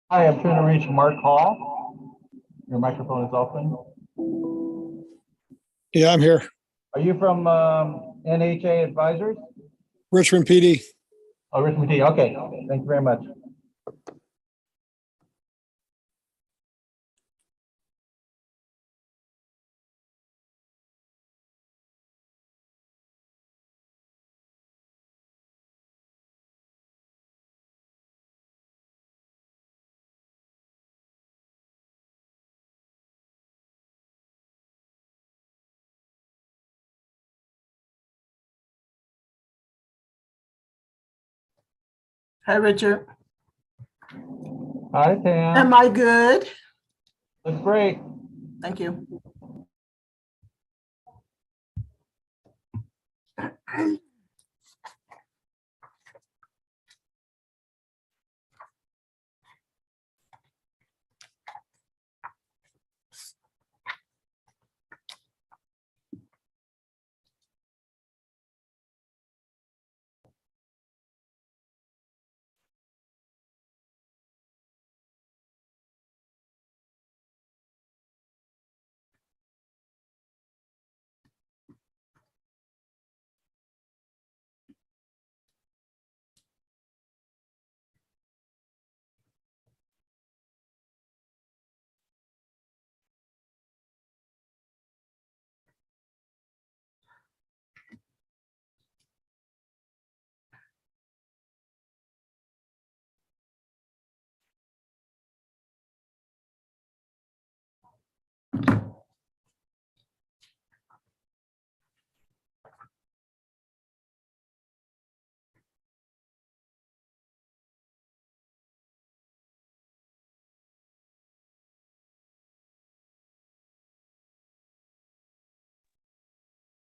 Hi, I'm trying to reach Mark Hall. Your microphone is open. Yeah, I'm here. Are you from NHA Advisors? Richmond PD. Oh, Richmond T. Okay, thank you very much. Hi, Richard. Hi, Pam. Am I good? Looks great. Thank you.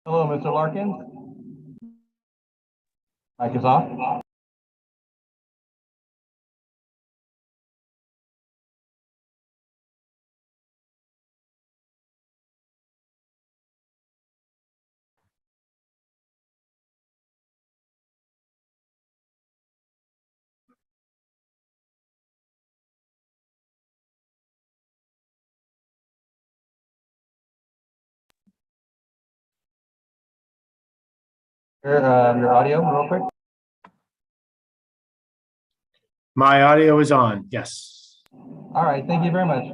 Hello, Mr. Larkins. Mic is off. Your audio, real quick. My audio is on, yes. All right, thank you very much.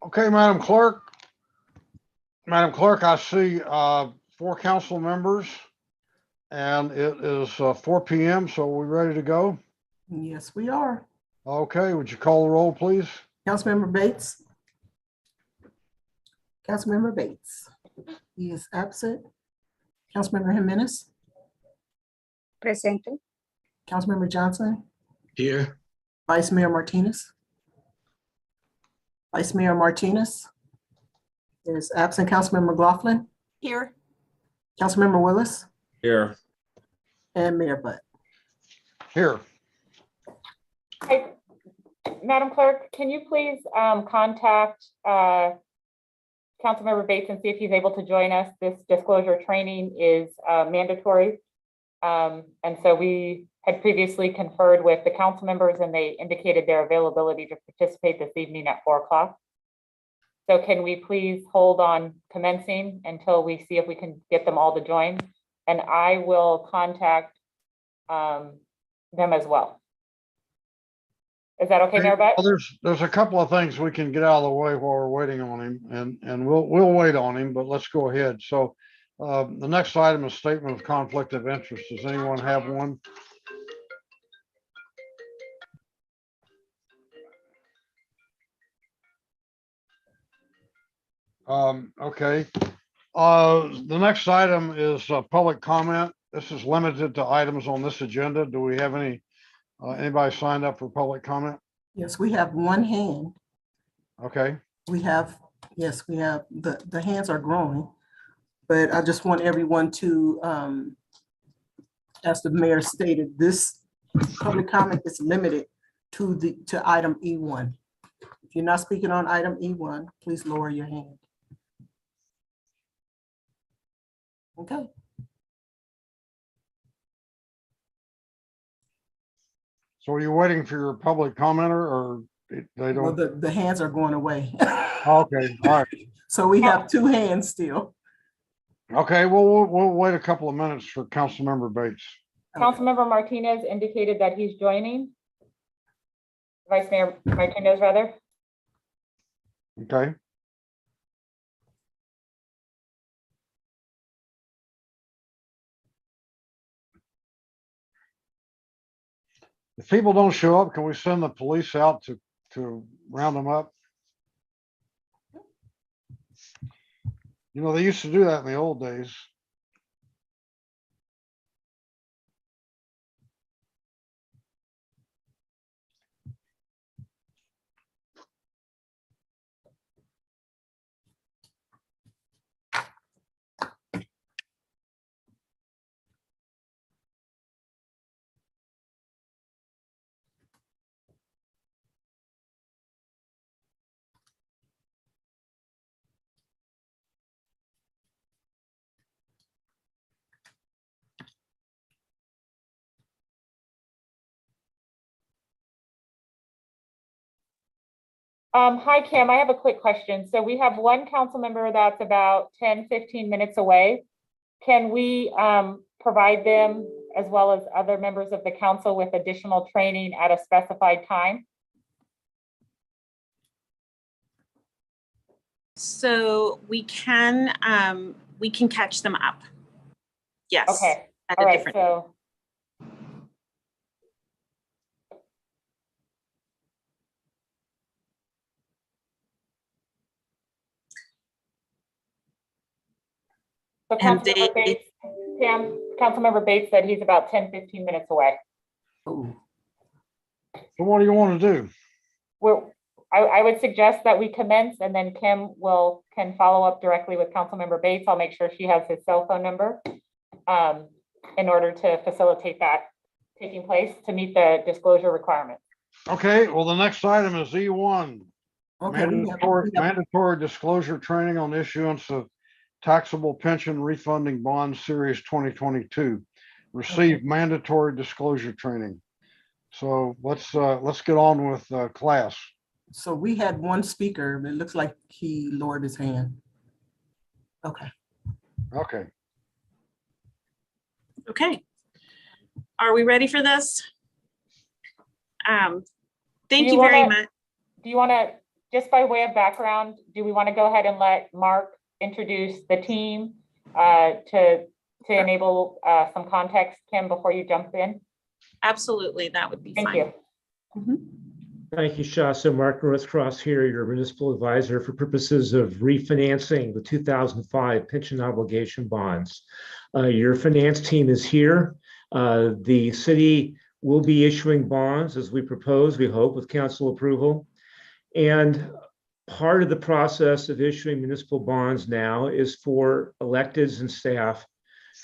Okay, Madam Clerk. Madam Clerk, I see 4 council members and it is 4 PM. So are we ready to go? Yes, we are. Okay, would you call the roll, please? Councilmember Bates. Councilmember Bates. He is absent. Councilmember Jimenez. Presente. Councilmember Johnson. Here. Vice Mayor Martinez. Vice Mayor Martinez is absent. Councilmember McLaughlin. Here. Councilmember Willis Here. and Mayor Butt. Here. Hi, Madam Clerk, can you please contact Councilmember Bates and see if he's able to join us? This disclosure training is mandatory. And so we had previously conferred with the council members and they indicated their availability to participate this evening at 4 o'clock. So can we please hold on commencing until we see if we can get them all to join? And I will contact them as well. Is that okay, Mayor Butt? Well, there's a couple of things we can get out of the way while we're waiting on him, and we'll wait on him, but let's go ahead. So the next item is statement of conflict of interest. Does anyone have one? Okay. The next item is public comment. This is limited to items on this agenda. Do we have anybody signed up for public comment? Yes, we have one hand. Okay. We have, yes, we have, the hands are growing. But I just want everyone to, as the mayor stated, this public comment is limited to item E1. If you're not speaking on item E1, please lower your hand. Okay. So are you waiting for your public commenter or they Well, don't? the hands are going away. Okay, all right. So we have 2 hands still. Okay, well, we'll wait a couple of minutes for Councilmember Bates. Councilmember Martinez indicated that he's joining. Vice Mayor Martinez, rather. Okay. If people don't show up, can we send the police out to round them up? You know, they used to do that in the old days. Hi, Kim, I have a quick question. So we have one council member that's about 10, 15 minutes away. Can we provide them as well as other members of the council with additional training at a specified time? So we can catch them up. Yes. Okay, At all a right, different. so. So And Councilmember Bates, Pam, Councilmember Bates said he's about 10, 15 minutes away. Ooh. So what do you want to do? I would suggest that we commence and then Kim can follow up directly with Councilmember Bates. I'll make sure she has his cell phone number in order to facilitate that taking place to meet the disclosure requirements. Okay, well, the next item is E1. Okay, Mandatory disclosure training on issuance of taxable pension refunding bond series 2022. Receive mandatory disclosure training. So let's get on with class. so we had one speaker, but it looks like he lowered his hand. Okay. Okay. Okay. Are we ready for this? Thank you very much. Do you want to just by way of background, do we want to go ahead and let Mark introduce the team to enable some context, Kim, before you jump in? Absolutely, that would be Thank fine. you. Thank you, Shasta. Mark Northcross here, your municipal advisor for purposes of refinancing the 2005 pension obligation bonds. Your finance team is here. The city will be issuing bonds as we propose, we hope, with council approval. And part of the process of issuing municipal bonds now is for electeds and staff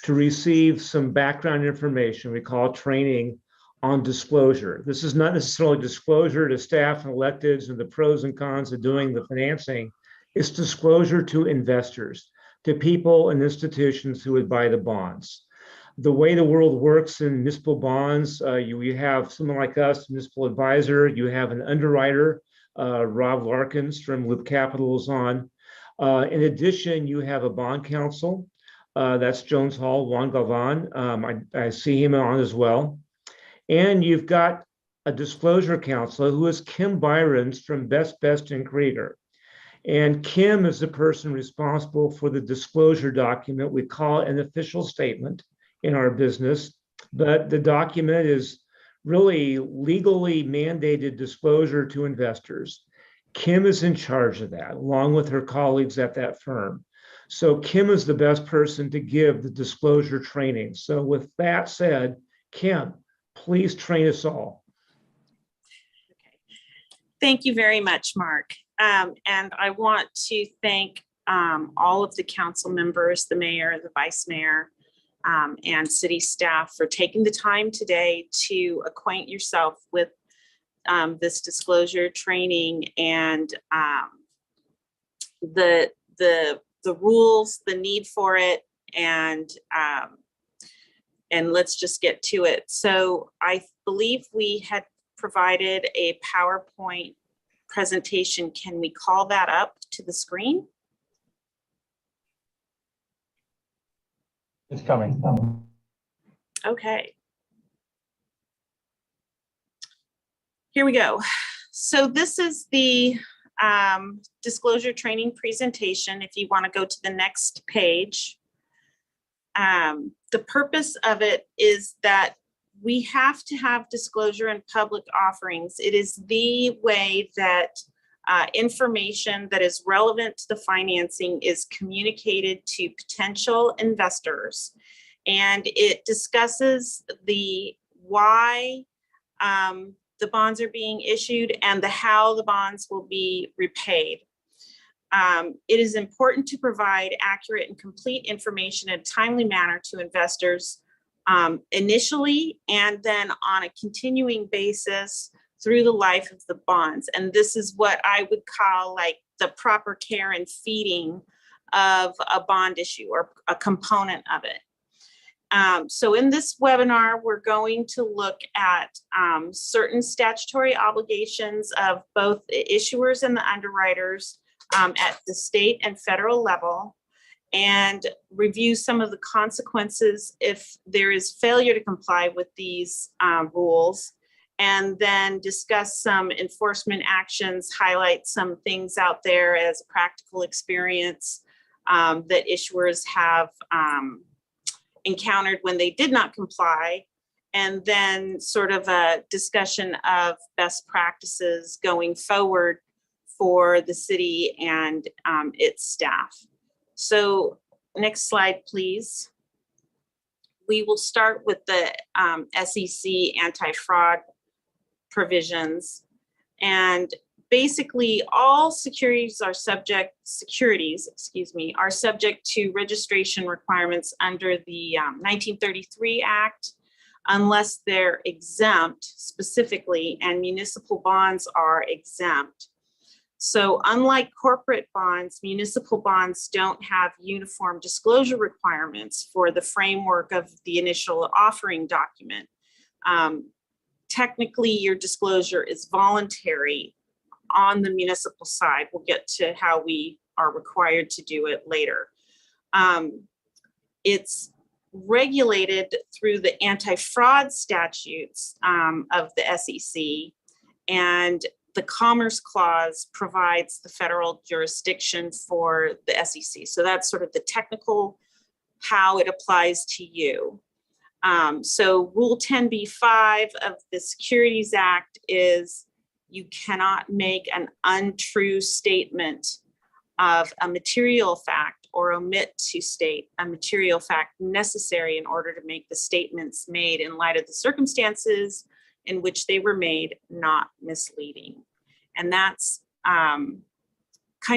to receive some background information, we call training on disclosure. This is not necessarily disclosure to staff and electeds and the pros and cons of doing the financing. It's disclosure to investors, to people and institutions who would buy the bonds. The way the world works in municipal bonds, you have someone like us, municipal advisor, you have an underwriter, Rob Larkins from Loop Capital is on. In addition, you have a bond counsel, that's Jones Hall, Juan Galvan. I see him on as well. And you've got a disclosure counselor who is Kim Byrons from Best and Creator. And Kim is the person responsible for the disclosure document. We call it an official statement in our business, but the document is really legally mandated disclosure to investors. Kim is in charge of that, along with her colleagues at that firm. So Kim is the best person to give the disclosure training. So with that said, Kim, please train us all. Thank you very much, Mark. And I want to thank all of the council members, the mayor, the vice mayor, and city staff for taking the time today to acquaint yourself with this disclosure training and the rules, the need for it, and let's just get to it. So I believe we had provided a PowerPoint presentation. Can we call that up to the screen? It's coming. Okay. Here we go. So this is the disclosure training presentation. If you want to go to the next page. The purpose of it is that we have to have disclosure in public offerings. It is the way that information that is relevant to the financing is communicated to potential investors. And it discusses the why the bonds are being issued and the how the bonds will be repaid. It is important to provide accurate and complete information in a timely manner to investors initially and then on a continuing basis through the life of the bonds. And this is what I would call like the proper care and feeding of a bond issue or a component of it. So in this webinar, we're going to look at certain statutory obligations of both the issuers and the underwriters at the state and federal level, and review some of the consequences if there is failure to comply with these rules, and then discuss some enforcement actions, highlight some things out there as a practical experience that issuers have encountered when they did not comply, and then sort of a discussion of best practices going forward for the city and its staff. So next slide, please. We will start with the SEC anti-fraud provisions. And basically all securities are subject to registration requirements under the 1933 Act, unless they're exempt specifically, and municipal bonds are exempt. So unlike corporate bonds, municipal bonds don't have uniform disclosure requirements for the framework of the initial offering document. Technically, your disclosure is voluntary on the municipal side. We'll get to how we are required to do it later. It's regulated through the anti-fraud statutes of the SEC, and the Commerce Clause provides the federal jurisdiction for the SEC. So that's sort of the technical how it applies to you. So Rule 10b-5 of the Securities Act is you cannot make an untrue statement of a material fact or omit to state a material fact necessary in order to make the statements made in light of the circumstances in which they were made not misleading. And that's kind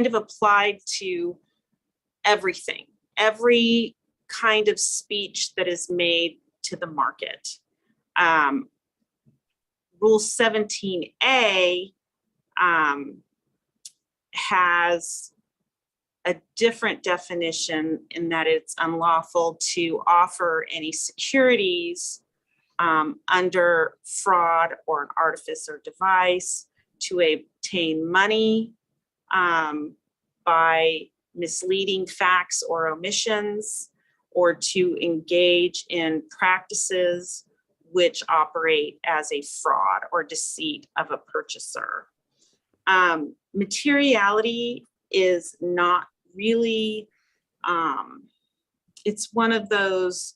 of applied to everything, every kind of speech that is made to the market. Rule 17A has a different definition in that it's unlawful to offer any securities under fraud or an artifice or device, to obtain money by misleading facts or omissions, or to engage in practices which operate as a fraud or deceit of a purchaser. Materiality is not really, it's one of those,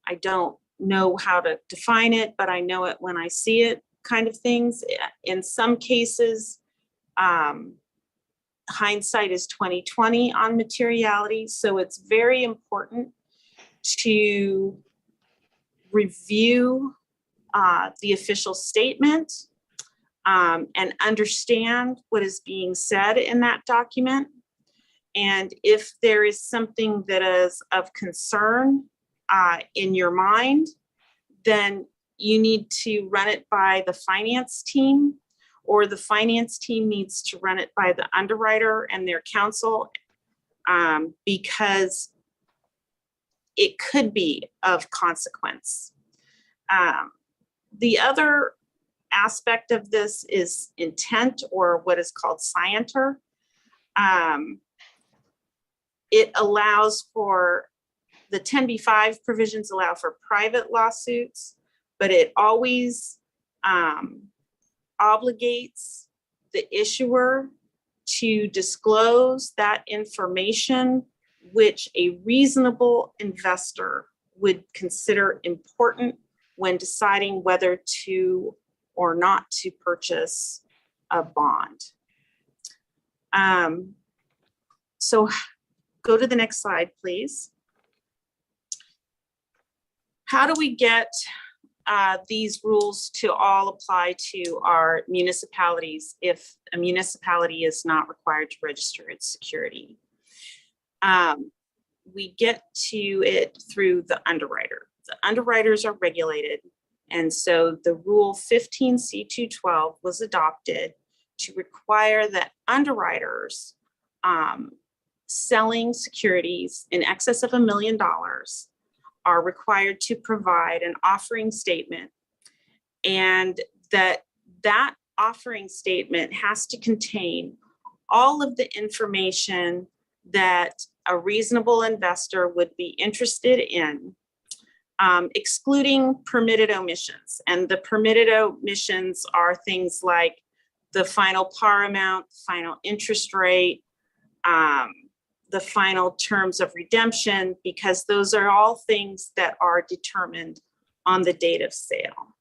I don't know how to define it, but I know it when I see it kind of things. In some cases, hindsight is 20/20 on materiality. So it's very important to review the official statement and understand what is being said in that document. And if there is something that is of concern in your mind, then you need to run it by the finance team, or the finance team needs to run it by the underwriter and their counsel, because it could be of consequence. The other aspect of this is intent, or what is called scienter. It allows for, the 10b-5 provisions allow for private lawsuits, but it always obligates the issuer to disclose that information which a reasonable investor would consider important when deciding whether to or not to purchase a bond. So go to the next slide, please. How do we get these rules to all apply to our municipalities if a municipality is not required to register its security? We get to it through the underwriter. The underwriters are regulated. And so the rule 15C212 was adopted to require that underwriters selling securities in excess of $1 million are required to provide an offering statement, and that offering statement has to contain all of the information that a reasonable investor would be interested in, excluding permitted omissions. And the permitted omissions are things like the final par amount, final interest rate, the final terms of redemption, because those are all things that are determined on the date of sale.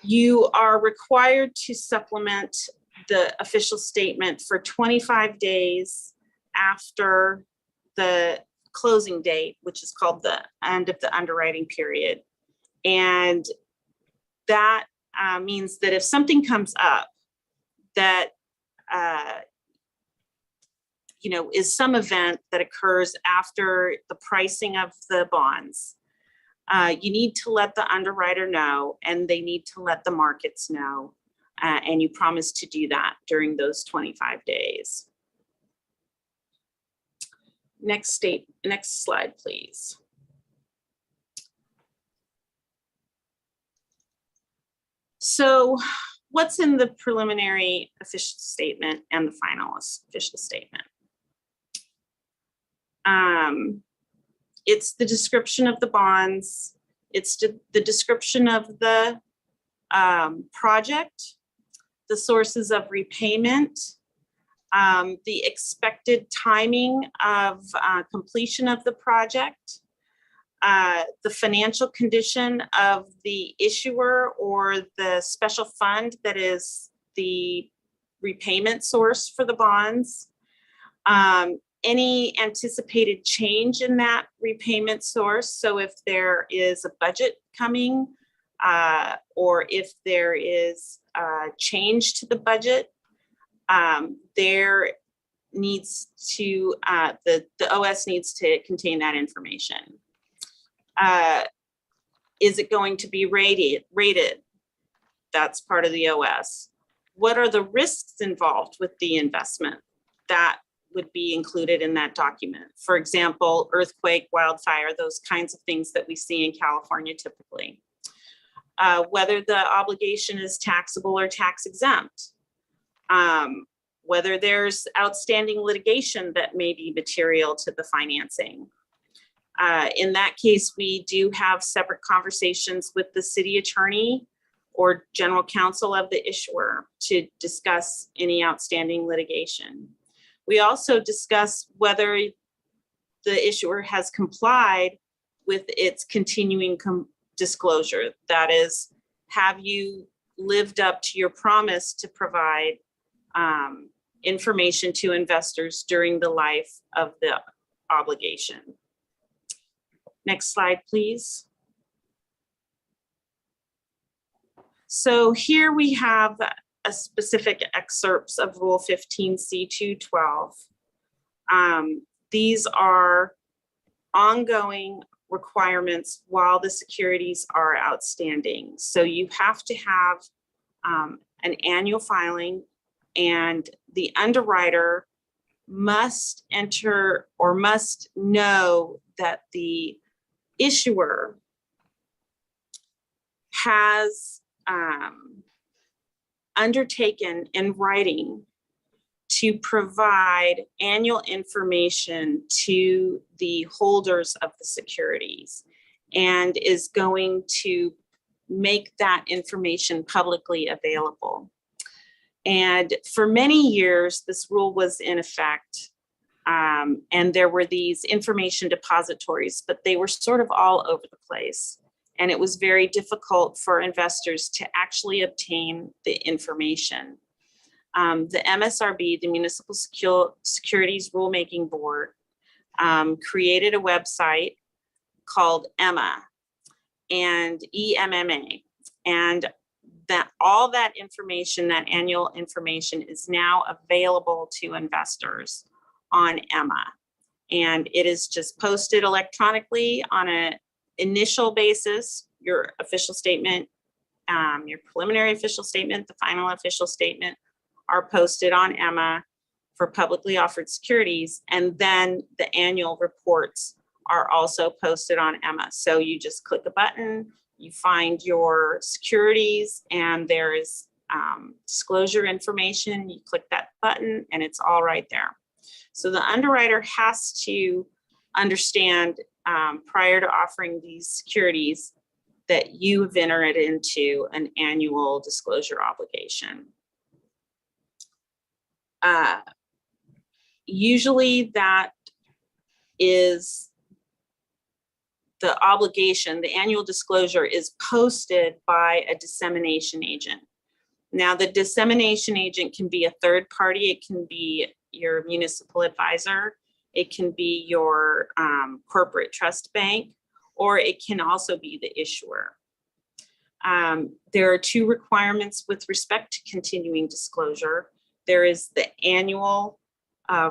You are required to supplement the official statement for 25 days after the closing date, which is called the end of the underwriting period. And that means that if something comes up that is some event that occurs after the pricing of the bonds, you need to let the underwriter know, and they need to let the markets know, and you promise to do that during those 25 days. Next slide, please. So what's in the preliminary official statement and the final official statement? It's the description of the bonds. It's the description of the project, the sources of repayment, the expected timing of completion of the project, the financial condition of the issuer or the special fund that is the repayment source for the bonds, any anticipated change in that repayment source. So if there is a budget coming, or if there is a change to the budget, there needs to, the OS needs to contain that information. Is it going to be rated? That's part of the OS. What are the risks involved with the investment? That would be included in that document. For example, earthquake, wildfire, those kinds of things that we see in California typically. Whether the obligation is taxable or tax exempt. Whether there's outstanding litigation that may be material to the financing. In that case, we do have separate conversations with the city attorney or general counsel of the issuer to discuss any outstanding litigation. We also discuss whether the issuer has complied with its continuing disclosure. That is, have you lived up to your promise to provide information to investors during the life of the obligation? Next slide, please. So here we have a specific excerpts of Rule 15C212. These are ongoing requirements while the securities are outstanding. So you have to have an annual filing, and the underwriter must enter or must know that the issuer has undertaken in writing to provide annual information to the holders of the securities and is going to make that information publicly available. And for many years, this rule was in effect, and there were these information depositories, but they were sort of all over the place. And it was very difficult for investors to actually obtain the information. The MSRB, the Municipal Securities Rulemaking Board, created a website called EMMA and EMMA. And that all that information, that annual information, is now available to investors on EMMA. And it is just posted electronically on an initial basis. Your official statement, your preliminary official statement, the final official statement are posted on EMMA for publicly offered securities. And then the annual reports are also posted on EMMA. So you just click a button, you find your securities, and there is disclosure information. You click that button and it's all right there. So the underwriter has to understand prior to offering these securities that you have entered into an annual disclosure obligation. Usually that is the obligation. The annual disclosure is posted by a dissemination agent. Now, the dissemination agent can be a third party. It can be your municipal advisor. It can be your corporate trust bank, or it can also be the issuer. There are two requirements with respect to continuing disclosure. There is the annual,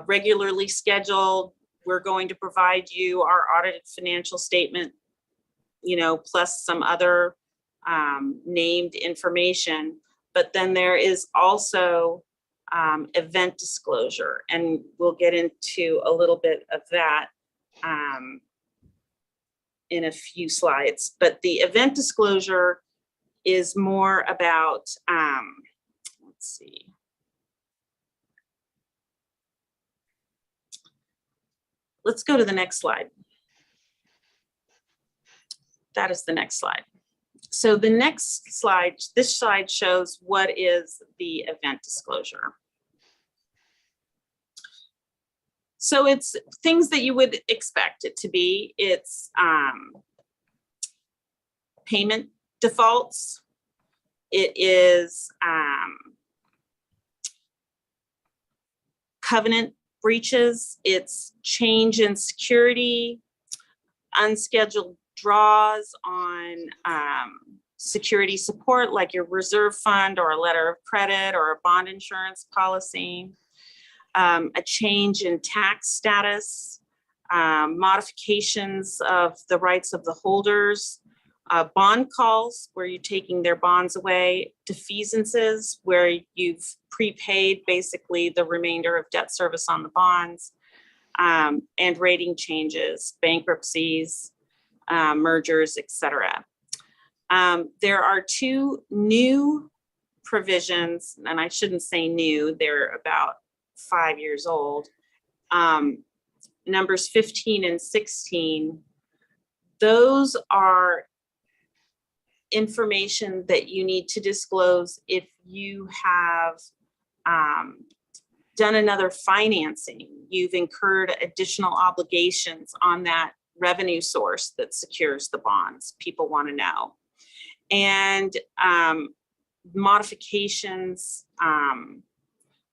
regularly scheduled, we're going to provide you our audited financial statement, plus some other named information. But then there is also event disclosure, and we'll get into a little bit of that in a few slides. But the event disclosure is more about, let's see. Let's go to the next slide. That is the next slide. So the next slide, this slide shows what is the event disclosure. So it's things that you would expect it to be. It's payment defaults. It is covenant breaches. It's change in security, unscheduled draws on security support, like your reserve fund or a letter of credit or a bond insurance policy, a change in tax status, modifications of the rights of the holders, bond calls where you're taking their bonds away, defeasances where you've prepaid basically the remainder of debt service on the bonds, and rating changes, bankruptcies, mergers, etc. There are two new provisions, and I shouldn't say new, they're about 5 years old. Numbers 15 and 16, those are information that you need to disclose if you have done another financing, you've incurred additional obligations on that revenue source that secures the bonds. People want to know. And modifications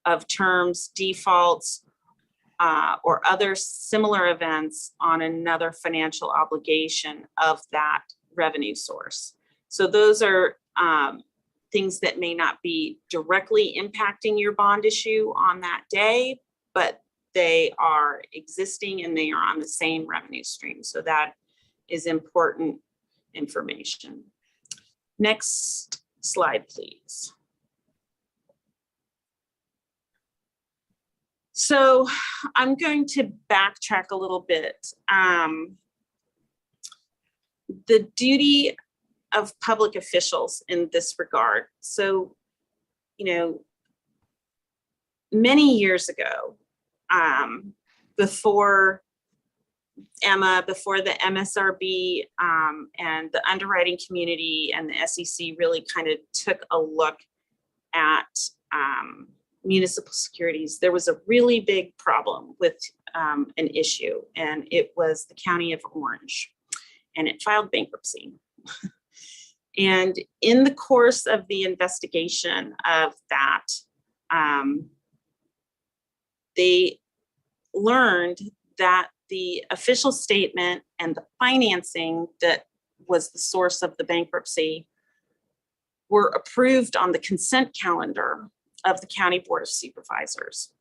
of terms, defaults, or other similar events on another financial obligation of that revenue source. So those are things that may not be directly impacting your bond issue on that day, but they are existing and they are on the same revenue stream. So that is important information. Next slide, please. So I'm going to backtrack a little bit. The duty of public officials in this regard. So, many years ago, before Emma, before the MSRB and the underwriting community and the SEC really kind of took a look at municipal securities, there was a really big problem with an issue, and it was the County of Orange, and it filed bankruptcy. And in the course of the investigation of that, they learned that the official statement and the financing that was the source of the bankruptcy were approved on the consent calendar of the County Board of Supervisors.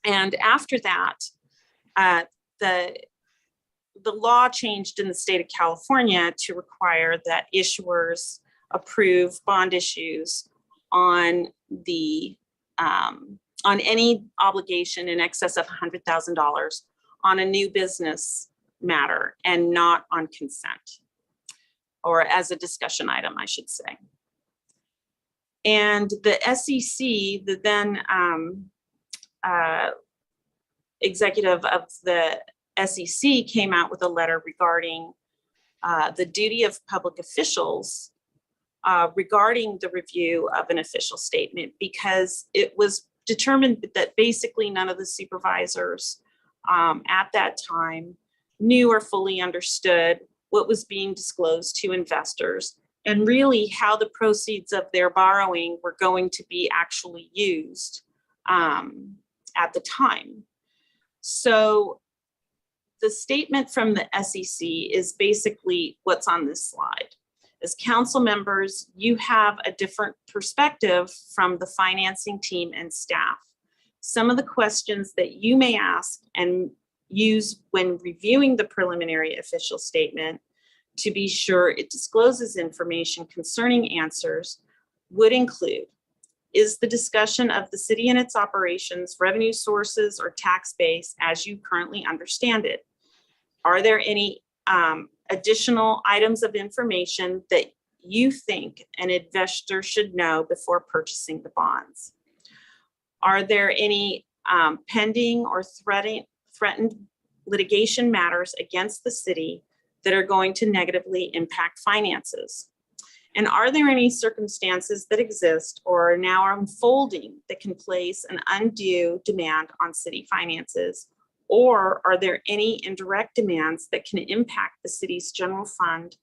And after that, the law changed in the state of California to require that issuers approve bond issues on the on any obligation in excess of $100,000 on a new business matter and not on consent, or as a discussion item, I should say. And the SEC, the then executive of the SEC, came out with a letter regarding the duty of public officials regarding the review of an official statement, because it was determined that basically none of the supervisors at that time knew or fully understood what was being disclosed to investors, and really how the proceeds of their borrowing were going to be actually used at the time. So the statement from the SEC is basically what's on this slide. As council members, you have a different perspective from the financing team and staff. Some of the questions that you may ask and use when reviewing the preliminary official statement to be sure it discloses information concerning answers would include: is the discussion of the city and its operations, revenue sources, or tax base as you currently understand it? Are there any additional items of information that you think an investor should know before purchasing the bonds? Are there any pending or threatened litigation matters against the city that are going to negatively impact finances? And are there any circumstances that exist or are now unfolding that can place an undue demand on city finances? Or are there any indirect demands that can impact the city's general fund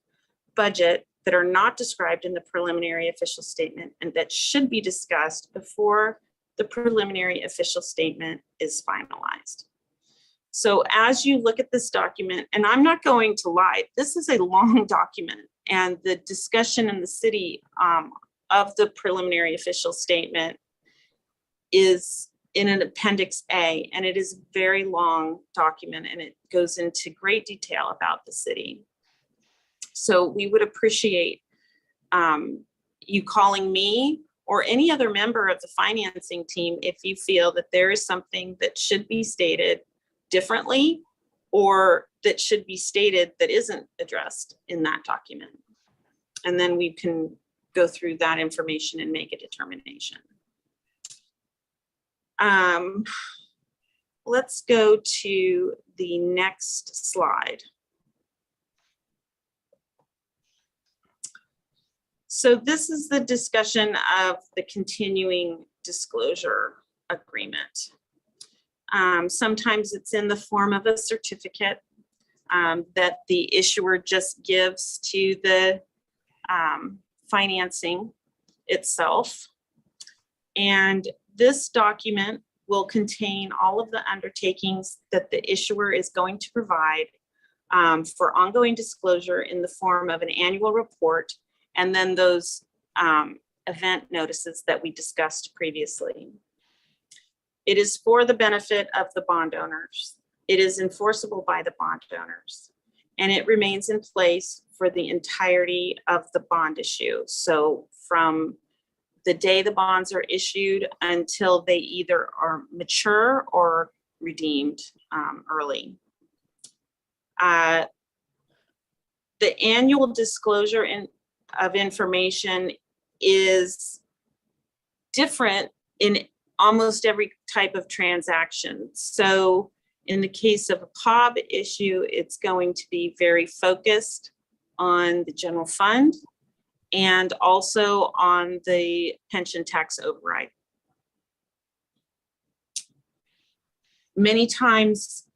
budget that are not described in the preliminary official statement and that should be discussed before the preliminary official statement is finalized? So as you look at this document, and I'm not going to lie, this is a long document, and the discussion in the city of the preliminary official statement is in an Appendix A, and it is a very long document, and it goes into great detail about the city. So we would appreciate you calling me or any other member of the financing team if you feel that there is something that should be stated differently or that should be stated that isn't addressed in that document. And then we can go through that information and make a determination. Let's go to the next slide. So this is the discussion of the continuing disclosure agreement. Sometimes it's in the form of a certificate that the issuer just gives to the financing itself. And this document will contain all of the undertakings that the issuer is going to provide for ongoing disclosure in the form of an annual report, and then those event notices that we discussed previously. It is for the benefit of the bond owners. It is enforceable by the bond owners, and it remains in place for the entirety of the bond issue. So from the day the bonds are issued until they either are mature or redeemed early. The annual disclosure of information is different in almost every type of transaction. So in the case of a POB issue, it's going to be very focused on the general fund and also on the pension tax override. Many times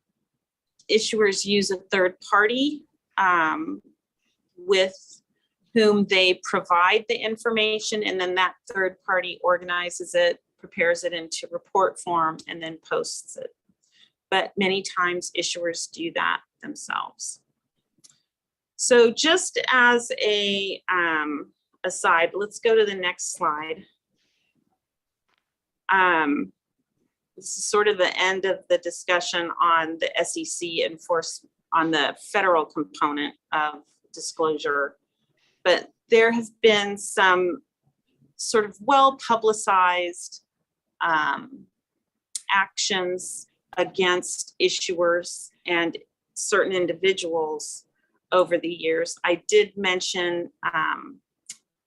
issuers use a third party with whom they provide the information, and then that third party organizes it, prepares it into report form, and then posts it. But many times issuers do that themselves. So just as a aside, let's go to the next slide. This is sort of the end of the discussion on the SEC on the federal component of disclosure. But there have been some sort of well-publicized actions against issuers and certain individuals over the years. I did mention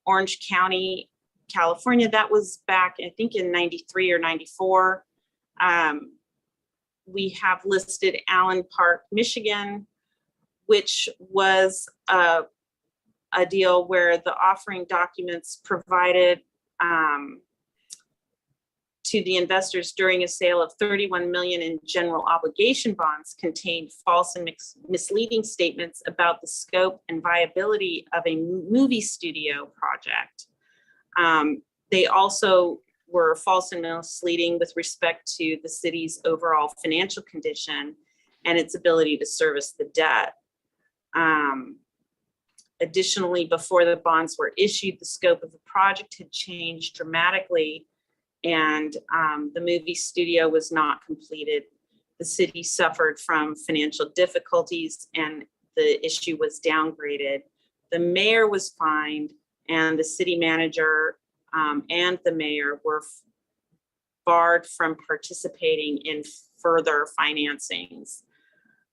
Orange County, California. That was back, I think, in 93 or 94. We have listed Allen Park, Michigan, which was a deal where the offering documents provided to the investors during a sale of $31 million in general obligation bonds contained false and misleading statements about the scope and viability of a movie studio project. They also were false and misleading with respect to the city's overall financial condition and its ability to service the debt. Additionally, before the bonds were issued, the scope of the project had changed dramatically, and the movie studio was not completed. The city suffered from financial difficulties, and the issue was downgraded. The mayor was fined, and the city manager and the mayor were barred from participating in further financings.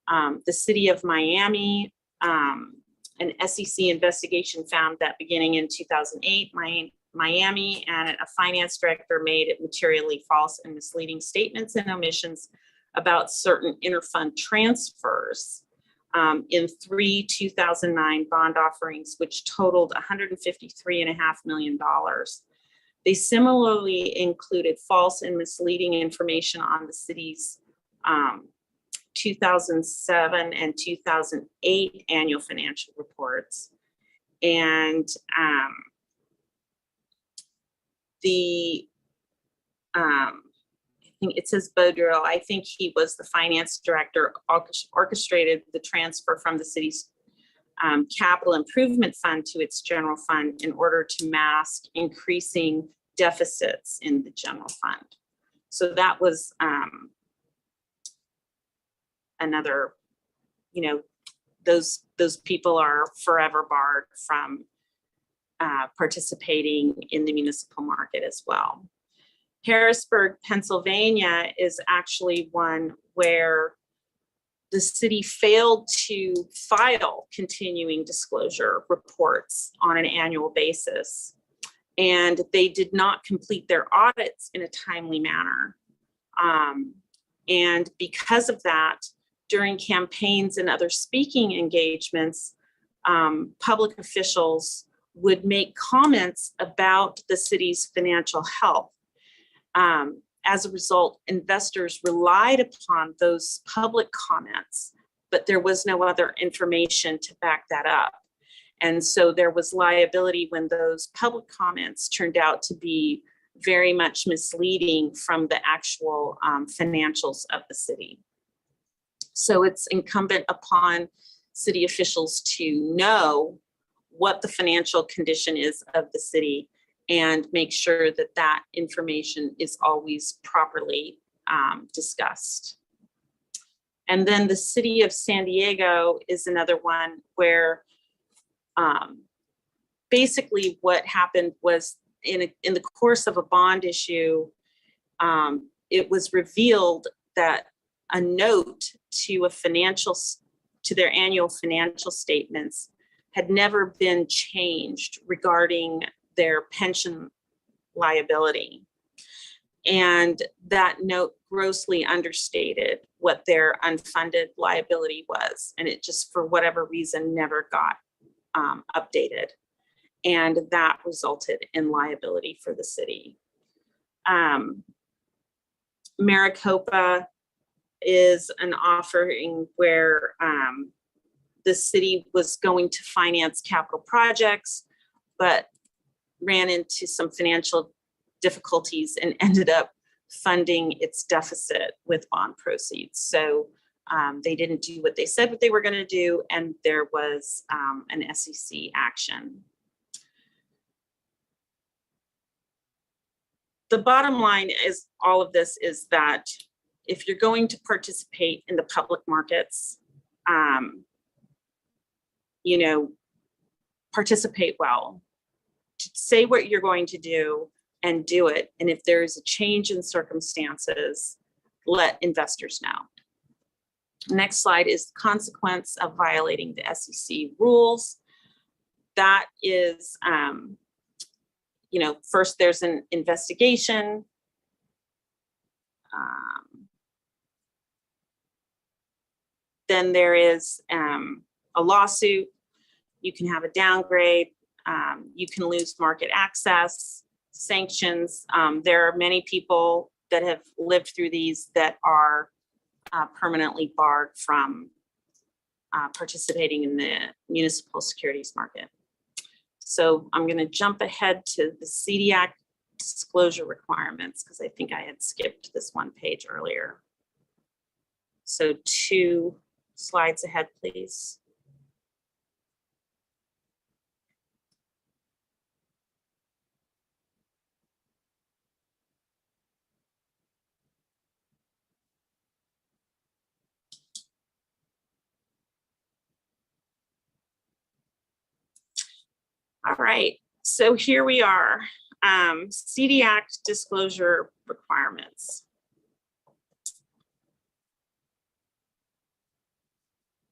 The city of Miami, an SEC investigation found that beginning in 2008, Miami and a finance director made materially false and misleading statements and omissions about certain interfund transfers in 3 2009 bond offerings, which totaled $153.5 million. They similarly included false and misleading information on the city's 2007 and 2008 annual financial reports. And I think it says Baudrillard, I think he was the finance director, orchestrated the transfer from the city's capital improvement fund to its general fund in order to mask increasing deficits in the general fund. So that was another, you know, those people are forever barred from participating in the municipal market as well. Harrisburg, Pennsylvania is actually one where the city failed to file continuing disclosure reports on an annual basis, and they did not complete their audits in a timely manner. And because of that, during campaigns and other speaking engagements, public officials would make comments about the city's financial health. As a result, investors relied upon those public comments, but there was no other information to back that up. And so there was liability when those public comments turned out to be very much misleading from the actual financials of the city. So it's incumbent upon city officials to know what the financial condition is of the city and make sure that that information is always properly discussed. And then the city of San Diego is another one where basically what happened was in the course of a bond issue, it was revealed that a note to their annual financial statements had never been changed regarding their pension liability. And that note grossly understated what their unfunded liability was. And it just, for whatever reason, never got updated. And that resulted in liability for the city. Maricopa is an offering where the city was going to finance capital projects, but ran into some financial difficulties and ended up funding its deficit with bond proceeds. So they didn't do what they said what they were going to do, and there was an SEC action. The bottom line is all of this is that if you're going to participate in the public markets, you know, participate well. Say what you're going to do and do it. And if there is a change in circumstances, let investors know. Next slide is the consequence of violating the SEC rules. That is, you know, first there's an investigation. Then there is a lawsuit. You can have a downgrade. You can lose market access, sanctions. There are many people that have lived through these that are permanently barred from participating in the municipal securities market. So I'm going to jump ahead to the CEDIAC disclosure requirements because I think I had skipped this one page earlier. So 2 slides ahead, please. All right, so here we are, CEDIAC disclosure requirements.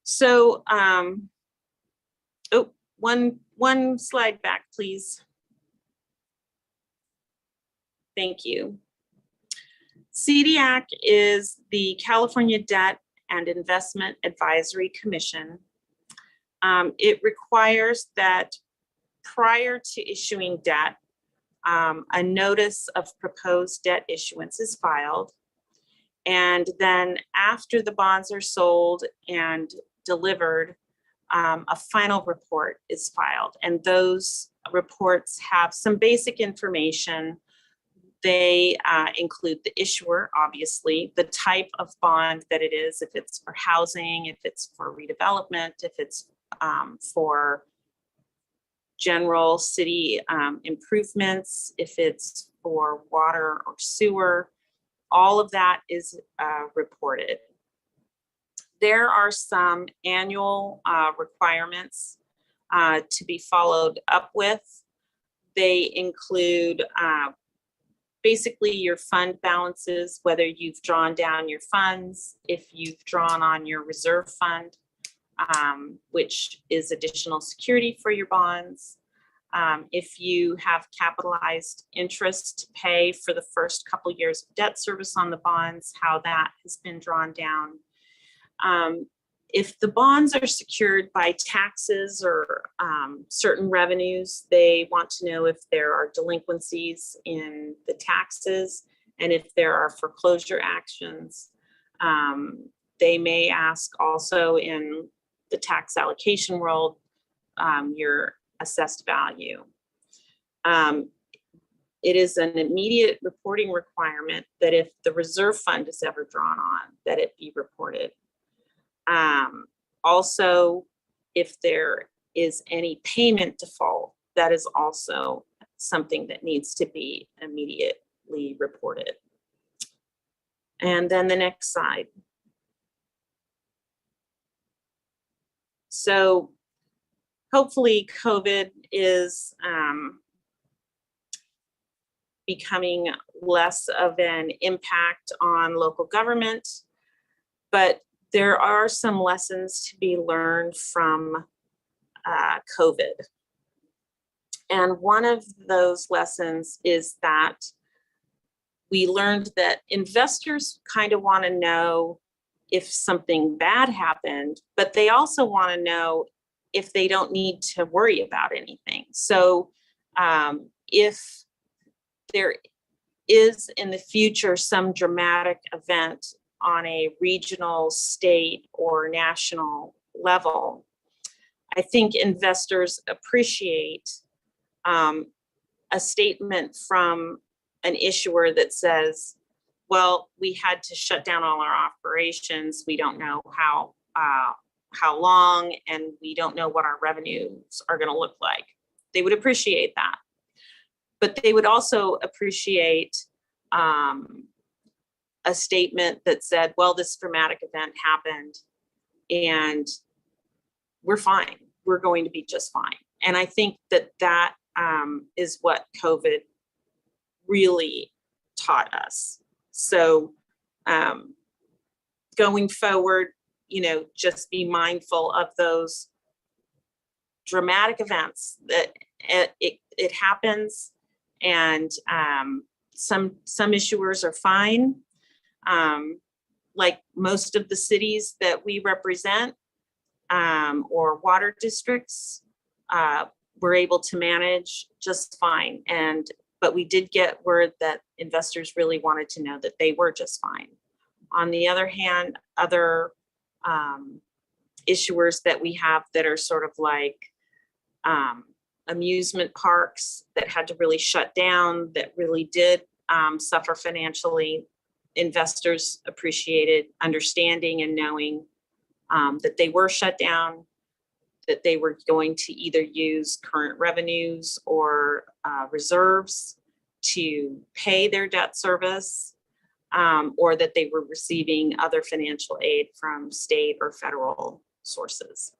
So, one slide back, please. Thank you. CEDIAC is the California Debt and Investment Advisory Commission. It requires that prior to issuing debt, a notice of proposed debt issuance is filed. And then after the bonds are sold and delivered, a final report is filed. And those reports have some basic information. They include the issuer, obviously, the type of bond that it is, if it's for housing, if it's for redevelopment, if it's for general city improvements, if it's for water or sewer. All of that is reported. There are some annual requirements to be followed up with. They include basically your fund balances, whether you've drawn down your funds, if you've drawn on your reserve fund, which is additional security for your bonds. If you have capitalized interest to pay for the first couple years of debt service on the bonds, how that has been drawn down. If the bonds are secured by taxes or certain revenues, they want to know if there are delinquencies in the taxes and if there are foreclosure actions. They may ask also in the tax allocation world, your assessed value. It is an immediate reporting requirement that if the reserve fund is ever drawn on, that it be reported. Also, if there is any payment default, that is also something that needs to be immediately reported. And then the next slide. So hopefully COVID is becoming less of an impact on local government, but there are some lessons to be learned from COVID. And one of those lessons is that we learned that investors kind of want to know if something bad happened, but they also want to know if they don't need to worry about anything. So if there is in the future some dramatic event on a regional, state, or national level, I think investors appreciate a statement from an issuer that says, well, we had to shut down all our operations. We don't know how long, and we don't know what our revenues are going to look like. They would appreciate that. But they would also appreciate a statement that said, well, this dramatic event happened and we're fine. We're going to be just fine. And I think that that is what COVID really taught us. So going forward, you know, just be mindful of those dramatic events that it happens, and some issuers are fine. Like most of the cities that we represent or water districts, we're able to manage just fine. But we did get word that investors really wanted to know that they were just fine. On the other hand, other issuers that we have that are sort of like amusement parks that had to really shut down, that really did suffer financially, investors appreciated understanding and knowing that they were shut down, that they were going to either use current revenues or reserves to pay their debt service, or that they were receiving other financial aid from state or federal sources.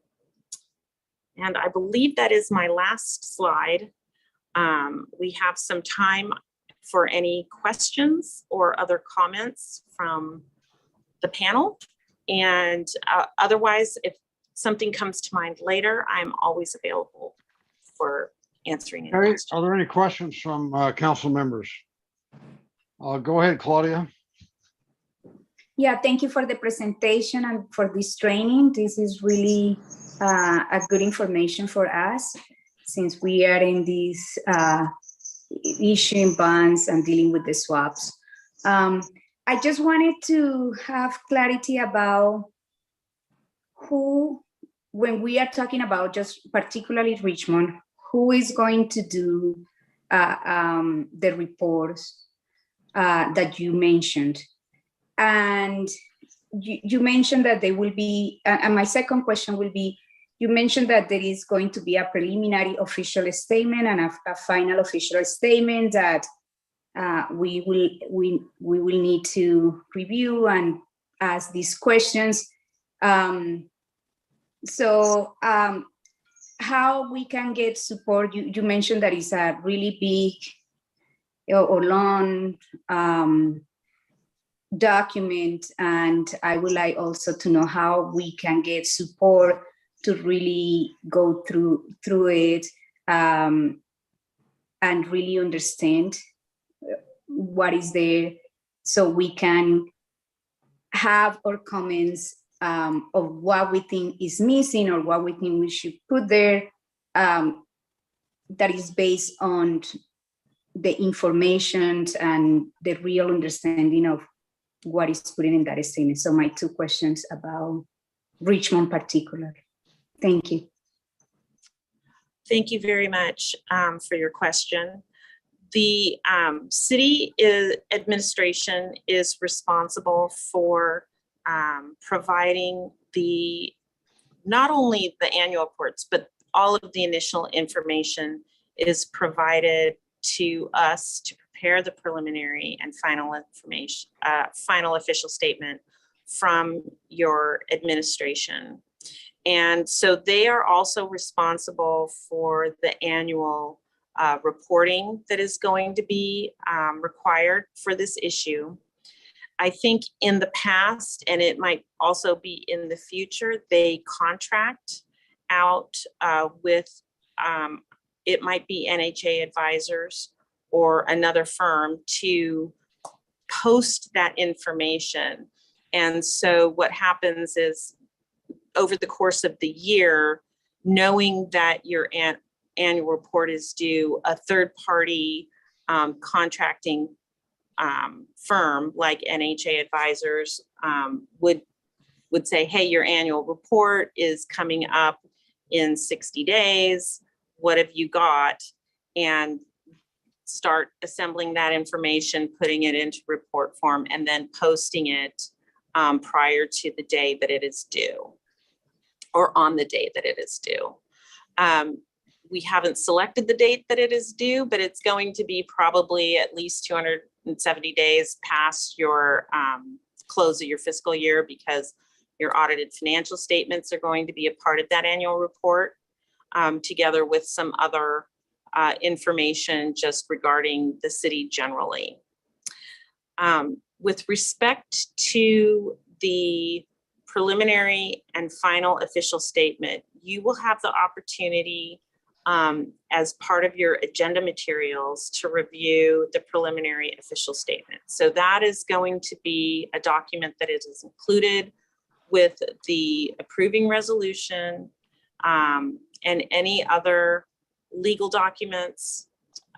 And I believe that is my last slide. We have some time for any questions or other comments from the panel. And otherwise, if something comes to mind later, I'm always available for answering any Okay, questions. are there any questions from council members? Go ahead, Claudia. Yeah, thank you for the presentation and for this training. This is really a good information for us since we are in this issuing bonds and dealing with the swaps. I just wanted to have clarity about who, when we are talking about just particularly Richmond, who is going to do the reports that you mentioned. And you mentioned that they will be, and my second question will be, you mentioned that there is going to be a preliminary official statement and a final official statement that we will need to review and ask these questions. How we can get support? You mentioned that it's a really big or long document, and I would like also to know how we can get support to really go through it and really understand what is there, so we can have our comments of what we think is missing or what we think we should put there, that is based on the information and the real understanding of what is put in that statement. So my two questions about Richmond particular. Thank you. Thank you very much for your question. The city administration is responsible for providing not only the annual reports, but all of the initial information is provided to us to prepare the preliminary and final information, final official statement from your administration. And so they are also responsible for the annual reporting that is going to be required for this issue. I think in the past, and it might also be in the future, they contract out with, it might be NHA advisors or another firm to post that information. And so what happens is, over the course of the year, knowing that your annual report is due, a third-party contracting firm like NHA advisors would say, hey, your annual report is coming up in 60 days. What have you got? And start assembling that information, putting it into report form, and then posting it prior to the day that it is due, or on the day that it is due. We haven't selected the date that it is due, but it's going to be probably at least 270 days past your close of your fiscal year, because your audited financial statements are going to be a part of that annual report, together with some other information just regarding the city generally. With respect to the preliminary and final official statement, you will have the opportunity as part of your agenda materials to review the preliminary official statement. So that is going to be a document that is included with the approving resolution and any other legal documents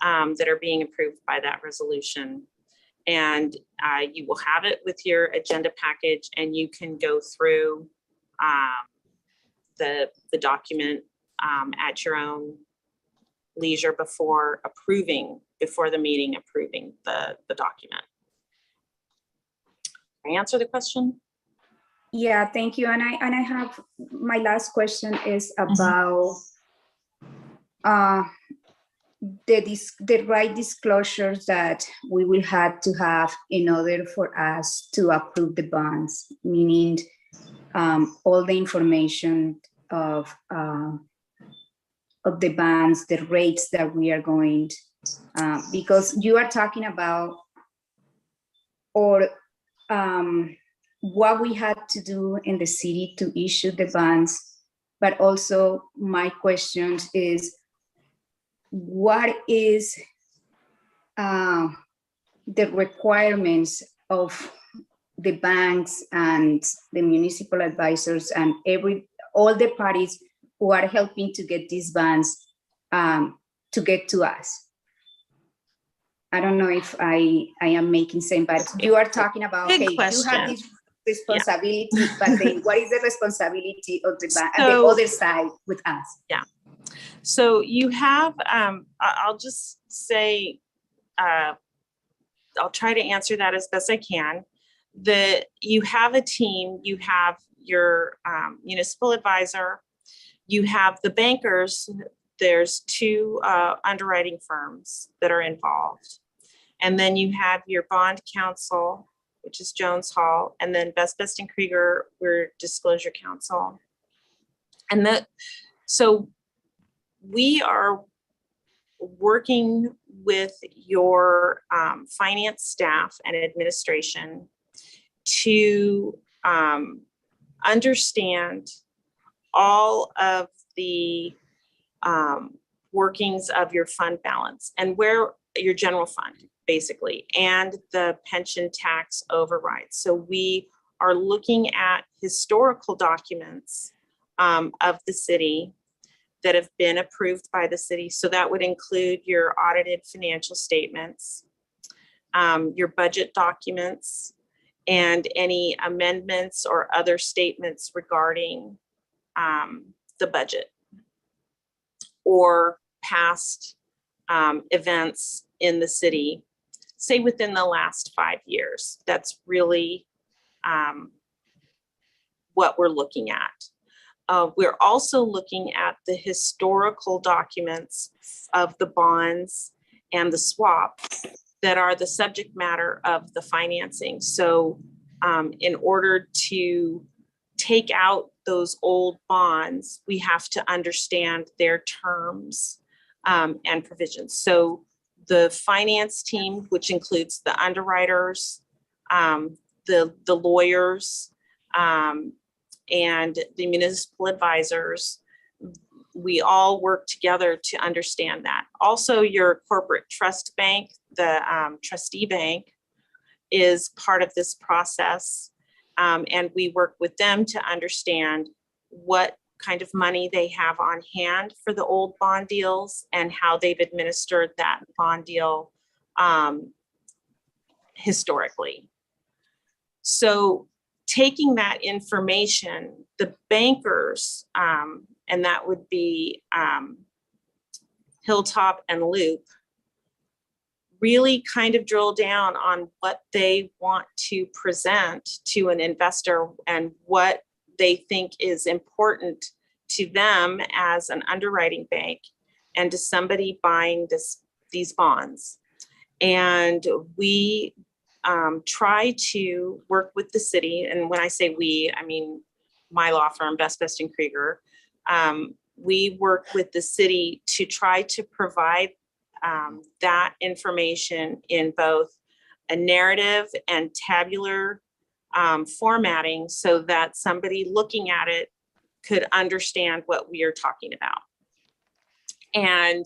that are being approved by that resolution. And you will have it with your agenda package, and you can go through the document at your own leisure before the meeting approving the document. Can I answer the question? Yeah, thank you. And I have, my last question is about the right disclosures that we will have to have in order for us to approve the bonds, meaning all the information of the bonds, the rates that we are going, because you are talking about, or what we had to do in the city to issue the bonds, but also my question is, what is the requirements of the banks and the municipal advisors and all the parties who are helping to get these bonds to get to us. I don't know if I am making sense, but you are talking about, Big hey, you question. have this responsibility, but then what is the responsibility of the bank, So- the other side with us? So you have, I'll just say, I'll try to answer that as best I can. You have a team, you have your municipal advisor, you have the bankers. There's 2 underwriting firms that are involved. And then you have your bond counsel, which is Jones Hall, and then Best and Krieger, we're disclosure counsel. And so we are working with your finance staff and administration to understand all of the workings of your fund balance and where your general fund, basically, and the pension tax override. So we are looking at historical documents of the city that have been approved by the city. So that would include your audited financial statements, your budget documents, and any amendments or other statements regarding the budget or past events in the city, say within the last 5 years. That's really what we're looking at. We're also looking at the historical documents of the bonds and the swaps that are the subject matter of the financing. So in order to take out those old bonds, we have to understand their terms and provisions. So the finance team, which includes the underwriters, the lawyers, and the municipal advisors, we all work together to understand that. Also, your corporate trust bank, the trustee bank, is part of this process. And we work with them to understand what kind of money they have on hand for the old bond deals and how they've administered that bond deal historically. So taking that information, the bankers, and that would be Hilltop and Loop, really kind of drill down on what they want to present to an investor and what they think is important to them as an underwriting bank and to somebody buying these bonds. And we try to work with the city. And when I say we, I mean my law firm, Best and Krieger. We work with the city to try to provide that information in both a narrative and tabular formatting so that somebody looking at it could understand what we are talking about. And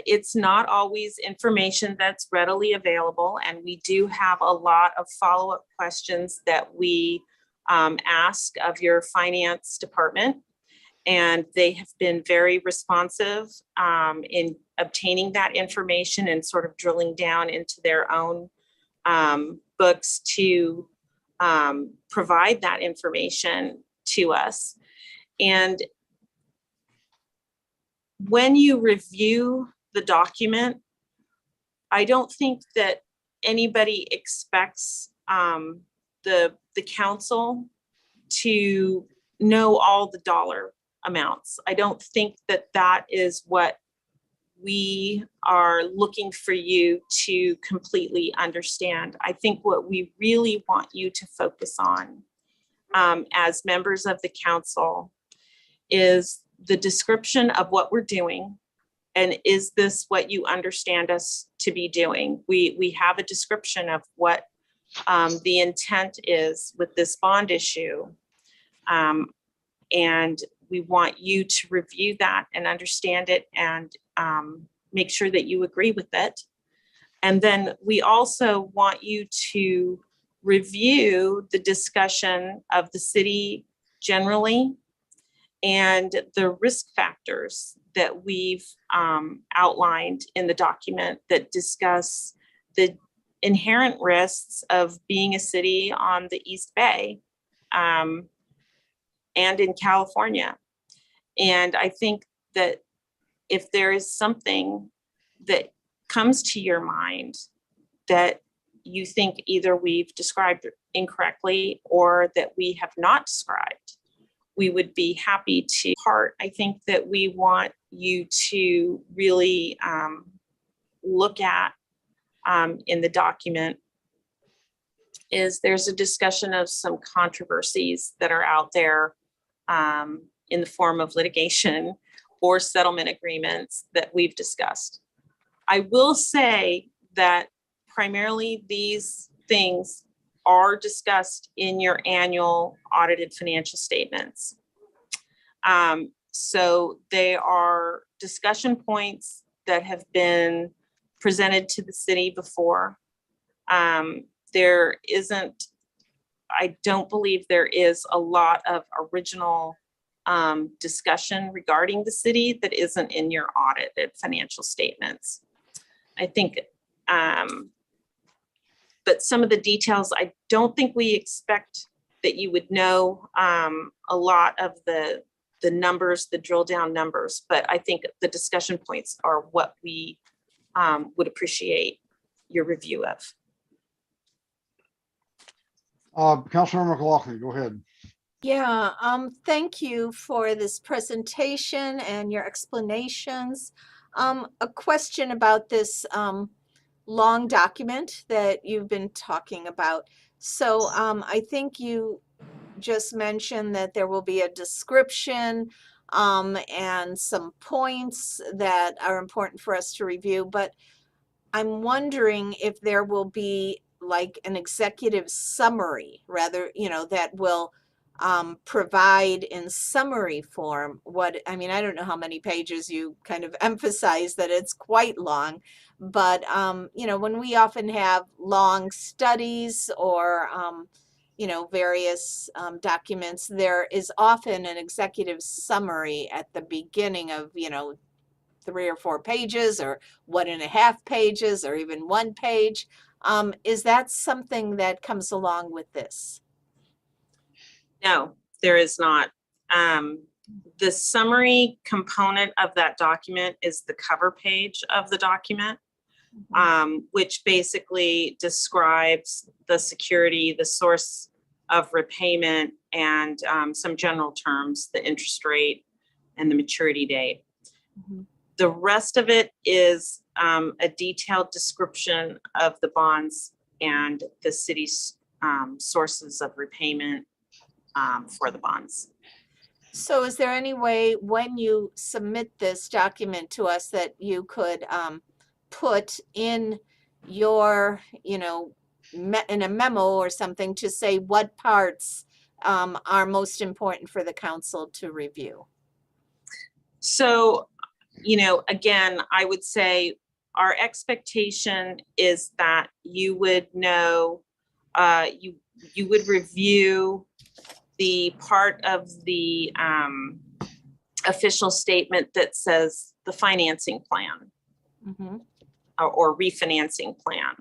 it's not always information that's readily available. And we do have a lot of follow-up questions that we ask of your finance department. And they have been very responsive in obtaining that information and sort of drilling down into their own books to provide that information to us. And when you review the document, I don't think that anybody expects the council to know all the dollar amounts. I don't think that that is what we are looking for you to completely understand. I think what we really want you to focus on as members of the council is the description of what we're doing. And is this what you understand us to be doing? We have a description of what the intent is with this bond issue. And we want you to review that and understand it and make sure that you agree with it. And then we also want you to review the discussion of the city generally and the risk factors that we've outlined in the document that discuss the inherent risks of being a city on the East Bay and in California. And I think that if there is something that comes to your mind that you think either we've described incorrectly or that we have not described, we would be happy to part. I think that we want you to really look at in the document is there's a discussion of some controversies that are out there in the form of litigation or settlement agreements that we've discussed. I will say that primarily these things are discussed in your annual audited financial statements. So they are discussion points that have been presented to the city before. There isn't, I don't believe there is a lot of original discussion regarding the city that isn't in your audited financial statements. I think, but some of the details, I don't think we expect that you would know a lot of the numbers, the drill down numbers, but I think the discussion points are what we would appreciate your review of. Councilmember McLaughlin, go ahead. Yeah, thank you for this presentation and your explanations. A question about this long document that you've been talking about. So I think you just mentioned that there will be a description and some points that are important for us to review, but I'm wondering if there will be like an executive summary, rather, that will provide in summary form what, I mean, I don't know how many pages you kind of emphasize that it's quite long, but, when we often have long studies or, various documents, there is often an executive summary at the beginning of, 3 or 4 pages or 1.5 pages or even 1 page. Is that something that comes along with this? No, there is not. The summary component of that document is the cover page of the document, which basically describes the security, the source of repayment, and some general terms, the interest rate and the maturity date. Mm-hmm. The rest of it is a detailed description of the bonds and the city's sources of repayment for the bonds. So is there any way when you submit this document to us that you could put in your, in a memo or something to say what parts are most important for the council to review? So, again, I would say our expectation is that you would know, you would review the part of the official statement that says the financing plan Mm-hmm. or refinancing plan.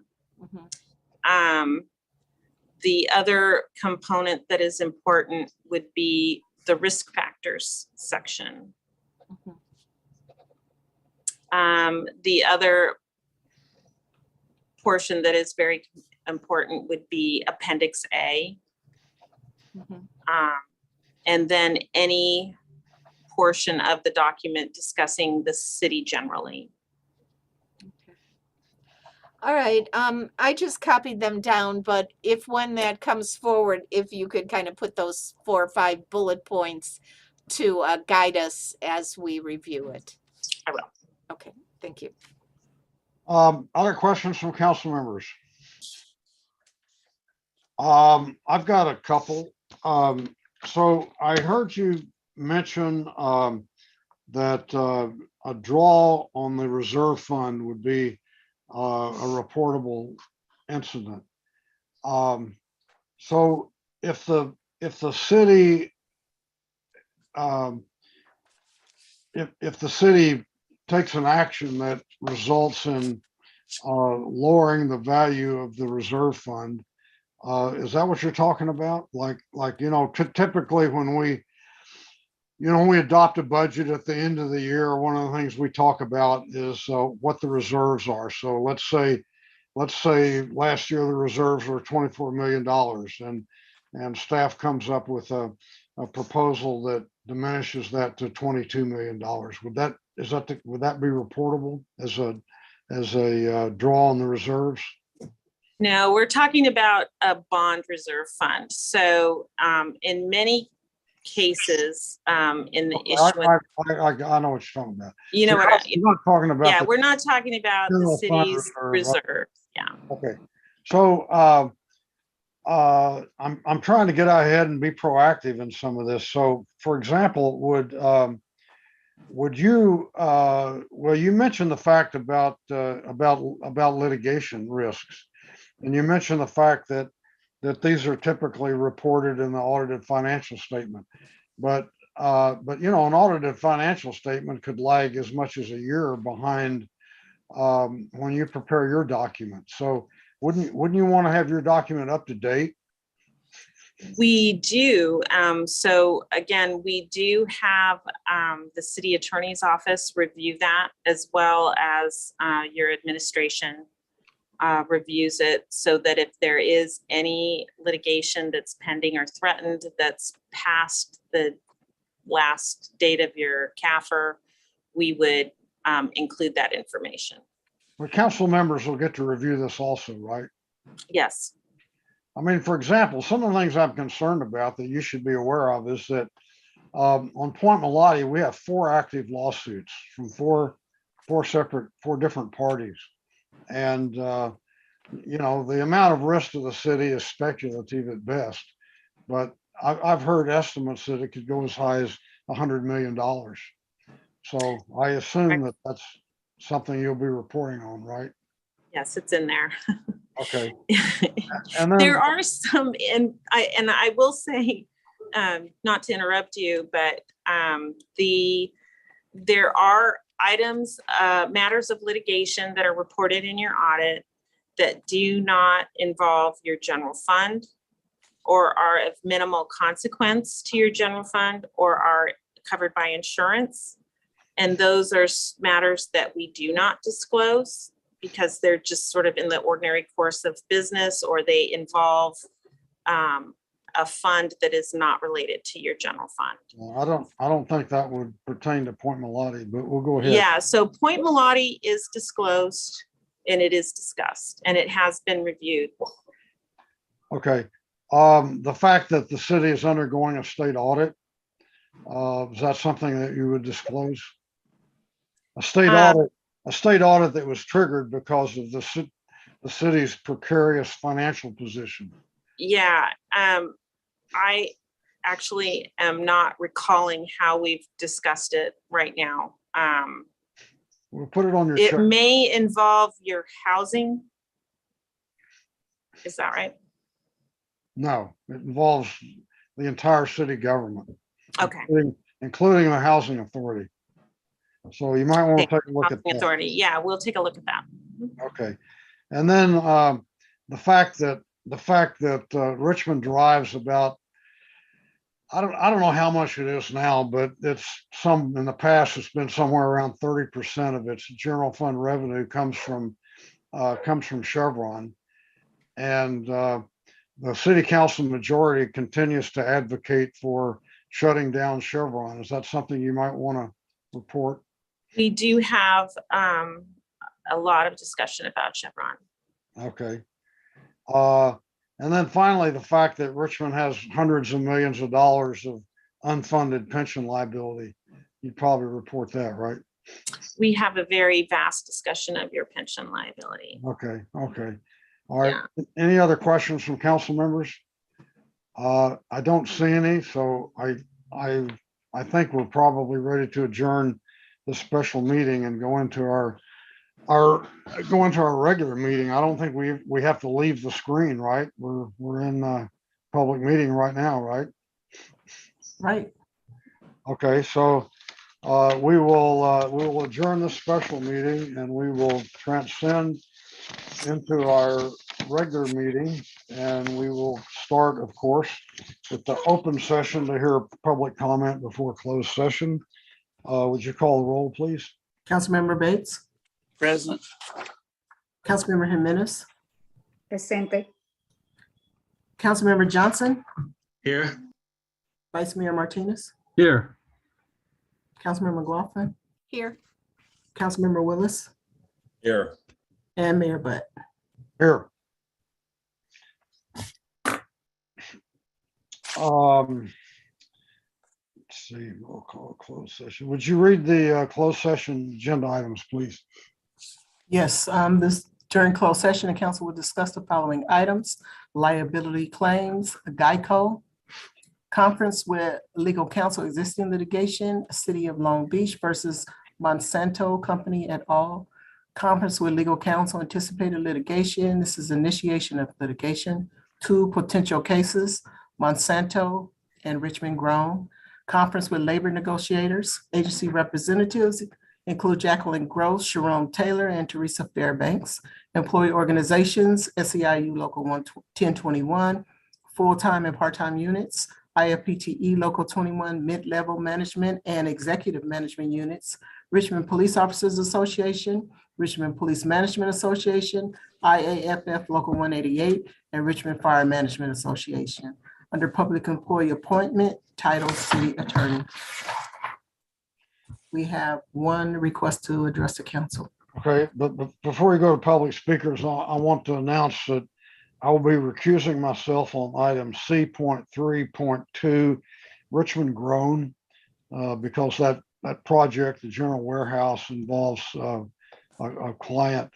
Mm-hmm. The other component that is important would be the risk factors section. Mm-hmm. The other portion that is very important would be Appendix A. Mm-hmm. And then any portion of the document discussing the city generally. Okay. All right, I just copied them down, but if when that comes forward, if you could kind of put those 4 or 5 bullet points to guide us as we review it. I will. Okay, thank you. Other questions from council members? I've got a couple. So I heard you mention that a draw on the reserve fund would be a reportable incident. So if the city, if the city takes an action that results in lowering the value of the reserve fund, is that what you're talking about? Like, typically when we adopt a budget at the end of the year, one of the things we talk about is what the reserves are. So let's say last year the reserves were $24 million, and staff comes up with a proposal that diminishes that to $22 million. Would that be reportable as a draw on the reserves? No, we're talking about a bond reserve fund. So in many cases, in the issuance, I know what you're talking about. you know So what? you're not talking about. Yeah, the we're not talking about the general fund city's reserve, right? reserves. Yeah. Okay, so I'm trying to get ahead and be proactive in some of this. So, for example, would you well, you mentioned the fact about litigation risks, and you mentioned the fact that these are typically reported in the audited financial statement, but an audited financial statement could lag as much as a year behind when you prepare your document. So wouldn't you want to have your document up to date? We do. So again, we do have the city attorney's office review that, as well as your administration reviews it, so that if there is any litigation that's pending or threatened that's past the last date of your CAFR, we would include that information. Well, council members will get to review this also, right? Yes. I mean, for example, some of the things I'm concerned about that you should be aware of is that on Point Melati, we have 4 active lawsuits from four different parties. And, the amount of risk to the city is speculative at best, but I've heard estimates that it could go as high as $100 million. So I assume that that's something you'll be reporting on, right? Yes, it's in there. Okay. And then, There are some, and I will say, not to interrupt you, but there are items, matters of litigation that are reported in your audit that do not involve your general fund, or are of minimal consequence to your general fund, or are covered by insurance. And those are matters that we do not disclose because they're just sort of in the ordinary course of business, or they involve a fund that is not related to your general fund. well, I don't think that would pertain to Point Melati, but we'll go ahead. Yeah, so Point Melati is disclosed and it is discussed and it has been reviewed. Okay. The fact that the city is undergoing a state audit, is that something that you would disclose? A state audit that was triggered because of the city's precarious financial position. Yeah, I actually am not recalling how we've discussed it right now. We'll put it on your It check. may involve your housing. Is that right? No, it involves the entire city government, Okay. including the housing authority. So you might want to take a look at Housing that. Authority. Yeah, we'll take a look at that. Okay. And then the fact that Richmond drives about, I don't know how much it is now, but it's in the past, it's been somewhere around 30% of its general fund revenue comes from Chevron. And the city council majority continues to advocate for shutting down Chevron. Is that something you might want to report? We do have a lot of discussion about Chevron. Okay. And then finally, the fact that Richmond has hundreds of millions of dollars of unfunded pension liability. You'd probably report that, right? We have a very vast discussion of your pension liability. Okay. Okay. All right. Yeah. Any other questions from council members? I don't see any, so I think we're probably ready to adjourn the special meeting and go into our regular meeting. I don't think we have to leave the screen, right? We're in public meeting right now, right? Right. Okay, so we will adjourn this special meeting and we will transcend into our regular meeting. And we will start, of course, with the open session to hear public comment before closed session. Would you call the roll, please? Councilmember Bates, Present. Councilmember Jimenez, Presente. Councilmember Johnson, Here. Vice Mayor Martinez, Here. Councilmember McLaughlin, Here. Councilmember Willis, Here. and Mayor Butt. Here. Let's see, we'll call a closed session. Would you read the closed session agenda items, please? Yes, during closed session, the council will discuss the following items: liability claims, Geico, conference with legal counsel, existing litigation, City of Long Beach versus Monsanto Company et al. Conference with legal counsel, anticipated litigation. This is initiation of litigation. 2 potential cases, Monsanto and Richmond Grown. Conference with labor negotiators, agency representatives include Jacqueline Gross, Sharon Taylor, and Teresa Fairbanks. Employee organizations, SEIU Local 1021, full-time and part-time units, IFPTE Local 21, mid-level management and executive management units, Richmond Police Officers Association, Richmond Police Management Association, IAFF Local 188, and Richmond Fire Management Association. Under public employee appointment, title City Attorney. We have one request to address the council. Okay, but before we go to public speakers, I want to announce that I will be recusing myself on item C.3.2, Richmond Grown, because that project, the general warehouse, involves a client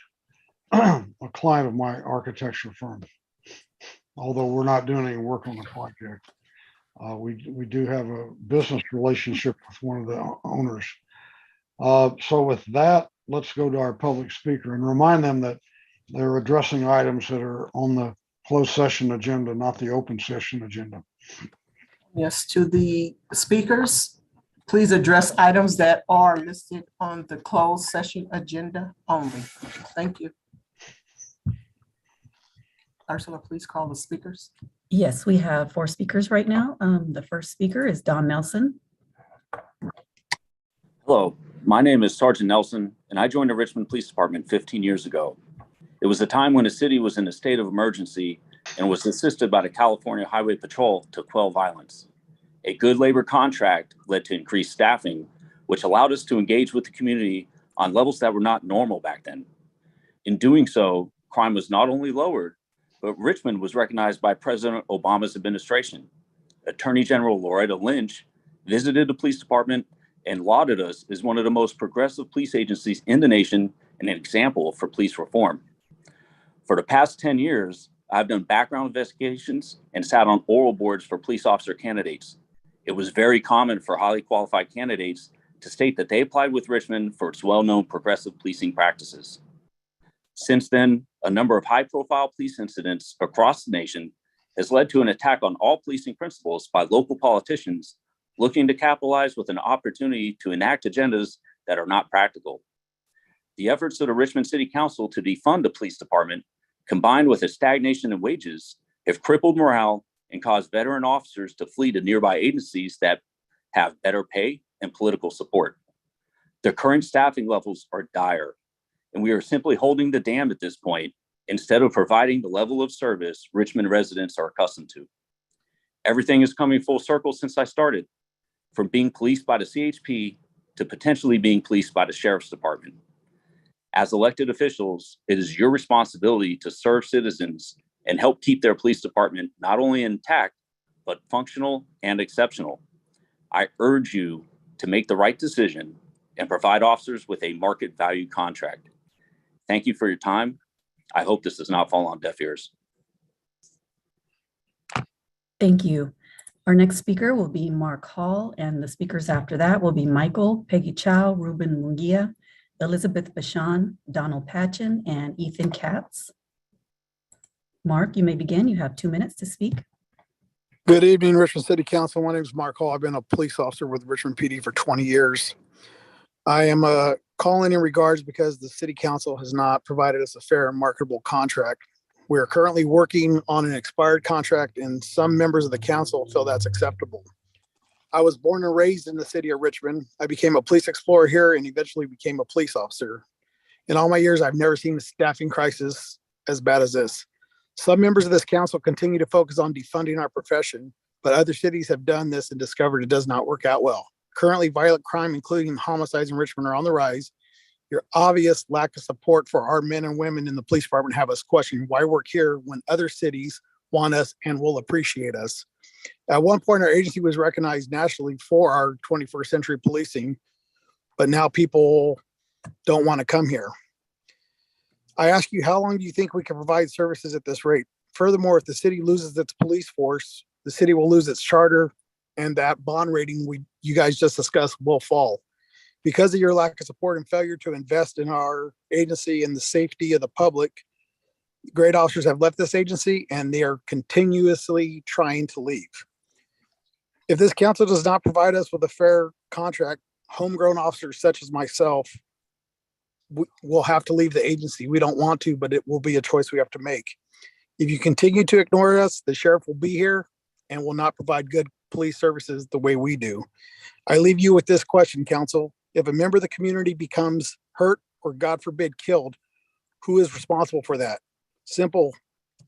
of my architecture firm. Although we're not doing any work on the project, we do have a business relationship with one of the owners. So with that, let's go to our public speaker and remind them that they're addressing items that are on the closed session agenda, not the open session agenda. Yes, to the speakers, please address items that are listed on the closed session agenda only. Thank you. Ursula, please call the speakers. Yes, we have 4 speakers right now. The first speaker is Don Nelson. Hello, my name is Sergeant Nelson, and I joined the Richmond Police Department 15 years ago. It was a time when the city was in a state of emergency and was assisted by the California Highway Patrol to quell violence. A good labor contract led to increased staffing, which allowed us to engage with the community on levels that were not normal back then. In doing so, crime was not only lowered, but Richmond was recognized by President Obama's administration. Attorney General Loretta Lynch visited the police department and lauded us as one of the most progressive police agencies in the nation and an example for police reform. For the past 10 years, I've done background investigations and sat on oral boards for police officer candidates. It was very common for highly qualified candidates to state that they applied with Richmond for its well-known progressive policing practices. Since then, a number of high-profile police incidents across the nation has led to an attack on all policing principles by local politicians looking to capitalize with an opportunity to enact agendas that are not practical. The efforts of the Richmond City Council to defund the police department, combined with a stagnation in wages, have crippled morale and caused veteran officers to flee to nearby agencies that have better pay and political support. The current staffing levels are dire, and we are simply holding the dam at this point instead of providing the level of service Richmond residents are accustomed to. Everything is coming full circle since I started, from being policed by the CHP to potentially being policed by the Sheriff's Department. As elected officials, it is your responsibility to serve citizens and help keep their police department not only intact, but functional and exceptional. I urge you to make the right decision and provide officers with a market value contract. Thank you for your time. I hope this does not fall on deaf ears. Thank you. Our next speaker will be Mark Hall, and the speakers after that will be Michael, Peggy Chow, Ruben Munguia, Elizabeth Bashan, Donald Patchen, and Ethan Katz. Mark, you may begin. You have 2 minutes to speak. Good evening, Richmond City Council. My name is Mark Hall. I've been a police officer with Richmond PD for 20 years. I am calling in regards because the city council has not provided us a fair and marketable contract. We are currently working on an expired contract and some members of the council feel that's acceptable. I was born and raised in the city of Richmond. I became a police explorer here and eventually became a police officer. In all my years, I've never seen a staffing crisis as bad as this. Some members of this council continue to focus on defunding our profession, but other cities have done this and discovered it does not work out well. Currently, violent crime, including homicides in Richmond, are on the rise. Your obvious lack of support for our men and women in the police department have us questioning why we're here when other cities want us and will appreciate us. At one point, our agency was recognized nationally for our 21st century policing, but now people don't want to come here. I ask you, how long do you think we can provide services at this rate? Furthermore, if the city loses its police force, the city will lose its charter and that bond rating you guys just discussed will fall. Because of your lack of support and failure to invest in our agency and the safety of the public, great officers have left this agency and they are continuously trying to leave. If this council does not provide us with a fair contract, homegrown officers such as myself we'll have to leave the agency. We don't want to, but it will be a choice we have to make. If you continue to ignore us, the sheriff will be here and will not provide good police services the way we do. I leave you with this question, council. If a member of the community becomes hurt or, God forbid, killed, who is responsible for that? Simple.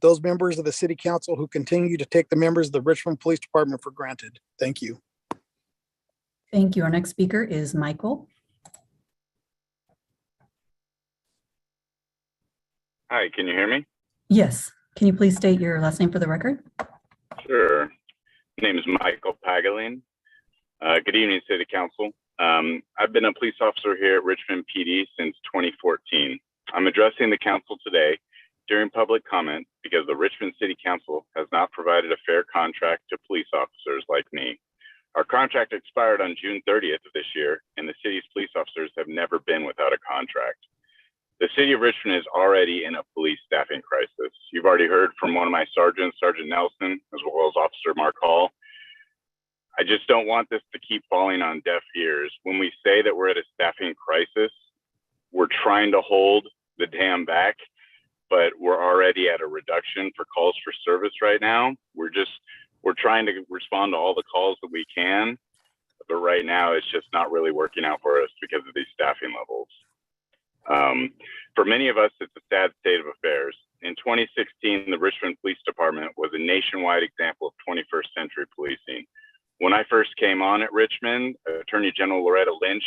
Those members of the city council who continue to take the members of the Richmond Police Department for granted. Thank you. Thank you. Our next speaker is Michael. Hi, can you hear me? Yes. Can you please state your last name for the record? Sure. My name is Michael Pagaline. Good evening, City Council. I've been a police officer here at Richmond PD since 2014. I'm addressing the council today during public comment because the Richmond City Council has not provided a fair contract to police officers like me. Our contract expired on June 30th of this year, and the city's police officers have never been without a contract. The city of Richmond is already in a police staffing crisis. You've already heard from one of my sergeants, Sergeant Nelson, as well as Officer Mark Hall. I just don't want this to keep falling on deaf ears. When we say that we're at a staffing crisis, we're trying to hold the dam back, but we're already at a reduction for calls for service right now. We're trying to respond to all the calls that we can, but right now it's just not really working out for us because of these staffing levels. For many of us, it's a sad state of affairs. In 2016, the Richmond Police Department was a nationwide example of 21st century policing. When I first came on at Richmond, Attorney General Loretta Lynch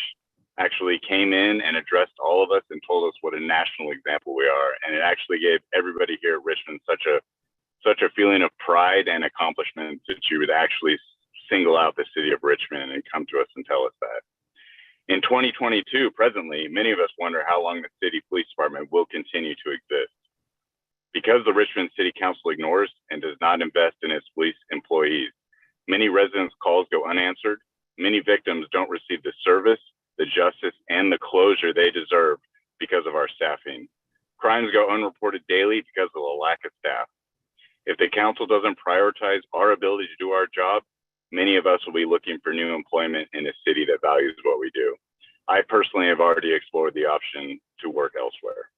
actually came in and addressed all of us and told us what a national example we are. And it actually gave everybody here at Richmond such a feeling of pride and accomplishment that you would actually single out the city of Richmond and come to us and tell us that. In 2022, presently, many of us wonder how long the city police department will continue to exist. Because the Richmond City Council ignores and does not invest in its police employees, many residents' calls go unanswered. Many victims don't receive the service, the justice, and the closure they deserve because of our staffing. Crimes go unreported daily because of the lack of staff. If the council doesn't prioritize our ability to do our job, many of us will be looking for new employment in a city that values what we do. I personally have already explored the option to work elsewhere.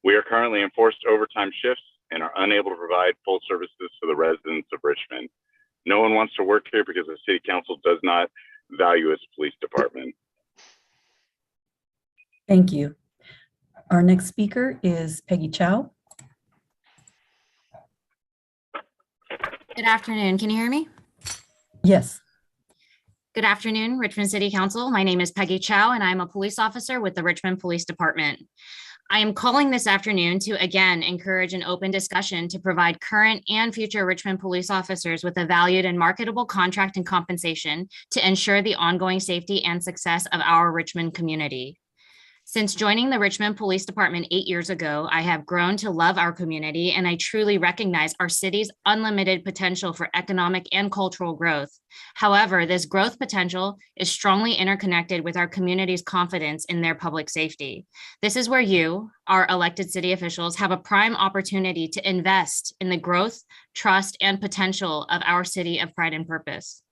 We are currently in forced overtime shifts and are unable to provide full services to the residents of Richmond. No one wants to work here because the city council does not value its police department. Thank you. Our next speaker is Peggy Chow. Good afternoon. Can you hear me? Yes. Good afternoon, Richmond City Council. My name is Peggy Chow, and I'm a police officer with the Richmond Police Department. I am calling this afternoon to again encourage an open discussion to provide current and future Richmond police officers with a valued and marketable contract and compensation to ensure the ongoing safety and success of our Richmond community. Since joining the Richmond Police Department 8 years ago, I have grown to love our community, and I truly recognize our city's unlimited potential for economic and cultural growth. However, this growth potential is strongly interconnected with our community's confidence in their public safety. This is where you, our elected city officials, have a prime opportunity to invest in the growth, trust, and potential of our city of pride and purpose.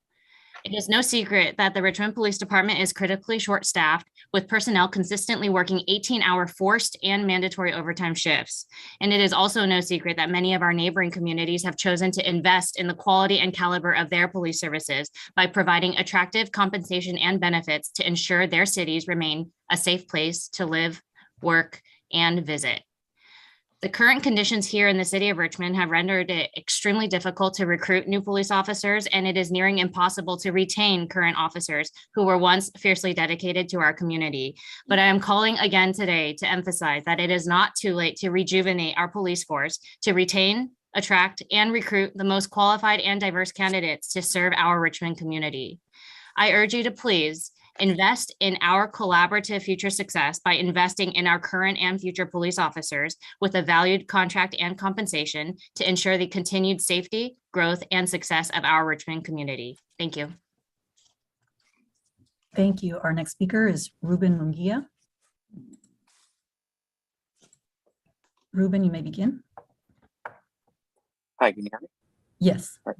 It is no secret that the Richmond Police Department is critically short-staffed, with personnel consistently working 18-hour forced and mandatory overtime shifts. And it is also no secret that many of our neighboring communities have chosen to invest in the quality and caliber of their police services by providing attractive compensation and benefits to ensure their cities remain a safe place to live, work, and visit. The current conditions here in the city of Richmond have rendered it extremely difficult to recruit new police officers, and it is nearing impossible to retain current officers who were once fiercely dedicated to our community. But I am calling again today to emphasize that it is not too late to rejuvenate our police force, to retain, attract, and recruit the most qualified and diverse candidates to serve our Richmond community. I urge you to please invest in our collaborative future success by investing in our current and future police officers with a valued contract and compensation to ensure the continued safety, growth, and success of our Richmond community. Thank you. Thank you. Our next speaker is Ruben Munguia. Ruben, you may begin. Hi, can you hear me? Yes. All right.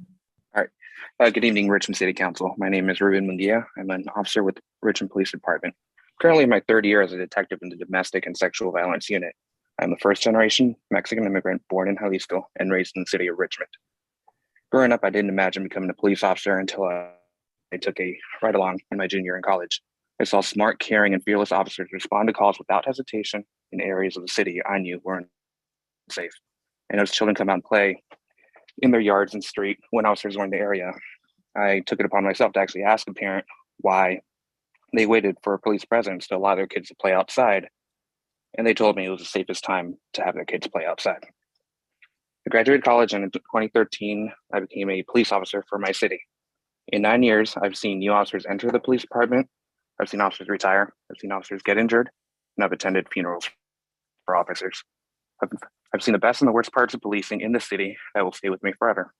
Good evening, Richmond City Council. My name is Ruben Munguia. I'm an officer with the Richmond Police Department. Currently in my third year as a detective in the Domestic and Sexual Violence Unit. I'm a first-generation Mexican immigrant born in Jalisco and raised in the city of Richmond. Growing up, I didn't imagine becoming a police officer until I took a ride-along in my junior year in college. I saw smart, caring, and fearless officers respond to calls without hesitation in areas of the city I knew weren't safe. And as children come out and play in their yards and street when officers were in the area, I took it upon myself to actually ask a parent why they waited for a police presence to allow their kids to play outside. And they told me it was the safest time to have their kids play outside. I graduated college, and in 2013, I became a police officer for my city. In 9 years, I've seen new officers enter the police department. I've seen officers retire. I've seen officers get injured, and I've attended funerals for officers. I've seen the best and the worst parts of policing in the city that will stay with me forever.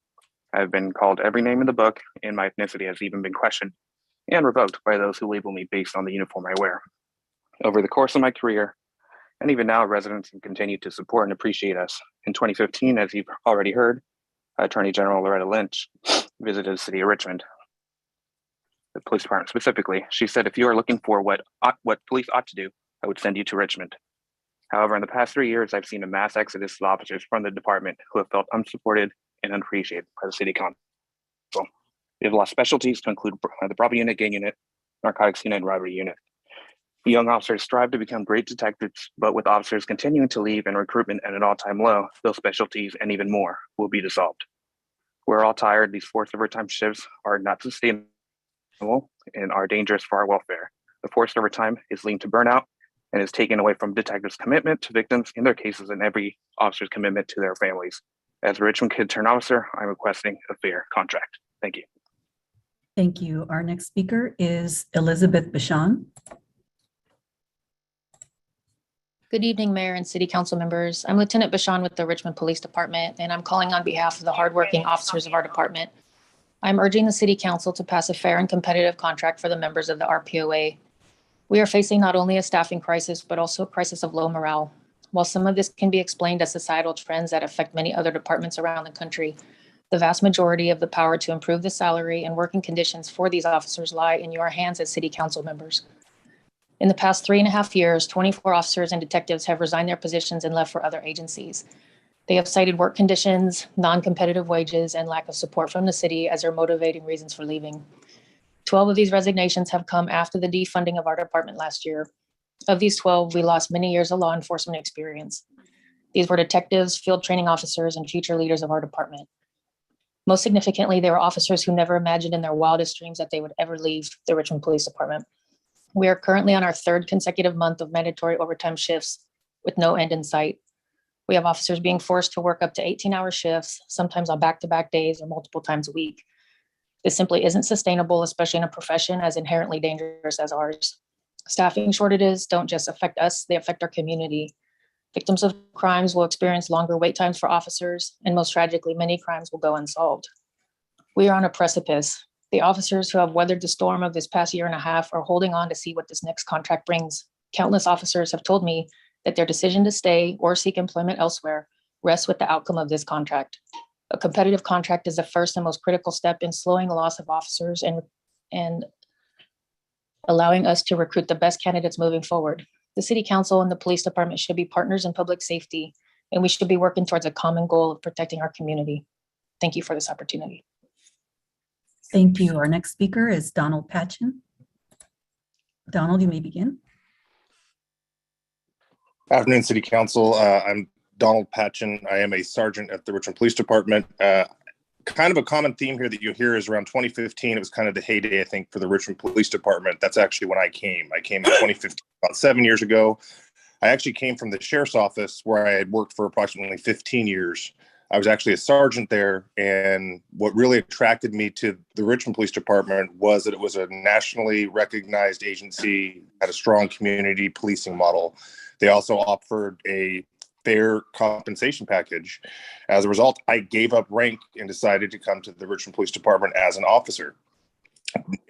I've been called every name in the book, and my ethnicity has even been questioned and revoked by those who label me based on the uniform I wear. Over the course of my career, and even now, residents have continued to support and appreciate us. In 2015, as you've already heard, Attorney General Loretta Lynch visited the city of Richmond, the police department specifically. She said, if you are looking for what police ought to do, I would send you to Richmond. However, in the past 3 years, I've seen a mass exodus of officers from the department who have felt unsupported and unappreciated by the city council. We have lost specialties to include the property unit, gang unit, narcotics unit, and robbery unit. The young officers strive to become great detectives, but with officers continuing to leave and recruitment at an all-time low, those specialties and even more will be dissolved. We're all tired. These forced overtime shifts are not sustainable and are dangerous for our welfare. The forced overtime is linked to burnout and is taken away from detectives' commitment to victims in their cases and every officer's commitment to their families. As a Richmond Kid Turn officer, I'm requesting a fair contract. Thank you. Thank you. Our next speaker is Elizabeth Bashan. Good evening, Mayor and City Council members. I'm Lieutenant Bashan with the Richmond Police Department, and I'm calling on behalf of the hardworking officers of our department. I'm urging the City Council to pass a fair and competitive contract for the members of the RPOA. We are facing not only a staffing crisis, but also a crisis of low morale. While some of this can be explained as societal trends that affect many other departments around the country, the vast majority of the power to improve the salary and working conditions for these officers lie in your hands as City Council members. In the past 3.5 years, 24 officers and detectives have resigned their positions and left for other agencies. They have cited work conditions, non-competitive wages, and lack of support from the city as their motivating reasons for leaving. 12 of these resignations have come after the defunding of our department last year. Of these 12, we lost many years of law enforcement experience. These were detectives, field training officers, and future leaders of our department. Most significantly, they were officers who never imagined in their wildest dreams that they would ever leave the Richmond Police Department. We are currently on our third consecutive month of mandatory overtime shifts with no end in sight. We have officers being forced to work up to 18-hour shifts, sometimes on back-to-back days or multiple times a week. This simply isn't sustainable, especially in a profession as inherently dangerous as ours. Staffing shortages don't just affect us, they affect our community. Victims of crimes will experience longer wait times for officers, and most tragically, many crimes will go unsolved. We are on a precipice. The officers who have weathered the storm of this past year and a half are holding on to see what this next contract brings. Countless officers have told me that their decision to stay or seek employment elsewhere rests with the outcome of this contract. A competitive contract is the first and most critical step in slowing the loss of officers and allowing us to recruit the best candidates moving forward. The City Council and the Police Department should be partners in public safety, and we should be working towards a common goal of protecting our community. Thank you for this opportunity. Thank you. Our next speaker is Donald Patchen. Donald, you may begin. Afternoon, City Council. I'm Donald Patchen. I am a sergeant at the Richmond Police Department. Kind of a common theme here that you hear is around 2015. It was kind of the heyday, I think, for the Richmond Police Department. That's actually when I came. I came in 2015, about 7 years ago. I actually came from the sheriff's office where I had worked for approximately 15 years. I was actually a sergeant there. And what really attracted me to the Richmond Police Department was that it was a nationally recognized agency, had a strong community policing model. They also offered a fair compensation package. As a result, I gave up rank and decided to come to the Richmond Police Department as an officer.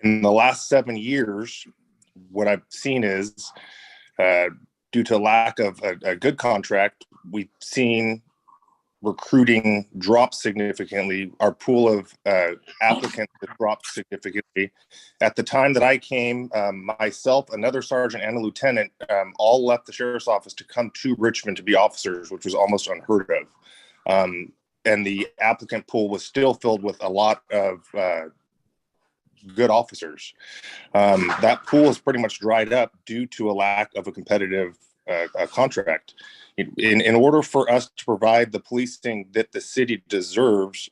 In the last 7 years, what I've seen is, due to lack of a good contract, we've seen recruiting drop significantly. Our pool of applicants has dropped significantly. At the time that I came, myself, another sergeant, and a lieutenant all left the sheriff's office to come to Richmond to be officers, which was almost unheard of. And the applicant pool was still filled with a lot of good officers. That pool has pretty much dried up due to a lack of a competitive contract. In order for us to provide the policing that the city deserves,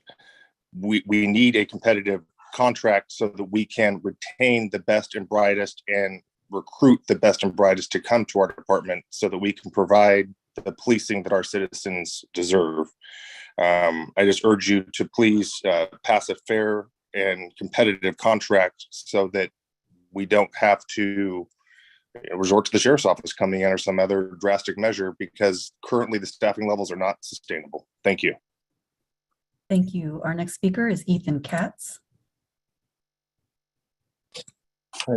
we need a competitive contract so that we can retain the best and brightest and recruit the best and brightest to come to our department so that we can provide the policing that our citizens deserve. I just urge you to please pass a fair and competitive contract so that we don't have to resort to the sheriff's office coming in or some other drastic measure, because currently the staffing levels are not sustainable. Thank you. Thank you. Our next speaker is Ethan Katz.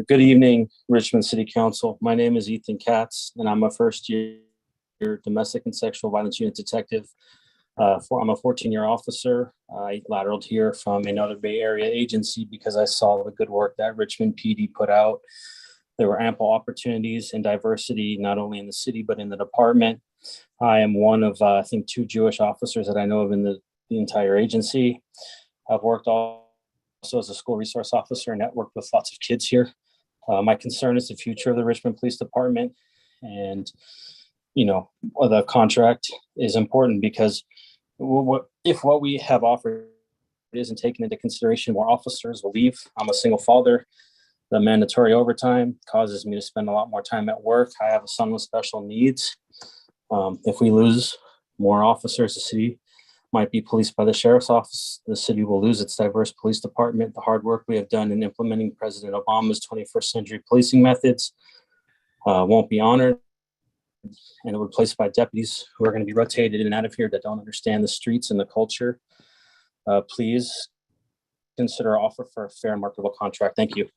Good evening, Richmond City Council. My name is Ethan Katz, and I'm a first-year domestic and sexual violence unit detective. I'm a 14-year officer. I lateraled here from another Bay Area agency because I saw the good work that Richmond PD put out. There were ample opportunities and diversity, not only in the city, but in the department. I am one of, I think, 2 Jewish officers that I know of in the entire agency. I've worked also as a school resource officer and networked with lots of kids here. My concern is the future of the Richmond Police Department. And, you know, the contract is important because if what we have offered isn't taken into consideration, more officers will leave. I'm a single father. The mandatory overtime causes me to spend a lot more time at work. I have a son with special needs. If we lose more officers, the city might be policed by the sheriff's office. The city will lose its diverse police department. The hard work we have done in implementing President Obama's 21st century policing methods won't be honored, and replaced by deputies who are going to be rotated in and out of here that don't understand the streets and the culture. Please consider our offer for a fair and marketable contract. Thank you.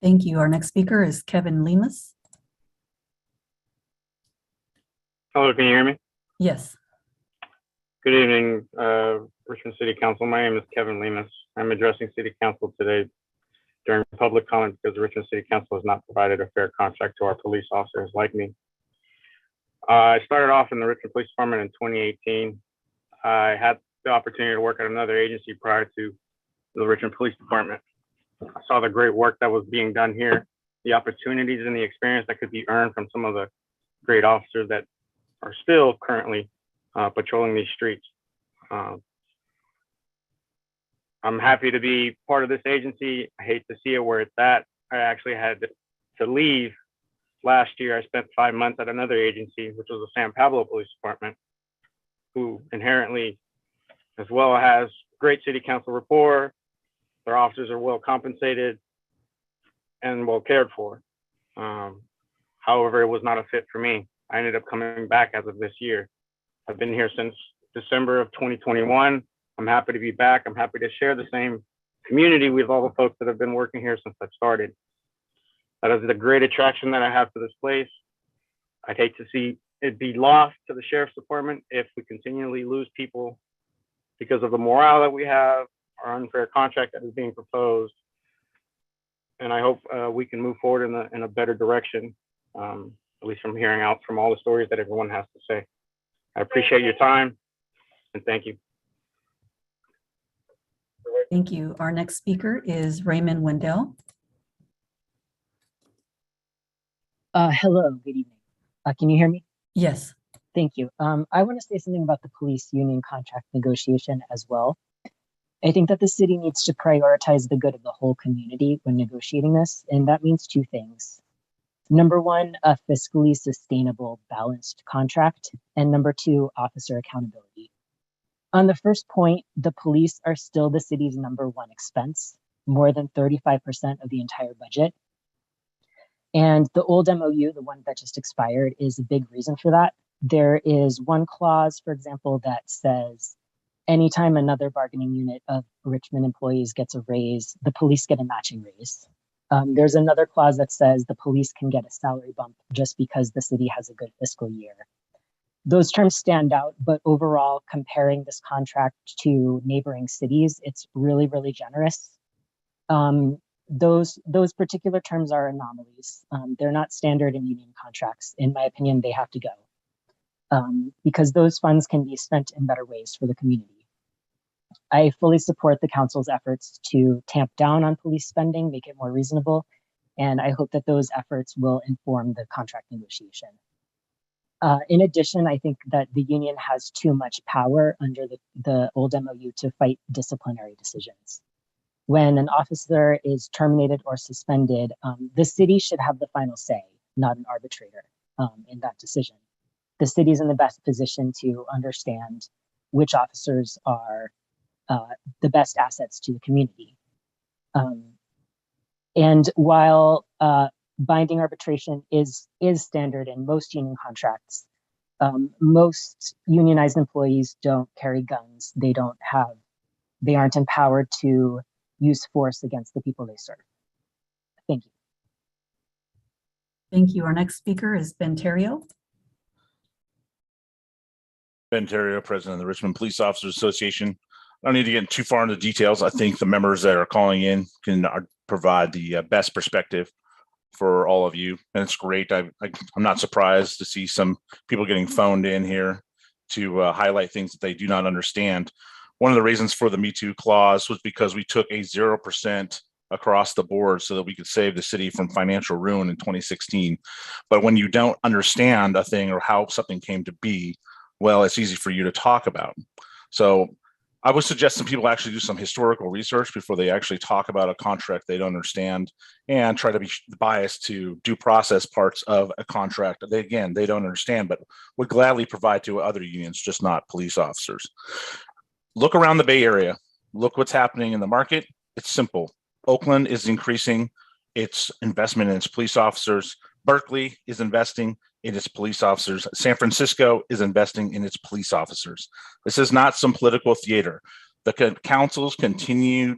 Thank you. Our next speaker is Kevin Lemus. Hello, can you hear me? Yes. Good evening, Richmond City Council. My name is Kevin Lemus. I'm addressing City Council today during public comment because the Richmond City Council has not provided a fair contract to our police officers like me. I started off in the Richmond Police Department in 2018. I had the opportunity to work at another agency prior to the Richmond Police Department. I saw the great work that was being done here, the opportunities and the experience that could be earned from some of the great officers that are still currently patrolling these streets. I'm happy to be part of this agency. I hate to see it where it's at. I actually had to leave last year. I spent 5 months at another agency, which was the San Pablo Police Department, who inherently as well has great city council rapport. Their officers are well compensated and well cared for. However, it was not a fit for me. I ended up coming back as of this year. I've been here since December of 2021. I'm happy to be back. I'm happy to share the same community with all the folks that have been working here since I started. That is the great attraction that I have to this place. I'd hate to see it be lost to the sheriff's department if we continually lose people because of the morale that we have, our unfair contract that is being proposed. And I hope we can move forward in a better direction, at least from hearing out from all the stories that everyone has to say. I appreciate your time and thank you. Thank you. Our next speaker is Raymond Wendell. Hello, good evening. Can you hear me? Yes. Thank you. I want to say something about the police union contract negotiation as well. I think that the city needs to prioritize the good of the whole community when negotiating this, and that means two things. Number one, a fiscally sustainable, balanced contract, and number two, officer accountability. On the first point, the police are still the city's number one expense, more than 35% of the entire budget. And the old MOU, the one that just expired, is a big reason for that. There is one clause, for example, that says, anytime another bargaining unit of Richmond employees gets a raise, the police get a matching raise. There's another clause that says the police can get a salary bump just because the city has a good fiscal year. Those terms stand out, but overall, comparing this contract to neighboring cities, it's really, really generous. Those particular terms are anomalies. They're not standard in union contracts. In my opinion, they have to go because those funds can be spent in better ways for the community. I fully support the council's efforts to tamp down on police spending, make it more reasonable, and I hope that those efforts will inform the contract negotiation. In addition, I think that the union has too much power under the old MOU to fight disciplinary decisions. When an officer is terminated or suspended, the city should have the final say, not an arbitrator in that decision. The city is in the best position to understand which officers are the best assets to the community. And while binding arbitration is standard in most union contracts, most unionized employees don't carry guns. They aren't empowered to use force against the people they serve. Thank you. Thank you. Our next speaker is Ben Terrio. Ben Terrio, President of the Richmond Police Officers Association. I don't need to get too far into details. I think the members that are calling in can provide the best perspective for all of you. And it's great. I'm not surprised to see some people getting phoned in here to highlight things that they do not understand. One of the reasons for the Me Too clause was because we took a 0% across the board so that we could save the city from financial ruin in 2016. But when you don't understand a thing or how something came to be, well, it's easy for you to talk about. So I would suggest some people actually do some historical research before they actually talk about a contract they don't understand and try to be biased to due process parts of a contract that, again, they don't understand, but would gladly provide to other unions, just not police officers. Look around the Bay Area. Look what's happening in the market. It's simple. Oakland is increasing its investment in its police officers. Berkeley is investing in its police officers. San Francisco is investing in its police officers. This is not some political theater. The councils continue,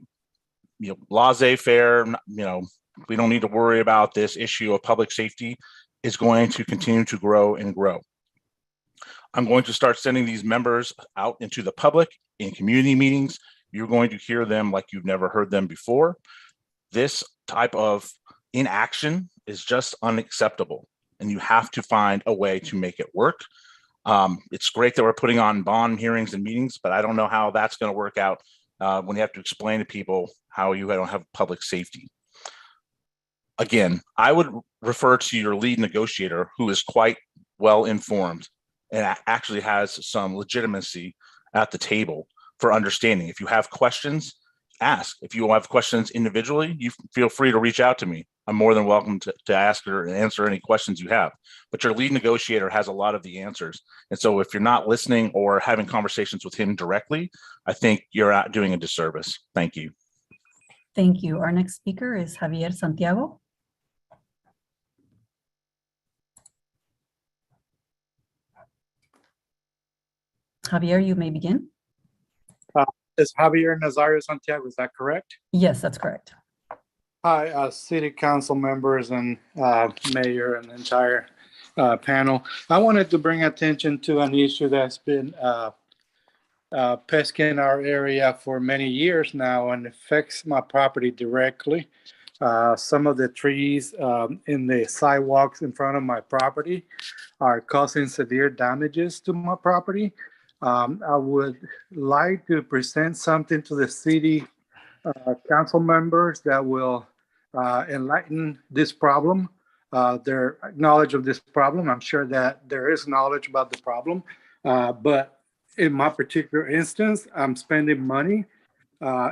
laissez-faire, we don't need to worry about this issue of public safety is going to continue to grow and grow. I'm going to start sending these members out into the public in community meetings. You're going to hear them like you've never heard them before. This type of inaction is just unacceptable, and you have to find a way to make it work. It's great that we're putting on bond hearings and meetings, but I don't know how that's going to work out when you have to explain to people how you don't have public safety. Again, I would refer to your lead negotiator, who is quite well informed and actually has some legitimacy at the table for understanding. If you have questions, ask. If you have questions individually, you feel free to reach out to me. I'm more than welcome to ask or answer any questions you have. But your lead negotiator has a lot of the answers. And so if you're not listening or having conversations with him directly, I think you're doing a disservice. Thank you. Thank you. Our next speaker is Javier Santiago. Javier, you may begin. Is Javier Nazario Santiago, is that correct? Yes, that's correct. Hi, city council members and mayor and entire panel. I wanted to bring attention to an issue that's been pesking our area for many years now and affects my property directly. Some of the trees in the sidewalks in front of my property are causing severe damages to my property. I would like to present something to the city council members that will enlighten this problem, their knowledge of this problem. I'm sure that there is knowledge about the problem, but in my particular instance, I'm spending money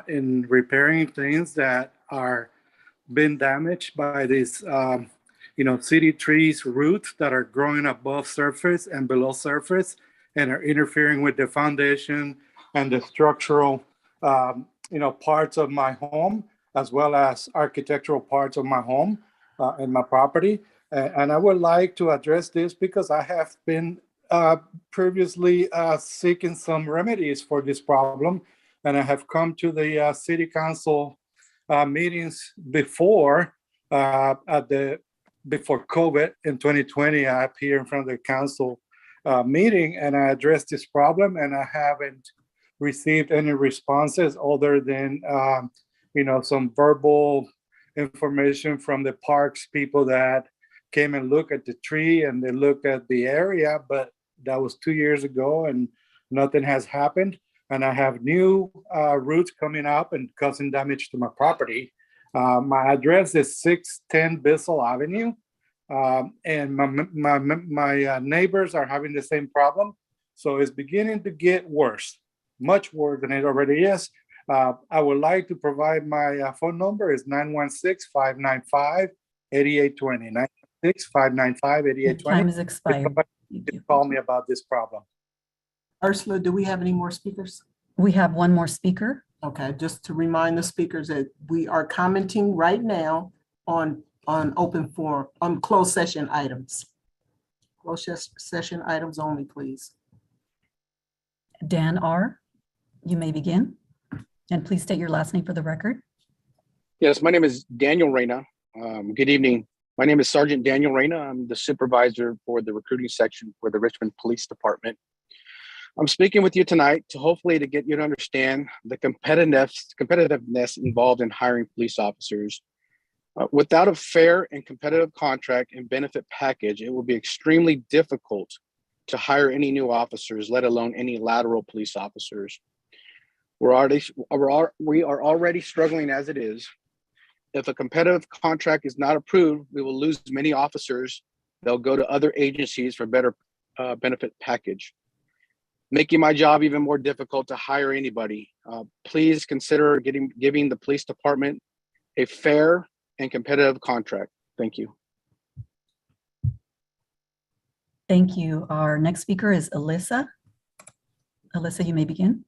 in repairing things that are been damaged by these, city trees roots that are growing above surface and below surface and are interfering with the foundation and the structural, parts of my home, as well as architectural parts of my home and my property. And I would like to address this because I have been previously seeking some remedies for this problem. And I have come to the city council meetings before before COVID in 2020. I appeared in front of the council meeting and I addressed this problem, and I haven't received any responses other than some verbal information from the parks people that came and looked at the tree and they looked at the area, but that was 2 years ago and nothing has happened. And I have new roots coming up and causing damage to my property. My address is 610 Bissell Avenue. And my neighbors are having the same problem. So it's beginning to get worse, much worse than it already is. I would like to provide my phone number is 916-595-8820. 916-595-8820. Time is expired. Call me about this problem. Ursula, do we have any more speakers? We have one more speaker. Okay, just to remind the speakers that we are commenting right now on open forum, on closed session items. Closed session items only, please. Dan R., you may begin. And please state your last name for the record. Yes, my name is Daniel Reyna. Good evening. My name is Sergeant Daniel Reyna. I'm the supervisor for the recruiting section for the Richmond Police Department. I'm speaking with you tonight to get you to understand the competitiveness involved in hiring police officers. Without a fair and competitive contract and benefit package, it will be extremely difficult to hire any new officers, let alone any lateral police officers. We are already struggling as it is. If a competitive contract is not approved, we will lose many officers. They'll go to other agencies for better benefit package, making my job even more difficult to hire anybody. Please consider giving the police department a fair and competitive contract. Thank you. Thank you. Our next speaker is Alyssa. Alyssa, you may begin.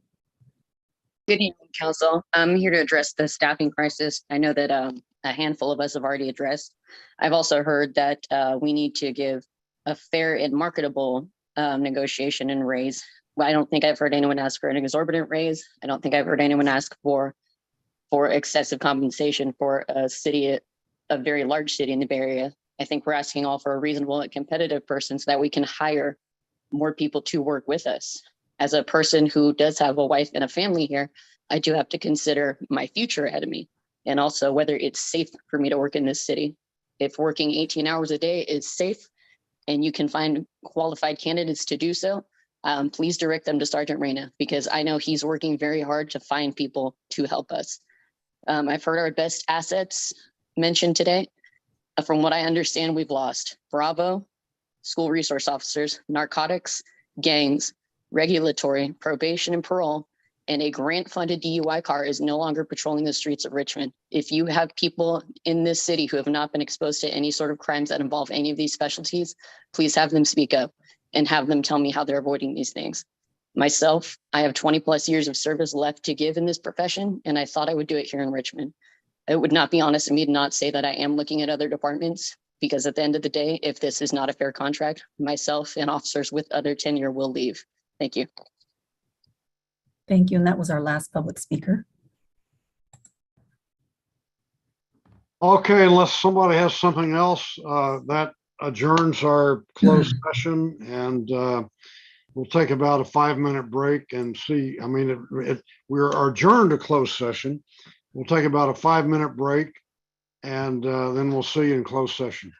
Good evening, Council. I'm here to address the staffing crisis. I know that a handful of us have already addressed. I've also heard that we need to give a fair and marketable negotiation and raise. I don't think I've heard anyone ask for an exorbitant raise. I don't think I've heard anyone ask for excessive compensation for a very large city in the Bay Area. I think we're asking all for a reasonable and competitive person so that we can hire more people to work with us. As a person who does have a wife and a family here, I do have to consider my future ahead of me and also whether it's safe for me to work in this city. If working 18 hours a day is safe and you can find qualified candidates to do so, please direct them to Sergeant Reyna because I know he's working very hard to find people to help us. I've heard our best assets mentioned today. From what I understand, we've lost Bravo, school resource officers, narcotics, gangs, regulatory, probation and parole, and a grant-funded DUI car is no longer patrolling the streets of Richmond. If you have people in this city who have not been exposed to any sort of crimes that involve any of these specialties, please have them speak up and have them tell me how they're avoiding these things. Myself, I have 20 plus years of service left to give in this profession, and I thought I would do it here in Richmond. It would not be honest of me to not say that I am looking at other departments, because at the end of the day, if this is not a fair contract, myself and officers with other tenure will leave. Thank you. Thank you. And that was our last public speaker. Okay, unless somebody has something else, that adjourns our closed session, and we'll take about a 5-minute break and see. I mean, we're adjourned to closed session. We'll take about a 5-minute break, and then we'll see you in closed session.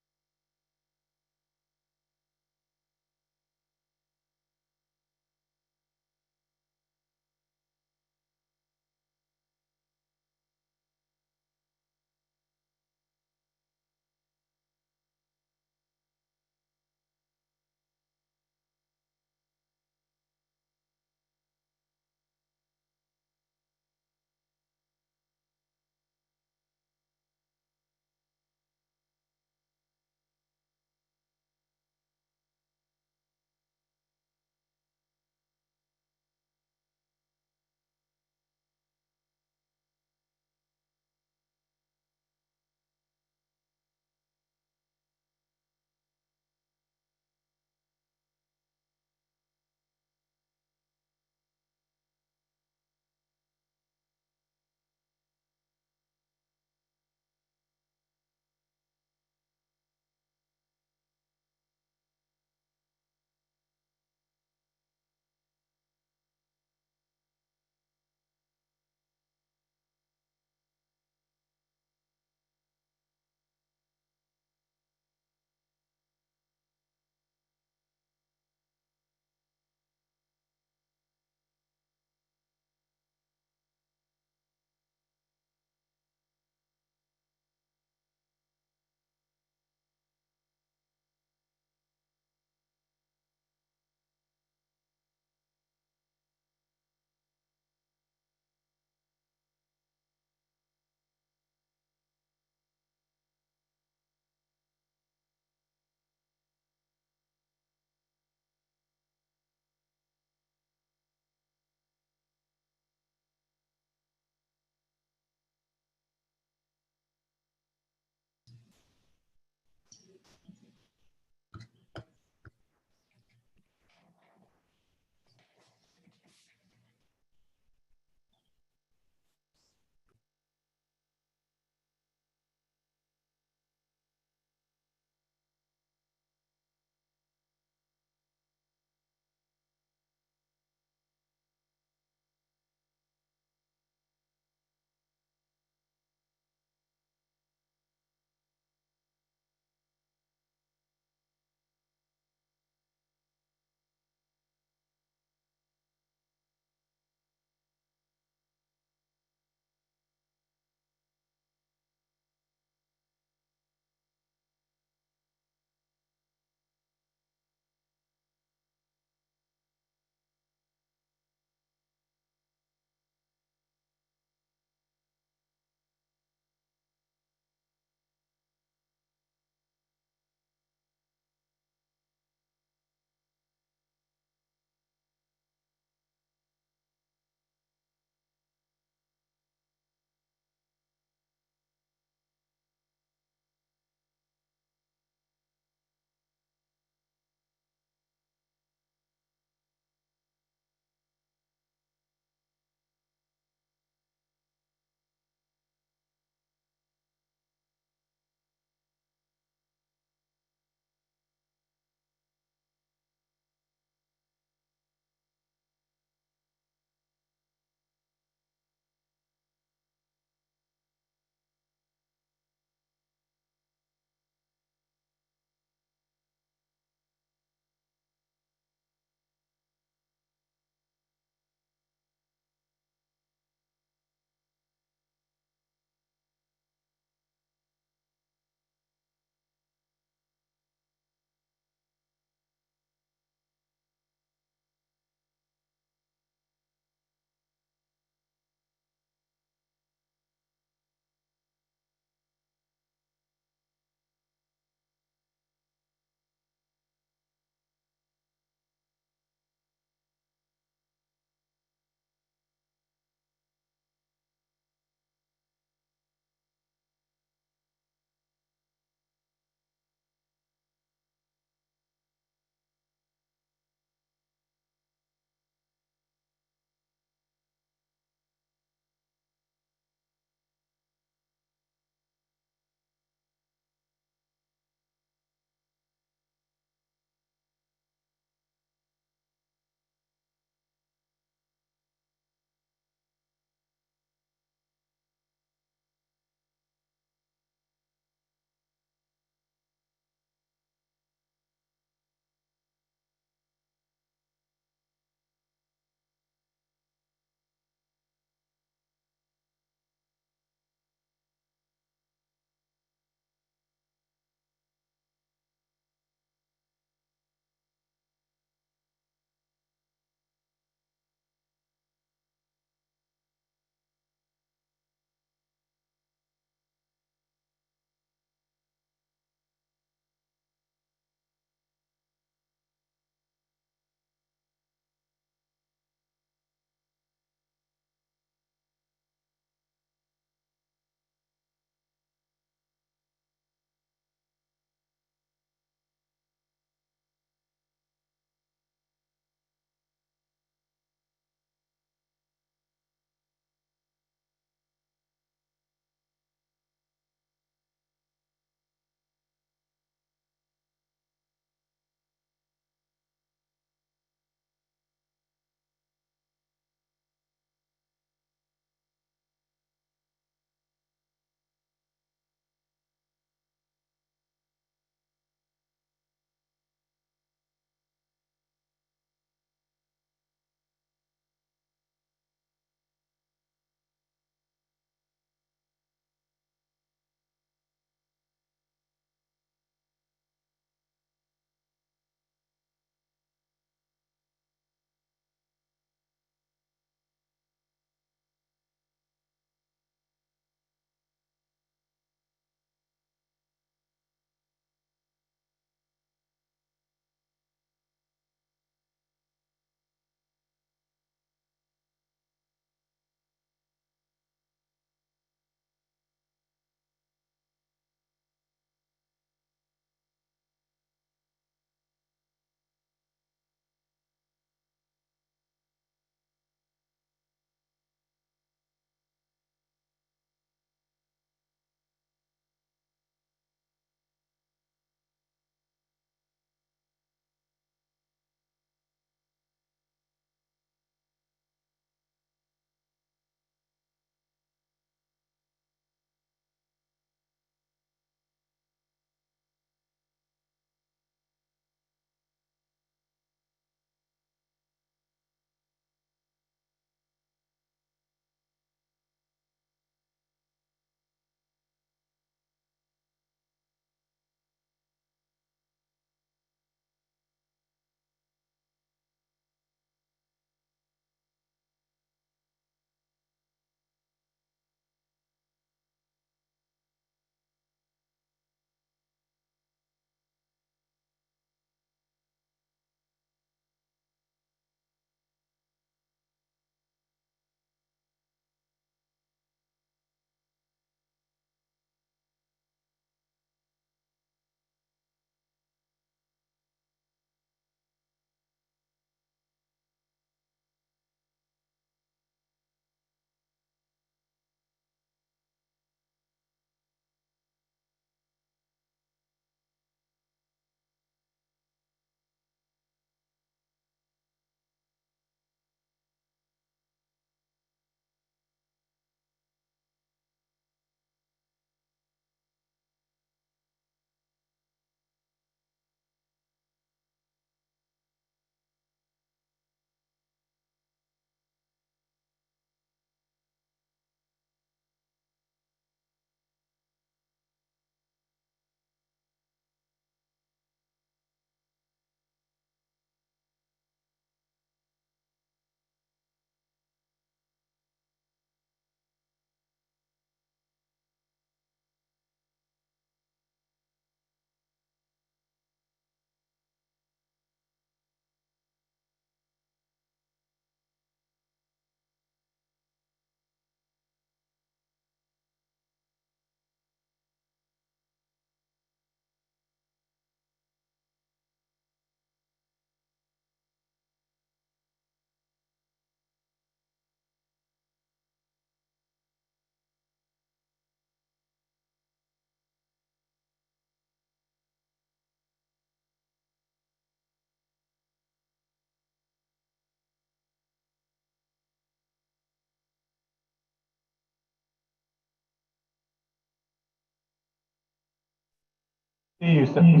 You, sir.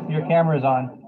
Your camera is on.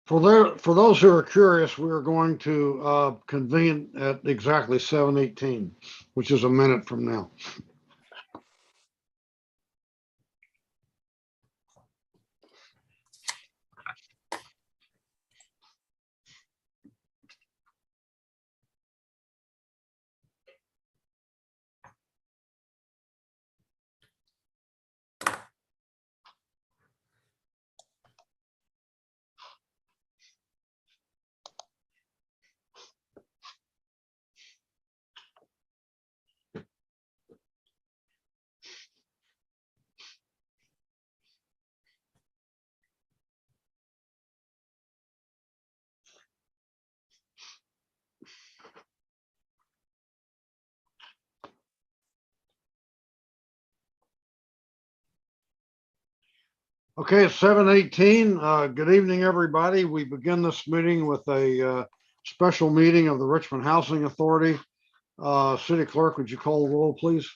For those who are curious, we are going to convene at exactly 7:18, which is a minute from now. Okay, it's 7:18. Good evening, everybody. We begin this meeting with a special meeting of the Richmond Housing Authority. City Clerk, would you call the roll, please?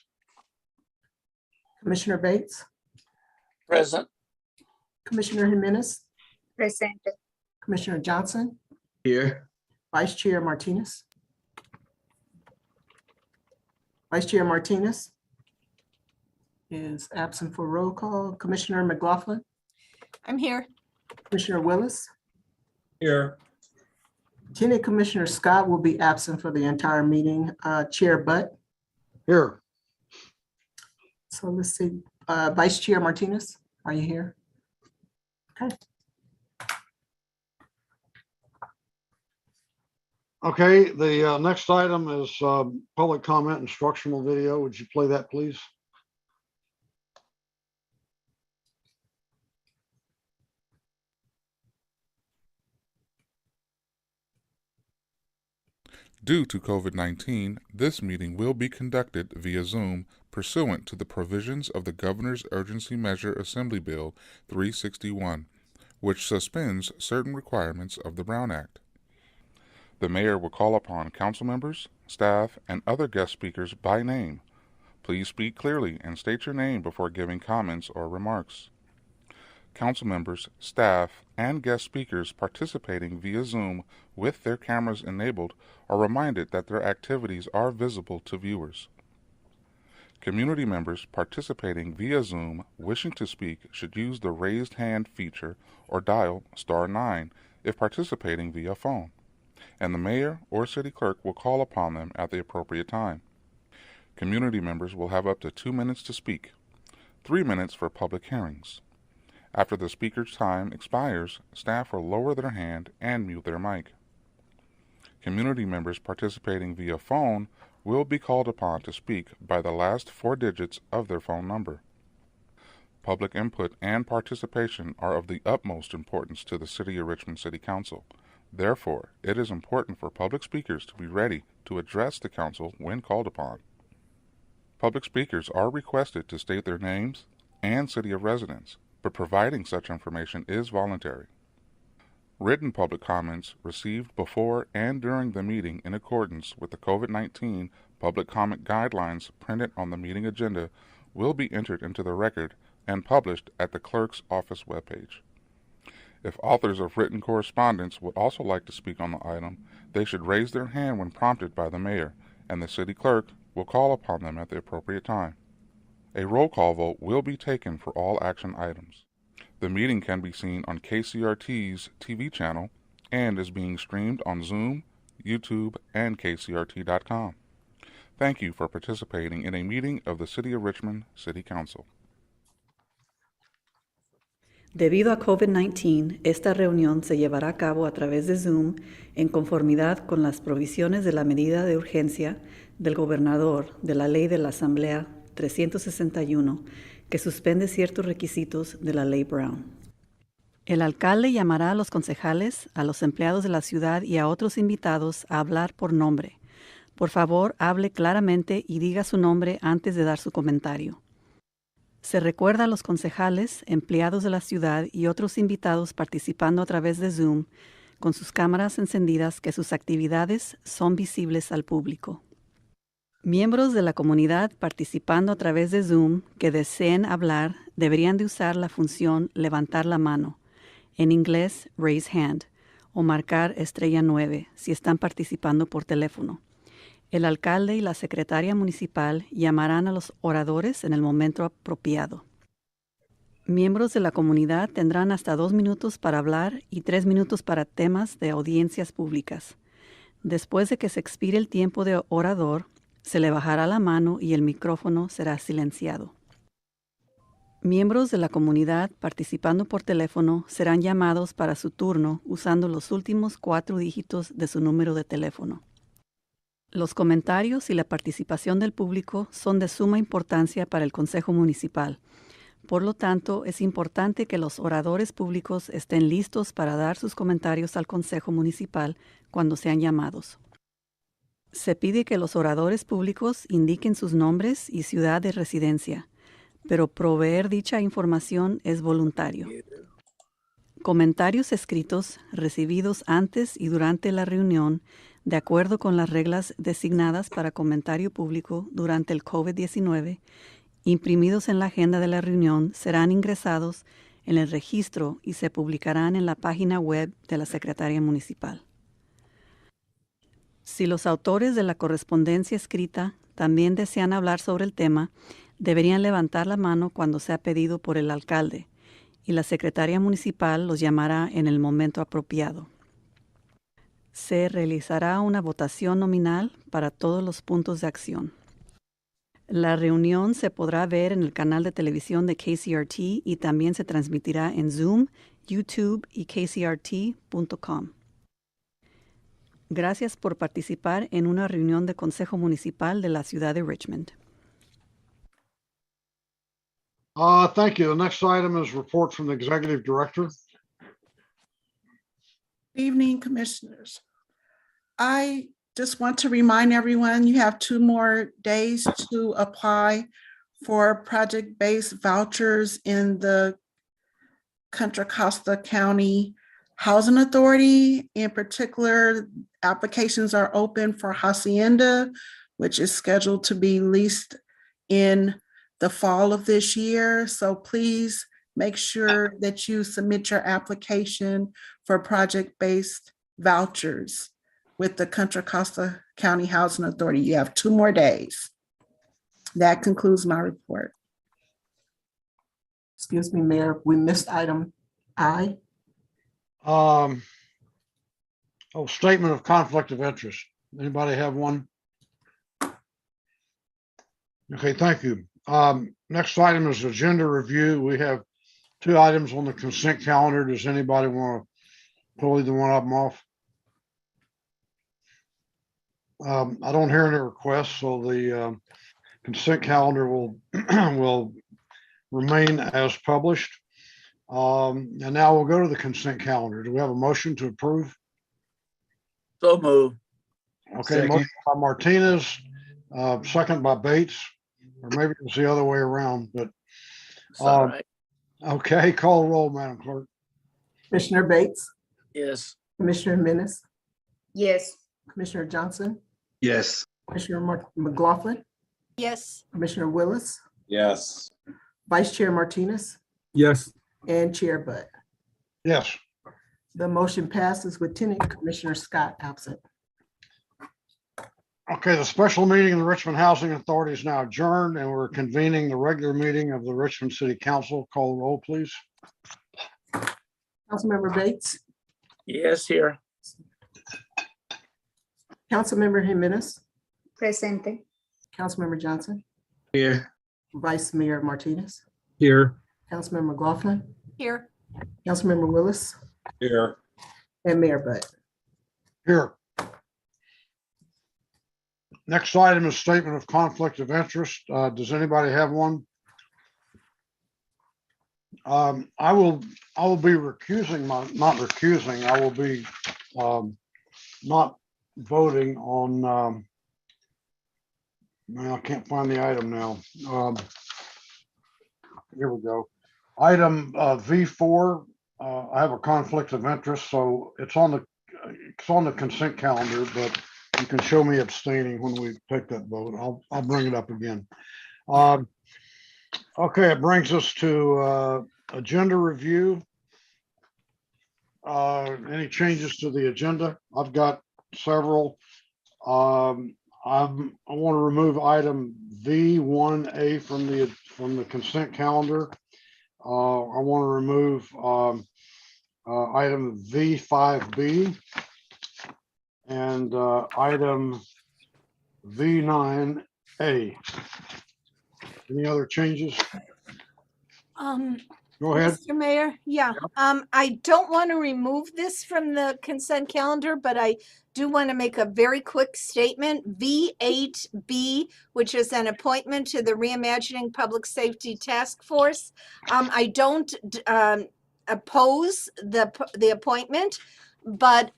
Commissioner Bates, Present. Commissioner Jimenez, Present. Commissioner Johnson, Here. Vice Chair Martinez. Vice Chair Martinez is absent for roll call. Commissioner McLaughlin, I'm here. Commissioner Willis. Here. Lieutenant Commissioner Scott will be absent for the entire meeting. Chair Butt. Here. So let's see, Vice Chair Martinez, are you here? Okay. Okay, the next item is public comment instructional video. Would you play that, please? Due to COVID-19, this meeting will be conducted via Zoom pursuant to the provisions of the Governor's Urgency Measure Assembly Bill 361, which suspends certain requirements of the Brown Act. The mayor will call upon council members, staff, and other guest speakers by name. Please speak clearly and state your name before giving comments or remarks. Council members, staff, and guest speakers participating via Zoom with their cameras enabled are reminded that their activities are visible to viewers. Community members participating via Zoom wishing to speak should use the raised hand feature or dial *9 if participating via phone, and the mayor or city clerk will call upon them at the appropriate time. Community members will have up to 2 minutes to speak, 3 minutes for public hearings. After the speaker's time expires, staff will lower their hand and mute their mic. Community members participating via phone will be called upon to speak by the last 4 digits of their phone number. Public input and participation are of the utmost importance to the City of Richmond City Council. Therefore, it is important for public speakers to be ready to address the council when called upon. Public speakers are requested to state their names and city of residence, but providing such information is voluntary. Written public comments received before and during the meeting in accordance with the COVID-19 public comment guidelines printed on the meeting agenda will be entered into the record and published at the clerk's office webpage. If authors of written correspondence would also like to speak on the item, they should raise their hand when prompted by the mayor, and the city clerk will call upon them at the appropriate time. A roll call vote will be taken for all action items. The meeting can be seen on KCRT's TV channel and is being streamed on Zoom, YouTube, and kcrt.com. Thank you for participating in a meeting of the City of Richmond City Council. Debido a COVID-19, esta reunión se llevará a cabo a través de Zoom en conformidad con las provisiones de la medida de urgencia del gobernador de la Ley de la Asamblea 361, que suspende ciertos requisitos de la Ley Brown. El alcalde llamará a los concejales, a los empleados de la ciudad y a otros invitados a hablar por nombre. Por favor, hable claramente y diga su nombre antes de dar su comentario. Se recuerda a los concejales, empleados de la ciudad y otros invitados participando a través de Zoom con sus cámaras encendidas que sus actividades son visibles al público. Miembros de la comunidad participando a través de Zoom que deseen hablar deberían de usar la función levantar la mano, en inglés raise hand, o marcar *9 si están participando por teléfono. El alcalde y la secretaria municipal llamarán a los oradores en el momento apropiado. Miembros de la comunidad tendrán hasta 2 minutos para hablar y 3 minutos para temas de audiencias públicas. Después de que se expire el tiempo de orador, se le bajará la mano y el micrófono será silenciado. Miembros de la comunidad participando por teléfono serán llamados para su turno usando los últimos 4 dígitos de su número de teléfono. Los comentarios y la participación del público son de suma importancia para el Consejo Municipal. Por lo tanto, es importante que los oradores públicos estén listos para dar sus comentarios al Consejo Municipal cuando sean llamados. Se pide que los oradores públicos indiquen sus nombres y ciudad de residencia, pero proveer dicha información es voluntario. Comentarios escritos recibidos antes y durante la reunión, de acuerdo con las reglas designadas para comentario público durante el COVID-19, imprimidos en la agenda de la reunión, serán ingresados en el registro y se publicarán en la página web de la Secretaría Municipal. Si los autores de la correspondencia escrita también desean hablar sobre el tema, deberían levantar la mano cuando sea pedido por el alcalde, y la Secretaría Municipal los llamará en el momento apropiado. Se realizará una votación nominal para todos los puntos de acción. La reunión se podrá ver en el canal de televisión de KCRT y también se transmitirá en Zoom, YouTube y kcrt.com. Gracias por participar en una reunión de Consejo Municipal de la ciudad de Richmond. Thank you. The next item is report from the Executive Director. Evening, Commissioners. I just want to remind everyone you have 2 more days to apply for project-based vouchers in the Contra Costa County Housing Authority. In particular, applications are open for Hacienda, which is scheduled to be leased in the fall of this year. So please make sure that you submit your application for project-based vouchers with the Contra Costa County Housing Authority. You have 2 more days. That concludes my report. Excuse me, Mayor, we missed item I. Statement of conflict of interest. Anybody have one? Okay, thank you. Next item is agenda review. We have 2 items on the consent calendar. Does anybody want to pull either one of them off? I don't hear any requests, so the consent calendar will will remain as published. And now we'll go to the consent calendar. Do we have a motion to approve? So move. Okay, Second. motion by Martinez, second by Bates, or maybe it's the other way around, but It's all right. okay, call roll, Madam Clerk. Commissioner Bates, Yes. Commissioner Menace, Yes. Commissioner Johnson, Yes. Commissioner McLaughlin, Yes. Commissioner Willis, Yes. Vice Chair Martinez, Yes. and Chair Butt. Yes. The motion passes with Lieutenant Commissioner Scott absent. Okay, the special meeting of the Richmond Housing Authority is now adjourned, and we're convening the regular meeting of the Richmond City Council. Call the roll, please. Councilmember Bates, Yes, here. Councilmember Jimenez, Presente. Councilmember Johnson, Here. Vice Mayor Martinez, Here. Councilmember McLaughlin, Here. Councilmember Willis, Here. and Mayor Butt. Here. Next item is statement of conflict of interest. Does anybody have one? I will be recusing not recusing, I will be not voting on, man, I can't find the item now. Here we go. Item V4, I have a conflict of interest, so it's on the consent calendar, but you can show me abstaining when we take that vote. I'll bring it up again. Okay, it brings us to agenda review. Any changes to the agenda? I've got several. I want to remove item V1A from the consent calendar. I want to remove item V5B and item V9A. Any other changes? Go ahead. Mr. Mayor, yeah, I don't want to remove this from the consent calendar, but I do want to make a very quick statement. V8B, which is an appointment to the Reimagining Public Safety Task Force. I don't oppose the appointment, but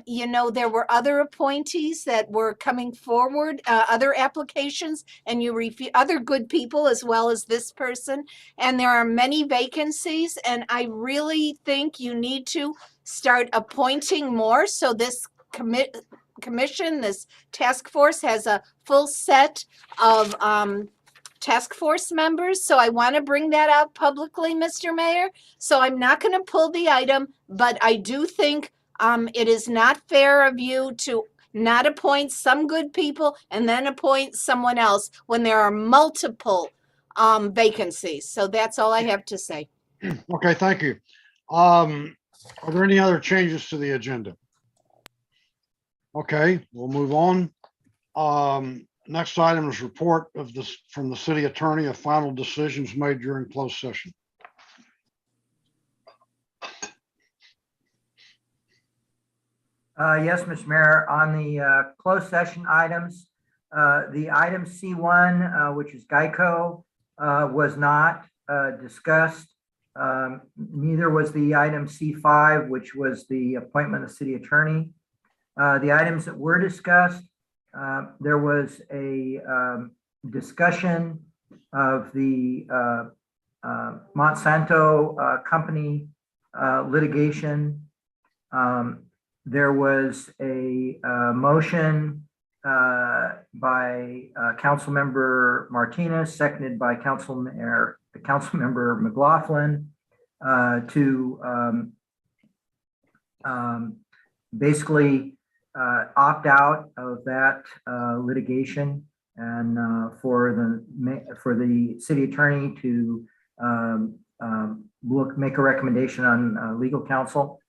you know, there were other appointees that were coming forward, other applications, and you refuse other good people as well as this person. And there are many vacancies, and I really think you need to start appointing more. So this commission, this task force has a full set of task force members. So I want to bring that out publicly, Mr. Mayor. So I'm not going to pull the item, but I do think it is not fair of you to not appoint some good people and then appoint someone else when there are multiple vacancies. So that's all I have to say. Okay, thank you. Are there any other changes to the agenda? Okay, we'll move on. Next item is report of this from the city attorney of final decisions made during closed session. Yes, Mr. Mayor, on the closed session items, the item C1, which is Geico, was not discussed. Neither was the item C5, which was the appointment of city attorney. The items that were discussed, there was a discussion of the Monsanto company litigation. There was a motion by Councilmember Martinez, seconded by Councilmember McLaughlin, to basically opt out of that litigation, and for the city attorney to make a recommendation on legal counsel.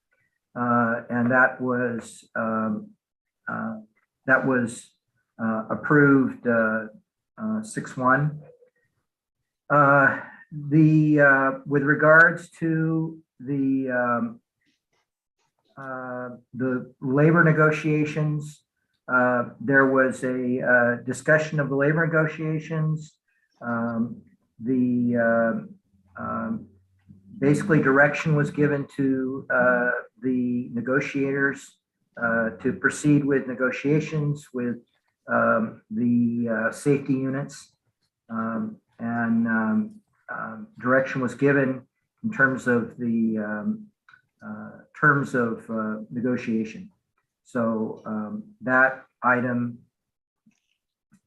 And that was approved 6-1. With regards to the labor negotiations, there was a discussion of the labor negotiations. Basically, direction was given to the negotiators to proceed with negotiations with the safety units, and direction was given in terms of the terms of negotiation. So that item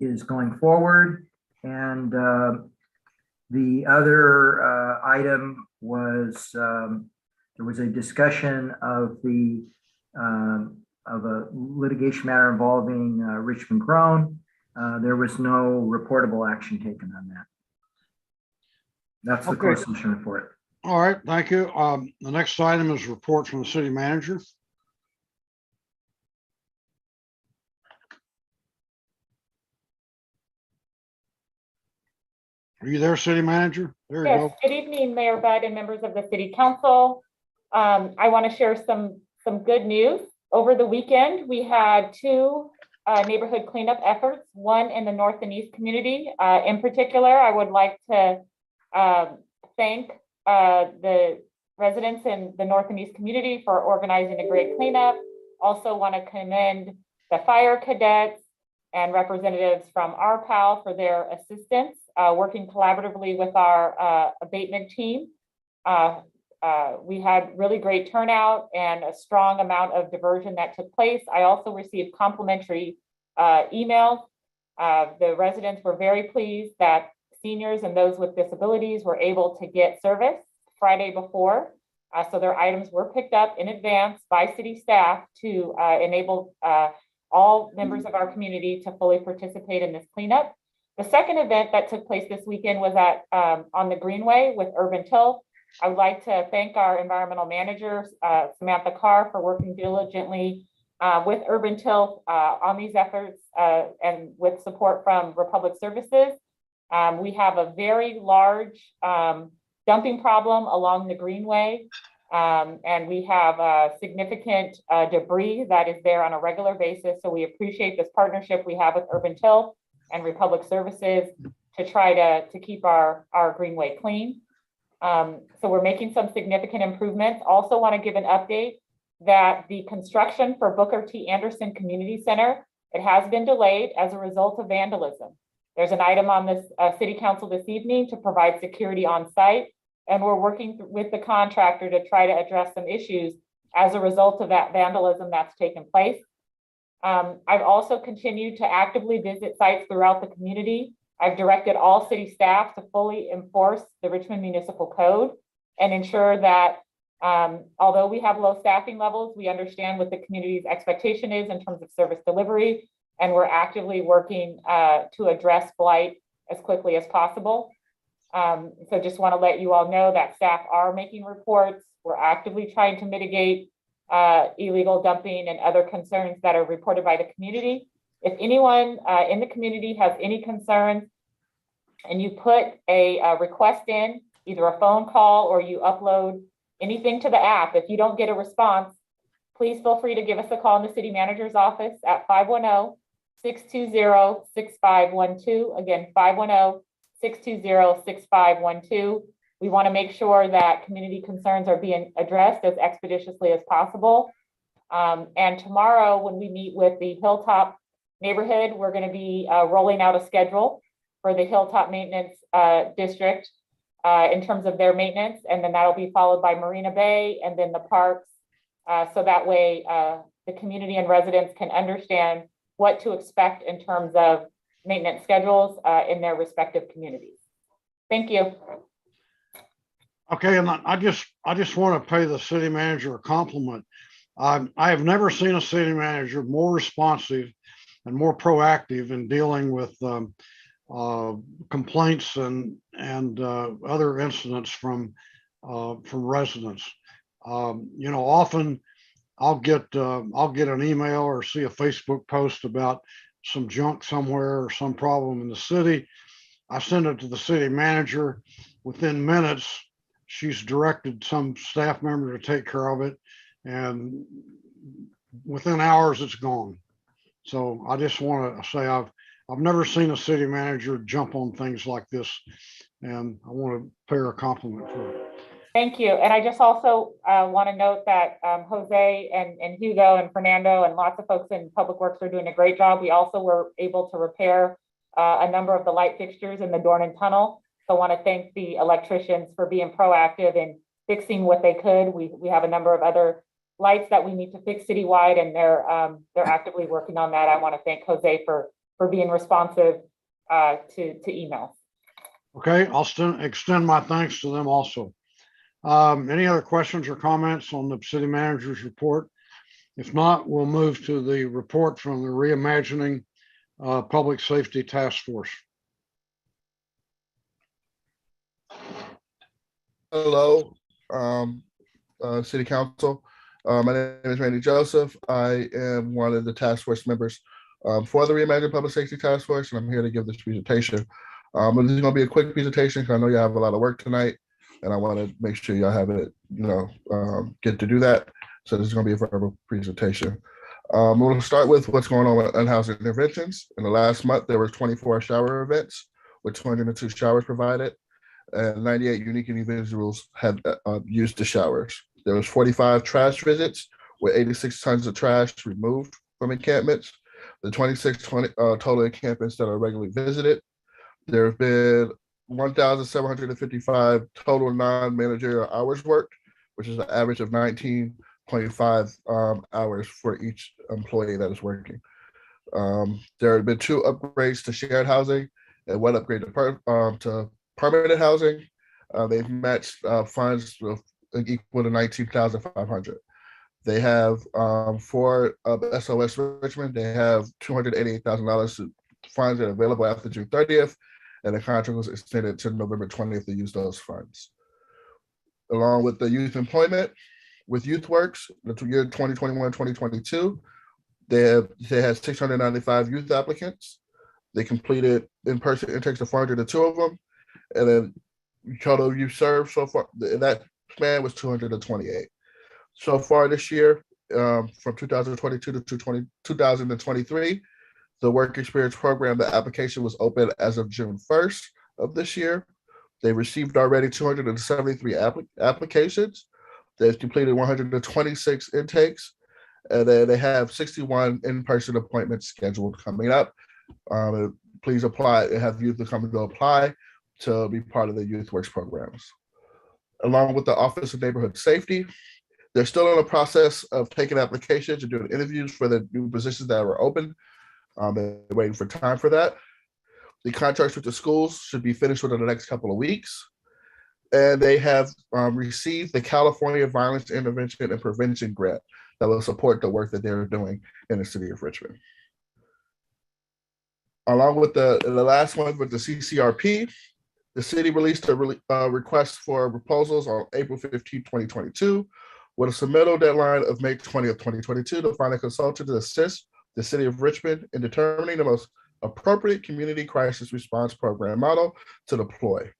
is going forward, and the other item was there was a discussion of a litigation matter involving Richmond Grown. There was no reportable action taken on that. That's the closed session report. All right, thank you. The next item is report from the city manager. Are you there, city manager? There you Yes, go. good evening, Mayor Budd and members of the city council. I want to share some good news. Over the weekend, we had two neighborhood cleanup efforts, one in the north and east community. In particular, I would like to thank the residents in the north and east community for organizing a great cleanup. Also want to commend the fire cadets and representatives from RPAL for their assistance, working collaboratively with our abatement team. We had really great turnout and a strong amount of diversion that took place. I also received complimentary emails. The residents were very pleased that seniors and those with disabilities were able to get service Friday before. So their items were picked up in advance by city staff to enable all members of our community to fully participate in this cleanup. The second event that took place this weekend was at on the Greenway with Urban Tilth. I would like to thank our environmental manager, Samantha Carr, for working diligently with Urban Tilth on these efforts and with support from Republic Services. We have a very large dumping problem along the Greenway, and we have significant debris that is there on a regular basis. So we appreciate this partnership we have with Urban Tilth and Republic Services to try to keep our Greenway clean. So we're making some significant improvements. Also want to give an update that the construction for Booker T. Anderson Community Center, it has been delayed as a result of vandalism. There's an item on this city council this evening to provide security on site, and we're working with the contractor to try to address some issues as a result of that vandalism that's taken place. I've also continued to actively visit sites throughout the community. I've directed all city staff to fully enforce the Richmond Municipal Code and ensure that although we have low staffing levels, we understand what the community's expectation is in terms of service delivery, and we're actively working to address blight as quickly as possible. So just want to let you all know that staff are making reports. We're actively trying to mitigate illegal dumping and other concerns that are reported by the community. If anyone in the community has any concerns and you put a request in, either a phone call or you upload anything to the app, if you don't get a response, please feel free to give us a call in the city manager's office at 510-620-6512. Again, 510-620-6512. We want to make sure that community concerns are being addressed as expeditiously as possible. And tomorrow, when we meet with the Hilltop neighborhood, we're going to be rolling out a schedule for the Hilltop Maintenance District in terms of their maintenance, and then that'll be followed by Marina Bay and then the parks. So that way the community and residents can understand what to expect in terms of maintenance schedules in their respective communities. Thank you. Okay, and I just want to pay the city manager a compliment. I have never seen a city manager more responsive and more proactive in dealing with complaints and other incidents from residents. You know, often I'll get an email or see a Facebook post about some junk somewhere or some problem in the city. I send it to the city manager. Within minutes, she's directed some staff member to take care of it, and within hours it's gone. So I just want to say I've never seen a city manager jump on things like this, and I want to pay her a compliment for it. Thank you. And I just also want to note that Jose and Hugo and Fernando and lots of folks in Public Works are doing a great job. We also were able to repair a number of the light fixtures in the Dornan Tunnel. So I want to thank the electricians for being proactive in fixing what they could. We have a number of other lights that we need to fix citywide, and they're actively working on that. I want to thank Jose for being responsive to emails. Okay, I'll extend my thanks to them also. Any other questions or comments on the city manager's report? If not, we'll move to the report from the Reimagining Public Safety Task Force. Hello, City Council. My name is Randy Joseph. I am one of the task force members for the Reimagined Public Safety Task Force, and I'm here to give this presentation. This is going to be a quick presentation because I know you have a lot of work tonight, and I want to make sure y'all have it, get to do that. So this is going to be a verbal presentation. We're going to start with what's going on with unhoused interventions. In the last month, there were 24 shower events with 202 showers provided, and 98 unique individuals had used the showers. There was 45 trash visits with 86 tons of trash removed from encampments. The 26 total encampments that are regularly visited. There have been 1,755 total non-managerial hours worked, which is an average of 19.5 hours for each employee that is working. There have been 2 upgrades to shared housing and 1 upgrade to permanent housing. They've matched funds equal to $19,500. They have for SOS Richmond, they have $288,000 funds that are available after June 30th, and the contract was extended to November 20th to use those funds. Along with the youth employment, with YouthWorks, the year 2021-2022, they had 695 youth applicants. They completed in-person intakes of 402 of them, and then total youth served so far, that span was 228. So far this year, from 2022 to 2023, the work experience program, the application was open as of June 1st of this year. They received already 273 applications. They've completed 126 intakes, and then they have 61 in-person appointments scheduled coming up. Please apply and have youth come to apply to be part of the YouthWorks programs. Along with the Office of Neighborhood Safety, they're still in the process of taking applications and doing interviews for the new positions that were open. They're waiting for time for that. The contracts with the schools should be finished within the next couple of weeks. And they have received the California Violence Intervention and Prevention Grant that will support the work that they're doing in the city of Richmond. Along with the last one with the CCRP, the city released a request for proposals on April 15, 2022, with a submittal deadline of May 20th, 2022 to find a consultant to assist the city of Richmond in determining the most appropriate community crisis response program model to deploy.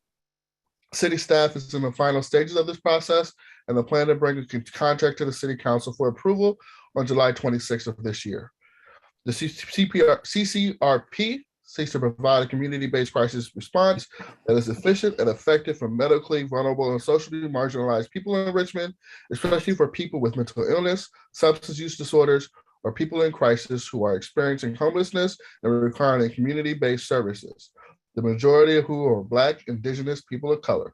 City staff is in the final stages of this process, and the plan to bring a contract to the city council for approval on July 26th of this year. The CCRP seeks to provide a community-based crisis response that is efficient and effective for medically vulnerable and socially marginalized people in Richmond, especially for people with mental illness, substance use disorders, or people in crisis who are experiencing homelessness and requiring community-based services, the majority of who are Black, Indigenous, people of color.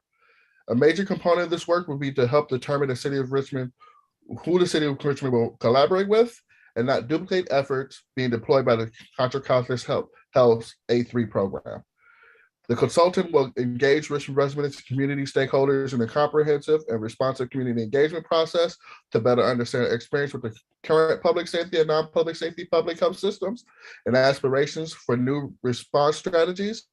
A major component of this work will be to help determine the city of Richmond, who the city of Richmond will collaborate with, and not duplicate efforts being deployed by the Contra Costa's Health A3 program. The consultant will engage Richmond residents and community stakeholders in a comprehensive and responsive community engagement process to better understand experience with the current public safety and non-public safety public health systems and aspirations for new response strategies.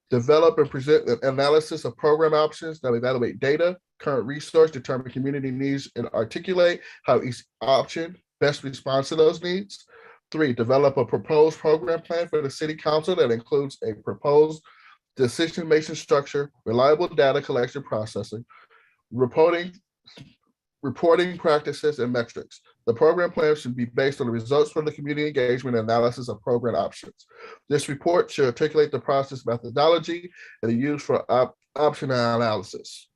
Develop and present an analysis of program options that evaluate data, current resource, determine community needs, and articulate how each option best responds to those needs. 3, develop a proposed program plan for the city council that includes a proposed decision-making structure, reliable data collection processing, reporting practices, and metrics. The program plan should be based on the results from the community engagement and analysis of program options. This report should articulate the process methodology and the use for option analysis.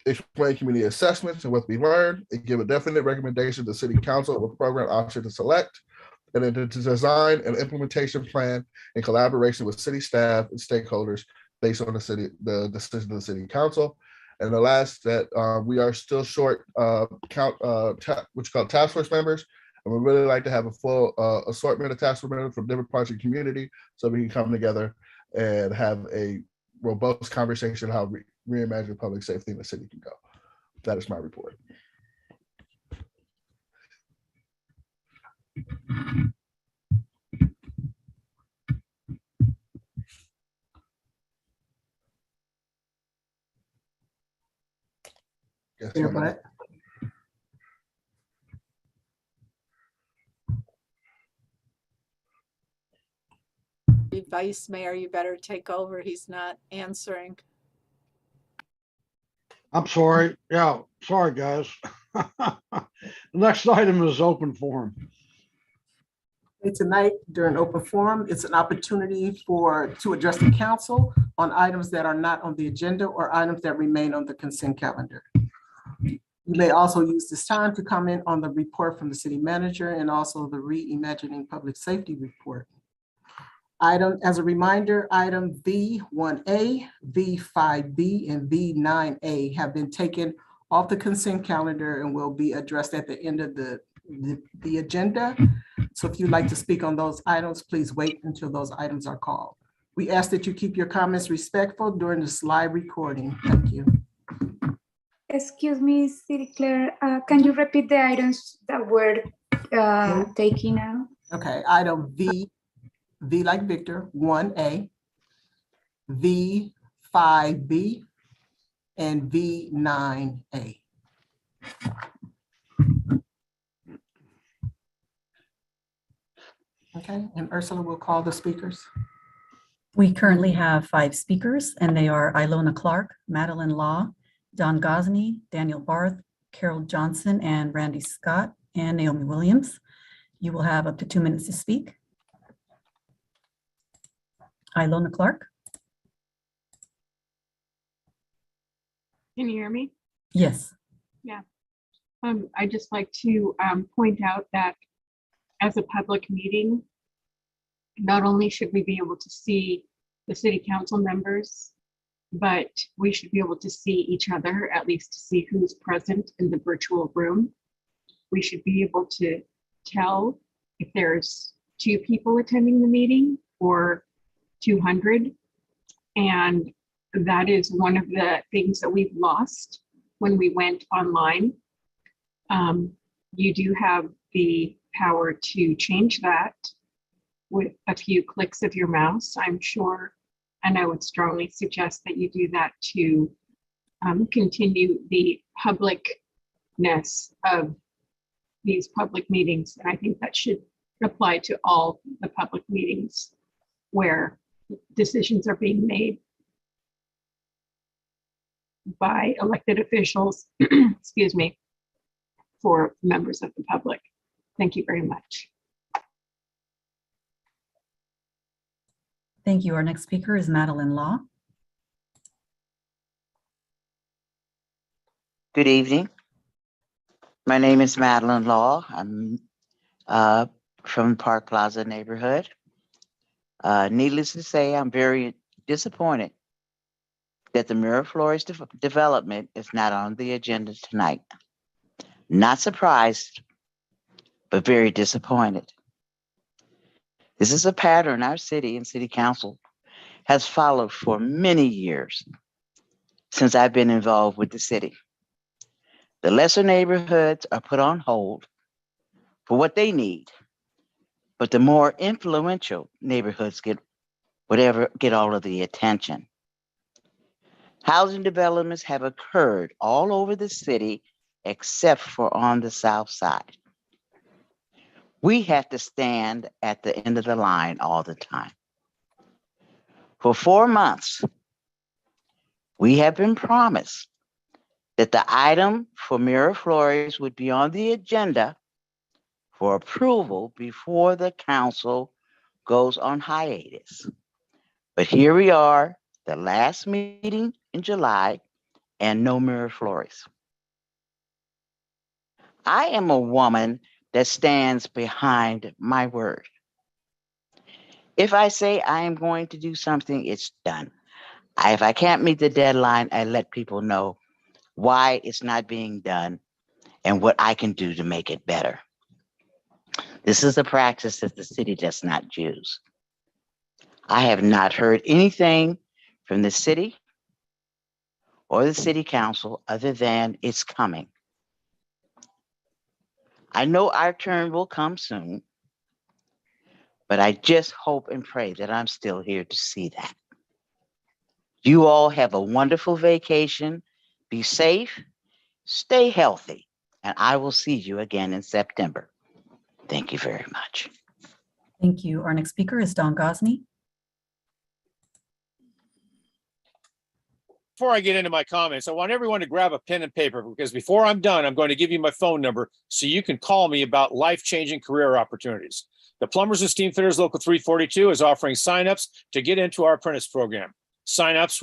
Explain community assessments and what we learned, and give a definite recommendation to the city council of a program option to select, and then to design an implementation plan in collaboration with city staff and stakeholders based on the decision of the city council. And the last, that we are still short what you call task force members, and we really like to have a full assortment of task force members from different parts of the community so we can come together and have a robust conversation how reimagine public safety in the city can go. That is my report. Yes, Mayor ma'am. Butt. Vice Mayor, you better take over. He's not answering. I'm sorry. Yeah, sorry, guys. The next item is open forum. Tonight, during open forum, it's an opportunity to address the council on items that are not on the agenda or items that remain on the consent calendar. You may also use this time to comment on the report from the city manager and also the reimagining public safety report. As a reminder, item V1A, V5B, and V9A have been taken off the consent calendar and will be addressed at the end of the agenda. So if you'd like to speak on those items, please wait until those items are called. We ask that you keep your comments respectful during this live recording. Thank you. Excuse me, City Clerk, can you repeat the items that were taken out? Okay, item V like Victor, 1A, V5B, and V9A. Okay, and Ursula will call the speakers. We currently have 5 speakers, and they are Ilona Clark, Madeline Law, Don Gosney, Daniel Barth, Carol Johnson, and Randy Scott, and Naomi Williams. You will have up to 2 minutes to speak. Ilona Clark? Can you hear me? Yes. Yeah. I'd just like to point out that as a public meeting, not only should we be able to see the city council members, but we should be able to see each other, at least to see who's present in the virtual room. We should be able to tell if there's 2 people attending the meeting or 200. And that is one of the things that we've lost when we went online. You do have the power to change that with a few clicks of your mouse, I'm sure. And I would strongly suggest that you do that to continue the publicness of these public meetings. And I think that should apply to all the public meetings where decisions are being made by elected officials, excuse me, for members of the public. Thank you very much. Thank you. Our next speaker is Madeline Law. Good evening. My name is Madeline Law. I'm from Park Plaza neighborhood. Needless to say, I'm very disappointed that the Miraflores development is not on the agenda tonight. Not surprised, but very disappointed. This is a pattern our city and city council has followed for many years since I've been involved with the city. The lesser neighborhoods are put on hold for what they need, but the more influential neighborhoods get all of the attention. Housing developments have occurred all over the city except for on the south side. We have to stand at the end of the line all the time. For 4 months, we have been promised that the item for Miraflores would be on the agenda for approval before the council goes on hiatus. But here we are, the last meeting in July, and no Miraflores. I am a woman that stands behind my word. If I say I am going to do something, it's done. If I can't meet the deadline, I let people know why it's not being done and what I can do to make it better. This is a practice that the city does not use. I have not heard anything from the city or the city council other than it's coming. I know our turn will come soon, but I just hope and pray that I'm still here to see that. You all have a wonderful vacation. Be safe, stay healthy, and I will see you again in September. Thank you very much. Thank you. Our next speaker is Don Gosney. Before I get into my comments, I want everyone to grab a pen and paper because before I'm done, I'm going to give you my phone number so you can call me about life-changing career opportunities. The Plumbers and Steamfitters Local 342 is offering signups to get into our apprentice program. Signups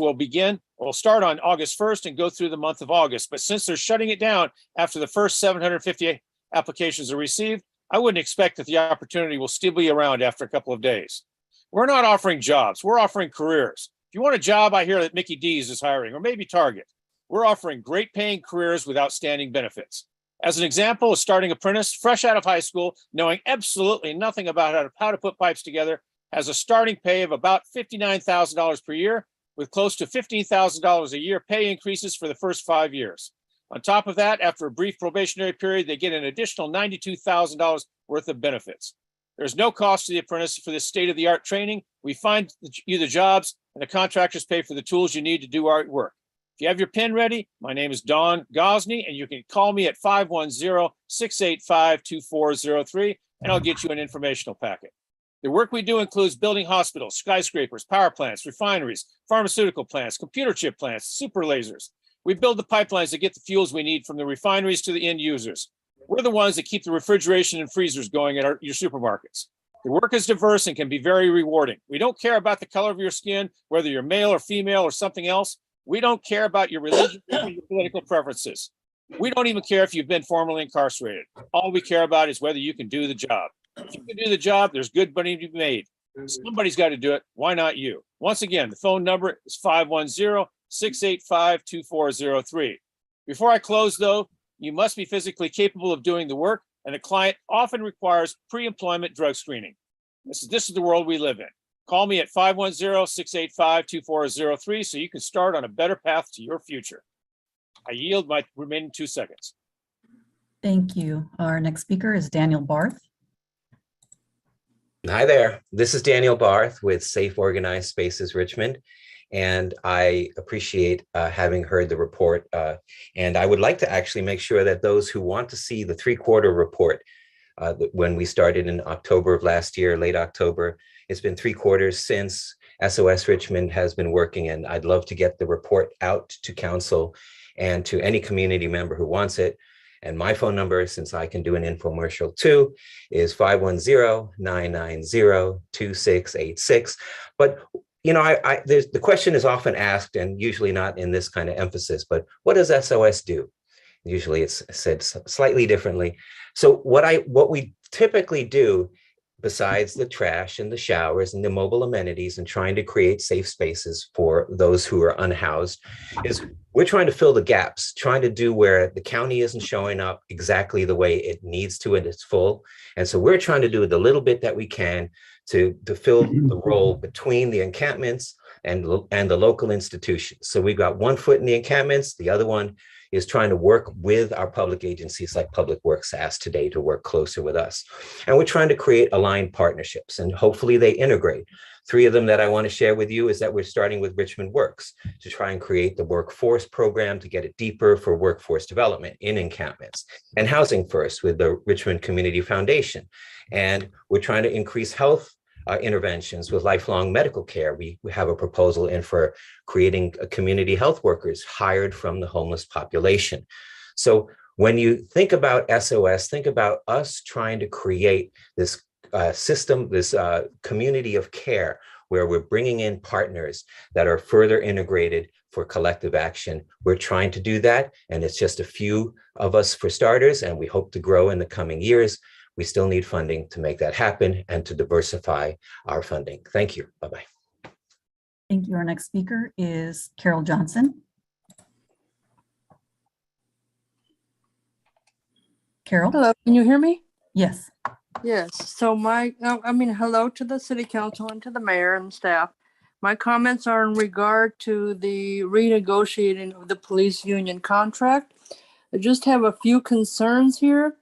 will start on August 1st and go through the month of August. But since they're shutting it down after the first 750 applications are received, I wouldn't expect that the opportunity will still be around after a couple of days. We're not offering jobs, we're offering careers. If you want a job, I hear that Mickey D's is hiring, or maybe Target. We're offering great paying careers with outstanding benefits. As an example, a starting apprentice, fresh out of high school, knowing absolutely nothing about how to put pipes together, has a starting pay of about $59,000 per year, with close to $15,000 a year pay increases for the first 5 years. On top of that, after a brief probationary period, they get an additional $92,000 worth of benefits. There's no cost to the apprentice for this state-of-the-art training. We find you the jobs, and the contractors pay for the tools you need to do our work. If you have your pen ready, my name is Don Gosney, and you can call me at 510-685-2403, and I'll get you an informational packet. The work we do includes building hospitals, skyscrapers, power plants, refineries, pharmaceutical plants, computer chip plants, super lasers. We build the pipelines that get the fuels we need from the refineries to the end users. We're the ones that keep the refrigeration and freezers going at your supermarkets. The work is diverse and can be very rewarding. We don't care about the color of your skin, whether you're male or female or something else. We don't care about your religion or your political preferences. We don't even care if you've been formerly incarcerated. All we care about is whether you can do the job. If you can do the job, there's good money to be made. Somebody's got to do it. Why not you? Once again, the phone number is 510-685-2403. Before I close, though, you must be physically capable of doing the work, and a client often requires pre-employment drug screening. This is the world we live in. Call me at 510-685-2403 so you can start on a better path to your future. I yield my remaining 2 seconds. Thank you. Our next speaker is Daniel Barth. Hi there. This is Daniel Barth with Safe Organized Spaces Richmond, and I appreciate having heard the report. And I would like to actually make sure that those who want to see the 3-quarter report, when we started in October of last year, late October, it's been 3 quarters since SOS Richmond has been working, and I'd love to get the report out to council and to any community member who wants it. And my phone number, since I can do an infomercial too, is 510-990-2686. But you know, the question is often asked, and usually not in this kind of emphasis, but what does SOS do? Usually it's said slightly differently. So what we typically do, besides the trash and the showers and the mobile amenities and trying to create safe spaces for those who are unhoused, is we're trying to fill the gaps, trying to do where the county isn't showing up exactly the way it needs to and it's full. And so we're trying to do the little bit that we can to fill the role between the encampments and the local institutions. So we've got one foot in the encampments, the other one is trying to work with our public agencies like Public Works asked today to work closer with us. And we're trying to create aligned partnerships, and hopefully they integrate. 3 of them that I want to share with you is that we're starting with Richmond Works to try and create the workforce program to get it deeper for workforce development in encampments, and Housing First with the Richmond Community Foundation. And we're trying to increase health interventions with lifelong medical care. We have a proposal in for creating community health workers hired from the homeless population. So when you think about SOS, think about us trying to create this system, this community of care where we're bringing in partners that are further integrated for collective action. We're trying to do that, and it's just a few of us for starters, and we hope to grow in the coming years. We still need funding to make that happen and to diversify our funding. Thank you. Bye-bye. Thank you. Our next speaker is Carol Johnson. Carol? Hello, can you hear me? Yes. Yes, so hello to the city council and to the mayor and staff. My comments are in regard to the renegotiating of the police union contract. I just have a few concerns here.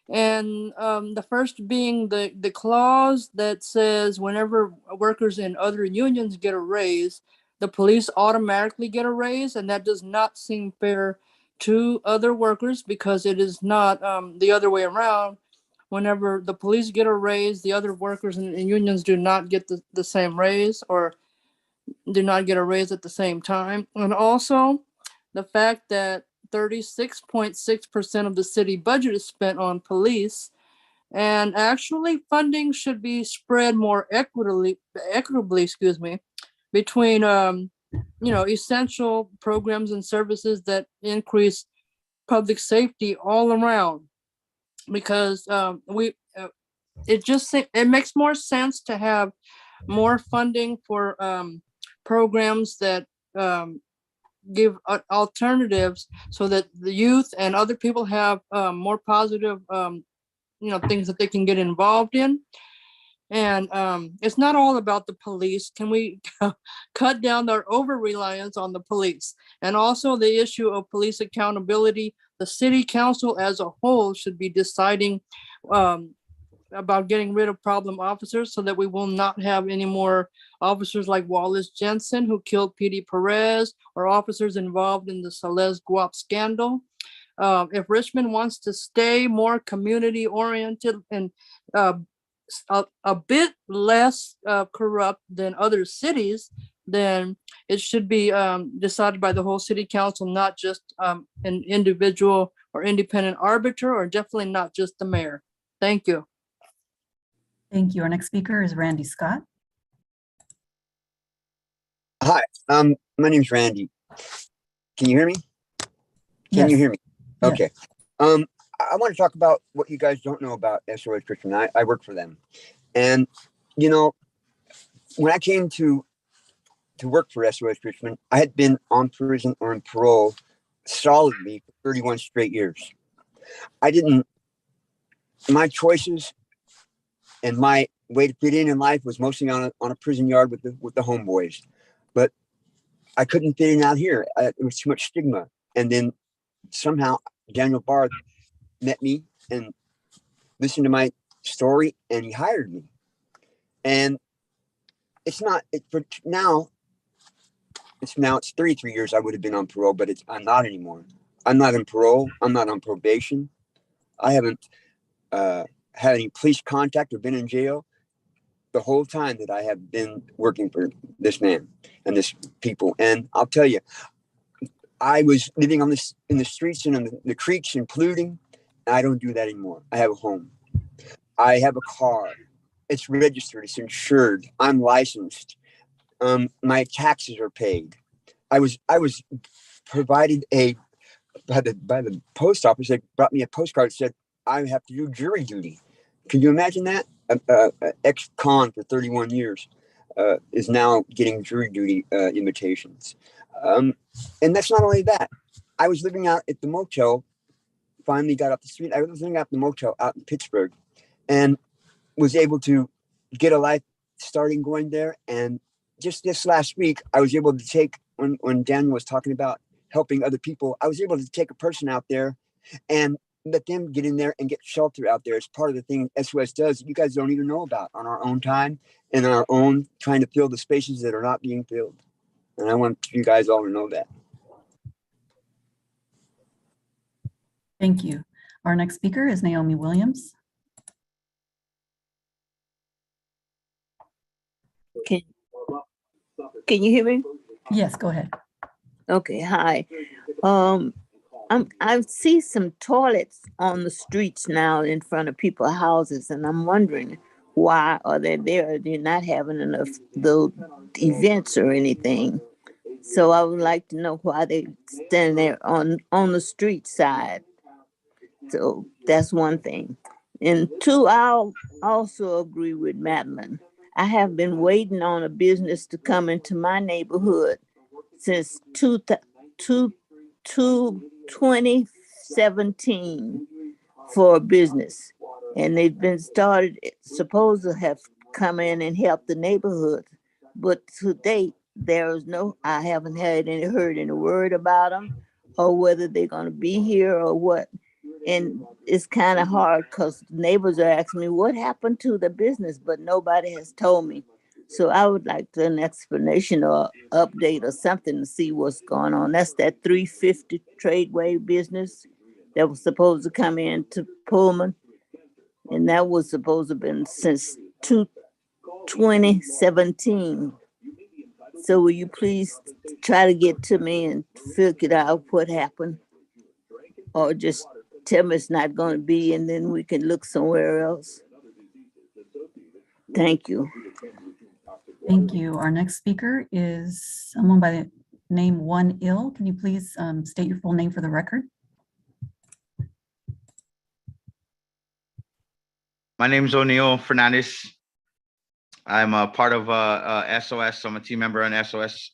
And the first being the clause that says whenever workers in other unions get a raise, the police automatically get a raise, and that does not seem fair to other workers because it is not the other way around. Whenever the police get a raise, the other workers and unions do not get the same raise or do not get a raise at the same time. And also the fact that 36.6% of the city budget is spent on police, and actually funding should be spread more equitably, between essential programs and services that increase public safety all around. Because it makes more sense to have more funding for programs that give alternatives so that the youth and other people have more positive things that they can get involved in. And it's not all about the police. Can we cut down our over reliance on the police? And also the issue of police accountability. The city council as a whole should be deciding about getting rid of problem officers so that we will not have any more officers like Wallace Jensen, who killed PD Perez, or officers involved in the Celeste Guap scandal. If Richmond wants to stay more community oriented and a bit less corrupt than other cities, then it should be decided by the whole city council, not just an individual or independent arbiter, or definitely not just the mayor. Thank you. Thank you. Our next speaker is Randy Scott. Hi, my name's Randy. Can you hear me? Can you hear me? Yes. Okay. I want to talk about what you guys don't know about SOS Richmond. I work for them. And, when I came to work for SOS Richmond, I had been on prison or in parole solidly for 31 straight years. My choices and my way to fit in life was mostly on a prison yard with the homeboys. But I couldn't fit in out here. It was too much stigma. And then somehow Daniel Barth met me and listened to my story, and he hired me. And it's 33 years I would have been on parole, but I'm not anymore. I'm not in parole. I'm not on probation. I haven't had any police contact or been in jail the whole time that I have been working for this man and this people. And I'll tell you, I was living in the streets and in the creeks and polluting. I don't do that anymore. I have a home. I have a car. It's registered. It's insured. I'm licensed. My taxes are paid. I was provided by the post office. They brought me a postcard that said I have to do jury duty. Can you imagine that? Ex-con for 31 years is now getting jury duty invitations. And that's not only that. I was living out at the motel, finally got off the street. I was living out the motel out in Pittsburgh and was able to get a life starting going there. And just this last week, I was able to take, when Daniel was talking about helping other people, I was able to take a person out there and let them get in there and get shelter out there. It's part of the thing SOS does that you guys don't even know about on our own time and on our own trying to fill the spaces that are not being filled. And I want you guys all to know that. Thank you. Our next speaker is Naomi Williams. Can you hear me? Yes, go ahead. Okay, hi. I see some toilets on the streets now in front of people's houses, and I'm wondering why are they there? They're not having enough the events or anything. So I would like to know why they stand there on the street side. So that's one thing. And two, I'll also agree with Madeline. I have been waiting on a business to come into my neighborhood since 2017 for a business. And they've been supposed to have come in and help the neighborhood. But to date, I haven't heard any word about them or whether they're going to be here or what. And it's kind of hard because neighbors are asking me what happened to the business, but nobody has told me. So I would like an explanation or update or something to see what's going on. That's that 350 Tradeway business that was supposed to come in to Pullman. And that was supposed to have been since 2017. So will you please try to get to me and figure out what happened? Or just tell me it's not going to be, and then we can look somewhere else. Thank you. Thank you. Our next speaker is someone by the name One Ill. Can you please state your full name for the record? My name is O'Neill Fernandez. I'm a part of SOS. I'm a team member on SOS.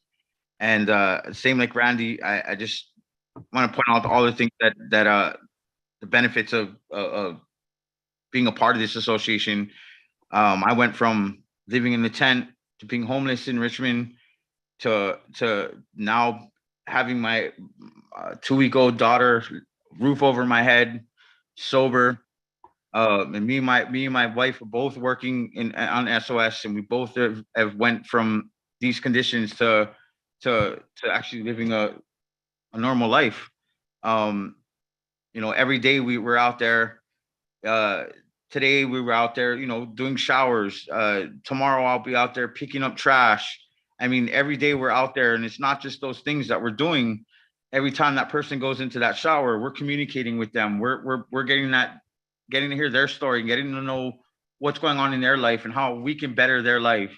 And same like Randy, I just want to point out all the things that the benefits of being a part of this association. I went from living in the tent to being homeless in Richmond to now having my 2-week-old daughter, roof over my head, sober. And me and my wife are both working on SOS, and we both have went from these conditions to actually living a normal life. Every day we were out there. Today we were out there, doing showers. Tomorrow I'll be out there picking up trash. I mean, every day we're out there, and it's not just those things that we're doing. Every time that person goes into that shower, we're communicating with them. We're getting to hear their story, getting to know what's going on in their life and how we can better their life.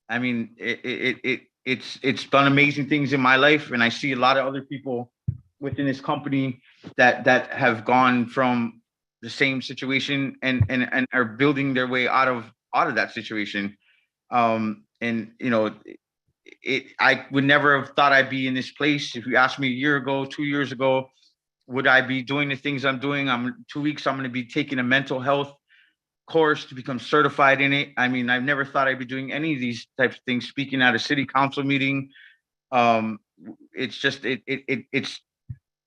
I mean, it's done amazing things in my life, and I see a lot of other people within this company that have gone from the same situation and are building their way out of that situation. I would never have thought I'd be in this place. If you asked me a year ago, 2 years ago, would I be doing the things I'm doing? 2 weeks, I'm going to be taking a mental health course to become certified in it. I mean, I've never thought I'd be doing any of these types of things, speaking at a city council meeting. It's just, it's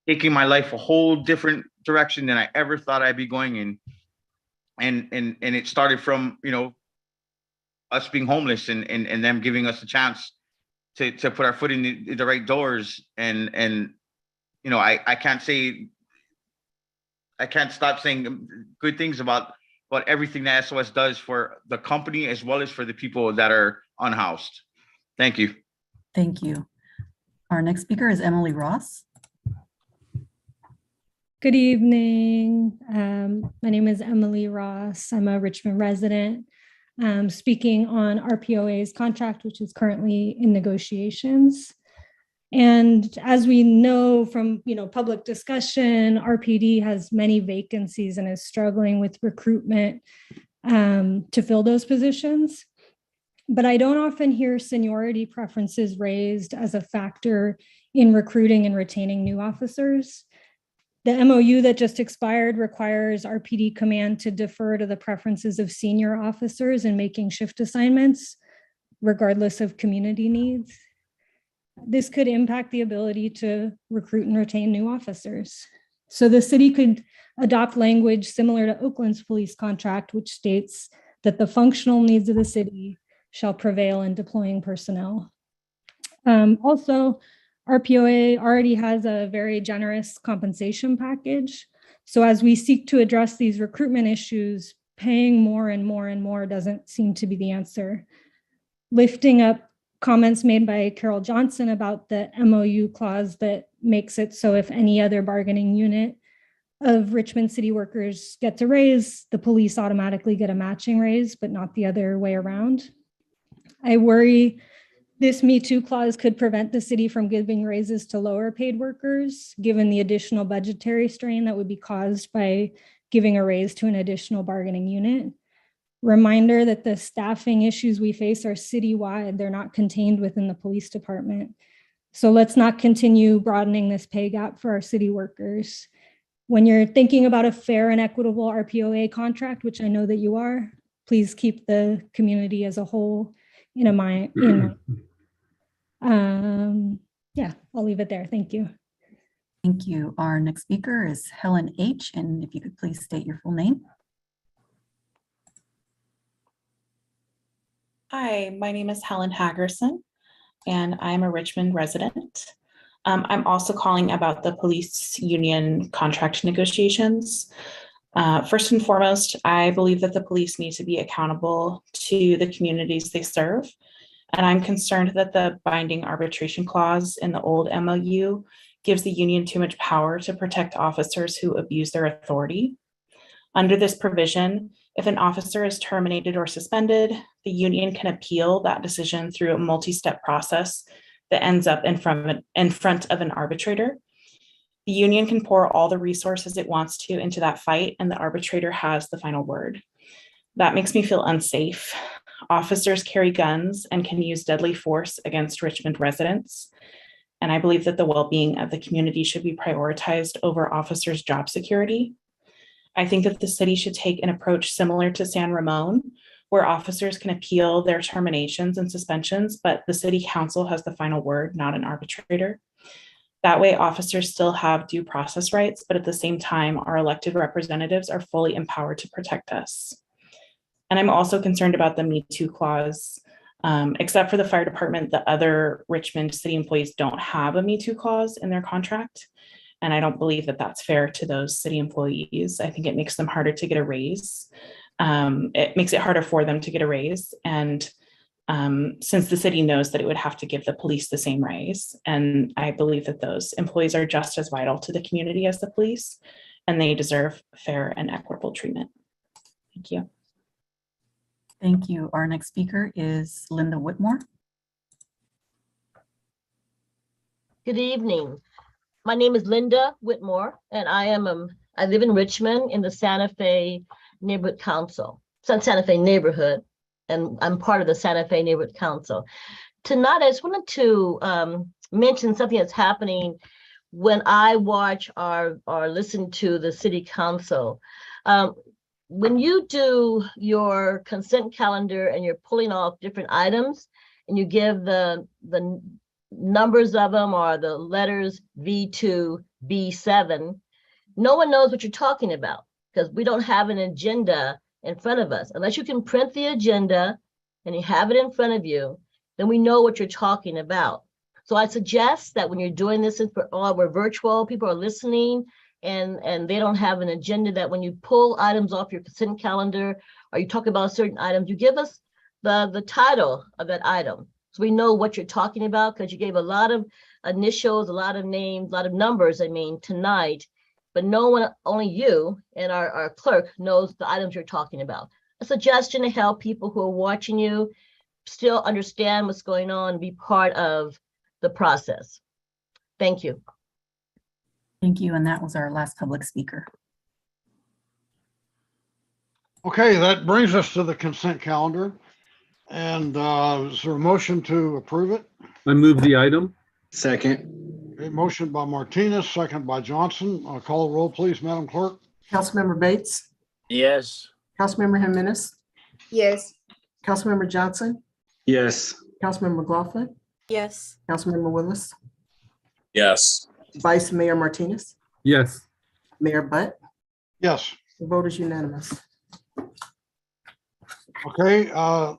taking my life a whole different direction than I ever thought I'd be going in. And it started from, us being homeless and them giving us a chance to put our foot in the right doors. I can't stop saying good things about everything that SOS does for the company as well as for the people that are unhoused. Thank you. Thank you. Our next speaker is Emily Ross. Good evening. My name is Emily Ross. I'm a Richmond resident. Speaking on RPOA's contract, which is currently in negotiations. And as we know from public discussion, RPD has many vacancies and is struggling with recruitment to fill those positions. But I don't often hear seniority preferences raised as a factor in recruiting and retaining new officers. The MOU that just expired requires RPD command to defer to the preferences of senior officers in making shift assignments, regardless of community needs. This could impact the ability to recruit and retain new officers. So the city could adopt language similar to Oakland's police contract, which states that the functional needs of the city shall prevail in deploying personnel. Also, RPOA already has a very generous compensation package. So as we seek to address these recruitment issues, paying more and more and more doesn't seem to be the answer. Lifting up comments made by Carol Johnson about the MOU clause that makes it so if any other bargaining unit of Richmond city workers gets a raise, the police automatically get a matching raise, but not the other way around. I worry this Me Too clause could prevent the city from giving raises to lower paid workers, given the additional budgetary strain that would be caused by giving a raise to an additional bargaining unit. Reminder that the staffing issues we face are citywide. They're not contained within the police department. So let's not continue broadening this pay gap for our city workers. When you're thinking about a fair and equitable RPOA contract, which I know that you are, please keep the community as a whole in mind. Yeah, I'll leave it there. Thank you. Thank you. Our next speaker is Helen H. And if you could please state your full name. Hi, my name is Helen Hagerson, and I'm a Richmond resident. I'm also calling about the police union contract negotiations. First and foremost, I believe that the police need to be accountable to the communities they serve. And I'm concerned that the binding arbitration clause in the old MOU gives the union too much power to protect officers who abuse their authority. Under this provision, if an officer is terminated or suspended, the union can appeal that decision through a multi-step process that ends up in front of an arbitrator. The union can pour all the resources it wants to into that fight, and the arbitrator has the final word. That makes me feel unsafe. Officers carry guns and can use deadly force against Richmond residents. And I believe that the well-being of the community should be prioritized over officers' job security. I think that the city should take an approach similar to San Ramon, where officers can appeal their terminations and suspensions, but the city council has the final word, not an arbitrator. That way, officers still have due process rights, but at the same time, our elected representatives are fully empowered to protect us. And I'm also concerned about the Me Too clause. Except for the fire department, the other Richmond city employees don't have a Me Too clause in their contract. And I don't believe that that's fair to those city employees. I think it makes them harder to get a raise. It makes it harder for them to get a raise. And since the city knows that it would have to give the police the same raise. And I believe that those employees are just as vital to the community as the police, and they deserve fair and equitable treatment. Thank you. Thank you. Our next speaker is Linda Whitmore. Good evening. My name is Linda Whitmore, and I live in Richmond in the Santa Fe Neighborhood Council, Santa Fe neighborhood, and I'm part of the Santa Fe Neighborhood Council. Tonight, I just wanted to mention something that's happening when I watch or listen to the city council. When you do your consent calendar and you're pulling off different items and you give the numbers of them or the letters V2, B7, no one knows what you're talking about because we don't have an agenda in front of us. Unless you can print the agenda and you have it in front of you, then we know what you're talking about. So I suggest that when you're doing this, we're virtual, people are listening, and they don't have an agenda, that when you pull items off your consent calendar or you talk about certain items, you give us the title of that item. So we know what you're talking about, because you gave a lot of initials, a lot of names, a lot of numbers, tonight, but no one, only you and our clerk knows the items you're talking about. A suggestion to help people who are watching you still understand what's going on and be part of the process. Thank you. Thank you. And that was our last public speaker. Okay, that brings us to the consent calendar. And is there a motion to approve it? I move the item. Second. A motion by Martinez, second by Johnson. Call the roll, please, Madam Clerk. Councilmember Bates, Yes. Councilmember Jimenez, Yes. Councilmember Johnson, Yes. Councilmember McLaughlin, Yes. Councilmember Willis, Yes. Vice Mayor Martinez, Yes. Mayor Butt. Yes. The vote is unanimous. Okay,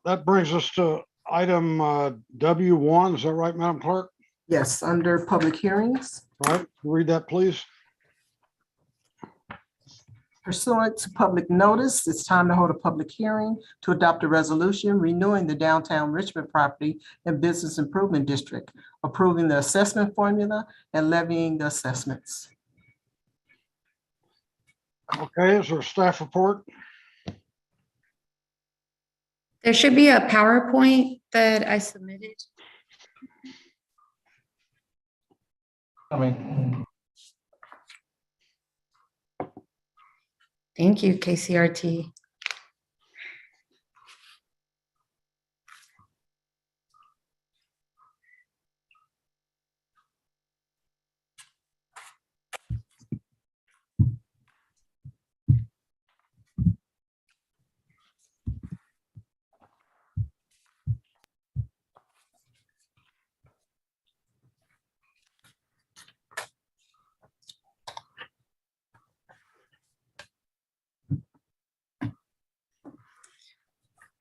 that brings us to item W1. Is that right, Madam Clerk? Yes, under public hearings. All right, read that, please. Pursuant to public notice, it's time to hold a public hearing to adopt a resolution renewing the downtown Richmond property and business improvement district, approving the assessment formula and levying the assessments. Okay, is there a staff report? There should be a PowerPoint that I submitted. Thank you, KCRT.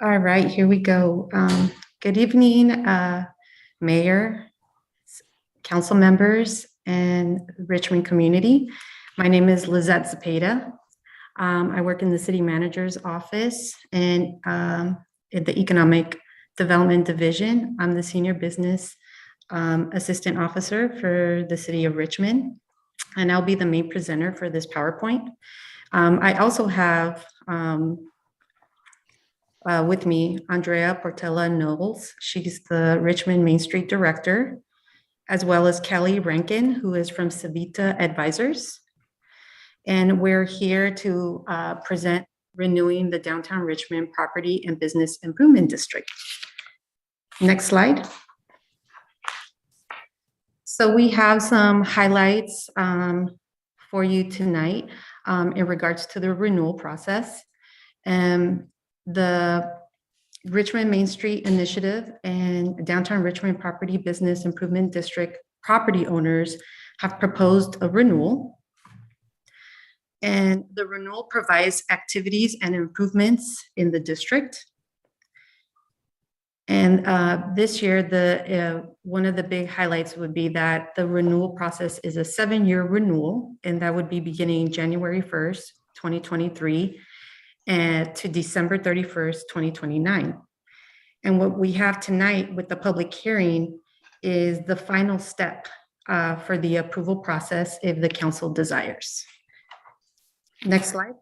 All right, here we go. Good evening, Mayor, council members, and Richmond community. My name is Lizette Zepeda. I work in the city manager's office and in the economic development division. I'm the senior business assistant officer for the city of Richmond, and I'll be the main presenter for this PowerPoint. I also have with me, Andrea Portela Knowles. She's the Richmond Main Street Director, as well as Kelly Rankin, who is from Civita Advisors. And we're here to present renewing the downtown Richmond Property and Business Improvement District. Next slide. So we have some highlights for you tonight in regards to the renewal process. The Richmond Main Street Initiative and Downtown Richmond Property Business Improvement District property owners have proposed a renewal. And the renewal provides activities and improvements in the district. And this year, one of the big highlights would be that the renewal process is a 7-year renewal, and that would be beginning January 1st, 2023. And to December 31st, 2029. And what we have tonight with the public hearing is the final step for the approval process if the council desires. Next slide.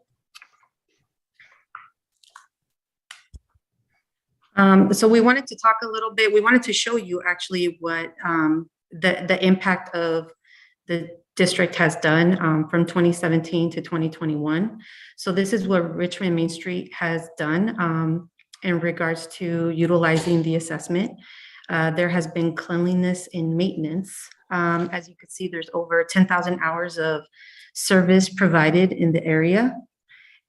So we wanted to talk a little bit, we wanted to show you actually what the impact of the district has done from 2017 to 2021. So this is what Richmond Main Street has done in regards to utilizing the assessment. There has been cleanliness and maintenance. As you can see, there's over 10,000 hours of service provided in the area.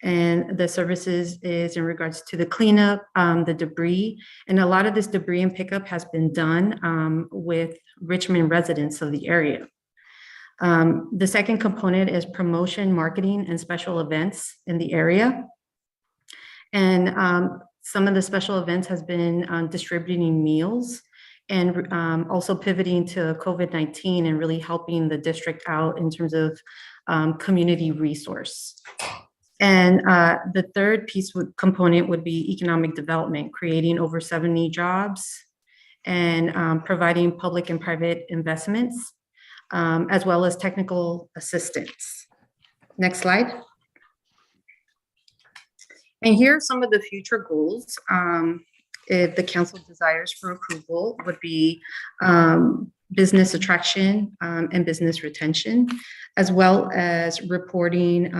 And the services is in regards to the cleanup, the debris, and a lot of this debris and pickup has been done with Richmond residents of the area. The second component is promotion, marketing, and special events in the area. And some of the special events has been distributing meals and also pivoting to COVID-19 and really helping the district out in terms of community resource. And the third component would be economic development, creating over 70 jobs and providing public and private investments, as well as technical assistance. Next slide. And here are some of the future goals. If the council desires for approval would be business attraction and business retention, as well as reporting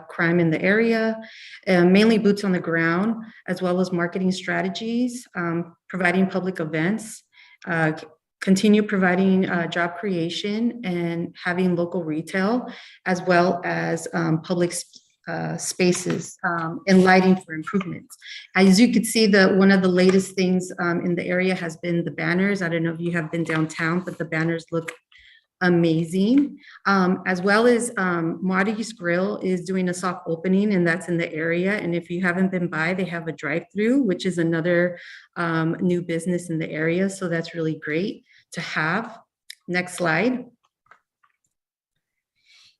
crime in the area, mainly boots on the ground, as well as marketing strategies, providing public events, continue providing job creation and having local retail, as well as public spaces and lighting for improvements. As you can see, one of the latest things in the area has been the banners. I don't know if you have been downtown, but the banners look amazing. As well as Marty's Grill is doing a soft opening, and that's in the area. And if you haven't been by, they have a drive-through, which is another new business in the area. So that's really great to have. Next slide.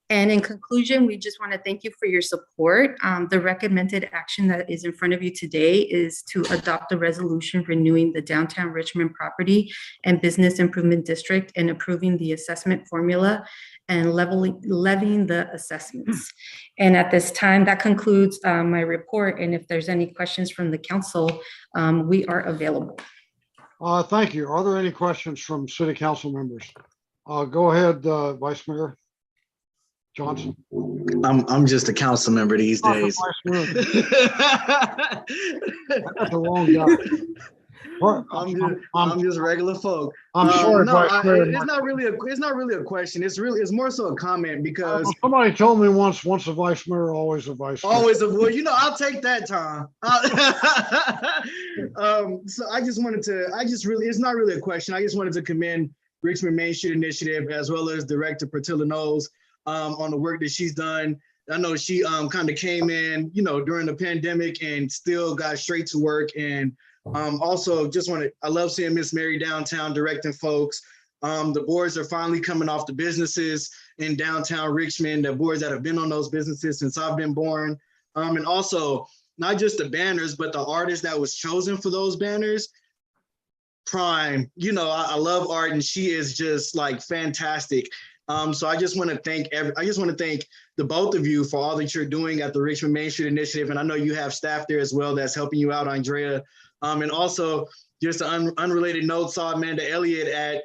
And in conclusion, we just want to thank you for your support. The recommended action that is in front of you today is to adopt a resolution renewing the Downtown Richmond Property and Business Improvement District and approving the assessment formula and levying the assessments. And at this time, that concludes my report. And if there's any questions from the council, we are available. Thank you. Are there any questions from city council members? Go ahead, Vice Mayor Johnson. I'm just a council member these days. That's the wrong guy. I'm just regular folk. I'm sorry, Vice Mayor. It's not really a question. It's more so a comment because somebody told me once a vice mayor, always a vice mayor. Always a well, I'll take that, Tom. So it's not really a question. I just wanted to commend Richmond Main Street Initiative as well as Director Portela Knowles on the work that she's done I know she kind of came in, during the pandemic and still got straight to work. And also just I love seeing Miss Mary downtown directing folks. The boards are finally coming off the businesses in downtown Richmond, the boards that have been on those businesses since I've been born. And also not just the banners, but the artist that was chosen for those banners. Prime, I love art and she is just like fantastic. So I just want to thank the both of you for all that you're doing at the Richmond Main Street Initiative. And I know you have staff there as well that's helping you out, Andrea. And also just an unrelated note, saw Amanda Elliott at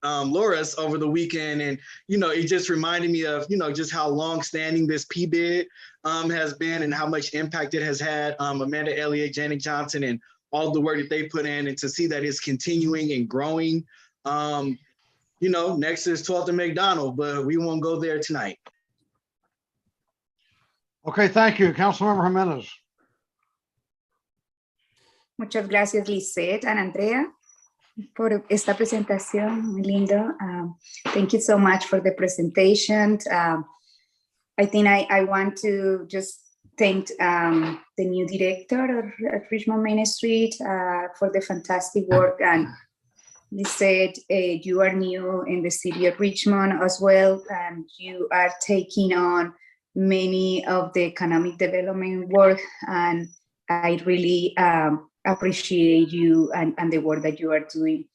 Laura's over the weekend. And, it just reminded me of, just how long-standing this PBID has been and how much impact it has had. Amanda Elliott, Janet Johnson, and all the work that they put in, and to see that it's continuing and growing. Next is 12th and McDonald, but we won't go there tonight. Okay, thank you. Councilmember Jimenez. Muchas gracias, Lisette and Andrea, por esta presentación. Muy lindo. Thank you so much for the presentation. I think I want to just thank the new director at Richmond Main Street for the fantastic work. And they said you are new in the city of Richmond as well, and you are taking on many of the economic development work. And I really appreciate you and the work that you are doing.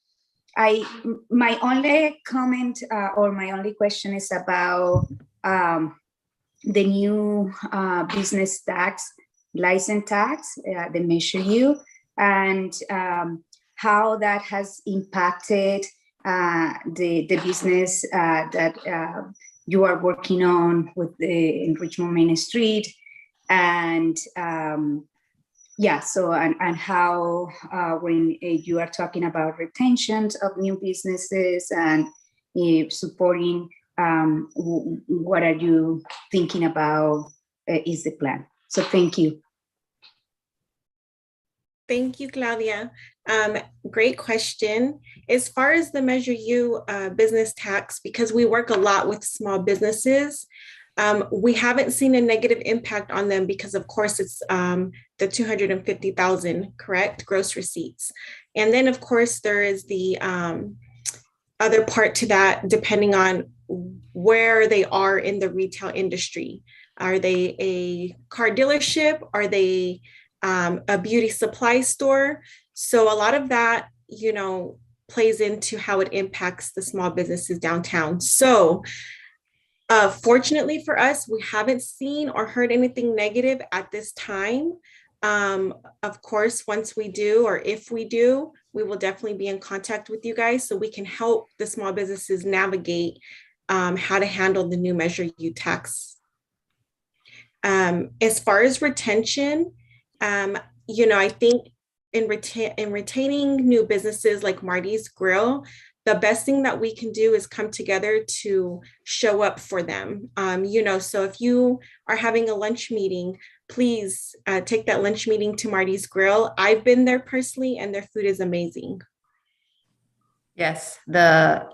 My only comment or my only question is about the new business tax, license tax, the Measure U, and how that has impacted the business that you are working on with in Richmond Main Street, and and how when you are talking about retentions of new businesses and supporting, what are you thinking about is the plan? So thank you. Thank you, Claudia. Great question. As far as the Measure U business tax, because we work a lot with small businesses, we haven't seen a negative impact on them because, of course, it's the 250,000, correct, gross receipts. And then, of course, there is the other part to that, depending on where they are in the retail industry. Are they a car dealership? Are they a beauty supply store? So a lot of that, plays into how it impacts the small businesses downtown. So fortunately for us, we haven't seen or heard anything negative at this time. Of course, once we do, or if we do, we will definitely be in contact with you guys so we can help the small businesses navigate how to handle the new Measure U tax. As far as retention, I think in retaining new businesses like Marty's Grill, the best thing that we can do is come together to show up for them. So if you are having a lunch meeting, please take that lunch meeting to Marty's Grill. I've been there personally and their food is amazing. Yes, the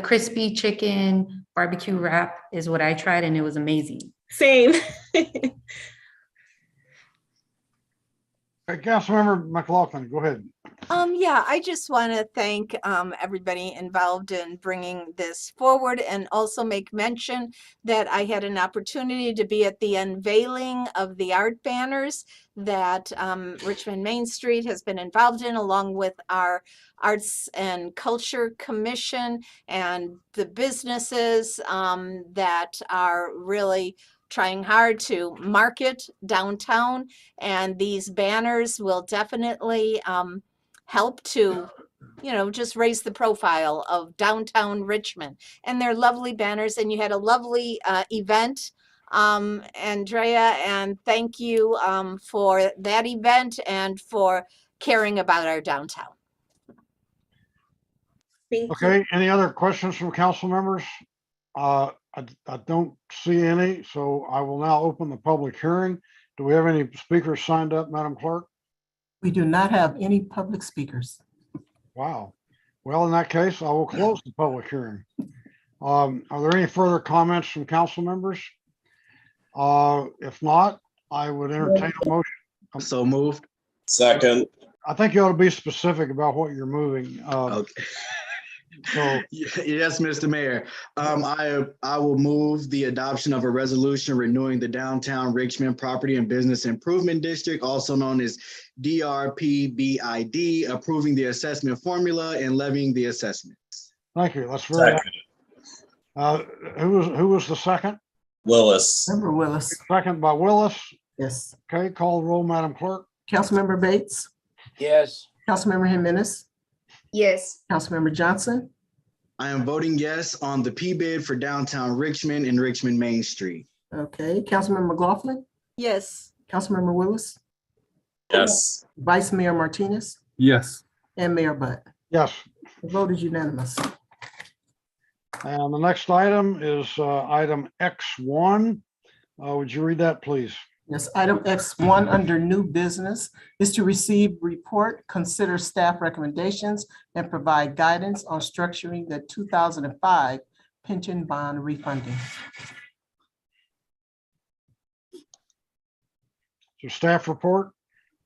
crispy chicken barbecue wrap is what I tried and it was amazing. Same. Councilmember McLaughlin, go ahead. Yeah, I just want to thank everybody involved in bringing this forward, and also make mention that I had an opportunity to be at the unveiling of the art banners that Richmond Main Street has been involved in, along with our Arts and Culture Commission and the businesses that are really trying hard to market downtown. And these banners will definitely help to, just raise the profile of downtown Richmond. And they're lovely banners, and you had a lovely event, Andrea, and thank you for that event and for caring about our downtown. Okay, any other questions from council members? I don't see any, so I will now open the public hearing. Do we have any speakers signed up, Madam Clerk? We do not have any public speakers. Wow. Well, in that case, I will close the public hearing. Are there any further comments from council members? If not, I would entertain a motion. So moved. Second. I think you ought to be specific about what you're moving. Okay. So Yes, Mr. Mayor. I will move the adoption of a resolution renewing the downtown Richmond Property and Business Improvement District, also known as DRPBID, approving the assessment formula and levying the assessments. thank you. That's very. Who was the second? Willis. Member Willis. Second by Willis. Yes. Okay, call the roll, Madam Clerk. Councilmember Bates, Yes. Councilmember Jimenez, Yes. Councilmember Johnson, I am voting yes on the P-bid for downtown Richmond and Richmond Main Street. okay, Councilmember McLaughlin, Yes. Councilmember Willis, Yes. Vice Mayor Martinez, Yes. and Mayor Butt. Yes. The vote is unanimous. And the next item is item X1. Would you read that, please? Yes, item X1 under new business is to receive report, consider staff recommendations, and provide guidance on structuring the 2005 pension bond refunding. So staff report?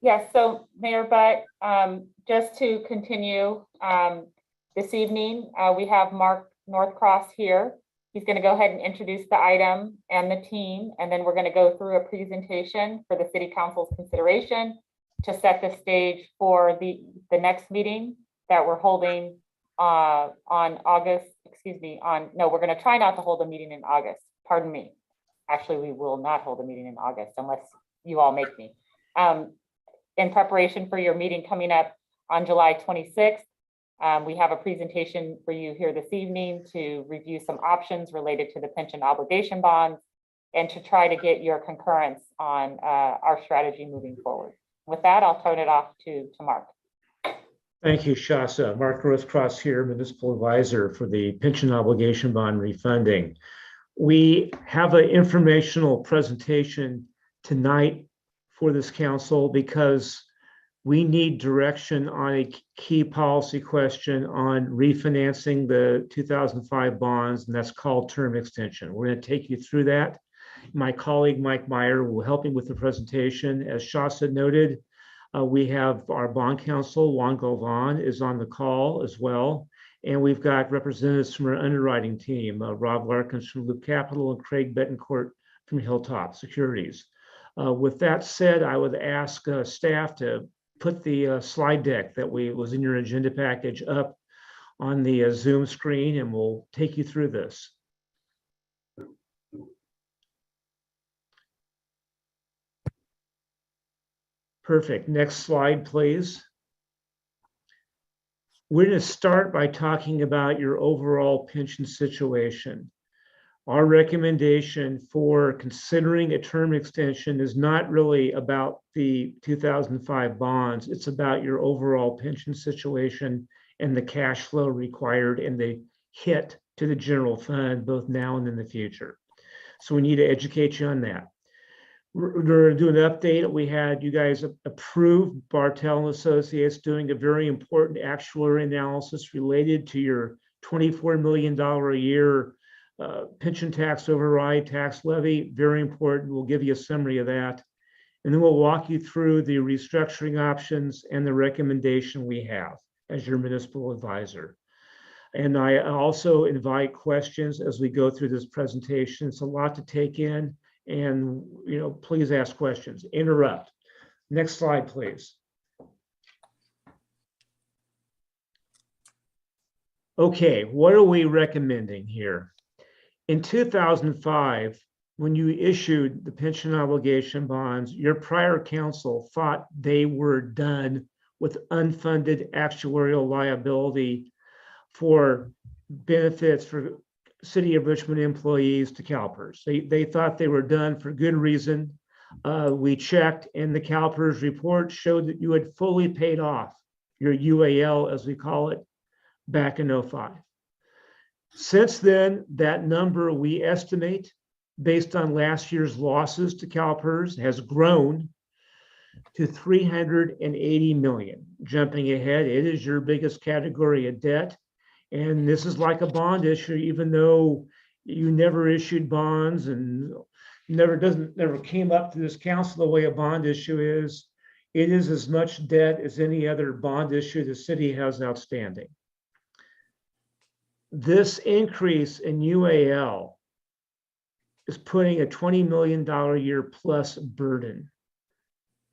Yes, so Mayor Butt, just to continue, this evening, we have Mark Northcross here. He's going to go ahead and introduce the item and the team, and then we're going to go through a presentation for the City Council's consideration to set the stage for the next meeting that we're holding on August, we're going to try not to hold a meeting in August, pardon me. Actually, we will not hold a meeting in August unless you all make me. In preparation for your meeting coming up on July 26th, we have a presentation for you here this evening to review some options related to the pension obligation bonds and to try to get your concurrence on our strategy moving forward. With that, I'll turn it off to Mark. Thank you, Shasa. Mark Northcross here, Municipal Advisor for the Pension Obligation Bond Refunding. We have an informational presentation tonight for this council because we need direction on a key policy question on refinancing the 2005 bonds, and that's called term extension. We're going to take you through that. My colleague, Mike Meyer, will help me with the presentation. As Shasa noted, we have our bond counsel, Juan Govan, is on the call as well. And we've got representatives from our underwriting team, Rob Larkins from Loop Capital and Craig Betancourt from Hilltop Securities. With that said, I would ask staff to put the slide deck that was in your agenda package up on the Zoom screen, and we'll take you through this. Perfect. Next slide, please. We're going to start by talking about your overall pension situation. Our recommendation for considering a term extension is not really about the 2005 bonds. It's about your overall pension situation and the cash flow required and the hit to the general fund, both now and in the future. So we need to educate you on that. We're going to do an update. We had you guys approve Bartel and Associates doing a very important actuary analysis related to your $24 million a year pension tax override, tax levy, very important. We'll give you a summary of that. And then we'll walk you through the restructuring options and the recommendation we have as your municipal advisor. And I also invite questions as we go through this presentation. It's a lot to take in, and please ask questions, interrupt. Next slide, please. Okay, what are we recommending here? In 2005, when you issued the pension obligation bonds, your prior council thought they were done with unfunded actuarial liability for benefits for City of Richmond employees to CalPERS. They thought they were done for good reason. We checked, and the CalPERS report showed that you had fully paid off your UAL, as we call it, back in 2005. Since then, that number we estimate based on last year's losses to CalPERS has grown to $380 million. Jumping ahead, it is your biggest category of debt. And this is like a bond issue, even though you never issued bonds and never came up to this council the way a bond issue is. It is as much debt as any other bond issue the city has outstanding. This increase in UAL is putting a $20 million a year plus burden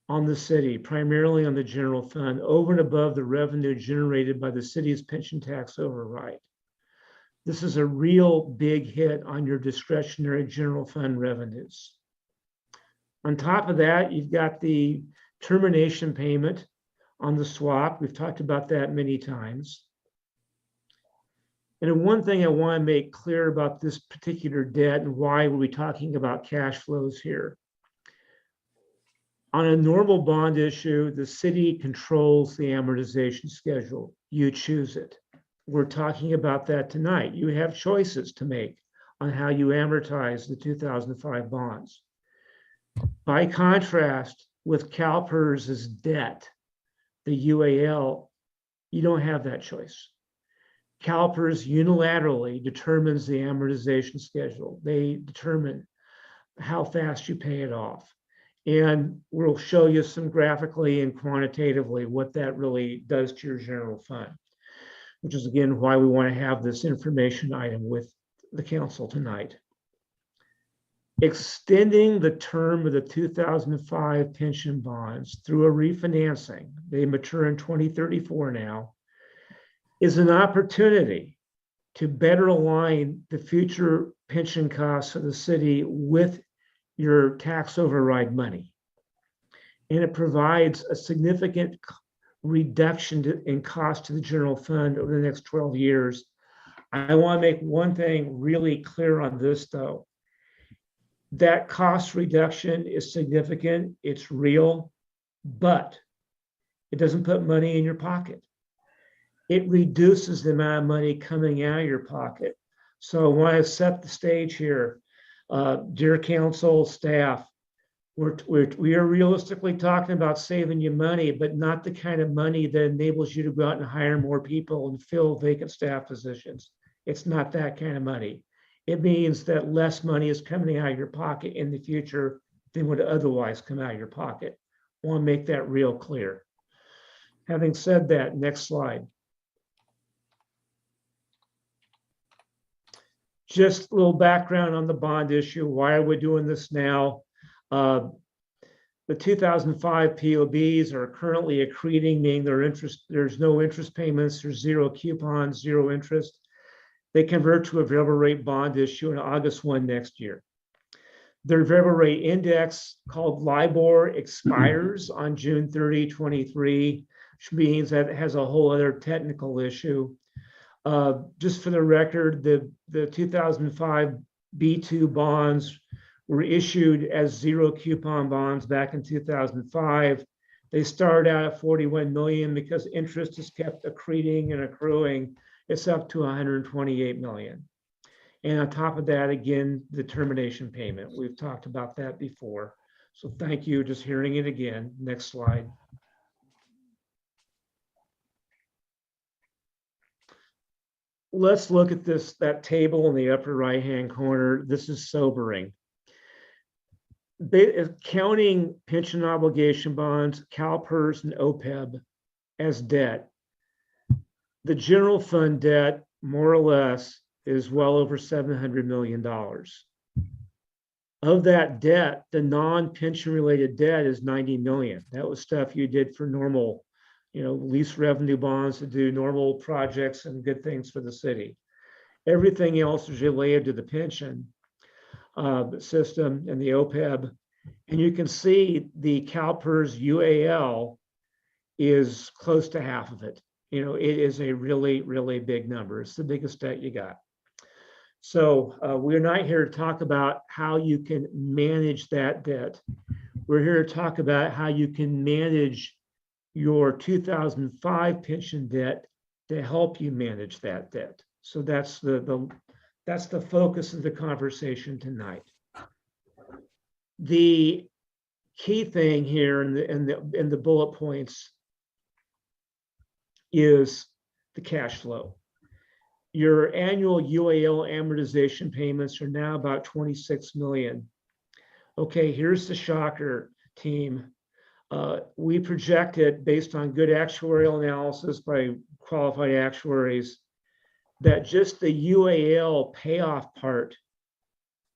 on the city, primarily on the general fund, over and above the revenue generated by the city's pension tax override. This is a real big hit on your discretionary general fund revenues. On top of that, you've got the termination payment on the swap. We've talked about that many times. And one thing I want to make clear about this particular debt and why we're talking about cash flows here. On a normal bond issue, the city controls the amortization schedule. You choose it. We're talking about that tonight. You have choices to make on how you amortize the 2005 bonds. By contrast with CalPERS's debt, the UAL, you don't have that choice. CalPERS unilaterally determines the amortization schedule. They determine how fast you pay it off. And we'll show you some graphically and quantitatively what that really does to your general fund, which is again why we want to have this information item with the council tonight. Extending the term of the 2005 pension bonds through a refinancing, they mature in 2034 now, is an opportunity to better align the future pension costs of the city with your tax override money. And it provides a significant reduction in cost to the general fund over the next 12 years. I want to make one thing really clear on this though. That cost reduction is significant, it's real, but it doesn't put money in your pocket. It reduces the amount of money coming out of your pocket. So I want to set the stage here. Dear council, staff, we are realistically talking about saving you money, but not the kind of money that enables you to go out and hire more people and fill vacant staff positions. It's not that kind of money. It means that less money is coming out of your pocket in the future than would otherwise come out of your pocket. I want to make that real clear. Having said that, next slide. Just a little background on the bond issue. Why are we doing this now? The 2005 POBs are currently accreting, meaning there's no interest payments, there's zero coupons, zero interest. They convert to a variable rate bond issue on August 1 next year. Their variable rate index called LIBOR expires on June 30, 23, which means that it has a whole other technical issue. Just for the record, the 2005 B2 bonds were issued as zero coupon bonds back in 2005. They started out at 41 million because interest is kept accreting and accruing. It's up to 128 million. And on top of that, again, the termination payment. We've talked about that before. So thank you, just hearing it again. Next slide. Let's look at that table in the upper right-hand corner. This is sobering. Counting pension obligation bonds, CalPERS and OPEB as debt, the general fund debt, more or less, is well over $700 million. Of that debt, the non-pension related debt is 90 million. That was stuff you did for normal, lease revenue bonds to do normal projects and good things for the city. Everything else is related to the pension system and the OPEB. And you can see the CalPERS UAL is close to half of it. It is a really, really big number. It's the biggest debt you got. So we're not here to talk about how you can manage that debt. We're here to talk about how you can manage your 2005 pension debt to help you manage that debt. So that's the focus of the conversation tonight. The key thing here in the bullet points is the cash flow. Your annual UAL amortization payments are now about 26 million. Okay, here's the shocker, team. We projected, based on good actuarial analysis by qualified actuaries, that just the UAL payoff part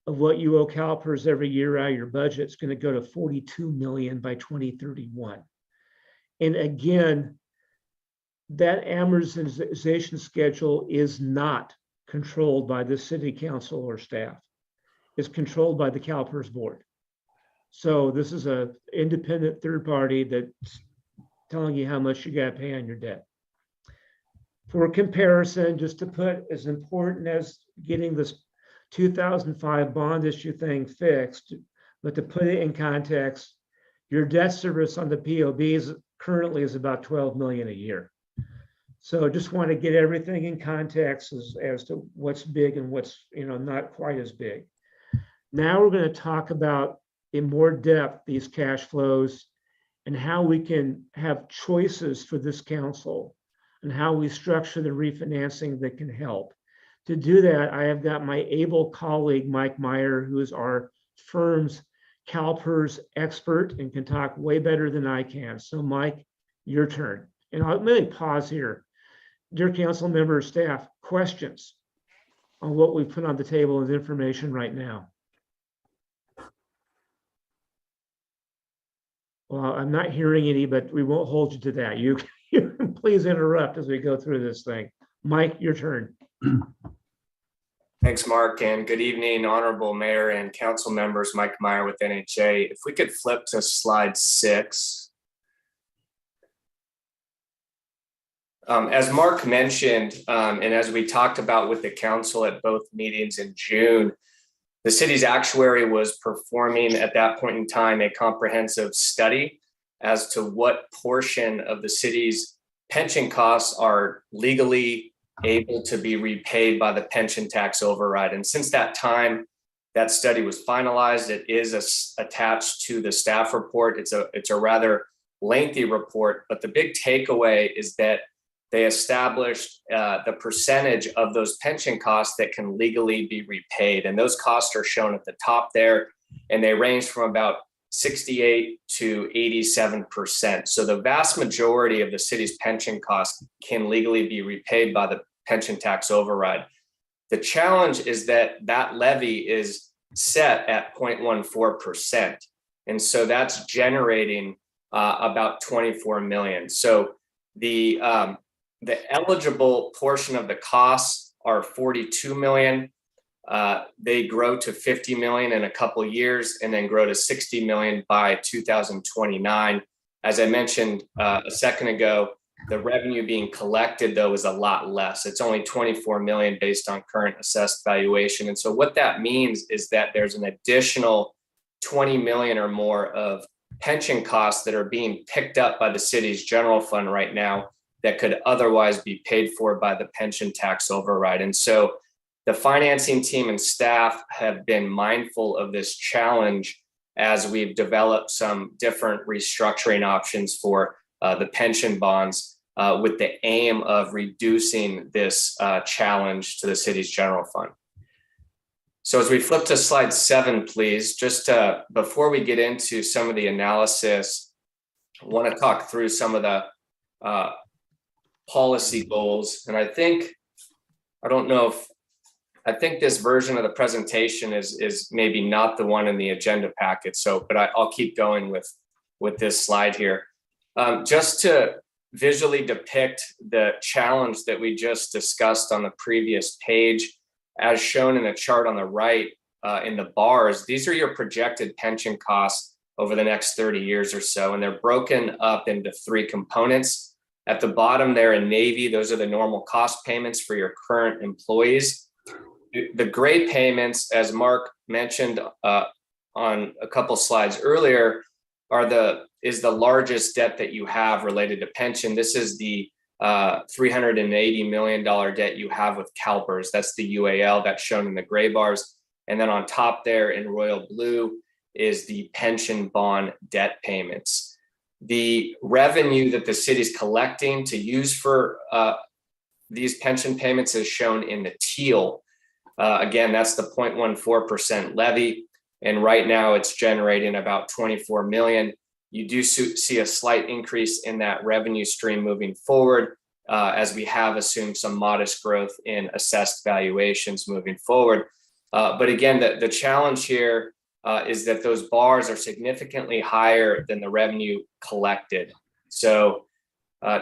of what you owe CalPERS every year out of your budget is going to go to 42 million by 2031. And again, that amortization schedule is not controlled by the city council or staff. It's controlled by the CalPERS board. So this is an independent third party that's telling you how much you got to pay on your debt. For comparison, just to put as important as getting this 2005 bond issue thing fixed, but to put it in context, your debt service on the POBs currently is about 12 million a year. So just want to get everything in context as to what's big and what's not quite as big. Now we're going to talk about in more depth these cash flows and how we can have choices for this council and how we structure the refinancing that can help. To do that, I have got my able colleague, Mike Meyer, who is our firm's CalPERS expert and can talk way better than I can. So Mike, your turn. And I'll maybe pause here. Dear council members, staff, questions on what we've put on the table as information right now? Well, I'm not hearing any, but we won't hold you to that. You can please interrupt as we go through this thing. Mike, your turn. Thanks, Mark, and good evening, Honorable Mayor and Council members. Mike Meyer with NHA. If we could flip to slide 6. As Mark mentioned, and as we talked about with the council at both meetings in June, the city's actuary was performing at that point in time a comprehensive study as to what portion of the city's pension costs are legally able to be repaid by the pension tax override. And since that time, that study was finalized. It is attached to the staff report. It's a rather lengthy report, but the big takeaway is that they established the percentage of those pension costs that can legally be repaid. And those costs are shown at the top there, and they range from about 68 to 87%. So the vast majority of the city's pension costs can legally be repaid by the pension tax override. The challenge is that that levy is set at 0.14%. And so that's generating about 24 million. So the eligible portion of the costs are 42 million. They grow to 50 million in a couple of years and then grow to 60 million by 2029. As I mentioned a second ago, the revenue being collected, though, is a lot less. It's only 24 million based on current assessed valuation. And so what that means is that there's an additional 20 million or more of pension costs that are being picked up by the city's general fund right now that could otherwise be paid for by the pension tax override. And so the financing team and staff have been mindful of this challenge as we've developed some different restructuring options for the pension bonds with the aim of reducing this challenge to the city's general fund. So as we flip to slide 7, please, just before we get into some of the analysis, I want to talk through some of the policy goals. And I think this version of the presentation is maybe not the one in the agenda packet. So, but I'll keep going with this slide here. Just to visually depict the challenge that we just discussed on the previous page, as shown in the chart on the right in the bars, these are your projected pension costs over the next 30 years or so. And they're broken up into 3 components. At the bottom there in navy, those are the normal cost payments for your current employees. The gray payments, as Mark mentioned on a couple slides earlier, is the largest debt that you have related to pension. This is the $380 million debt you have with CalPERS. That's the UAL that's shown in the gray bars. And then on top there in royal blue is the pension bond debt payments. The revenue that the city's collecting to use for these pension payments is shown in the teal. Again, that's the 0.14% levy. And right now it's generating about 24 million. You do see a slight increase in that revenue stream moving forward, as we have assumed some modest growth in assessed valuations moving forward. But again, the challenge here is that those bars are significantly higher than the revenue collected. So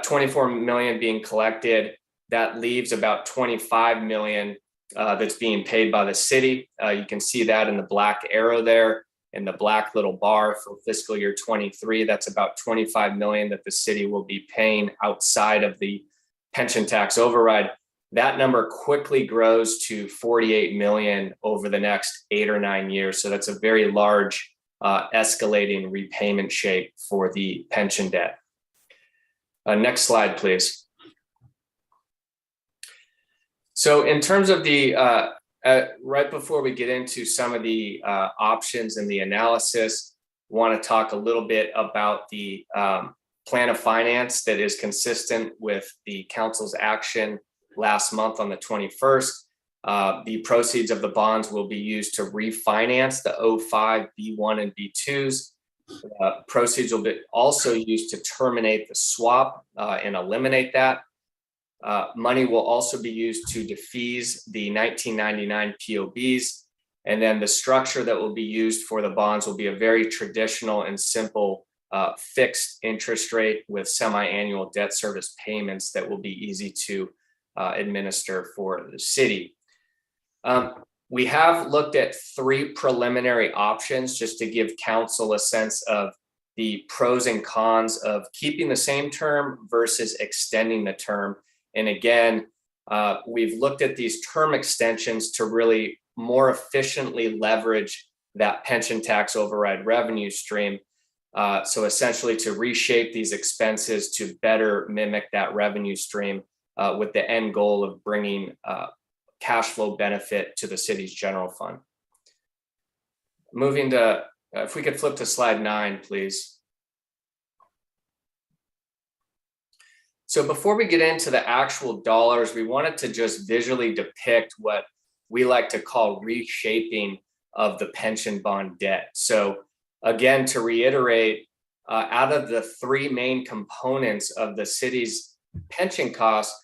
24 million being collected, that leaves about 25 million that's being paid by the city. You can see that in the black arrow there, in the black little bar for fiscal year 23. That's about 25 million that the city will be paying outside of the pension tax override. That number quickly grows to 48 million over the next 8 or 9 years. So that's a very large escalating repayment shape for the pension debt. Next slide, please. So in terms of the, right before we get into some of the options and the analysis, I want to talk a little bit about the plan of finance that is consistent with the council's action last month on the 21st. The proceeds of the bonds will be used to refinance the 05, B1, and B2s. Proceeds will be also used to terminate the swap and eliminate that. Money will also be used to defease the 1999 POBs. And then the structure that will be used for the bonds will be a very traditional and simple fixed interest rate with semi-annual debt service payments that will be easy to administer for the city. We have looked at 3 preliminary options just to give council a sense of the pros and cons of keeping the same term versus extending the term. And again, we've looked at these term extensions to really more efficiently leverage that pension tax override revenue stream. So essentially to reshape these expenses to better mimic that revenue stream with the end goal of bringing cash flow benefit to the city's general fund. Moving to, if we could flip to slide 9, please. So before we get into the actual dollars, we wanted to just visually depict what we like to call reshaping of the pension bond debt. So again, to reiterate, out of the 3 main components of the city's pension costs,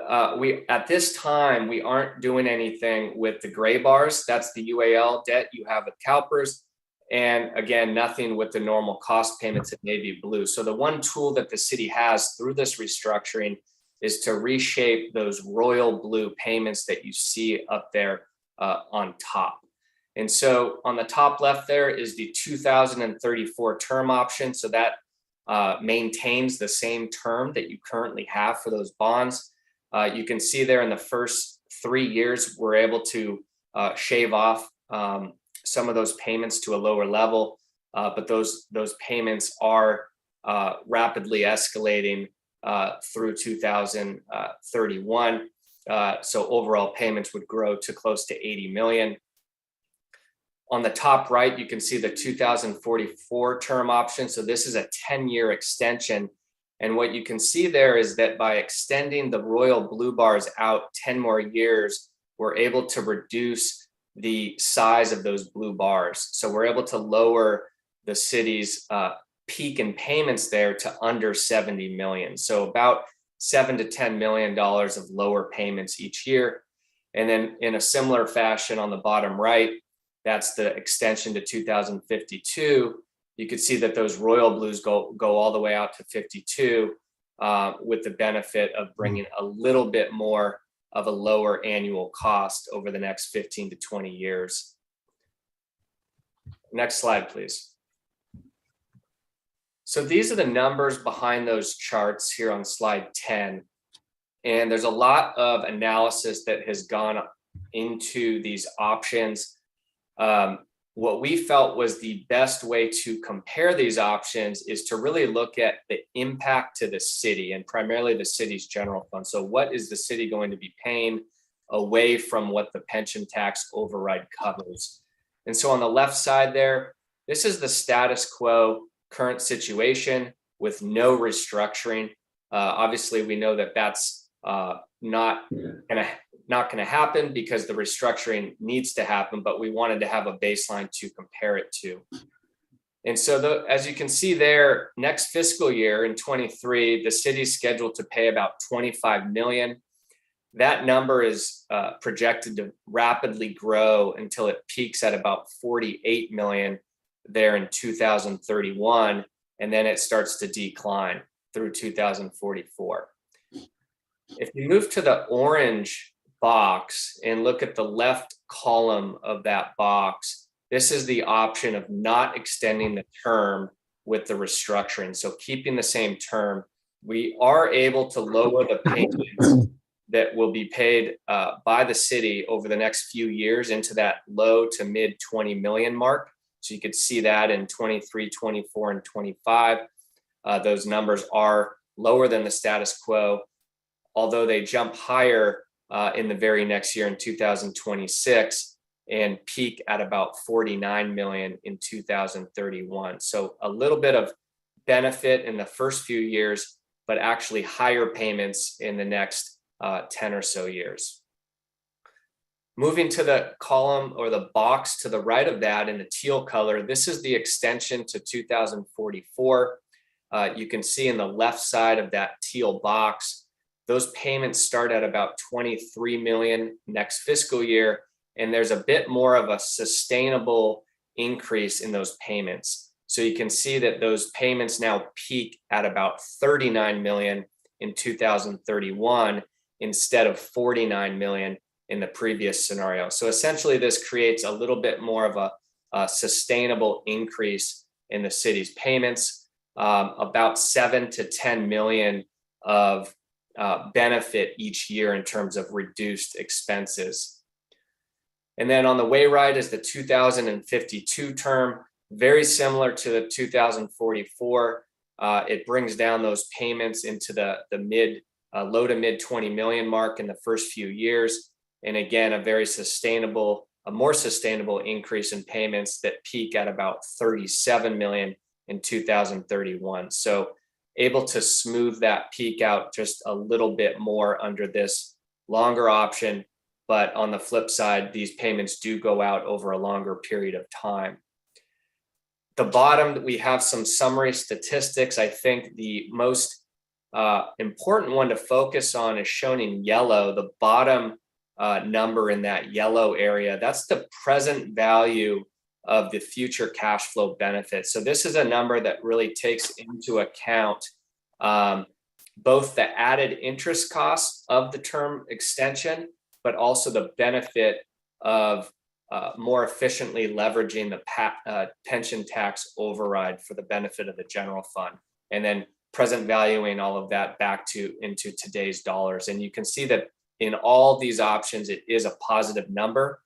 at this time, we aren't doing anything with the gray bars. That's the UAL debt you have with CalPERS. And again, nothing with the normal cost payments in navy blue. So the one tool that the city has through this restructuring is to reshape those royal blue payments that you see up there on top. And so on the top left there is the 2034 term option. So that maintains the same term that you currently have for those bonds. You can see there in the first 3 years, we're able to shave off some of those payments to a lower level, but those payments are rapidly escalating through 2031. So overall payments would grow to close to 80 million. On the top right, you can see the 2044 term option. So this is a 10-year extension. And what you can see there is that by extending the royal blue bars out 10 more years, we're able to reduce the size of those blue bars. So we're able to lower the city's peak in payments there to under 70 million. So about $7 to $10 million of lower payments each year. And then in a similar fashion on the bottom right, that's the extension to 2052. You could see that those royal blues go all the way out to 52 with the benefit of bringing a little bit more of a lower annual cost over the next 15 to 20 years. Next slide, please. So these are the numbers behind those charts here on slide 10. And there's a lot of analysis that has gone into these options. What we felt was the best way to compare these options is to really look at the impact to the city and primarily the city's general fund. So what is the city going to be paying away from what the pension tax override covers? And so on the left side there, this is the status quo current situation with no restructuring. Obviously, we know that that's not going to not going to happen because the restructuring needs to happen, but we wanted to have a baseline to compare it to. And so as you can see there, next fiscal year in 23, the city's scheduled to pay about 25 million. That number is projected to rapidly grow until it peaks at about 48 million there in 2031, and then it starts to decline through 2044. If you move to the orange box and look at the left column of that box, this is the option of not extending the term with the restructuring. So keeping the same term, we are able to lower the payments that will be paid by the city over the next few years into that low to mid 20 million mark. So you could see that in 23, 24, and 25. Those numbers are lower than the status quo, although they jump higher in the very next year in 2026 and peak at about 49 million in 2031. So a little bit of benefit in the first few years, but actually higher payments in the next 10 or so years. Moving to the column or the box to the right of that in the teal color, this is the extension to 2044. You can see in the left side of that teal box, those payments start at about 23 million next fiscal year, and there's a bit more of a sustainable increase in those payments. So you can see that those payments now peak at about 39 million in 2031 instead of 49 million in the previous scenario. So essentially this creates a little bit more of a sustainable increase in the city's payments, about 7 to 10 million of benefit each year in terms of reduced expenses. And then on the way right is the 2052 term, very similar to the 2044. It brings down those payments into the low to mid 20 million mark in the first few years. And again, a more sustainable increase in payments that peak at about 37 million in 2031. So able to smooth that peak out just a little bit more under this longer option. But on the flip side, these payments do go out over a longer period of time. The bottom, we have some summary statistics. I think the most important one to focus on is shown in yellow. The bottom number in that yellow area, that's the present value of the future cash flow benefit. So this is a number that really takes into account both the added interest costs of the term extension, but also the benefit of more efficiently leveraging the pension tax override for the benefit of the general fund, and then present valuing all of that back into today's dollars. And you can see that in all these options, it is a positive number,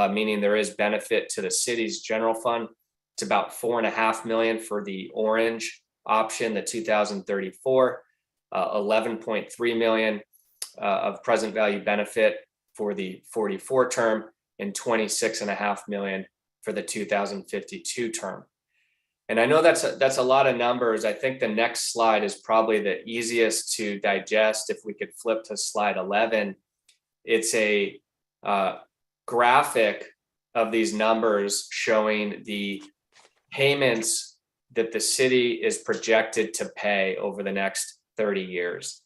meaning there is benefit to the city's general fund. It's about 4.5 million for the orange option, the 2034, 11.3 million of present value benefit for the 44 term, and 26.5 million for the 2052 term. And I know that's a lot of numbers. I think the next slide is probably the easiest to digest. If we could flip to slide 11, it's a graphic of these numbers showing the payments that the city is projected to pay over the next 30 years.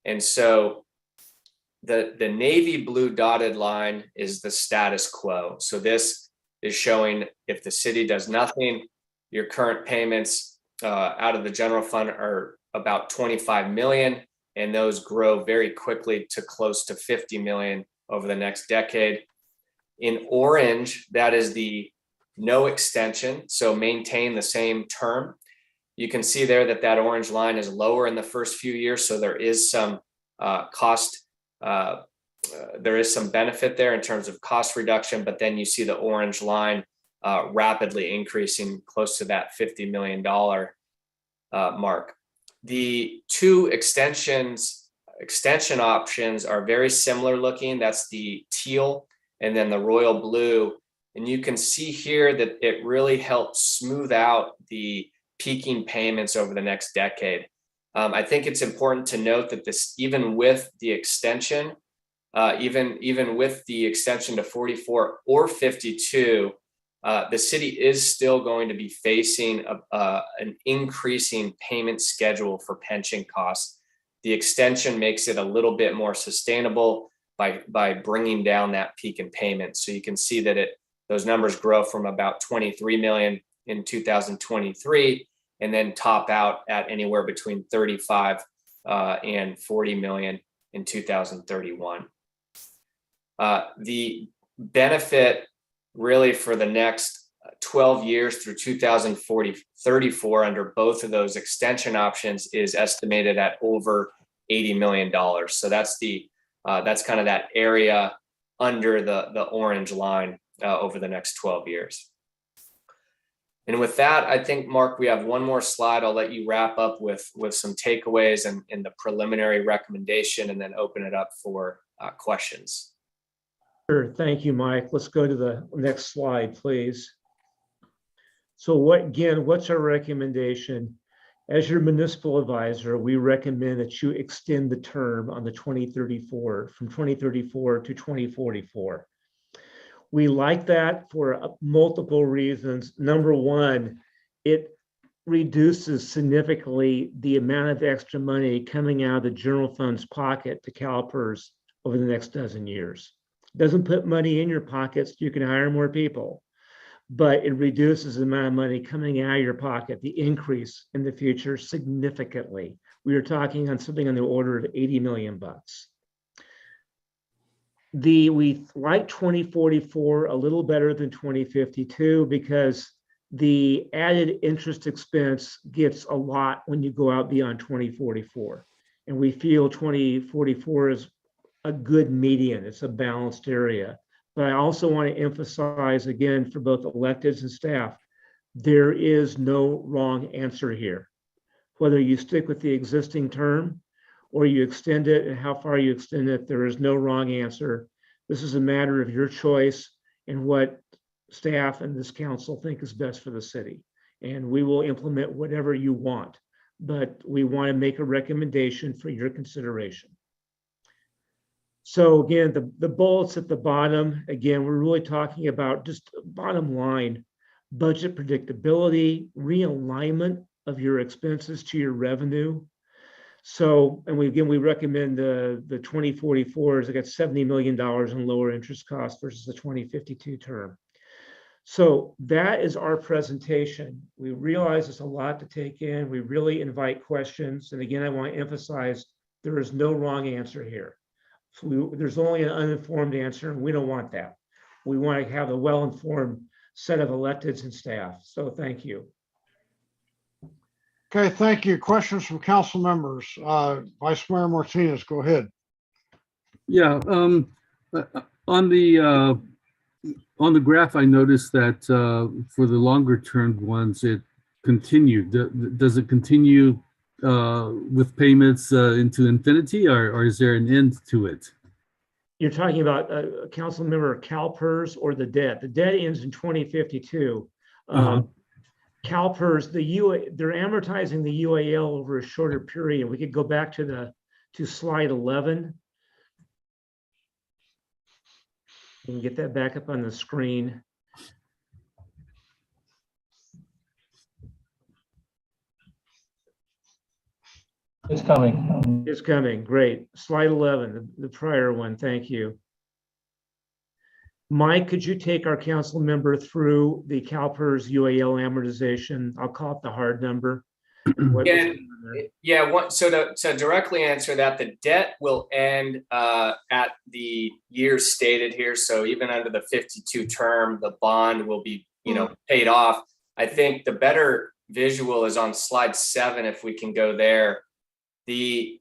And so the navy blue dotted line is the status quo. So this is showing if the city does nothing, your current payments out of the general fund are about 25 million, and those grow very quickly to close to 50 million over the next decade. In orange, that is the no extension, so maintain the same term. You can see there that orange line is lower in the first few years, so there is some there is some benefit there in terms of cost reduction, but then you see the orange line rapidly increasing close to that $50 million mark. The two extension options are very similar looking. That's the teal and then the royal blue. And you can see here that it really helps smooth out the peaking payments over the next decade. I think it's important to note that this, even with the extension, even with the extension to 44 or 52, the city is still going to be facing an increasing payment schedule for pension costs. The extension makes it a little bit more sustainable by bringing down that peak in payments. So you can see that those numbers grow from about 23 million in 2023 and then top out at anywhere between 35 and 40 million in 2031. The benefit really for the next 12 years through 2034 under both of those extension options is estimated at over $80 million. So that's kind of that area under the orange line over the next 12 years. And with that, I think, Mark, we have one more slide. I'll let you wrap up with some takeaways and the preliminary recommendation, and then open it up for questions. Sure. Thank you, Mike. Let's go to the next slide, please. So what's our recommendation? As your municipal advisor, we recommend that you extend the term on the 2034 from 2034 to 2044. We like that for multiple reasons. Number one, it reduces significantly the amount of extra money coming out of the general fund's pocket to CalPERS over the next dozen years. It doesn't put money in your pockets, you can hire more people, but it reduces the amount of money coming out of your pocket, the increase in the future significantly. We are talking on something on the order of 80 million bucks. We like 2044 a little better than 2052 because the added interest expense gets a lot when you go out beyond 2044. And we feel 2044 is a good median. It's a balanced area. But I also want to emphasize again for both electeds and staff, there is no wrong answer here. Whether you stick with the existing term or you extend it and how far you extend it, there is no wrong answer. This is a matter of your choice and what staff and this council think is best for the city. And we will implement whatever you want, but we want to make a recommendation for your consideration. So again, the bullets at the bottom, again, we're really talking about just bottom line, budget predictability, realignment of your expenses to your revenue. So, and we recommend the 2044s, they got $70 million in lower interest costs versus the 2052 term. So that is our presentation. We realize it's a lot to take in. We really invite questions. And again, I want to emphasize there is no wrong answer here. There's only an uninformed answer, and we don't want that. We want to have a well-informed set of electeds and staff. So thank you. Okay, thank you. Questions from council members. Vice Mayor Martinez, go ahead. Yeah, on the graph, I noticed that for the longer term ones, it continued. Does it continue with payments into infinity, or is there an end to it? You're talking about council member CalPERS or the debt? The debt ends in 2052. CalPERS, they're amortizing the UAL over a shorter period. We could go back to slide 11. You can get that back up on the screen. It's coming. It's coming. Great. Slide 11, the prior one. Thank you. Mike, could you take our council member through the CalPERS UAL amortization? I'll call it the hard number. So to directly answer that, the debt will end at the years stated here. So even under the 52 term, the bond will be, paid off. I think the better visual is on slide 7, if we can go there. The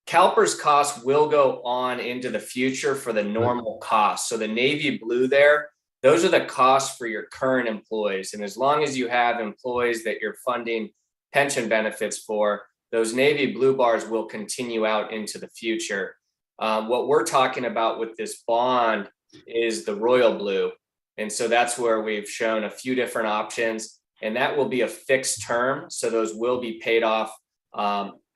CalPERS costs will go on into the future for the normal costs. So the navy blue there, those are the costs for your current employees. And as long as you have employees that you're funding pension benefits for, those navy blue bars will continue out into the future. What we're talking about with this bond is the royal blue. And so that's where we've shown a few different options, and that will be a fixed term. So those will be paid off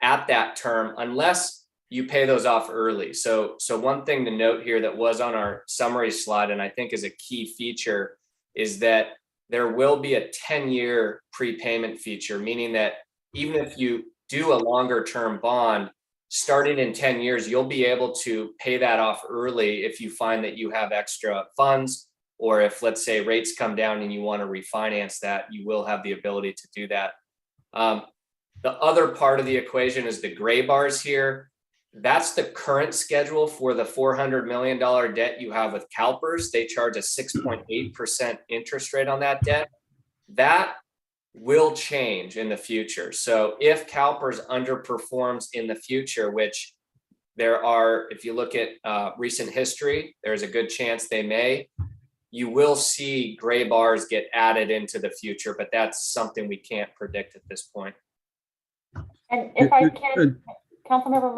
at that term, unless you pay those off early. So one thing to note here that was on our summary slide, and I think is a key feature, is that there will be a 10-year prepayment feature, meaning that even if you do a longer term bond, starting in 10 years, you'll be able to pay that off early if you find that you have extra funds, or if, let's say, rates come down and you want to refinance that, you will have the ability to do that. The other part of the equation is the gray bars here. That's the current schedule for the $400 million debt you have with CalPERS. They charge a 6.8% interest rate on that debt. That will change in the future. So if CalPERS underperforms in the future, which there are, if you look at recent history, there's a good chance they may, you will see gray bars get added into the future, but that's something we can't predict at this point. And if I can, Councilmember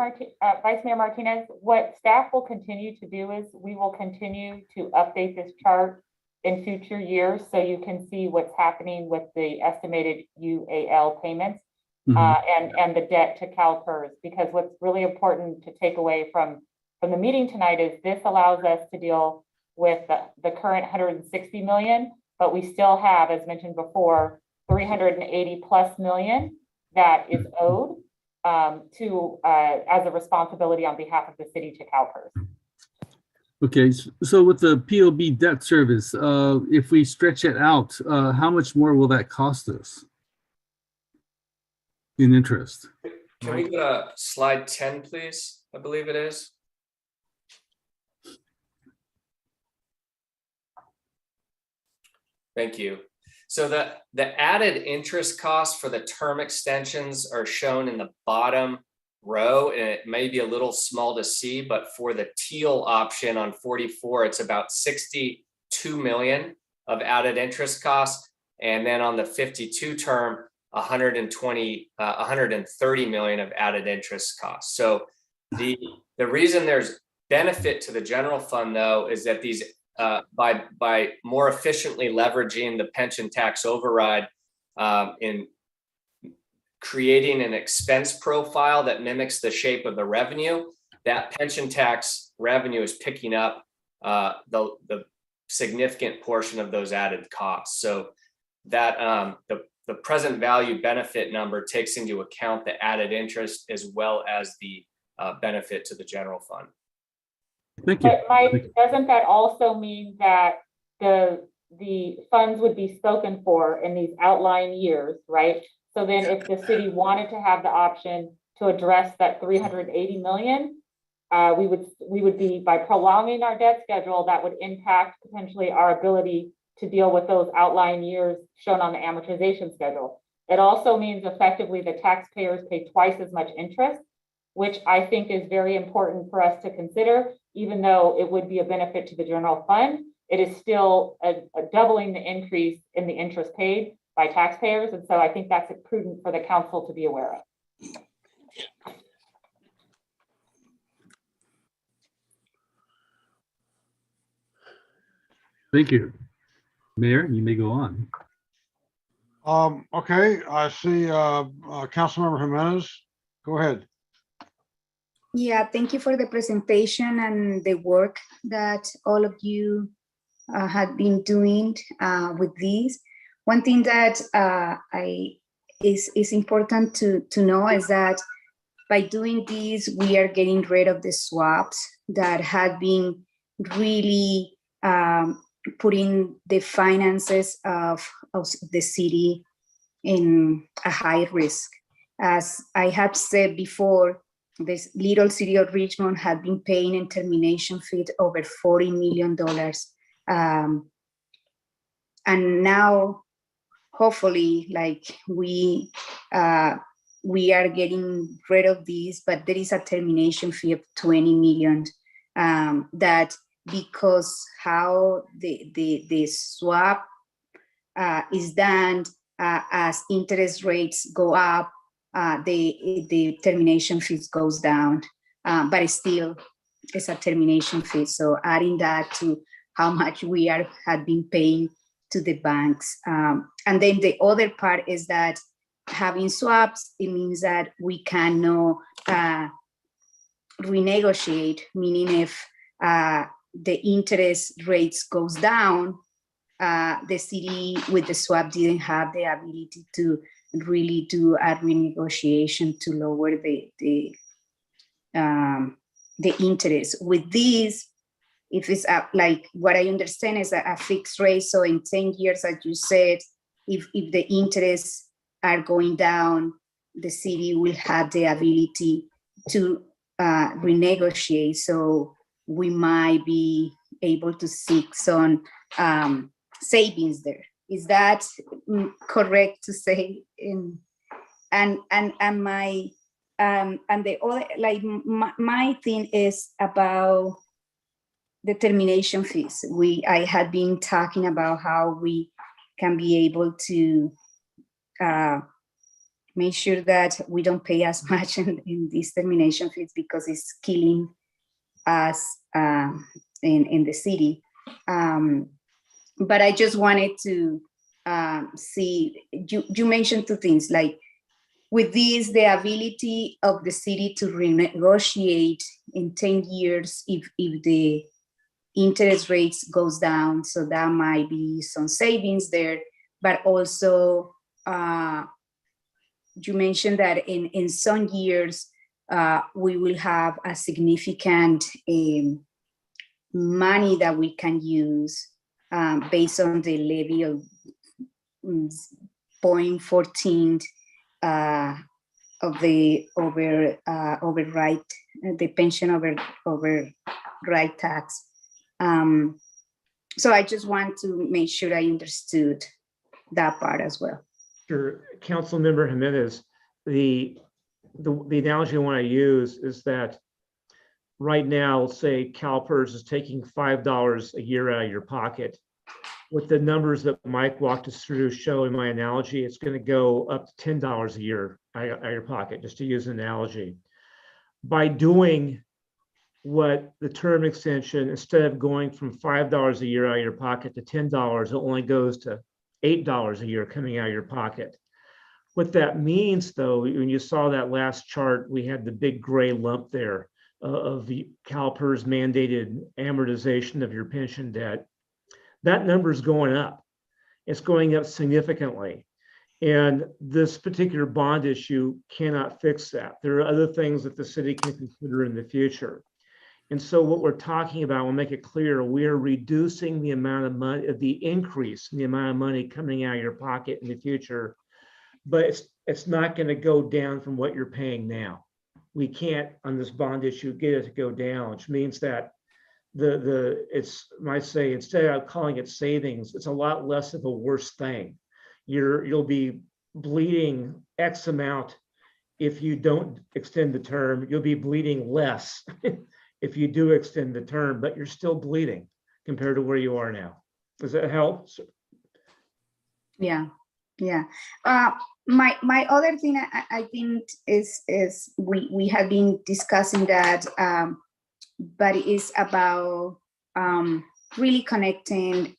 Vice Mayor Martinez, what staff will continue to do is we will continue to update this chart in future years so you can see what's happening with the estimated UAL payments and the debt to CalPERS, because what's really important to take away from the meeting tonight is this allows us to deal with the current 160 million, but we still have, as mentioned before, 380 plus million that is owed as a responsibility on behalf of the city to CalPERS. Okay, so with the POB debt service, if we stretch it out, how much more will that cost us in interest? Can we go to slide 10, please? I believe it is. Thank you. So the added interest costs for the term extensions are shown in the bottom row, and it may be a little small to see, but for the teal option on 44, it's about 62 million of added interest costs. And then on the 52 term, 130 million of added interest costs. So the reason there's benefit to the general fund, though, is that these by more efficiently leveraging the pension tax override in creating an expense profile that mimics the shape of the revenue, that pension tax revenue is picking up the significant portion of those added costs. So that the present value benefit number takes into account the added interest as well as the benefit to the general fund. Thank you. But Mike, doesn't that also mean that the funds would be spoken for in these outlying years, right? So then if the city wanted to have the option to address that 380 million, we would be, by prolonging our debt schedule, that would impact potentially our ability to deal with those outlying years shown on the amortization schedule. It also means effectively the taxpayers pay twice as much interest, which I think is very important for us to consider. Even though it would be a benefit to the general fund, it is still a doubling the increase in the interest paid by taxpayers. And so I think that's prudent for the council to be aware of. Thank you. Mayor, you may go on. Okay, I see Councilmember Jimenez. Go ahead. Yeah, thank you for the presentation and the work that all of you have been doing with these. One thing that is important to know is that by doing this, we are getting rid of the swaps that had been really putting the finances of the city in a high risk. As I have said before, this little city of Richmond had been paying in termination fee over $40 million. And now, hopefully, like we are getting rid of these, but there is a termination fee of 20 million that, because how the swap is done, as interest rates go up, the termination fees goes down, but it still is a termination fee. So adding that to how much we had been paying to the banks. And then the other part is that having swaps, it means that we can know renegotiate, meaning if the interest rates goes down, the city with the swap didn't have the ability to really do a renegotiation to lower the interest. With this, if it's like what I understand is a fixed rate, so in 10 years, as you said, if the interests are going down, the city will have the ability to renegotiate. So we might be able to seek some savings there. Is that correct to say? And my and the other, like my thing is about the termination fees. I had been talking about how we can be able to make sure that we don't pay as much in these termination fees because it's killing us in the city. But I just wanted to see, you mentioned two things, like with this, the ability of the city to renegotiate in 10 years if the interest rates goes down, so that might be some savings there, but also you mentioned that in some years we will have a significant money that we can use based on the levy of 0.14 of the override, the pension override tax. So I just want to make sure I understood that part as well. Sure, Councilmember Jimenez, the analogy I want to use is that right now, say CalPERS is taking $5 a year out of your pocket. With the numbers that Mike walked us through show in my analogy, it's going to go up to $10 a year out of your pocket, just to use an analogy. By doing what the term extension, instead of going from $5 a year out of your pocket to $10, it only goes to $8 a year coming out of your pocket. What that means, though, when you saw that last chart, we had the big gray lump there of the CalPERS mandated amortization of your pension debt. That number is going up. It's going up significantly. And this particular bond issue cannot fix that. There are other things that the city can consider in the future. And so what we're talking about, we'll make it clear, we are reducing the amount of money, the increase in the amount of money coming out of your pocket in the future, but it's not going to go down from what you're paying now. We can't, on this bond issue, get it to go down, which means that it's, might say, instead of calling it savings, it's a lot less of a worse thing. You'll be bleeding X amount if you don't extend the term. You'll be bleeding less if you do extend the term, but you're still bleeding compared to where you are now. Does that help? Yeah, yeah. My other thing I think is we have been discussing that, but it's about really connecting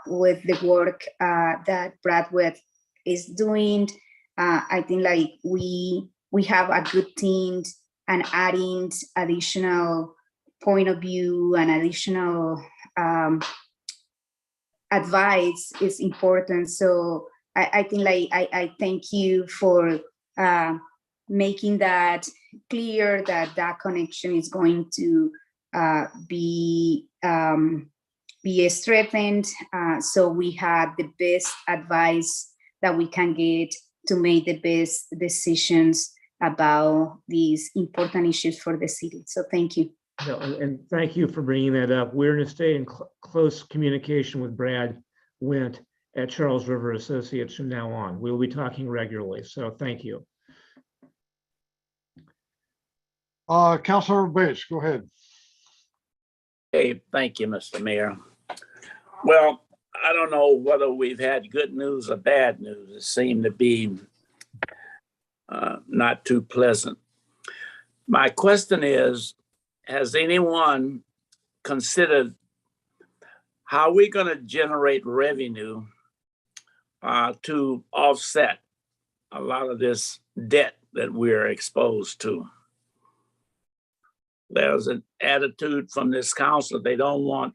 with the work that Bradwood is doing. I think like we have a good team, and adding additional point of view and additional advice is important. So I think like I thank you for making that clear, that connection is going to be strengthened, so we have the best advice that we can get to make the best decisions about these important issues for the city. So thank you. No, and thank you for bringing that up. We're going to stay in close communication with Brad Wint at Charles River Associates from now on. We'll be talking regularly, so thank you. Councilor Bates, go ahead. Hey, thank you, Mr. Mayor. Well, I don't know whether we've had good news or bad news. It seemed to be not too pleasant. My question is, has anyone considered how we're going to generate revenue to offset a lot of this debt that we're exposed to? there's an attitude from this council. They don't want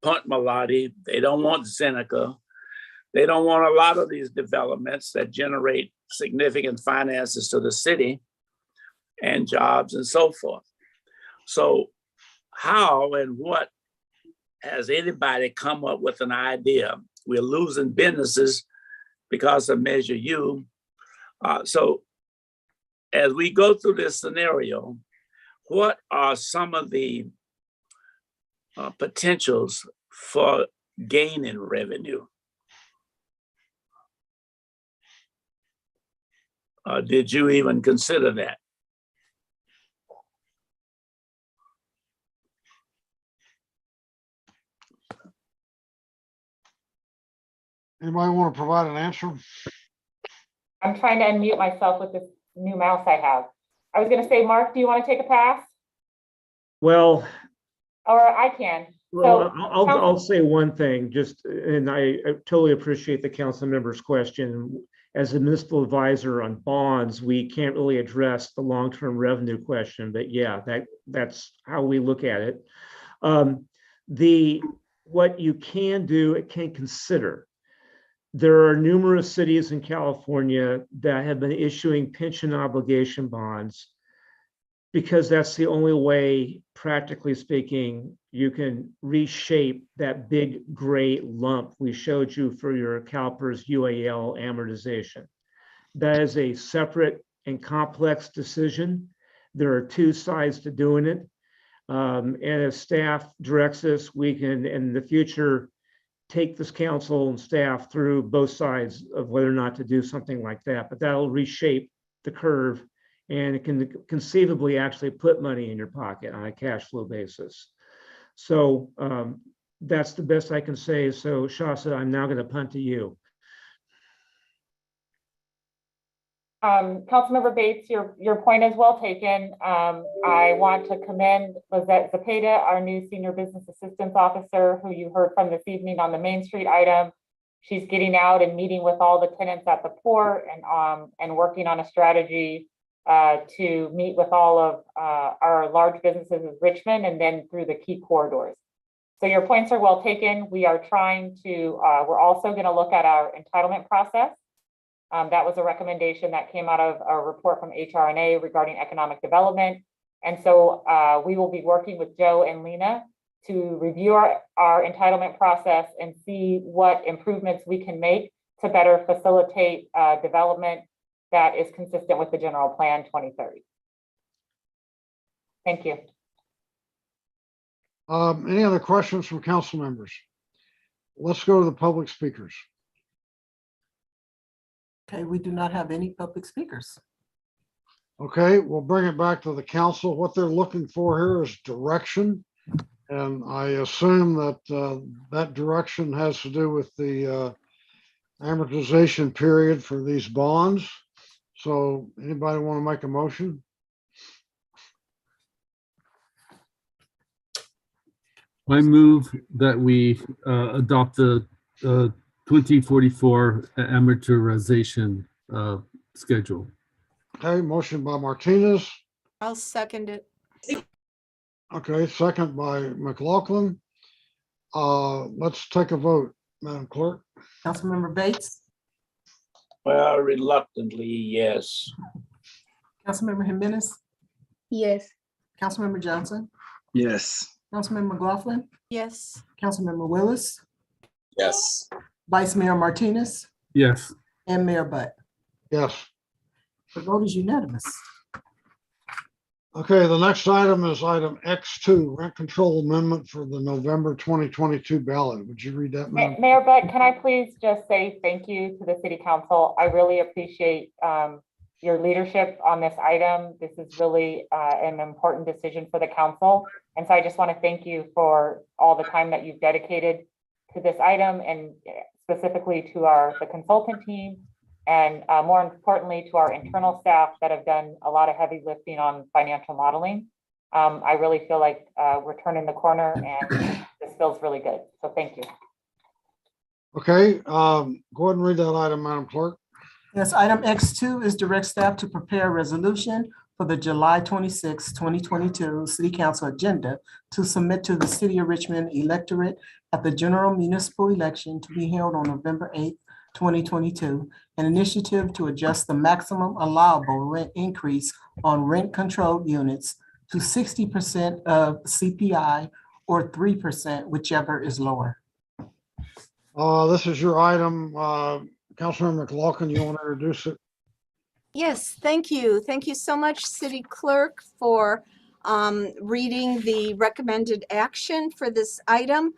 Punt Malati. They don't want Seneca. They don't want a lot of these developments that generate significant finances to the city and jobs and so forth. So how and what has anybody come up with an idea? We're losing businesses because of Measure U. So as we go through this scenario, what are some of the potentials for gain in revenue? Did you even consider that? Anybody want to provide an answer? I'm trying to unmute myself with this new mouse I have. I was gonna say, Mark, do you want to take a pass? Well, Or I can. well, So, I'll say one thing, just, and I totally appreciate the council member's question. As a municipal advisor on bonds, we can't really address the long-term revenue question, but yeah, that's how we look at it. What you can do, it can consider. There are numerous cities in California that have been issuing pension obligation bonds because that's the only way, practically speaking, you can reshape that big gray lump we showed you for your CalPERS UAL amortization. That is a separate and complex decision. There are two sides to doing it. And if staff directs us, we can, in the future, take this council and staff through both sides of whether or not to do something like that. But that'll reshape the curve, and it can conceivably actually put money in your pocket on a cash flow basis. So that's the best I can say. So Shasta, I'm now going to punt to you. Councilmember Bates, your point is well taken. I want to commend Lizette Zepeda, our new Senior Business Assistance Officer, who you heard from this evening on the Main Street item. She's getting out and meeting with all the tenants at the port and working on a strategy to meet with all of our large businesses in Richmond and then through the key corridors. So your points are well taken. We are trying to, we're also going to look at our entitlement process. That was a recommendation that came out of a report from HRNA regarding economic development. And so we will be working with Joe and Lena to review our entitlement process and see what improvements we can make to better facilitate development that is consistent with the general plan 2030. Thank you. Any other questions from council members? Let's go to the public speakers. Okay, we do not have any public speakers. Okay, we'll bring it back to the council. What they're looking for here is direction. And I assume that that direction has to do with the amortization period for these bonds. So anybody want to make a motion? I move that we adopt the 2044 amortization schedule. Okay, motion by Martinez. I'll second it. Okay, second by McLaughlin. Let's take a vote, Madam Clerk. Councilmember Bates, Well, reluctantly, yes. Councilmember Jimenez, Yes. Councilmember Johnson, Yes. Councilmember McLaughlin, Yes. Councilmember Willis, Yes. Vice Mayor Martinez, Yes. and Mayor Butt. Yes. The vote is unanimous. Okay, the next item is item X2, rent control amendment for the November 2022 ballot. Would you read that, Madam? Mayor Butt, can I please just say thank you to the City Council? I really appreciate your leadership on this item. This is really an important decision for the council. And so I just want to thank you for all the time that you've dedicated to this item, and specifically to the consultant team, and more importantly to our internal staff that have done a lot of heavy lifting on financial modeling. I really feel like we're turning the corner, and this feels really good. So thank you. Okay, go ahead and read that item, Madam Clerk. Yes, item X2 is direct staff to prepare a resolution for the July 26, 2022 City Council agenda to submit to the City of Richmond electorate at the general municipal election to be held on November 8th, 2022, an initiative to adjust the maximum allowable rent increase on rent-controlled units to 60% of CPI or 3%, whichever is lower. This is your item. Councilmember McLaughlin, you want to introduce it? Yes, thank you. Thank you so much, City Clerk, for reading the recommended action for this item.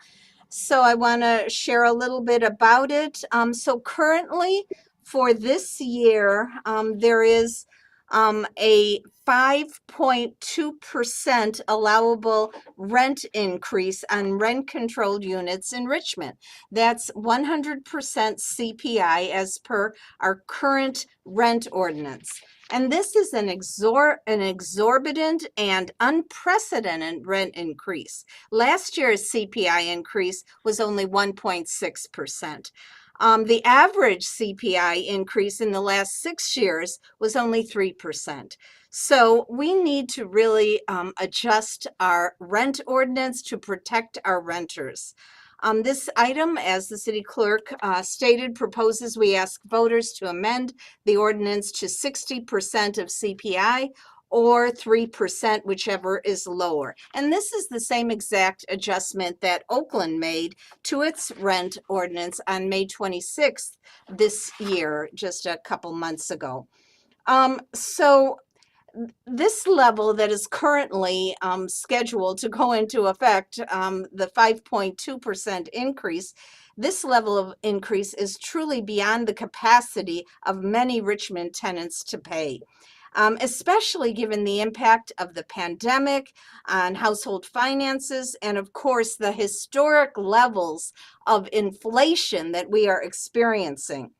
So I want to share a little bit about it. So currently for this year, there is a 5.2% allowable rent increase on rent-controlled units in Richmond. That's 100% CPI as per our current rent ordinance. And this is an exorbitant and unprecedented rent increase. Last year's CPI increase was only 1.6%. The average CPI increase in the last 6 years was only 3%. So we need to really adjust our rent ordinance to protect our renters. This item, as the city clerk stated, proposes we ask voters to amend the ordinance to 60% of CPI or 3%, whichever is lower. And this is the same exact adjustment that Oakland made to its rent ordinance on May 26th this year, just a couple months ago. So this level that is currently scheduled to go into effect, the 5.2% increase, this level of increase is truly beyond the capacity of many Richmond tenants to pay. Especially given the impact of the pandemic on household finances and, of course, the historic levels of inflation that we are experiencing.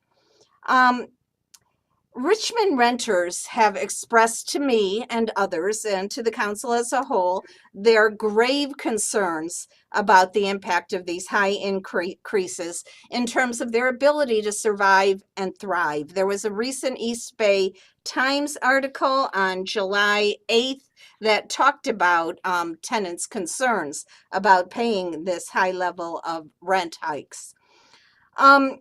Richmond renters have expressed to me and others, and to the council as a whole, their grave concerns about the impact of these high increases in terms of their ability to survive and thrive. There was a recent East Bay Times article on July 8th that talked about tenants' concerns about paying this high level of rent hikes. And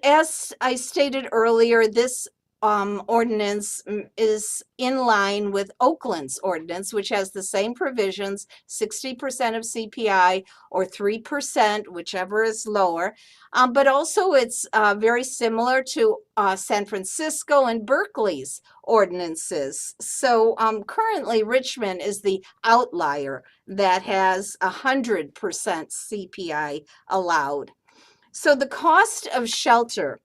as I stated earlier, this ordinance is in line with Oakland's ordinance, which has the same provisions, 60% of CPI or 3%, whichever is lower. But also it's very similar to San Francisco and Berkeley's ordinances. So currently Richmond is the outlier that has 100% CPI allowed. So the cost of shelter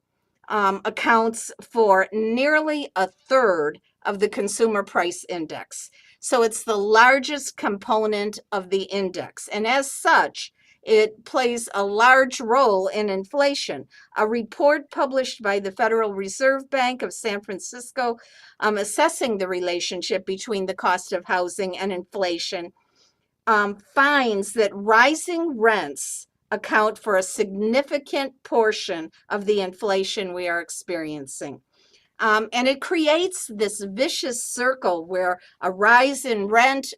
accounts for nearly a third of the consumer price index. So it's the largest component of the index. And as such, it plays a large role in inflation. A report published by the Federal Reserve Bank of San Francisco assessing the relationship between the cost of housing and inflation finds that rising rents account for a significant portion of the inflation we are experiencing. And it creates this vicious circle where a rise in rent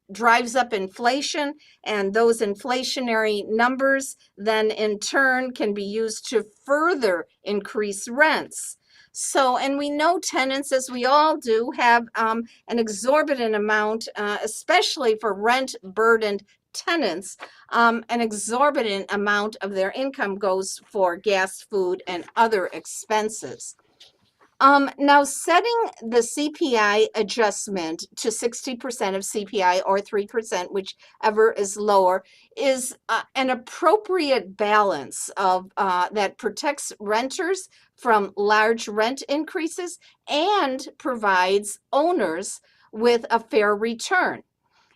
drives up inflation, and those inflationary numbers then in turn can be used to further increase rents. So, and we know tenants, as we all do, have an exorbitant amount, especially for rent-burdened tenants, an exorbitant amount of their income goes for gas, food, and other expenses. Now, setting the CPI adjustment to 60% of CPI or 3%, whichever is lower, is an appropriate balance of that protects renters from large rent increases and provides owners with a fair return.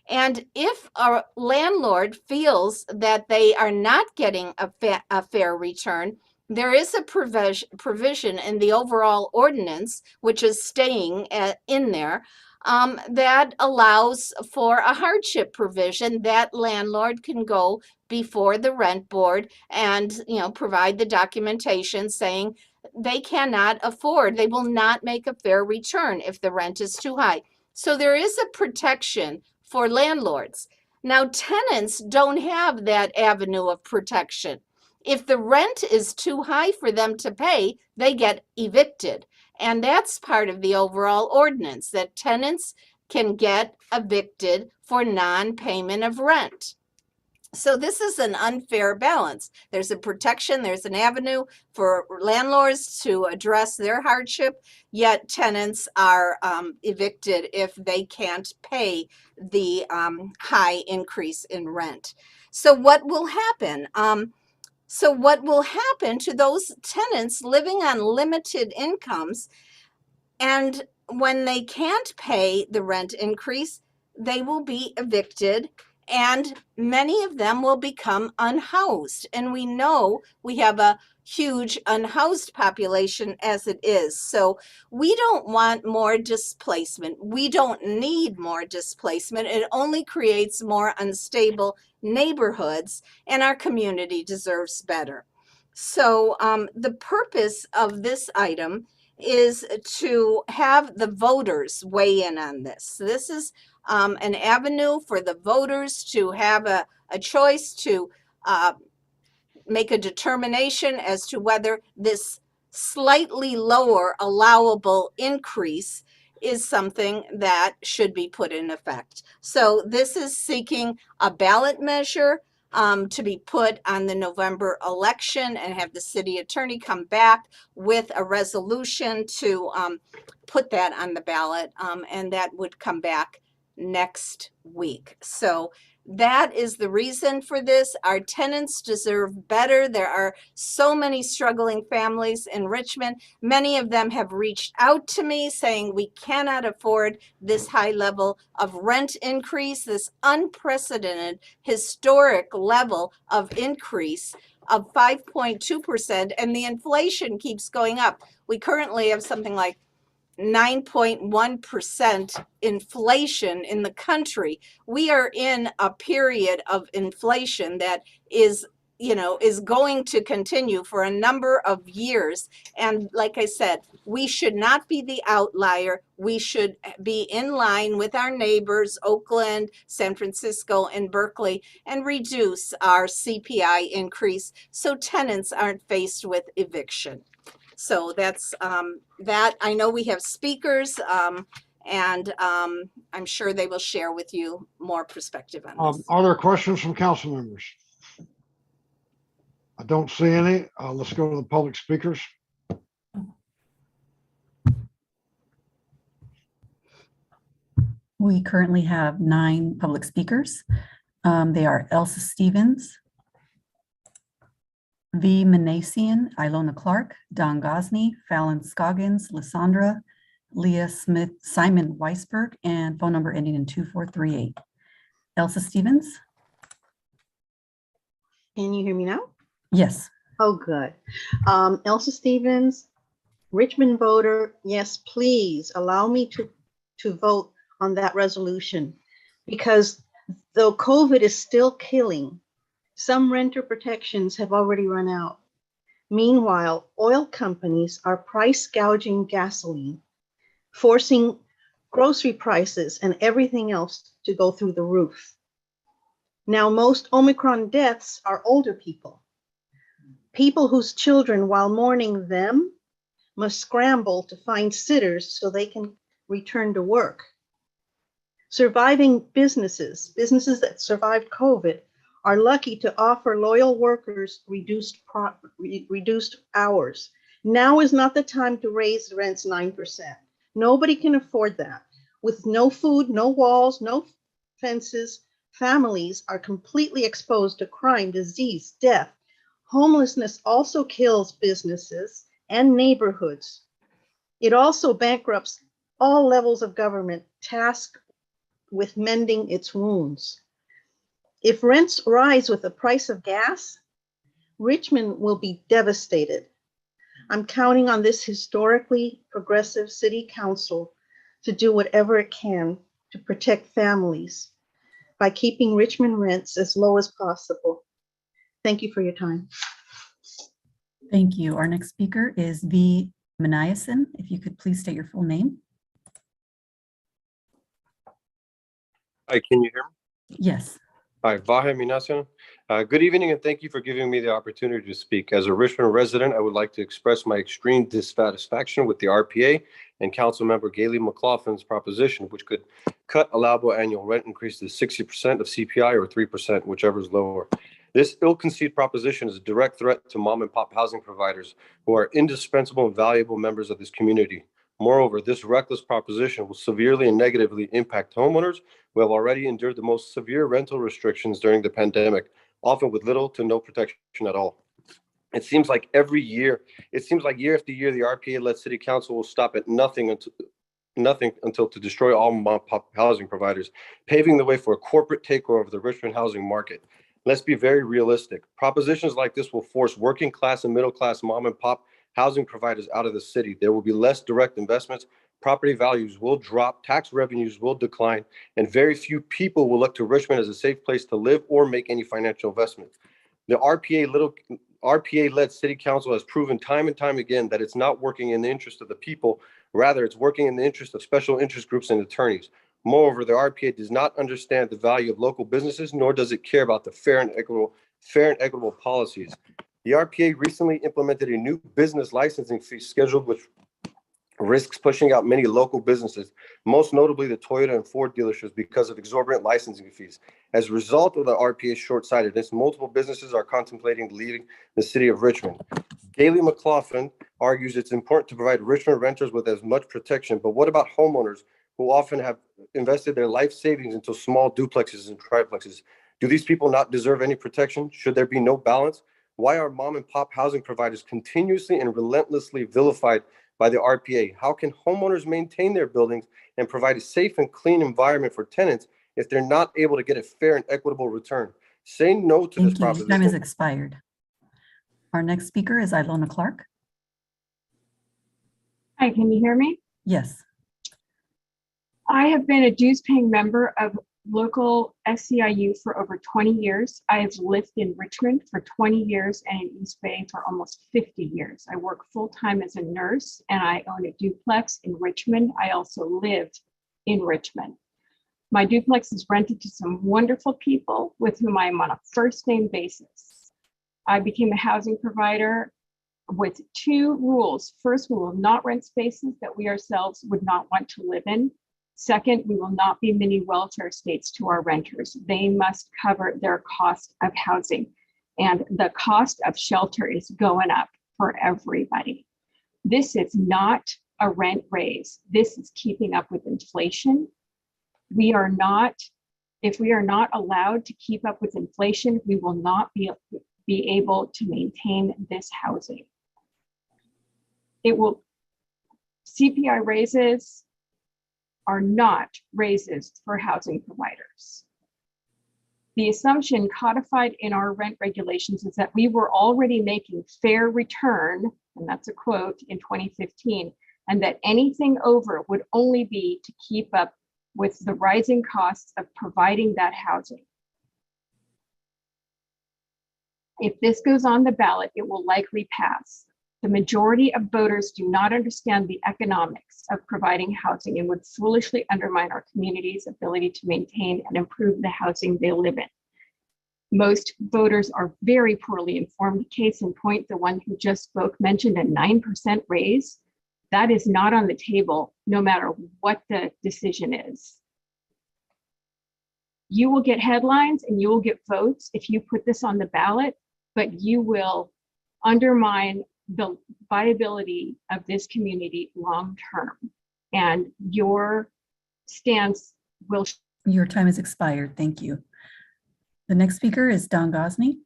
And if a landlord feels that they are not getting a fair return, there is a provision in the overall ordinance, which is staying in there, that allows for a hardship provision that landlord can go before the rent board and provide the documentation saying they cannot afford, they will not make a fair return if the rent is too high. So there is a protection for landlords. Now, tenants don't have that avenue of protection. If the rent is too high for them to pay, they get evicted. And that's part of the overall ordinance, that tenants can get evicted for non-payment of rent. So this is an unfair balance. There's a protection, there's an avenue for landlords to address their hardship, yet tenants are evicted if they can't pay the high increase in rent. So what will happen? What will happen to those tenants living on limited incomes, and when they can't pay the rent increase, they will be evicted, and many of them will become unhoused. And we know we have a huge unhoused population as it is. So we don't want more displacement. We don't need more displacement. It only creates more unstable neighborhoods, and our community deserves better. So the purpose of this item is to have the voters weigh in on this. This is an avenue for the voters to have a choice to make a determination as to whether this slightly lower allowable increase is something that should be put in effect. So this is seeking a ballot measure to be put on the November election, and have the city attorney come back with a resolution to put that on the ballot, and that would come back next week. So that is the reason for this. Our tenants deserve better. There are so many struggling families in Richmond. Many of them have reached out to me saying we cannot afford this high level of rent increase, this unprecedented historic level of increase of 5.2%, and the inflation keeps going up. We currently have something like 9.1% inflation in the country. We are in a period of inflation that is going to continue for a number of years. And like I said, we should not be the outlier. We should be in line with our neighbors, Oakland, San Francisco, and Berkeley, and reduce our CPI increase so tenants aren't faced with eviction. So that's that. I know we have speakers, and I'm sure they will share with you more perspective on this. Are there questions from council members? I don't see any. Let's go to the public speakers. We currently have 9 public speakers. They are Elsa Stevens, V. Manasian, Ilona Clark, Don Gosney, Fallon Scoggins, Lysandra, Leah Smith, Simon Weisberg, and phone number ending in 2438. Elsa Stevens? Can you hear me now? Yes. Oh, good. Elsa Stevens, Richmond voter. Yes, please allow me to vote on that resolution, because though COVID is still killing, some renter protections have already run out. Meanwhile, oil companies are price gouging gasoline, forcing grocery prices and everything else to go through the roof. Now, most Omicron deaths are older people whose children, while mourning them, must scramble to find sitters so they can return to work. Surviving businesses that survived COVID, are lucky to offer loyal workers reduced hours. Now is not the time to raise rents 9%. Nobody can afford that. With no food, no walls, no fences, families are completely exposed to crime, disease, death. Homelessness also kills businesses and neighborhoods. It also bankrupts all levels of government tasked with mending its wounds. If rents rise with the price of gas, Richmond will be devastated. I'm counting on this historically progressive city council to do whatever it can to protect families by keeping Richmond rents as low as possible. Thank you for your time. Thank you. Our next speaker is V. Maniason. If you could please state your full name. Hi, can you hear me? Yes. Hi, Vahe Minasan. Good evening, and thank you for giving me the opportunity to speak. As a Richmond resident, I would like to express my extreme dissatisfaction with the RPA and Councilmember Gailey McLaughlin's proposition, which could cut allowable annual rent increase to 60% of CPI or 3%, whichever is lower. This ill-conceived proposition is a direct threat to mom and pop housing providers who are indispensable and valuable members of this community. Moreover, this reckless proposition will severely and negatively impact homeowners who have already endured the most severe rental restrictions during the pandemic, often with little to no protection at all. It seems like year after year, the RPA-led city council will stop at nothing until to destroy all mom and pop housing providers, paving the way for a corporate takeover of the Richmond housing market. Let's be very realistic. Propositions like this will force working class and middle class mom and pop housing providers out of the city. There will be less direct investments, property values will drop, tax revenues will decline, and very few people will look to Richmond as a safe place to live or make any financial investment. The RPA-led city council has proven time and time again that it's not working in the interest of the people. Rather, it's working in the interest of special interest groups and attorneys. Moreover, the RPA does not understand the value of local businesses, nor does it care about the fair and equitable policies. The RPA recently implemented a new business licensing fee schedule, which risks pushing out many local businesses, most notably the Toyota and Ford dealerships, because of exorbitant licensing fees. As a result of the RPA's short-sightedness, multiple businesses are contemplating leaving the city of Richmond. Gailey McLaughlin argues it's important to provide Richmond renters with as much protection, but what about homeowners who often have invested their life savings into small duplexes and triplexes? Do these people not deserve any protection? Should there be no balance? Why are mom and pop housing providers continuously and relentlessly vilified by the RPA? How can homeowners maintain their buildings and provide a safe and clean environment for tenants if they're not able to get a fair and equitable return? Say no to this proposition. Time has expired. Our next speaker is Ilona Clark. Hi, can you hear me? Yes. I have been a dues-paying member of local SCIU for over 20 years. I have lived in Richmond for 20 years and in East Bay for almost 50 years. I work full-time as a nurse and I own a duplex in Richmond. I also live in Richmond. My duplex is rented to some wonderful people with whom I am on a first-name basis. I became a housing provider with two rules. First, we will not rent spaces that we ourselves would not want to live in. Second, we will not be mini welfare states to our renters. They must cover their cost of housing. And the cost of shelter is going up for everybody. This is not a rent raise. This is keeping up with inflation. If we are not allowed to keep up with inflation, we will not be able to maintain this housing. CPI raises are not raises for housing providers. The assumption codified in our rent regulations is that we were already making fair return, and that's a quote, in 2015, and that anything over would only be to keep up with the rising costs of providing that housing. If this goes on the ballot, it will likely pass. The majority of voters do not understand the economics of providing housing and would foolishly undermine our community's ability to maintain and improve the housing they live in. Most voters are very poorly informed. Case in point, the one who just spoke mentioned a 9% raise. That is not on the table, no matter what the decision is. You will get headlines and you will get votes if you put this on the ballot, but you will undermine the viability of this community long-term, and your stance will. Your time has expired. Thank you. The next speaker is Don Gosney.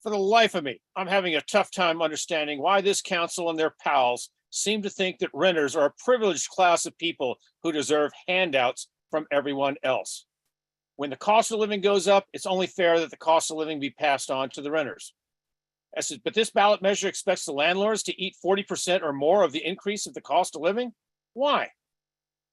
For the life of me, I'm having a tough time understanding why this council and their pals seem to think that renters are a privileged class of people who deserve handouts from everyone else. When the cost of living goes up, it's only fair that the cost of living be passed on to the renters. But this ballot measure expects the landlords to eat 40% or more of the increase of the cost of living? Why?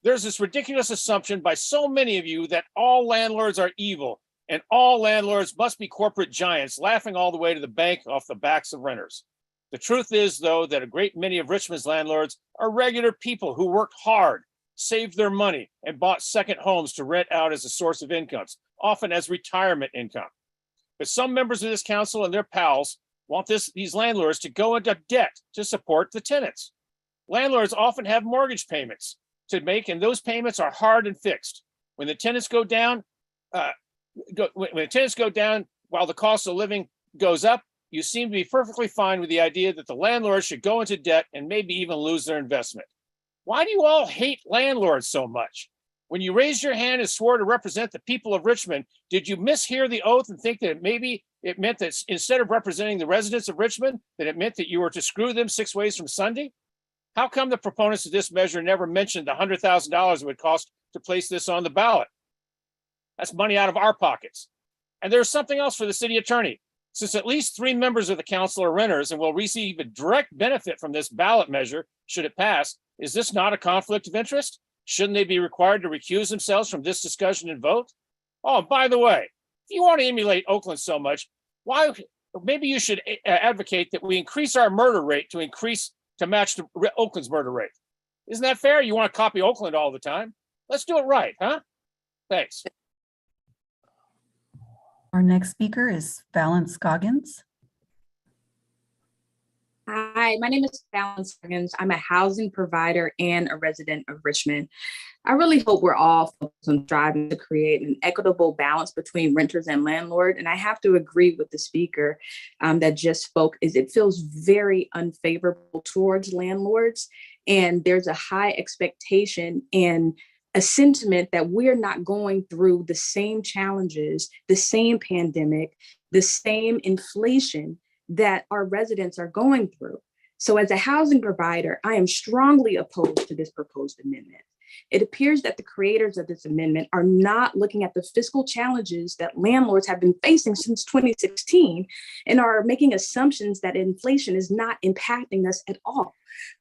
There's this ridiculous assumption by so many of you that all landlords are evil and all landlords must be corporate giants laughing all the way to the bank off the backs of renters. The truth is, though, that a great many of Richmond's landlords are regular people who worked hard, saved their money, and bought second homes to rent out as a source of incomes, often as retirement income. But some members of this council and their pals want these landlords to go into debt to support the tenants. Landlords often have mortgage payments to make, and those payments are hard and fixed. When the tenants go down, when the tenants go down while the cost of living goes up, you seem to be perfectly fine with the idea that the landlord should go into debt and maybe even lose their investment. Why do you all hate landlords so much? When you raised your hand and swore to represent the people of Richmond, did you mishear the oath and think that maybe it meant that instead of representing the residents of Richmond, that it meant that you were to screw them 6 ways from Sunday? How come the proponents of this measure never mentioned the $100,000 it would cost to place this on the ballot? That's money out of our pockets. And there's something else for the city attorney. Since at least 3 members of the council are renters and will receive a direct benefit from this ballot measure, should it pass, is this not a conflict of interest? Shouldn't they be required to recuse themselves from this discussion and vote? Oh, by the way, if you want to emulate Oakland so much, why? Maybe you should advocate that we increase our murder rate to match Oakland's murder rate. Isn't that fair? You want to copy Oakland all the time? Let's do it right, huh? Thanks. Our next speaker is Fallon Scoggins. Hi, my name is Fallon Scoggins. I'm a housing provider and a resident of Richmond. I really hope we're all focused on striving to create an equitable balance between renters and landlord. And I have to agree with the speaker that just spoke, is it feels very unfavorable towards landlords. And there's a high expectation and a sentiment that we're not going through the same challenges, the same pandemic, the same inflation that our residents are going through. So as a housing provider, I am strongly opposed to this proposed amendment. It appears that the creators of this amendment are not looking at the fiscal challenges that landlords have been facing since 2016 and are making assumptions that inflation is not impacting us at all.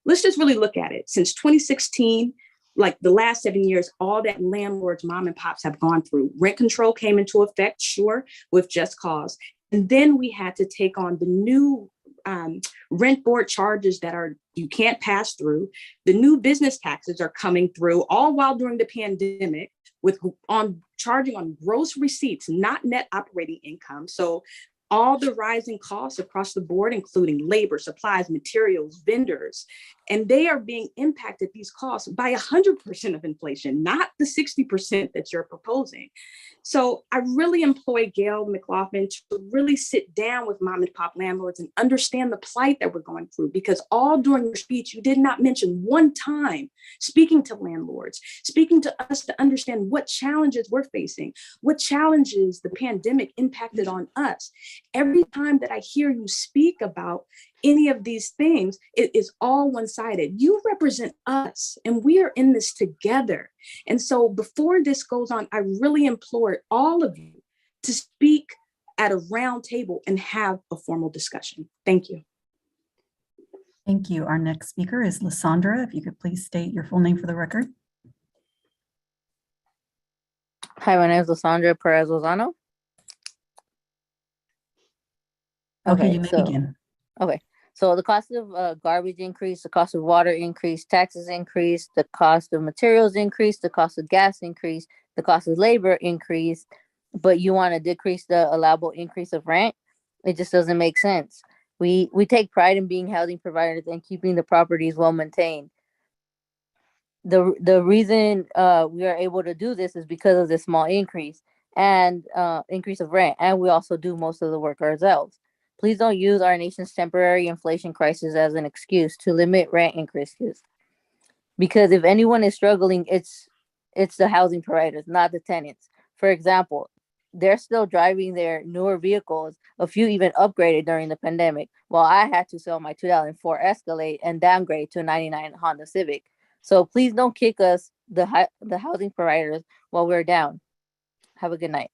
Let's just really look at it. Since 2016, like the last 7 years, all that landlords, mom and pops have gone through. Rent control came into effect, sure, with just cause. And then we had to take on the new rent board charges that you can't pass through. The new business taxes are coming through, all while during the pandemic, charging on gross receipts, not net operating income. So all the rising costs across the board, including labor, supplies, materials, vendors, and they are being impacted, these costs, by 100% of inflation, not the 60% that you're proposing. So I really employ Gail McLaughlin to really sit down with mom and pop landlords and understand the plight that we're going through, because all during your speech, you did not mention one time speaking to landlords, speaking to us to understand what challenges we're facing, what challenges the pandemic impacted on us. Every time that I hear you speak about any of these things, it is all one-sided. You represent us and we are in this together. And so before this goes on, I really implore all of you to speak at a round table and have a formal discussion. Thank you. Thank you. Our next speaker is Lysandra. If you could please state your full name for the record. Hi, my name is Lysandra Perez Lozano. Okay, you may begin. Okay, so the cost of garbage increased, the cost of water increased, taxes increased, the cost of materials increased, the cost of gas increased, the cost of labor increased, but you want to decrease the allowable increase of rent? It just doesn't make sense. We take pride in being housing providers and keeping the properties well maintained. The reason we are able to do this is because of this small increase and increase of rent, and we also do most of the work ourselves. Please don't use our nation's temporary inflation crisis as an excuse to limit rent increases. Because if anyone is struggling, it's the housing providers, not the tenants. For example, they're still driving their newer vehicles, a few even upgraded during the pandemic, while I had to sell my 2004 Escalade and downgrade to a 99 Honda Civic. So please don't kick us, the housing providers, while we're down. Have a good night.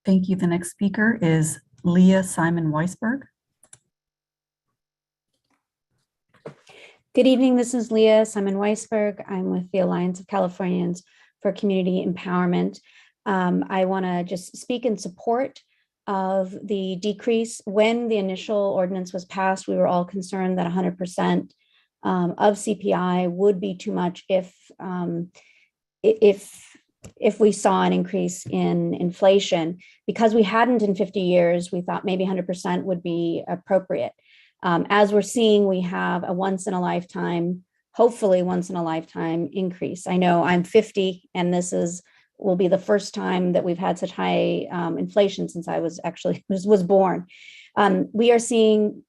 Thank you. The next speaker is Leah Simon Weisberg. Good evening. This is Leah Simon Weisberg. I'm with the Alliance of Californians for community empowerment. I want to just speak in support of the decrease. When the initial ordinance was passed, we were all concerned that 100% of CPI would be too much if we saw an increase in inflation. Because we hadn't in 50 years, we thought maybe 100% would be appropriate. As we're seeing, we have a once in a lifetime, hopefully once in a lifetime increase. I know I'm 50 and this will be the first time that we've had such high inflation since I was born. We are seeing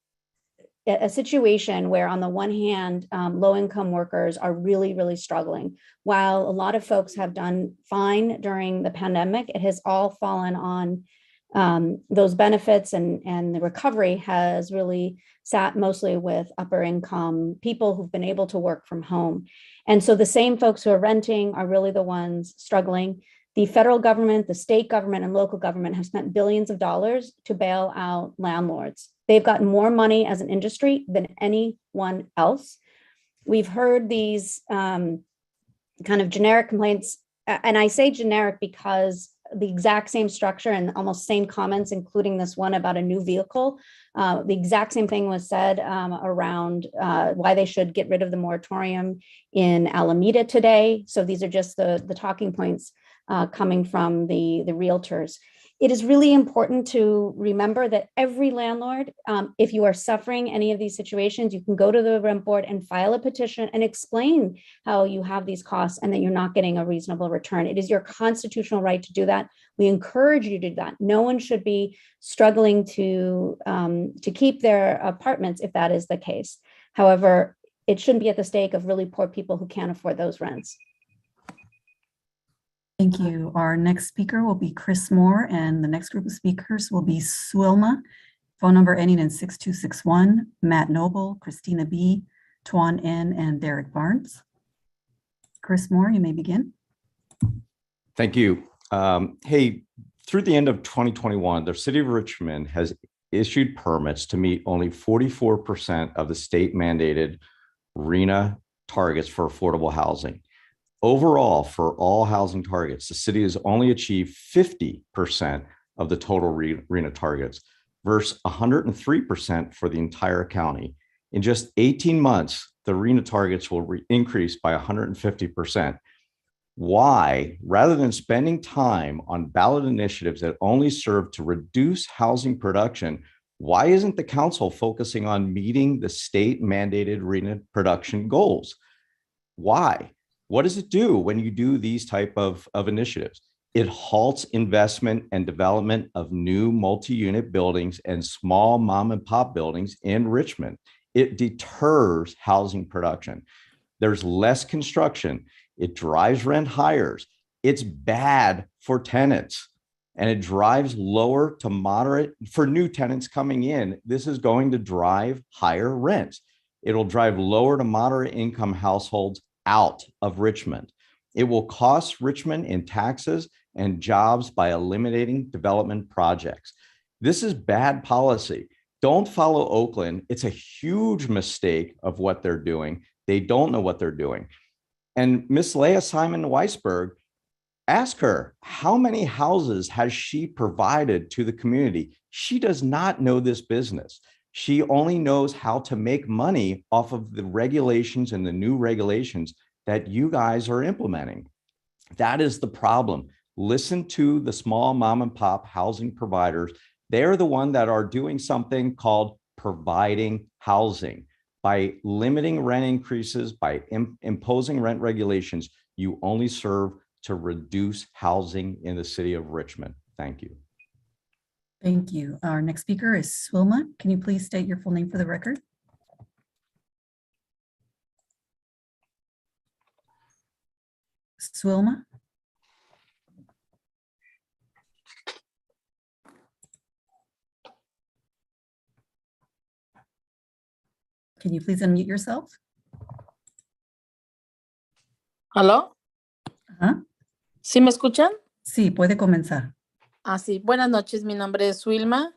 a situation where on the one hand, low-income workers are really, really struggling. While a lot of folks have done fine during the pandemic, it has all fallen on those benefits, and the recovery has really sat mostly with upper income people who've been able to work from home. And so the same folks who are renting are really the ones struggling. The federal government, the state government, and local government have spent billions of dollars to bail out landlords. They've gotten more money as an industry than anyone else. We've heard these kind of generic complaints, and I say generic because the exact same structure and almost same comments, including this one about a new vehicle, the exact same thing was said around why they should get rid of the moratorium in Alameda today. So these are just the talking points coming from the realtors. It is really important to remember that every landlord, if you are suffering any of these situations, you can go to the rent board and file a petition and explain how you have these costs and that you're not getting a reasonable return. It is your constitutional right to do that. We encourage you to do that. No one should be struggling to keep their apartments if that is the case. However, it shouldn't be at the stake of really poor people who can't afford those rents. Thank you. Our next speaker will be Chris Moore, and the next group of speakers will be Swilma, phone number ending in 6261, Matt Noble, Christina B., Tuan N., and Derek Barnes. Chris Moore, you may begin. Thank you. Hey, through the end of 2021, the city of Richmond has issued permits to meet only 44% of the state mandated RHNA targets for affordable housing. Overall, for all housing targets, the city has only achieved 50% of the total RHNA targets versus 103% for the entire county. In just 18 months, the RHNA targets will increase by 150%. Why, rather than spending time on ballot initiatives that only serve to reduce housing production, why isn't the council focusing on meeting the state mandated RHNA production goals? Why? What does it do when you do these type of initiatives? It halts investment and development of new multi-unit buildings and small mom and pop buildings in Richmond. It deters housing production. There's less construction. It drives rent higher. It's bad for tenants, and it drives lower to moderate for new tenants coming in. This is going to drive higher rents. It'll drive lower to moderate income households out of Richmond. It will cost Richmond in taxes and jobs by eliminating development projects. This is bad policy. Don't follow Oakland. It's a huge mistake of what they're doing. They don't know what they're doing. And Miss Leah Simon Weisberg, ask her, how many houses has she provided to the community? She does not know this business. She only knows how to make money off of the regulations and the new regulations that you guys are implementing. That is the problem. Listen to the small mom and pop housing providers. They're the one that are doing something called providing housing. By limiting rent increases, by imposing rent regulations, you only serve to reduce housing in the city of Richmond. Thank you. Thank you. Our next speaker is Swilma. Can you please state your full name for the record? Swilma? Can you please unmute yourself? ¿Aló? Ajá. ¿Sí me escuchan? Sí, puede comenzar. Sí. Buenas noches, mi nombre es Wilma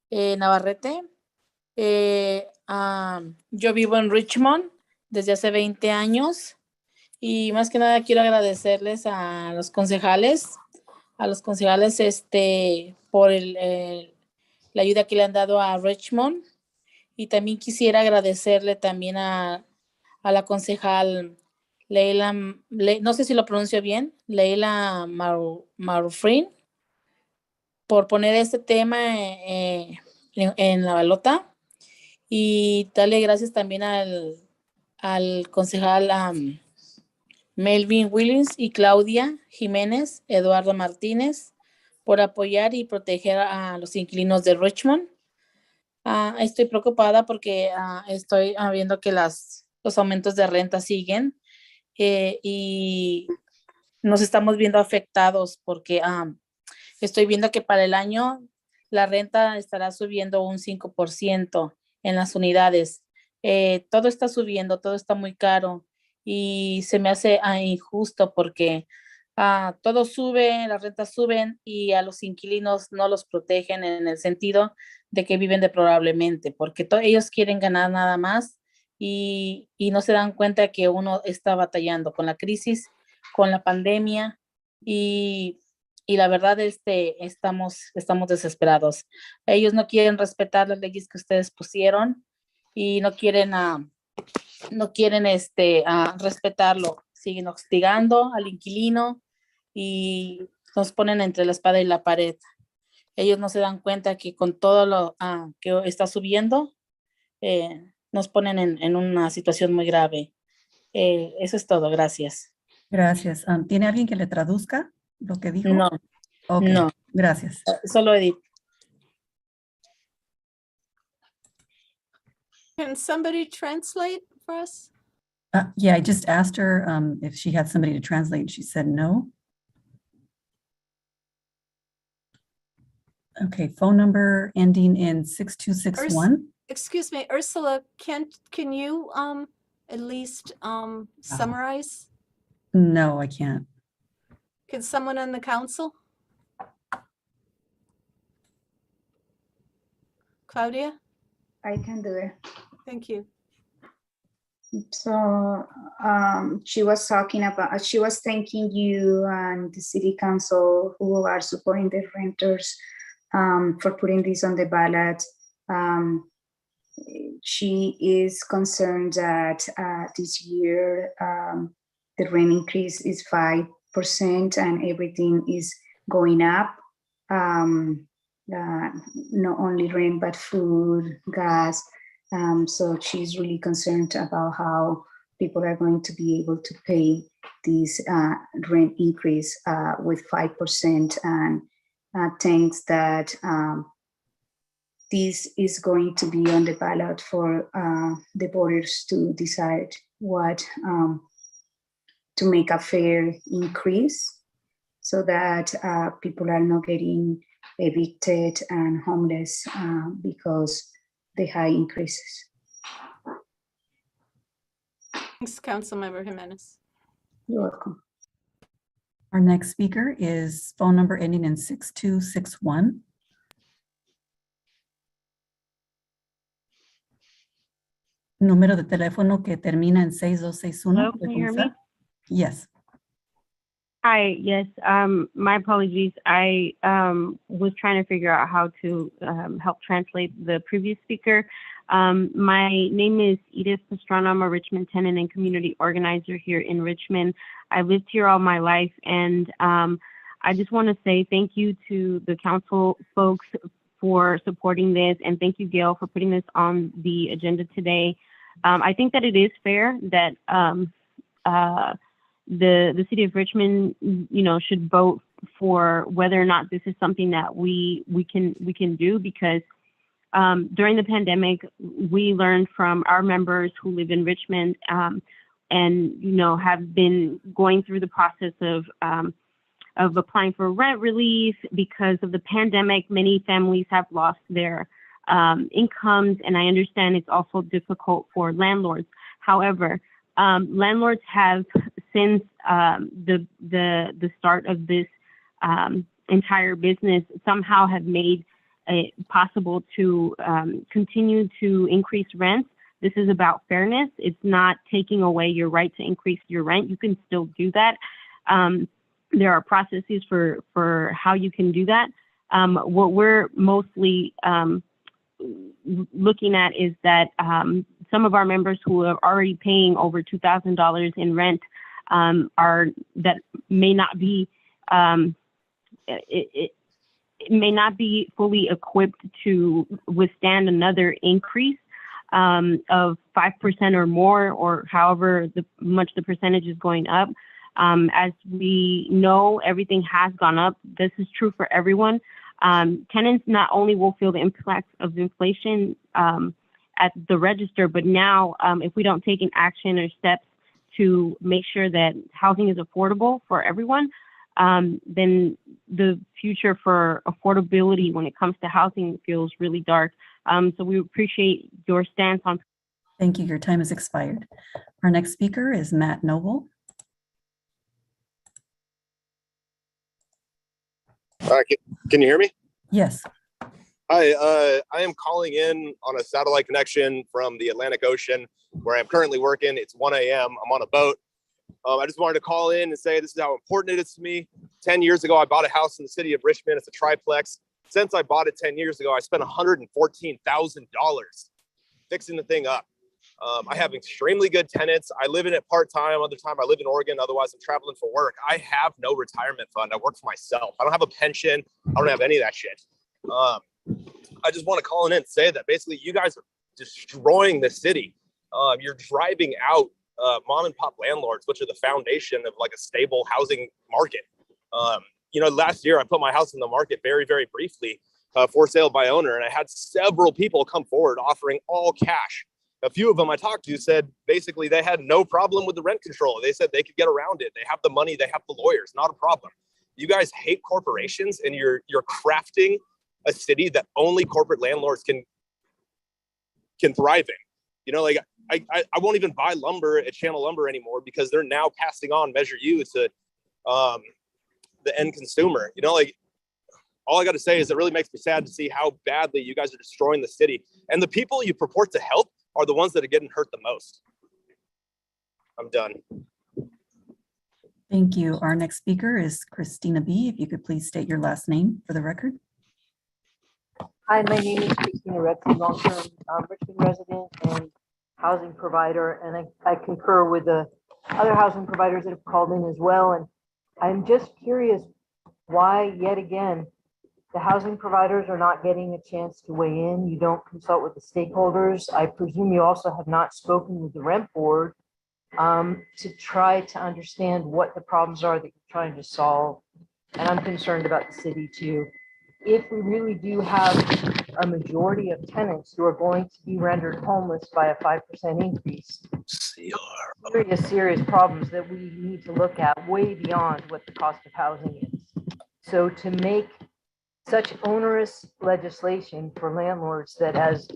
Navarrete. Yo vivo en Richmond desde hace 20 años Y más que nada quiero agradecerles a los concejales, por la ayuda que le han dado a Richmond. Y también quisiera agradecerle también a la concejal Leila, no sé si lo pronuncio bien, Leila Marufrin, por poner este tema en la balota. Y darle gracias también al concejal Melvin Williams y Claudia Jiménez, Eduardo Martínez, por apoyar y proteger a los inquilinos de Richmond. Estoy preocupada porque estoy viendo que los aumentos de renta siguen y nos estamos viendo afectados porque estoy viendo que para el año la renta estará subiendo un 5% en las unidades. Todo está subiendo, todo está muy caro y se me hace injusto porque todo sube, las rentas suben y a los inquilinos no los protegen en el sentido de que viven deplorablemente, porque ellos quieren ganar nada más y no se dan cuenta que uno está batallando con la crisis, con la pandemia y la verdad estamos desesperados. Ellos no quieren respetar las leyes que ustedes pusieron y no quieren respetarlo. Siguen hostigando al inquilino y nos ponen entre la espada y la pared. Ellos no se dan cuenta que con todo lo que está subiendo, nos ponen en una situación muy grave. Eso es todo, gracias. Gracias. ¿Tiene alguien que le traduzca lo que dijo? No, Ok, no. gracias. Solo Edith. Can somebody translate for us? Yeah, I just asked her if she had somebody to translate, and she said no. Okay, phone number ending in 6261. Excuse me, Ursula, can you at least summarize? No, I can't. Can someone on the council? Claudia? I can do it. Thank you. So she was talking about, she was thanking you and the city council who are supporting the renters for putting this on the ballot. She is concerned that this year the rent increase is 5% and everything is going up. Not only rent, but food, gas. So she's really concerned about how people are going to be able to pay this rent increase with 5%, and thinks that this is going to be on the ballot for the voters to decide what to make a fair increase so that people are not getting evicted and homeless because the high increases. Thanks, Councilmember Jimenez. You're welcome. Our next speaker is phone number ending in 6261. Número de teléfono que termina en 6261. Hello, can you hear me? Yes. Hi, yes, my apologies. I was trying to figure out how to help translate the previous speaker. My name is Edith Pastrana. I'm a Richmond tenant and community organizer here in Richmond. I lived here all my life, and I just want to say thank you to the council folks for supporting this, and thank you, Gail, for putting this on the agenda today. I think that it is fair that the city of Richmond, should vote for whether or not this is something that we can do, because during the pandemic, we learned from our members who live in Richmond and have been going through the process of applying for rent relief because of the pandemic. Many families have lost their incomes, and I understand it's also difficult for landlords. However, landlords have, since the start of this entire business, somehow have made it possible to continue to increase rents This is about fairness. It's not taking away your right to increase your rent. You can still do that. There are processes for how you can do that. What we're mostly looking at is that some of our members who are already paying over $2,000 in rent that may not be it may not be fully equipped to withstand another increase of 5% or more, or however much the percentage is going up. As we know, everything has gone up. This is true for everyone. Tenants not only will feel the impacts of inflation at the register, but now if we don't take an action or steps to make sure that housing is affordable for everyone, then the future for affordability when it comes to housing feels really dark. So we appreciate your stance on. Thank you. Your time has expired. Our next speaker is Matt Noble. Can you hear me? Yes. Hi, I am calling in on a satellite connection from the Atlantic Ocean where I'm currently working. It's 1 a.m. I'm on a boat. I just wanted to call in and say this is how important it is to me. 10 years ago, I bought a house in the city of Richmond. It's a triplex. Since I bought it 10 years ago, I spent $114,000 fixing the thing up. I have extremely good tenants. I live in it part-time. Other time I live in Oregon. Otherwise, I'm traveling for work. I have no retirement fund. I work for myself. I don't have a pension. I don't have any of that shit. I just want to call in and say that basically you guys are destroying the city. You're driving out mom and pop landlords, which are the foundation of like a stable housing market. Last year I put my house in the market very, very briefly for sale by owner. And I had several people come forward offering all cash. A few of them I talked to said basically they had no problem with the rent control. They said they could get around it. They have the money, they have the lawyers, not a problem. You guys hate corporations and you're crafting a city that only corporate landlords can thrive in. I won't even buy lumber at Channel Lumber anymore because they're now passing on Measure U to the end consumer. All I got to say is it really makes me sad to see how badly you guys are destroying the city. And the people you purport to help are the ones that are getting hurt the most. I'm done. Thank you. Our next speaker is Christina B. If you could please state your last name for the record. Hi, my name is Christina Rexy, long-term Richmond resident and housing provider, and I concur with the other housing providers that have called in as well. And I'm just curious why, yet again, the housing providers are not getting a chance to weigh in. You don't consult with the stakeholders. I presume you also have not spoken with the rent board to try to understand what the problems are that you're trying to solve. And I'm concerned about the city too. If we really do have a majority of tenants who are going to be rendered homeless by a 5% increase, serious problems that we need to look at way beyond what the cost of housing is. So to make such onerous legislation for landlords that, as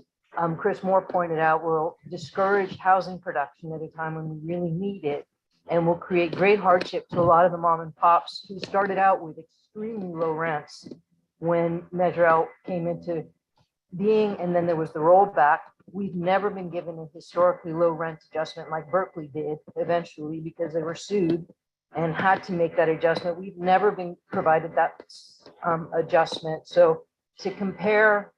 Chris Moore pointed out, will discourage housing production at a time when we really need it and will create great hardship to a lot of the mom and pops who started out with extremely low rents when Measure L came into being, and then there was the rollback. We've never been given a historically low rent adjustment like Berkeley did eventually because they were sued and had to make that adjustment. We've never been provided that adjustment. So to compare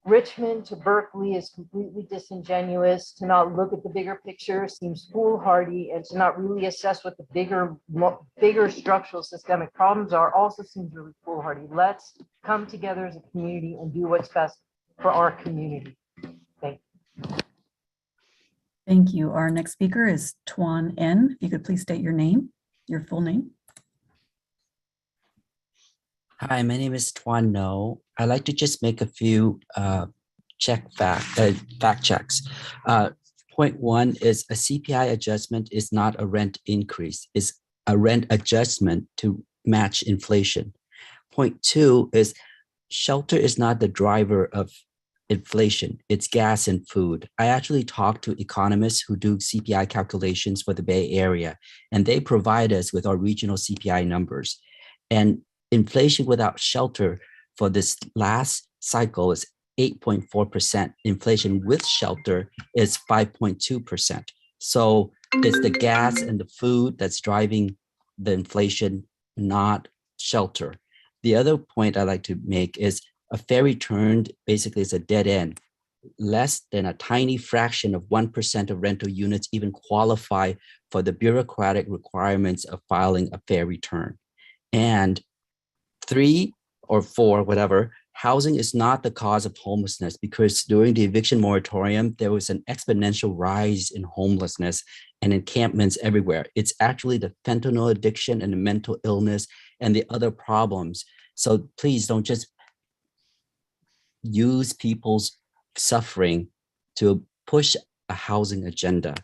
Richmond to Berkeley is completely disingenuous. To not look at the bigger picture seems foolhardy, and to not really assess what the bigger structural systemic problems are also seems really foolhardy. Let's come together as a community and do what's best for our community. Thank you. Thank you. Our next speaker is Tuan N. If you could please state your name, your full name. Hi, my name is Tuan No. I'd like to just make a few fact checks. Point one is a CPI adjustment is not a rent increase, it's a rent adjustment to match inflation. Point two is shelter is not the driver of inflation, it's gas and food. I actually talked to economists who do CPI calculations for the Bay Area, and they provide us with our regional CPI numbers. And inflation without shelter for this last cycle is 8.4%. Inflation with shelter is 5.2%. So it's the gas and the food that's driving the inflation, not shelter. The other point I like to make is a fair return basically is a dead end. Less than a tiny fraction of 1% of rental units even qualify for the bureaucratic requirements of filing a fair return. And 3 or 4, whatever, housing is not the cause of homelessness, because during the eviction moratorium, there was an exponential rise in homelessness and encampments everywhere. It's actually the fentanyl addiction and the mental illness and the other problems. So please don't just use people's suffering to push a housing agenda.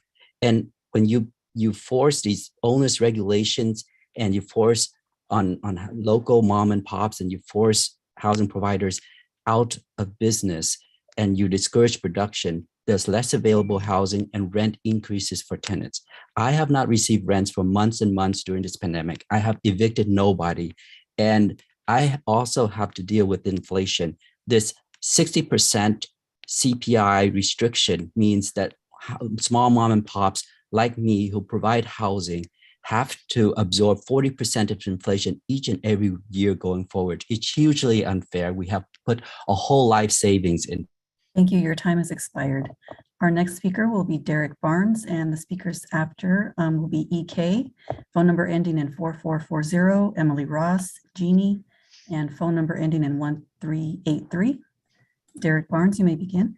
And when you force these onerous regulations and you force on local mom and pops and you force housing providers out of business and you discourage production, there's less available housing and rent increases for tenants. I have not received rents for months and months during this pandemic. I have evicted nobody. And I also have to deal with inflation. This 60% CPI restriction means that small mom and pops like me who provide housing have to absorb 40% of inflation each and every year going forward. It's hugely unfair. We have put a whole life savings in. Thank you. Your time has expired. Our next speaker will be Derek Barnes, and the speakers after will be EK, phone number ending in 4440, Emily Ross, Jeannie, and phone number ending in 1383. Derek Barnes, you may begin.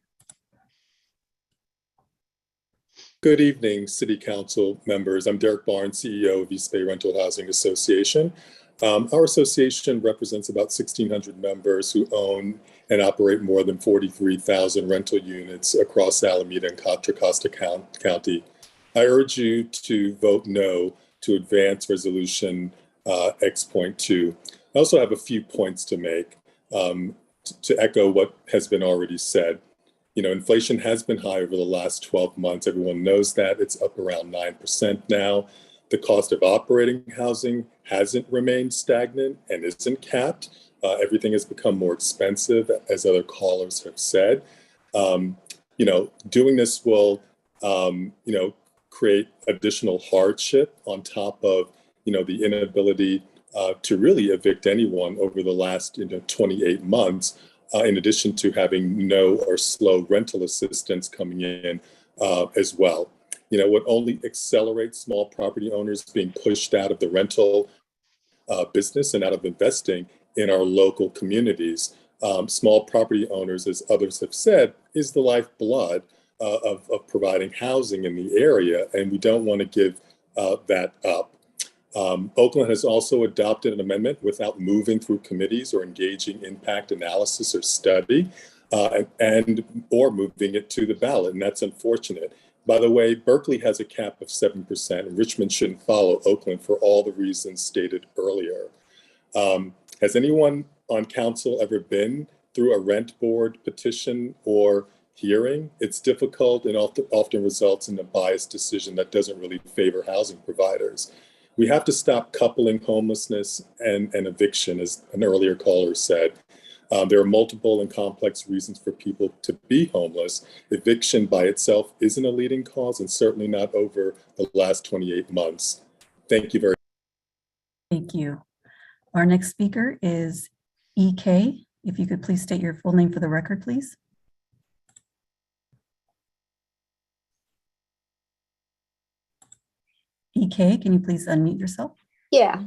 Good evening, City Council members. I'm Derek Barnes, CEO of East Bay Rental Housing Association. Our association represents about 1,600 members who own and operate more than 43,000 rental units across Alameda and Contra Costa County. I urge you to vote no to advance resolution X.2. I also have a few points to make to echo what has been already said. You know, inflation has been high over the last 12 months. Everyone knows that. It's up around 9% now. The cost of operating housing hasn't remained stagnant and isn't capped. Everything has become more expensive, as other callers have said. You know, doing this will, you know, create additional hardship on top of, you know, the inability to really evict anyone over the last 28 months. In addition to having no or slow rental assistance coming in as well. You know, what only accelerates small property owners being pushed out of the rental business and out of investing in our local communities. Small property owners, as others have said, is the lifeblood of providing housing in the area, and we don't want to give that up. Oakland has also adopted an amendment without moving through committees or engaging impact analysis or study, or moving it to the ballot, and that's unfortunate. By the way, Berkeley has a cap of 7%, and Richmond shouldn't follow Oakland for all the reasons stated earlier. Has anyone on council ever been through a rent board petition or hearing? It's difficult and often results in a biased decision that doesn't really favor housing providers. We have to stop coupling homelessness and eviction, as an earlier caller said. There are multiple and complex reasons for people to be homeless. Eviction by itself isn't a leading cause, and certainly not over the last 28 months. Thank you very much. Thank you. Our next speaker is EK. If you could please state your full name for the record, please. EK, can you please unmute yourself? Yeah,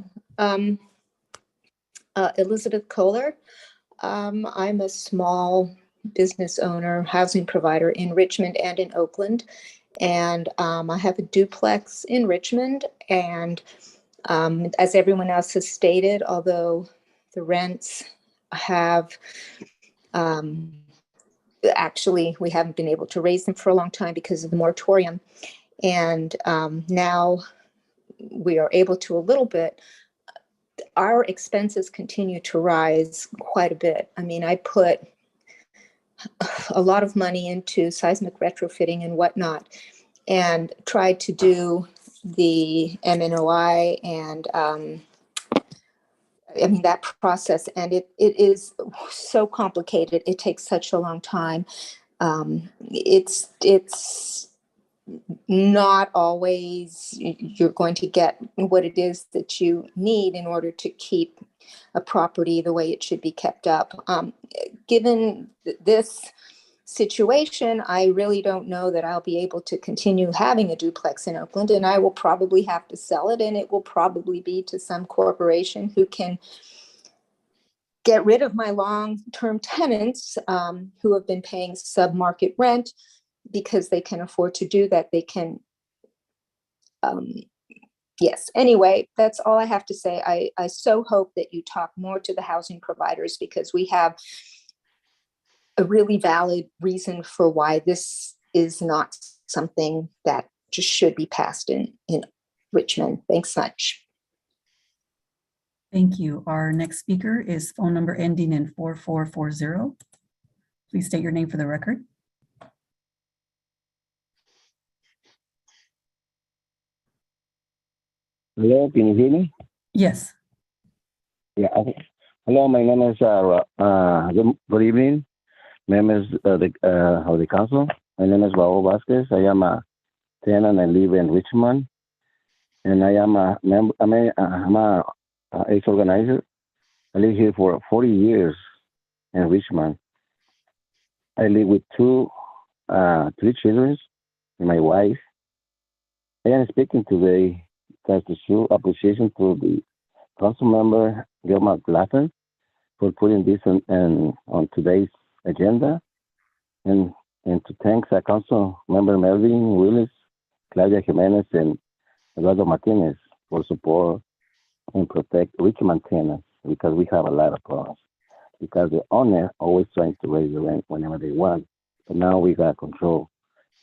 Elizabeth Kohler. I'm a small business owner, housing provider in Richmond and in Oakland. And I have a duplex in Richmond. And as everyone else has stated, although the rents have actually, we haven't been able to raise them for a long time because of the moratorium. And now we are able to a little bit. Our expenses continue to rise quite a bit. I mean, I put a lot of money into seismic retrofitting and whatnot, and tried to do the MNOI and I mean, that process, and it is so complicated. It takes such a long time. It's not always you're going to get what it is that you need in order to keep a property the way it should be kept up. Given this situation, I really don't know that I'll be able to continue having a duplex in Oakland, and I will probably have to sell it, and it will probably be to some corporation who can get rid of my long-term tenants who have been paying sub-market rent because they can afford to do that. They can, yes. Anyway, that's all I have to say. I so hope that you talk more to the housing providers, because we have a really valid reason for why this is not something that just should be passed in Richmond. Thanks much. Thank you. Our next speaker is phone number ending in 4440. Please state your name for the record. Hello, can you hear me? Yes. Yeah. Okay. Hello, my name is good evening. My name is of the council. My name is Raul Vasquez. I am a tenant. I live in Richmond, and I am a member. I'm a ex organizer. I live here for 40 years in Richmond. I live with three children and my wife. I am speaking today because to show appreciation to the council member Gilma McLaughlin for putting this on today's agenda, and to thank council member Melvin Willis, Claudia Jimenez, and Eduardo Martinez for support and protect Richmond tenants, because we have a lot of problems. Because the owner always trying to raise the rent whenever they want, but now we got control.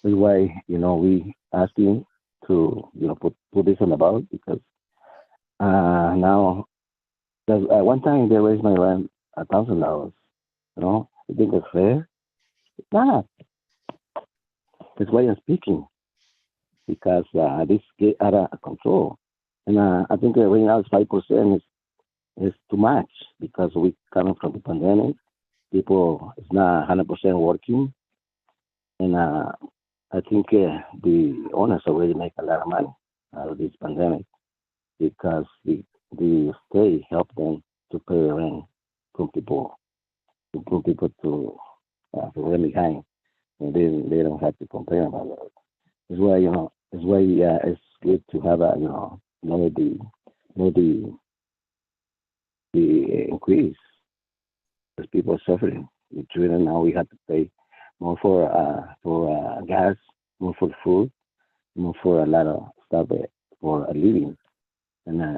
That's why we asking to put this on the ballot, because now one time they raised my rent $1,000. You think it's fair? It's not. That's why I'm speaking, because this get out of control, and I think right now it's 5% is too much, because we coming from the pandemic. People is not 100% working, and I think the owners already make a lot of money out of this pandemic, because the state helped them to pay the rent from people to rent behind, and they don't have to complain about it. That's why it's good to have the increase, because people are suffering. The children now we have to pay more for gas, more for food, more for a lot of stuff for a living, and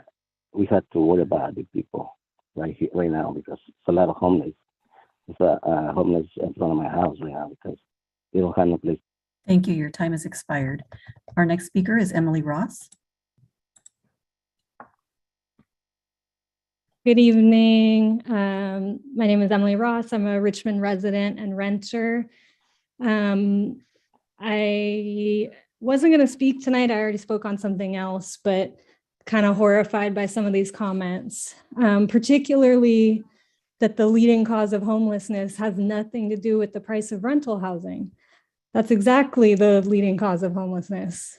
we have to worry about the people right now, because it's a lot of homeless. It's a homeless in front of my house right now because they don't have no place. Thank you. Your time has expired. Our next speaker is Emily Ross. Good evening. My name is Emily Ross. I'm a Richmond resident and renter. I wasn't going to speak tonight. I already spoke on something else, but kind of horrified by some of these comments, particularly that the leading cause of homelessness has nothing to do with the price of rental housing. That's exactly the leading cause of homelessness.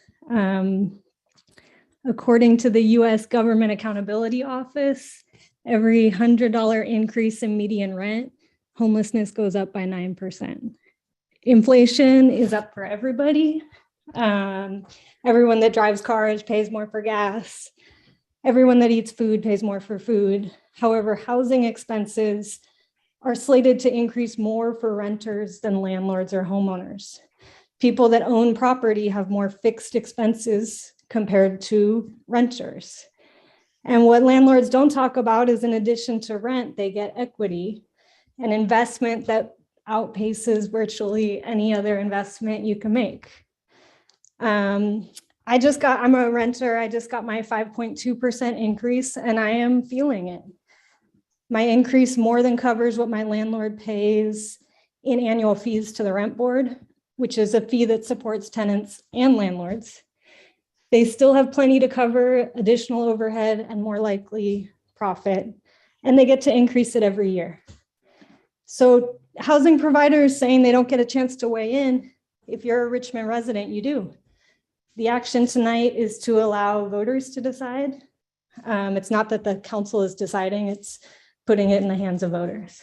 According to the U.S. Government Accountability Office, every $100 increase in median rent, homelessness goes up by 9%. Inflation is up for everybody. Everyone that drives cars pays more for gas. Everyone that eats food pays more for food. However, housing expenses are slated to increase more for renters than landlords or homeowners. People that own property have more fixed expenses compared to renters. And what landlords don't talk about is, in addition to rent, they get equity, an investment that outpaces virtually any other investment you can make. I'm a renter. I just got my 5.2% increase, and I am feeling it. My increase more than covers what my landlord pays in annual fees to the rent board, which is a fee that supports tenants and landlords. They still have plenty to cover additional overhead and more likely profit. and they get to increase it every year. So housing providers saying they don't get a chance to weigh in. If you're a Richmond resident, you do. The action tonight is to allow voters to decide. It's not that the council is deciding, it's putting it in the hands of voters.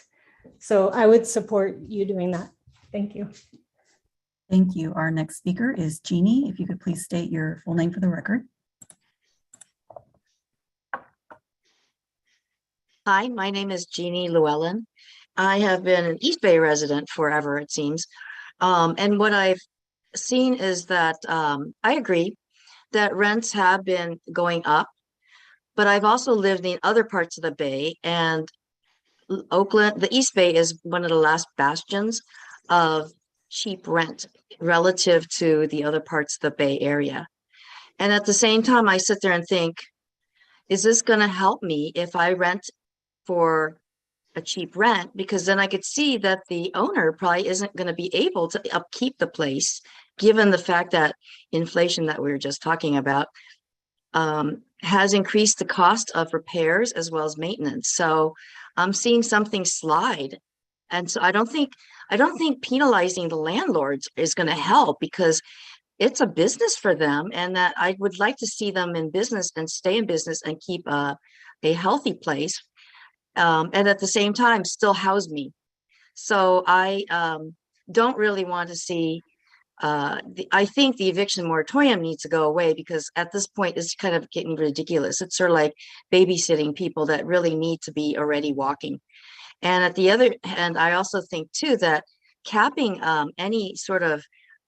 So I would support you doing that. Thank you. Thank you. Our next speaker is Jeannie. If you could please state your full name for the record. Hi, my name is Jeannie Llewellyn. I have been an East Bay resident forever, it seems. And what I've seen is that I agree that rents have been going up, but I've also lived in other parts of the Bay, and Oakland, the East Bay is one of the last bastions of cheap rent relative to the other parts of the Bay Area. And at the same time, I sit there and think, is this going to help me if I rent for a cheap rent? Because then I could see that the owner probably isn't going to be able to upkeep the place, given the fact that inflation that we were just talking about has increased the cost of repairs as well as maintenance. So I'm seeing something slide. And so I don't think penalizing the landlords is going to help, because it's a business for them, and that I would like to see them in business and stay in business and keep a healthy place. And at the same time, still house me. So I don't really want to see, I think the eviction moratorium needs to go away, because at this point it's kind of getting ridiculous. It's sort of like babysitting people that really need to be already walking. And at the other hand, I also think too that capping any sort of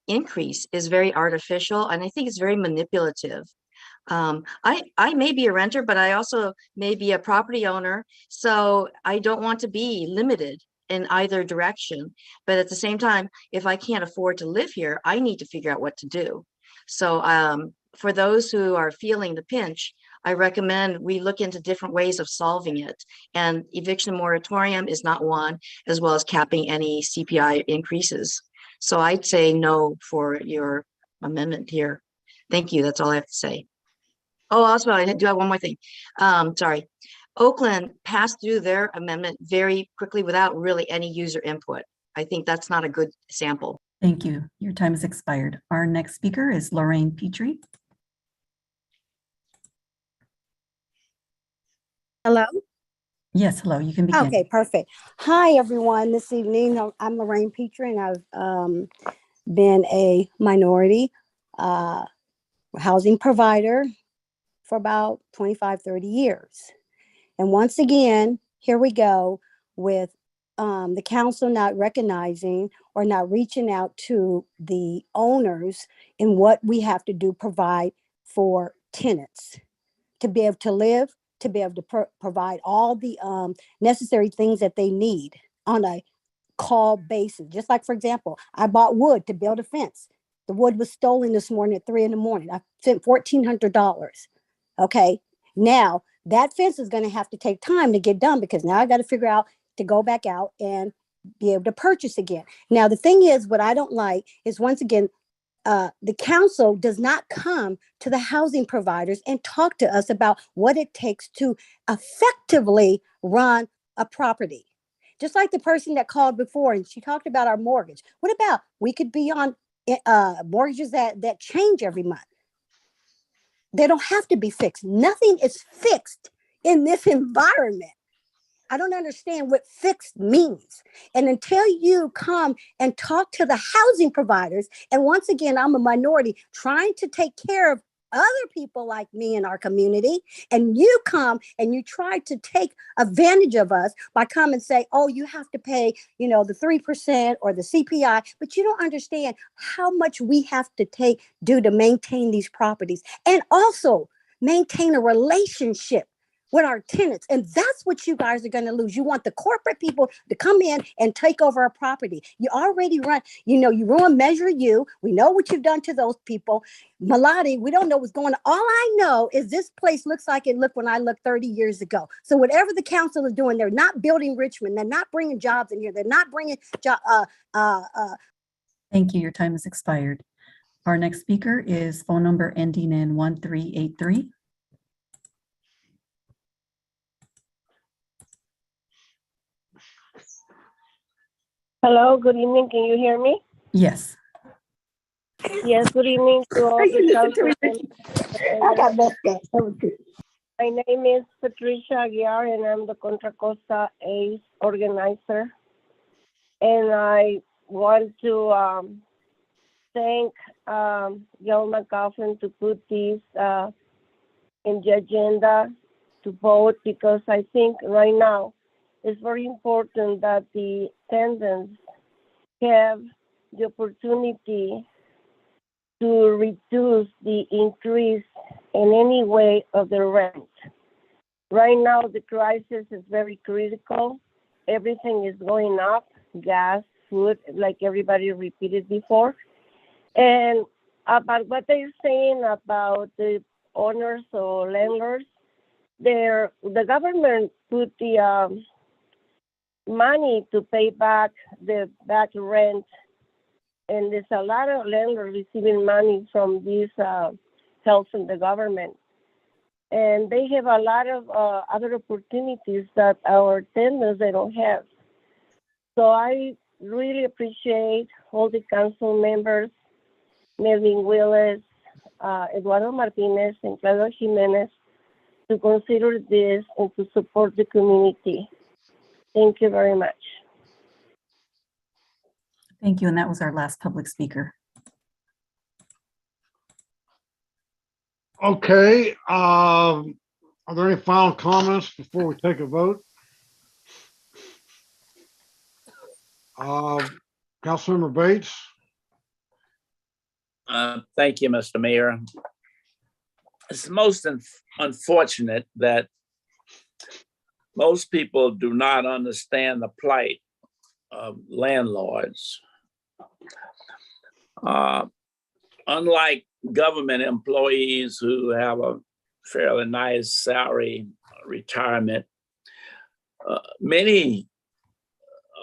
increase is very artificial, and I think it's very manipulative. I may be a renter, but I also may be a property owner, so I don't want to be limited in either direction. But at the same time, if I can't afford to live here, I need to figure out what to do. So for those who are feeling the pinch, I recommend we look into different ways of solving it. And eviction moratorium is not one, as well as capping any CPI increases. So I'd say no for your amendment here. Thank you. That's all I have to say. Oh, also, I do have one more thing. Sorry. Oakland passed through their amendment very quickly without really any user input. I think that's not a good sample. Thank you. Your time has expired. Our next speaker is Lorraine Petrie. Hello? Yes, hello. You can begin. Okay, perfect. Hi, everyone. This evening, I'm Lorraine Petrie, and I've been a minority housing provider for about 25, 30 years. And once again, here we go with the council not recognizing or not reaching out to the owners in what we have to do, provide for tenants to be able to live, to be able to provide all the necessary things that they need on a call basis. Just like, for example, I bought wood to build a fence. The wood was stolen this morning at 3 a.m. I spent $1,400. Okay, now that fence is going to have to take time to get done, because now I got to figure out to go back out and be able to purchase again. Now, the thing is, what I don't like is, once again, the council does not come to the housing providers and talk to us about what it takes to effectively run a property. Just like the person that called before, and she talked about our mortgage. What about we could be on mortgages that change every month? They don't have to be fixed. Nothing is fixed in this environment. I don't understand what fixed means. And until you come and talk to the housing providers, and once again, I'm a minority trying to take care of other people like me in our community, and you come and you try to take advantage of us by coming and say, oh, you have to pay, the 3% or the CPI, but you don't understand how much we have to do to maintain these properties, and also maintain a relationship with our tenants. And that's what you guys are going to lose. You want the corporate people to come in and take over our property. You already run, you ruin Measure U. We know what you've done to those people. Malati, we don't know what's going on. All I know is this place looks like it looked when I looked 30 years ago. So whatever the council is doing, they're not building Richmond. They're not bringing jobs in here. They're not bringing Thank you. Your time has expired. Our next speaker is phone number ending in 1383. Hello, good evening. Can you hear me? Yes. Yes, good evening to all the council members. I got messed up. My name is Patricia Aguiar, and I'm the Contra Costa ACE organizer. And I want to thank Joe McGoffin to put this in the agenda to vote, because I think right now it's very important that the tenants have the opportunity to reduce the increase in any way of the rent. Right now, the crisis is very critical. Everything is going up, gas, food, like everybody repeated before. And about what they're saying about the owners or landlords, the government put the money to pay back the back rent, and there's a lot of landlords receiving money from this help from the government, and they have a lot of other opportunities that our tenants they don't have. So I really appreciate all the council members, Melvin Willis, Eduardo Martinez, and Claudio Jimenez, to consider this and to support the community. Thank you very much. Thank you. And that was our last public speaker. Okay, are there any final comments before we take a vote? Councilmember Bates? Thank you, Mr. Mayor. It's most unfortunate that most people do not understand the plight of landlords. Unlike government employees who have a fairly nice salary retirement, many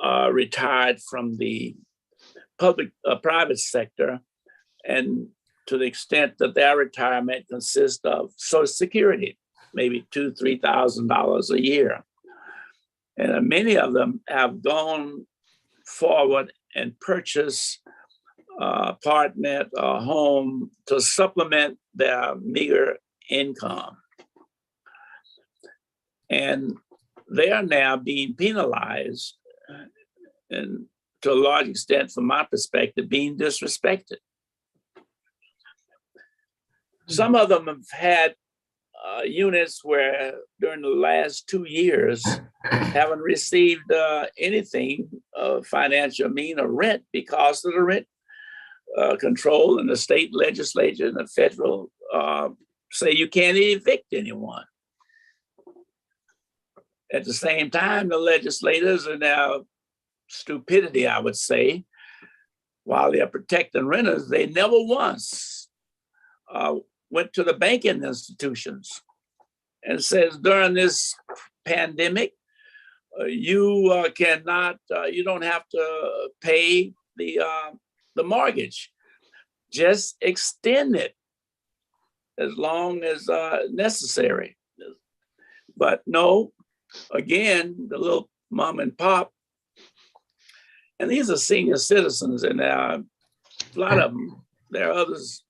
are retired from the private sector, and to the extent that their retirement consists of Social Security, maybe $2,000 to $3,000 a year. And many of them have gone forward and purchased apartment or home to supplement their meager income. And they are now being penalized, and to a large extent, from my perspective, being disrespected. Some of them have had units where during the last 2 years haven't received anything financial mean or rent because of the rent control, and the state legislature and the federal say you can't evict anyone. At the same time, the legislators are now stupidity, I would say, while they're protecting renters, they never once went to the banking institutions and says during this pandemic, you cannot, you don't have to pay the mortgage. Just extend it as long as necessary. But no, again, the little mom and pop, and these are senior citizens, and a lot of them, there are others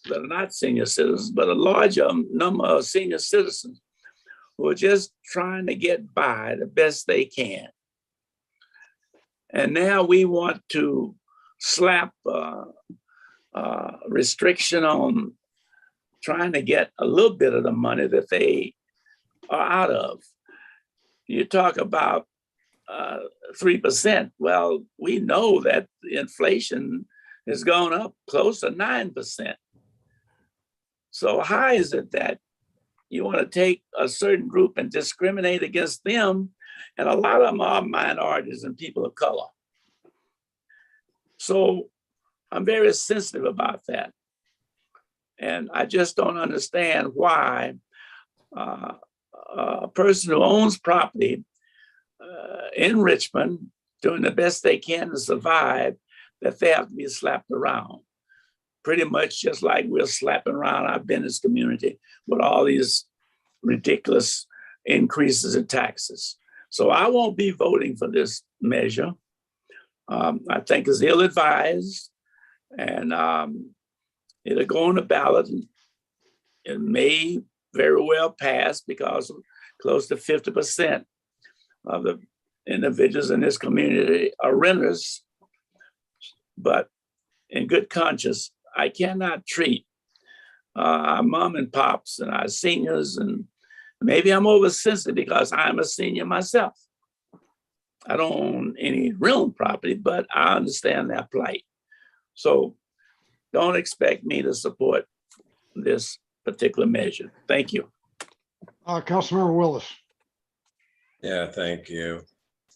that are not senior citizens, but a larger number of senior citizens who are just trying to get by the best they can. And now we want to slap restriction on trying to get a little bit of the money that they are out of. You talk about 3%. Well, we know that the inflation has gone up close to 9%. So how is it that you want to take a certain group and discriminate against them? And a lot of them are minorities and people of color. So I'm very sensitive about that. And I just don't understand why a person who owns property in Richmond, doing the best they can to survive, that they have to be slapped around. Pretty much just like we're slapping around our business community with all these ridiculous increases in taxes. So I won't be voting for this measure. I think is ill-advised, and it'll go on the ballot. And it may very well pass because close to 50% of the individuals in this community are renters. But in good conscience, I cannot treat our mom and pops and our seniors, and maybe I'm oversensitive because I'm a senior myself. I don't own any rental property, but I understand their plight. So don't expect me to support this particular measure. Thank you. Councilmember Willis. Yeah, thank you.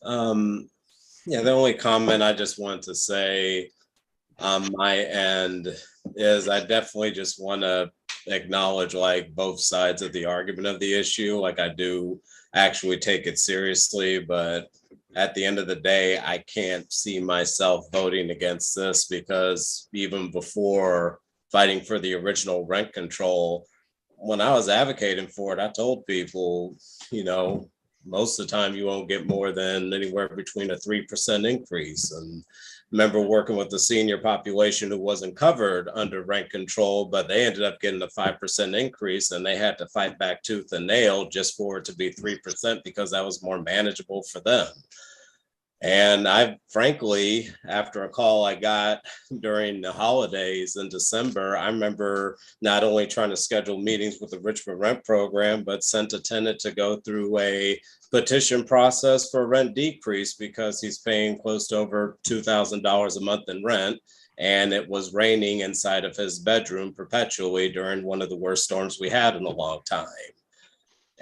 Yeah, the only comment I just want to say on my end is I definitely just want to acknowledge like both sides of the argument of the issue. Like I do actually take it seriously, but at the end of the day, I can't see myself voting against this because even before fighting for the original rent control, when I was advocating for it, I told people, you know, most of the time you won't get more than anywhere between a 3% increase. And remember working with the senior population who wasn't covered under rent control, but they ended up getting a 5% increase and they had to fight back tooth and nail just for it to be 3% because that was more manageable for them. And I frankly, after a call I got during the holidays in December, I remember not only trying to schedule meetings with the Richmond rent program, but sent a tenant to go through a petition process for a rent decrease because he's paying close to over $2,000 a month in rent. And it was raining inside of his bedroom perpetually during one of the worst storms we had in a long time.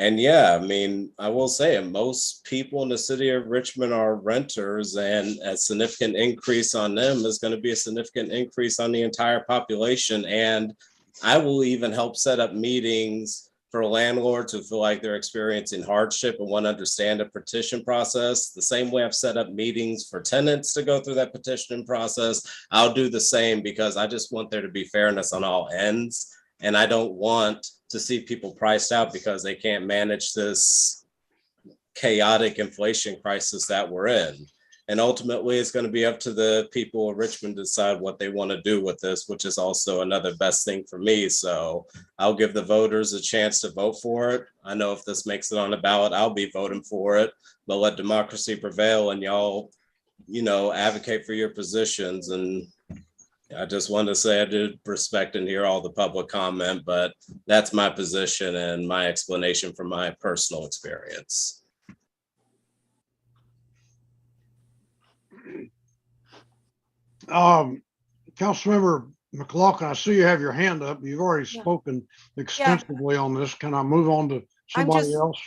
And yeah, I mean, I will say it, most people in the city of Richmond are renters, and a significant increase on them is going to be a significant increase on the entire population. And I will even help set up meetings for landlords who feel like they're experiencing hardship and want to understand the petition process. The same way I've set up meetings for tenants to go through that petition process, I'll do the same because I just want there to be fairness on all ends. And I don't want to see people priced out because they can't manage this chaotic inflation crisis that we're in. And ultimately, it's going to be up to the people of Richmond to decide what they want to do with this, which is also another best thing for me. So I'll give the voters a chance to vote for it. I know if this makes it on the ballot, I'll be voting for it, but let democracy prevail and y'all, you know, advocate for your positions. And I just wanted to say I did respect and hear all the public comment, but that's my position and my explanation from my personal experience. Councilmember McLaughlin, I see you have your hand up. You've already spoken extensively on this. Can I move on to somebody else?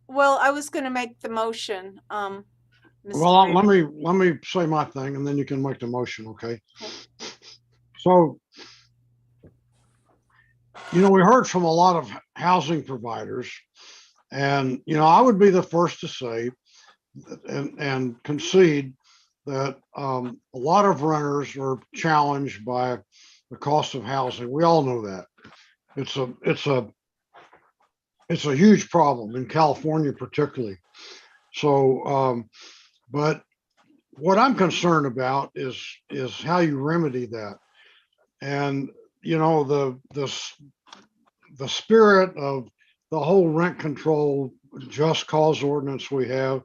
Well, I was going to make the motion. Well, let me say my thing and then you can make the motion, okay? So, you know, we heard from a lot of housing providers, and, you know, I would be the first to say and concede that a lot of renters are challenged by the cost of housing. We all know that. It's a huge problem in California, particularly. So, but what I'm concerned about is how you remedy that. And, you know, the spirit of the whole rent control just cause ordinance we have,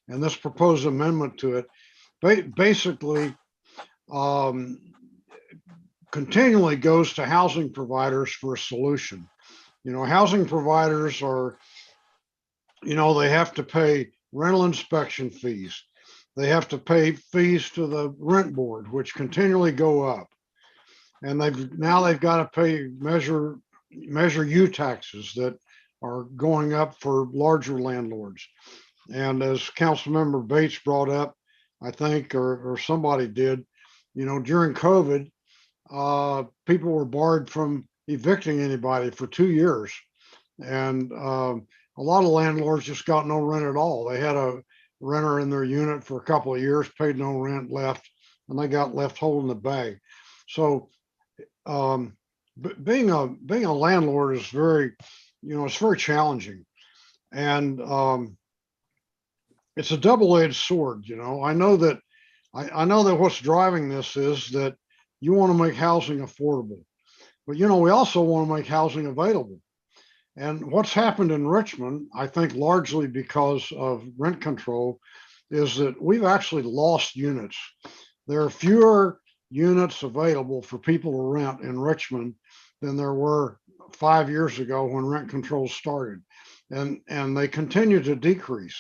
and this proposed amendment to it, basically continually goes to housing providers for a solution. You know, housing providers are, you know, they have to pay rental inspection fees. They have to pay fees to the rent board, which continually go up. And they've got to pay measure U taxes that are going up for larger landlords. And as Councilmember Bates brought up, I think, or somebody did, you know, during COVID, people were barred from evicting anybody for 2 years. And a lot of landlords just got no rent at all. They had a renter in their unit for a couple of years, paid no rent, left, and they got left holding the bag. So being a landlord is very, you know, it's very challenging. And it's a double-edged sword, you know. I know that I know that what's driving this is that you want to make housing affordable, but we also want to make housing available. And what's happened in Richmond, I think largely because of rent control, is that we've actually lost units. There are fewer units available for people to rent in Richmond than there were 5 years ago when rent control started. And they continue to decrease.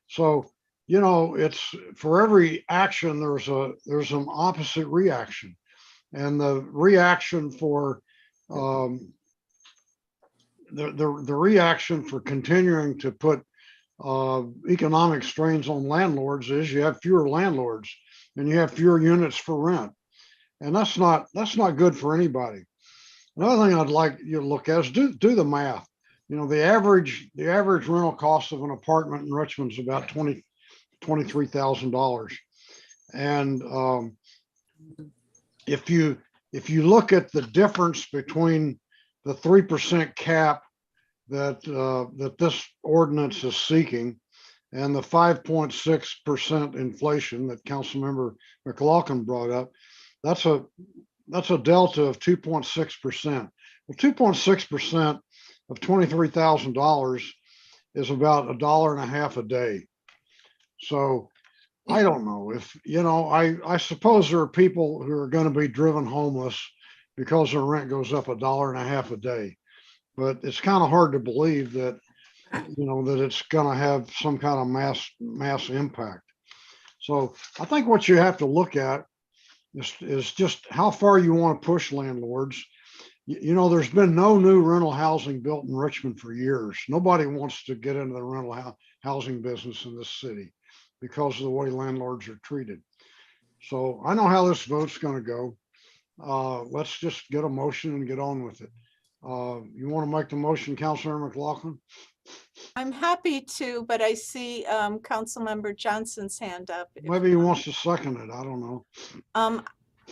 So, it's for every action, there's an opposite reaction. And the reaction for the reaction for continuing to put economic strains on landlords is you have fewer landlords and you have fewer units for rent. And that's not good for anybody. Another thing I'd like you to look at is do the math. The average rental cost of an apartment in Richmond is about $23,000. And if you look at the difference between the 3% cap that this ordinance is seeking and the 5.6% inflation that Councilmember McLaughlin brought up, that's a delta of 2.6%. Well, 2.6% of $23,000 is about $1.50 a day. So I don't know if, I suppose there are people who are going to be driven homeless because their rent goes up $1.50 a day. But it's kind of hard to believe that, that it's going to have some kind of mass impact. So I think what you have to look at is just how far you want to push landlords. There's been no new rental housing built in Richmond for years. Nobody wants to get into the rental housing business in this city because of the way landlords are treated. So I know how this vote's going to go. Let's just get a motion and get on with it. You want to make the motion, Councilor McLaughlin? I'm happy to, but I see Councilmember Johnson's hand up. Maybe he wants to second it. I don't know.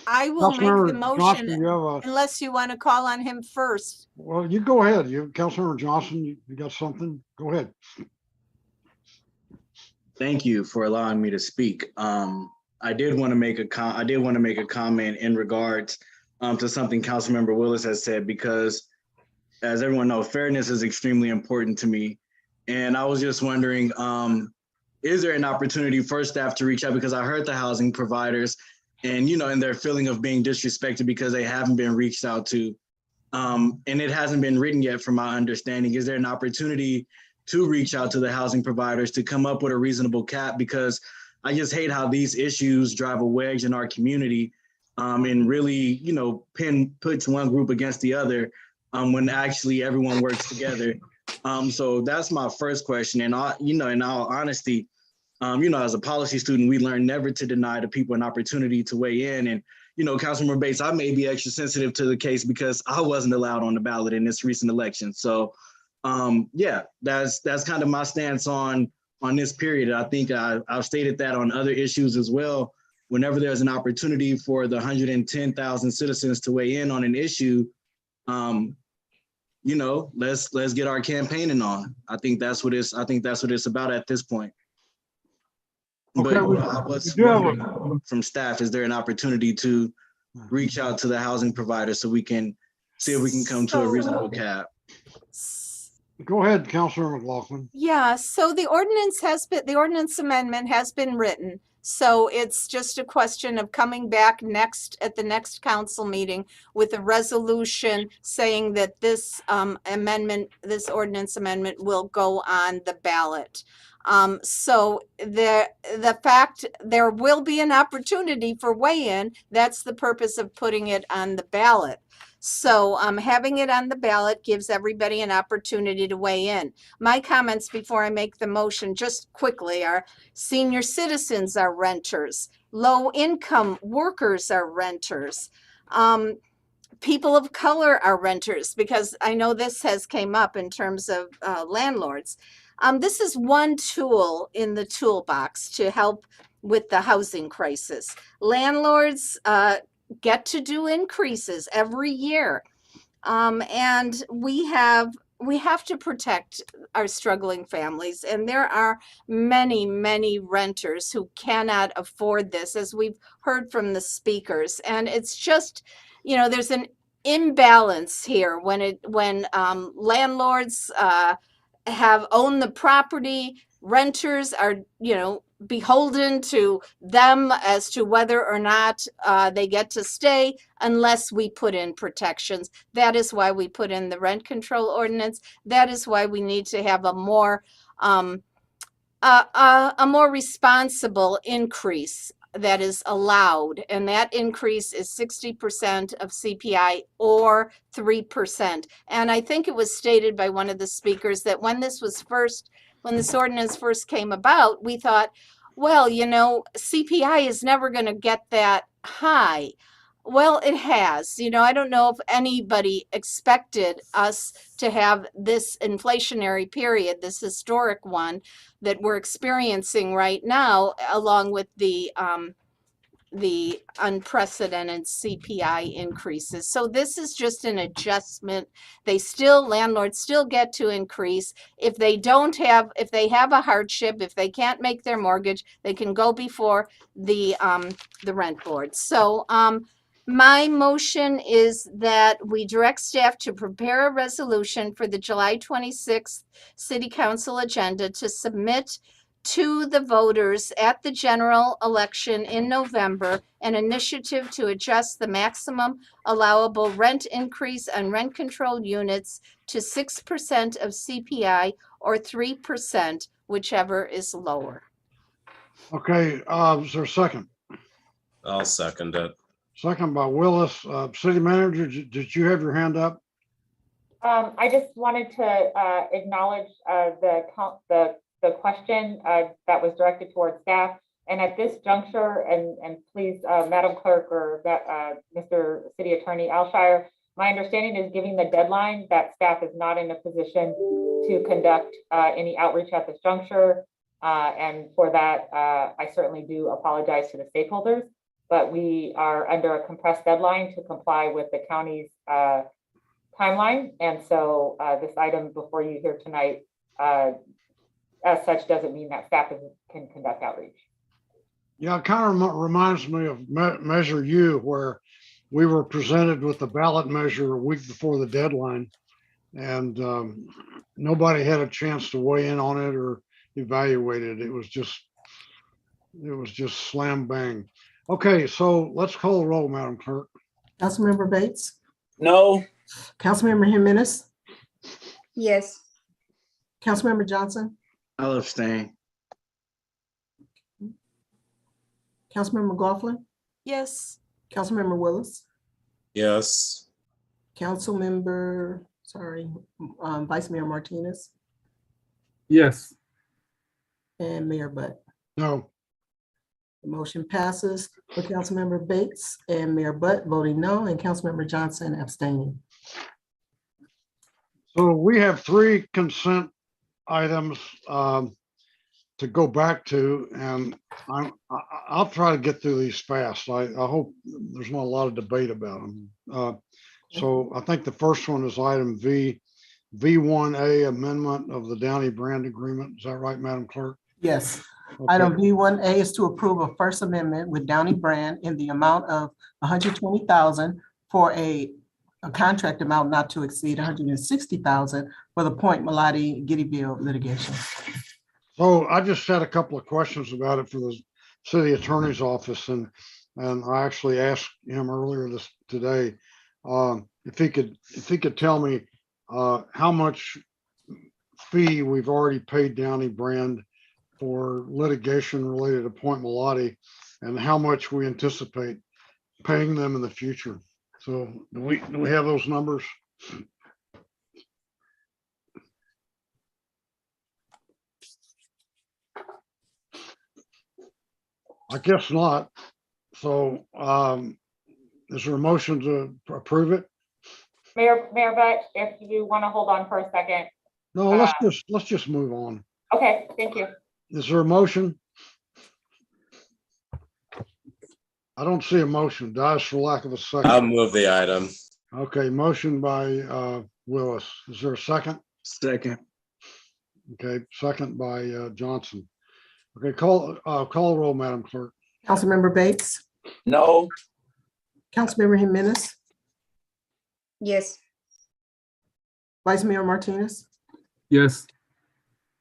I will make the Councilmember motion Johnson, unless you want to call on him first. well, you go ahead. Councilmember Johnson, you got something? Go ahead. Thank you for allowing me to speak. I did want to make a comment in regards to something Councilmember Willis has said, because as everyone knows, fairness is extremely important to me. And I was just wondering, is there an opportunity for staff to reach out? Because I heard the housing providers and, and their feeling of being disrespected because they haven't been reached out to. And it hasn't been written yet from my understanding. Is there an opportunity to reach out to the housing providers to come up with a reasonable cap? Because I just hate how these issues drive a wedge in our community and really, puts one group against the other when actually everyone works together. So that's my first question. And in all honesty, as a policy student, we learn never to deny the people an opportunity to weigh in. And, Councilmember Bates, I may be extra sensitive to the case because I wasn't allowed on the ballot in this recent election. So, that's kind of my stance on this period. I think I've stated that on other issues as well. Whenever there's an opportunity for the 110,000 citizens to weigh in on an issue, let's get our campaigning on. I think that's what it's about at this point. Okay, but I was wondering from staff, is there an opportunity to reach out to the housing providers so we can see if we can come to a reasonable cap? Go ahead, Councilor McLaughlin. Yeah, so the ordinance amendment has been written. So it's just a question of coming back at the next council meeting with a resolution saying that this ordinance amendment will go on the ballot. So the fact there will be an opportunity for weigh-in, that's the purpose of putting it on the ballot. So having it on the ballot gives everybody an opportunity to weigh in. My comments before I make the motion just quickly are senior citizens are renters, low income workers are renters, people of color are renters, because I know this has came up in terms of landlords. This is one tool in the toolbox to help with the housing crisis. Landlords get to do increases every year. And we have we have to protect our struggling families. And there are many, many renters who cannot afford this, as we've heard from the speakers. And it's just, there's an imbalance here when landlords have owned the property, renters are, beholden to them as to whether or not they get to stay unless we put in protections. That is why we put in the rent control ordinance. That is why we need to have a more responsible increase that is allowed, and that increase is 60% of CPI or 3%. And I think it was stated by one of the speakers that when this ordinance first came about, we thought, well, CPI is never going to get that high. Well, it has. I don't know if anybody expected us to have this inflationary period, this historic one that we're experiencing right now, along with the unprecedented CPI increases. So this is just an adjustment. Landlords still get to increase. If they have a hardship, if they can't make their mortgage, they can go before the rent board. So my motion is that we direct staff to prepare a resolution for the July 26th City Council agenda to submit to the voters at the general election in November an initiative to adjust the maximum allowable rent increase on rent controlled units to 6% of CPI or 3%, whichever is lower. Okay, is there a second? I'll second it. Second by Willis. City Manager, did you have your hand up? I just wanted to acknowledge the question that was directed towards staff. And at this juncture, and please, Madam Clerk or Mr. City Attorney Alshire, my understanding is given the deadline that staff is not in a position to conduct any outreach at this juncture. And for that, I certainly do apologize to the stakeholders, but we are under a compressed deadline to comply with the county's timeline. And so this item before you here tonight, as such, doesn't mean that staff can conduct outreach. Yeah, it kind of reminds me of Measure U, where we were presented with the ballot measure a week before the deadline, and nobody had a chance to weigh in on it or evaluate it. It was just slam bang. Okay, so let's call the roll, Madam Clerk. Councilmember Bates? No. Councilmember Jimenez? Yes. Councilmember Johnson? I'll abstain. Councilmember McLaughlin? Yes. Councilmember Willis? Yes. Vice Mayor Martinez? Yes. And Mayor Butt? No. The motion passes with Councilmember Bates and Mayor Butt voting no, and Councilmember Johnson abstaining. So we have 3 consent items to go back to, and I'll try to get through these fast. I hope there's not a lot of debate about them. So I think the first one is item V1A, amendment of the Downey Brand Agreement. Is that right, Madam Clerk? Yes. Okay. Item V1A is to approve a first amendment with Downey Brand in the amount of $120,000 for a contract amount not to exceed $160,000 for the Point Melody Giddyville litigation. So I just had a couple of questions about it for the city attorney's office, and I actually asked him earlier today if he could tell me how much fee we've already paid Downey Brand for litigation related to Point Melody, and how much we anticipate paying them in the future. So do we have those numbers? I guess not. So is there a motion to approve it? Mayor Butt, if you want to hold on for a second. No, let's just move on. Okay, thank you. Is there a motion? I don't see a motion. Dies for lack of a second. I'll move the item. Okay, motion by Willis. Is there a second? Second. Okay, second by Johnson. Okay, call the roll, Madam Clerk. Councilmember Bates, No. Councilmember Jimenez, Yes. Vice Mayor Martinez, Yes.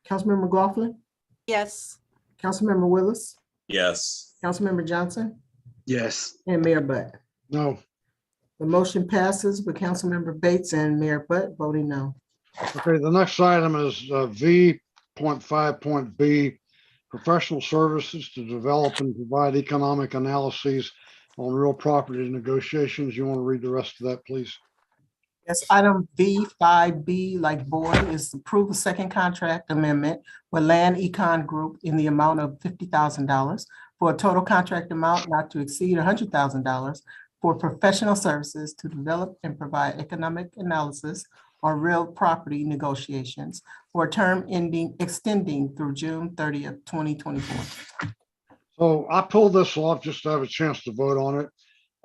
Councilmember McLaughlin, Yes. Councilmember Willis, Yes. Councilmember Johnson, Yes. and Mayor Butt. No. The motion passes with Councilmember Bates and Mayor Butt voting no. Okay, the next item is V.5.B, professional services to develop and provide economic analyses on real property negotiations. You want to read the rest of that, please? Yes, item V5B, like board, is approve a second contract amendment with Land Econ Group in the amount of $50,000 for a total contract amount not to exceed $100,000 for professional services to develop and provide economic analysis on real property negotiations for a term extending through June 30th, 2024. So I pulled this off just to have a chance to vote on it.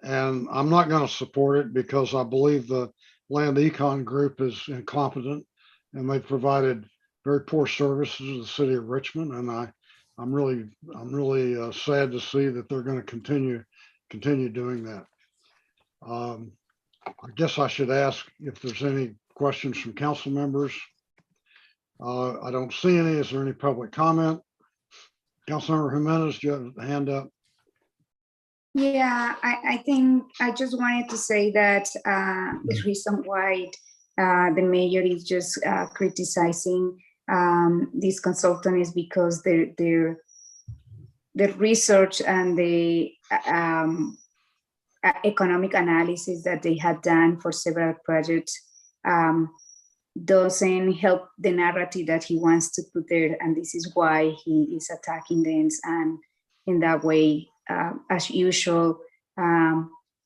And I'm not going to support it because I believe the Land Econ Group is incompetent and they've provided very poor services to the city of Richmond. And I'm really sad to see that they're going to continue doing that. I guess I should ask if there's any questions from council members. I don't see any. Is there any public comment? Councilmember Jimenez, do you have a hand up? Yeah, I think I just wanted to say that the reason why the mayor is just criticizing this consultant is because the research and the economic analysis that they had done for several projects doesn't help the narrative that he wants to put there, and this is why he is attacking them, and in that way, as usual,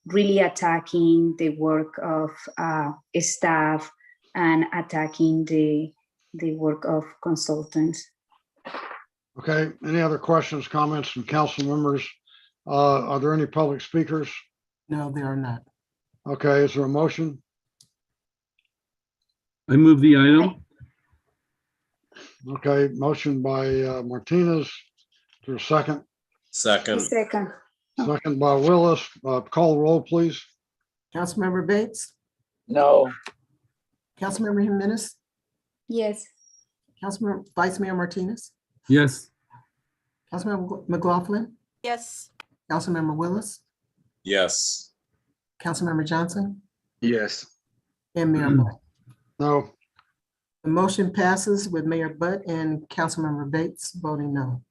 really attacking the work of staff and attacking the work of consultants. Okay, any other questions, comments from council members? Are there any public speakers? No, there are not. Okay, is there a motion? I move the item. Okay, motion by Martinez. Is there a second? Second. Second. Second by Willis. Call the roll, please. Councilmember Bates, No. Councilmember Jimenez, Yes. Councilmember Vice Mayor Martinez, Yes. Councilmember McLaughlin, Yes. Councilmember Willis, Yes. Councilmember Johnson, Yes. and Mayor Butt. No. The motion passes with Mayor Butt and Councilmember Bates voting no.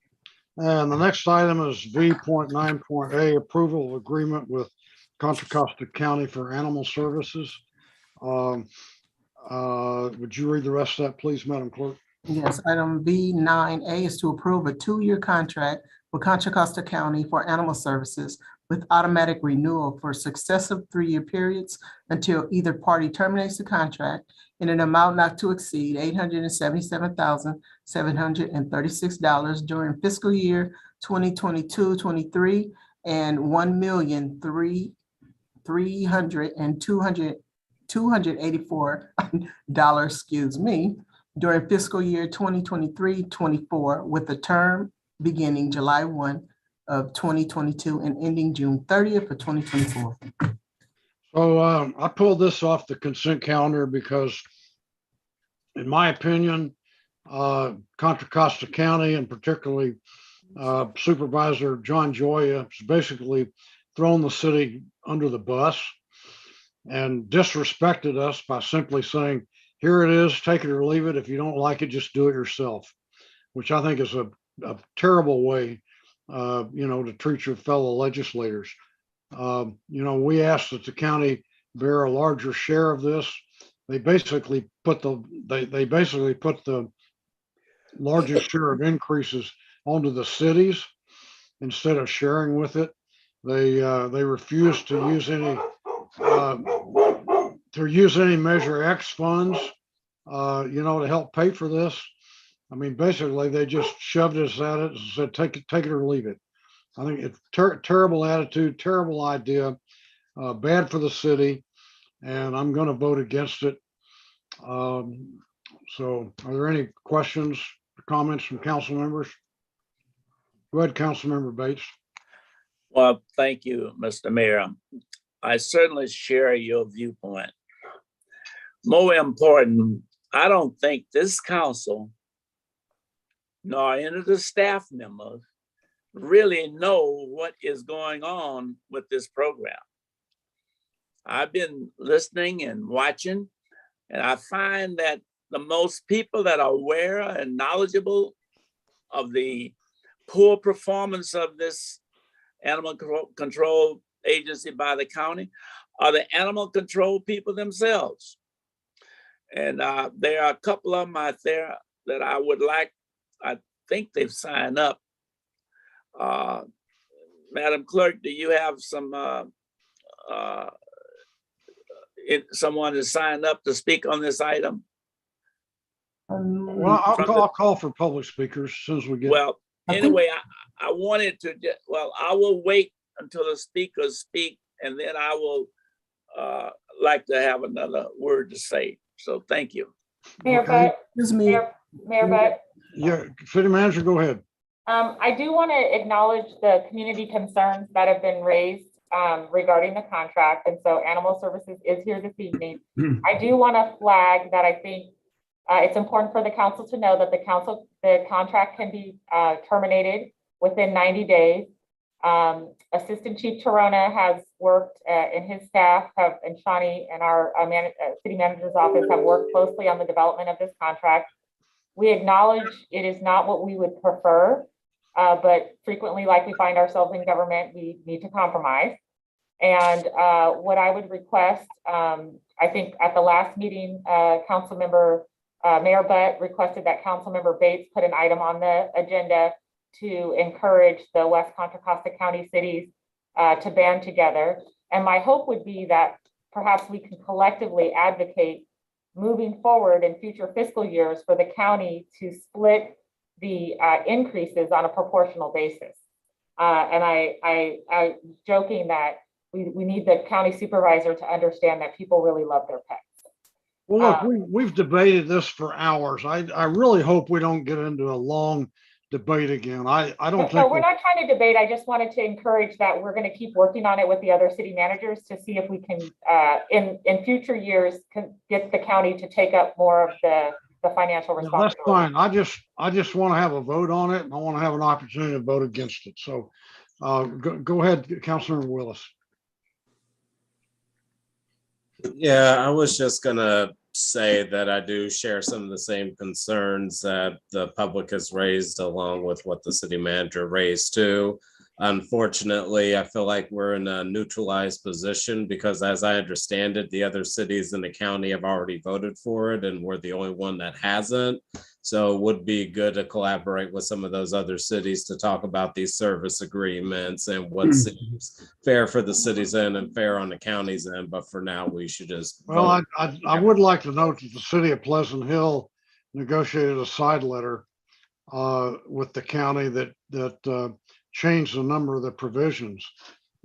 And the next item is V.9.A, approval of agreement with Contra Costa County for animal services. Would you read the rest of that, please, Madam Clerk? Yes, item V9A is to approve a 2-year contract with Contra Costa County for animal services with automatic renewal for successive 3-year periods until either party terminates the contract in an amount not to exceed $877,736 during fiscal year 2022-23 and $1,300,284, during fiscal year 2023-24 with a term beginning July 1 of 2022 and ending June 30th of 2024. So I pulled this off the consent calendar because, in my opinion, Contra Costa County and particularly Supervisor John Joya has basically thrown the city under the bus and disrespected us by simply saying, here it is, take it or leave it. If you don't like it, just do it yourself, which I think is a terrible way, to treat your fellow legislators. We asked that the county bear a larger share of this. They basically put the largest share of increases onto the cities instead of sharing with it. They refused to use any Measure X funds, to help pay for this. I mean, basically, they just shoved us at it and said, take it or leave it. I think it's terrible attitude, terrible idea, bad for the city, and I'm going to vote against it. So are there any questions, or comments from council members? Go ahead, Councilmember Bates. Well, thank you, Mr. Mayor. I certainly share your viewpoint. More important, I don't think this council nor any of the staff members really know what is going on with this program. I've been listening and watching, and I find that the most people that are aware and knowledgeable of the poor performance of this animal control agency by the county are the animal control people themselves. And there are a couple of them out there that I would like, I think they've signed up. Madam Clerk, do you have some someone to sign up to speak on this item? Well, I'll call for public speakers as soon as we get. Well, anyway, I wanted to, well, I will wait until the speakers speak, and then I will like to have another word to say. So thank you. Mayor Butt. Mayor Butt. Yeah, City Manager, go ahead. I do want to acknowledge the community concerns that have been raised regarding the contract. And so Animal Services is here this evening. I do want to flag that I think it's important for the council to know that the contract can be terminated within 90 days. Assistant Chief Torona has worked and his staff and Shawnee and our city manager's office have worked closely on the development of this contract. We acknowledge it is not what we would prefer, but frequently, like we find ourselves in government, we need to compromise. And what I would request, I think at the last meeting, Mayor Butt requested that Councilmember Bates put an item on the agenda to encourage the West Contra Costa County cities to band together. And my hope would be that perhaps we can collectively advocate moving forward in future fiscal years for the county to split the increases on a proportional basis. And I joking that we need the county supervisor to understand that people really love their pets. Well, look, we've debated this for hours. I really hope we don't get into a long debate again. I don't think. No, we're not trying to debate. I just wanted to encourage that we're going to keep working on it with the other city managers to see if we can, in future years, get the county to take up more of the financial responsibility. That's fine. I just want to have a vote on it, and I want to have an opportunity to vote against it. So go ahead, Councilor Willis. Yeah, I was just gonna say that I do share some of the same concerns that the public has raised, along with what the city manager raised too. Unfortunately, I feel like we're in a neutralized position because, as I understand it, the other cities in the county have already voted for it, and we're the only one that hasn't. So it would be good to collaborate with some of those other cities to talk about these service agreements and what seems fair for the city's end and fair on the county's end. But for now, we should just. Well, I would like to note that the city of Pleasant Hill negotiated a side letter with the county that changed a number of the provisions,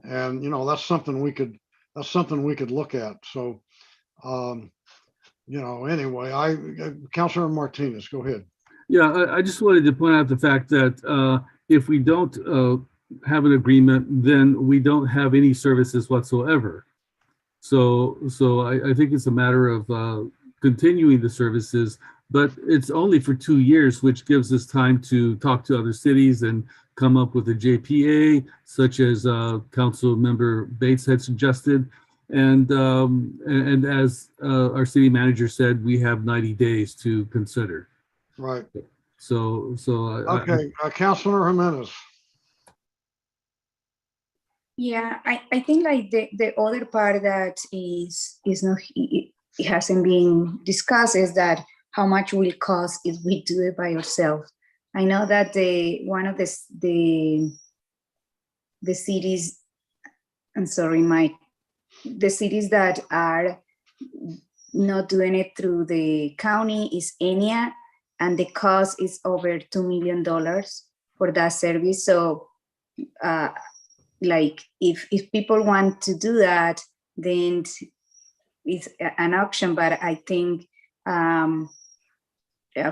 and that's something we could look at. So anyway, Councilor Martinez, go ahead. Yeah, I just wanted to point out the fact that if we don't have an agreement, then we don't have any services whatsoever. So I think it's a matter of continuing the services, but it's only for 2 years, which gives us time to talk to other cities and come up with a JPA, such as Council Member Bates had suggested. And as our city manager said, we have 90 days to consider. Right. So okay, Councilor Jimenez. Yeah, I think like the other part that is not, it hasn't been discussed is that how much will it cost if we do it by ourselves. I know that one of the cities, I'm sorry, the cities that are not doing it through the county is Enya, and the cost is over $2 million for that service. So like if people want to do that, then it's an option, but I think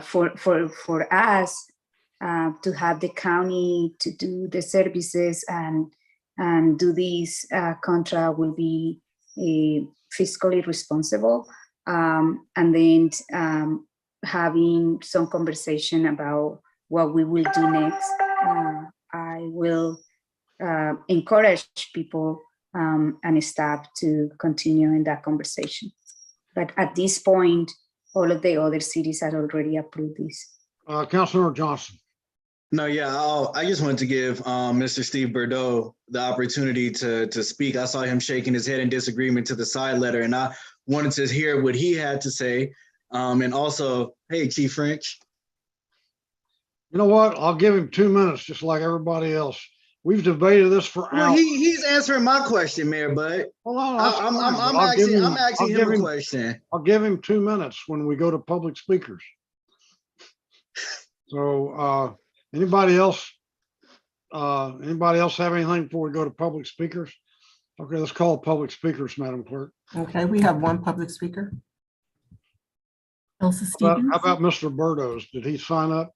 for us to have the county to do the services and do this contract will be fiscally responsible. And then having some conversation about what we will do next. I will encourage people and staff to continue in that conversation. But at this point, all of the other cities have already approved this. Councilmember Johnson. No, yeah, I just wanted to give Mr. Steve Bordeaux the opportunity to speak. I saw him shaking his head in disagreement to the side letter, and I wanted to hear what he had to say. And also, hey, Chief French. You know what? I'll give him 2 minutes, just like everybody else. We've debated this for Well, hours. he's answering my question, Mayor Bud. Hold on, I'm asking him a question. I'll give him 2 minutes when we go to public speakers. So anybody else have anything before we go to public speakers? Okay, let's call public speakers, Madam Clerk. Okay, we have one public speaker. Elsa How Stevens. about Mr. Burdos? Did he sign up?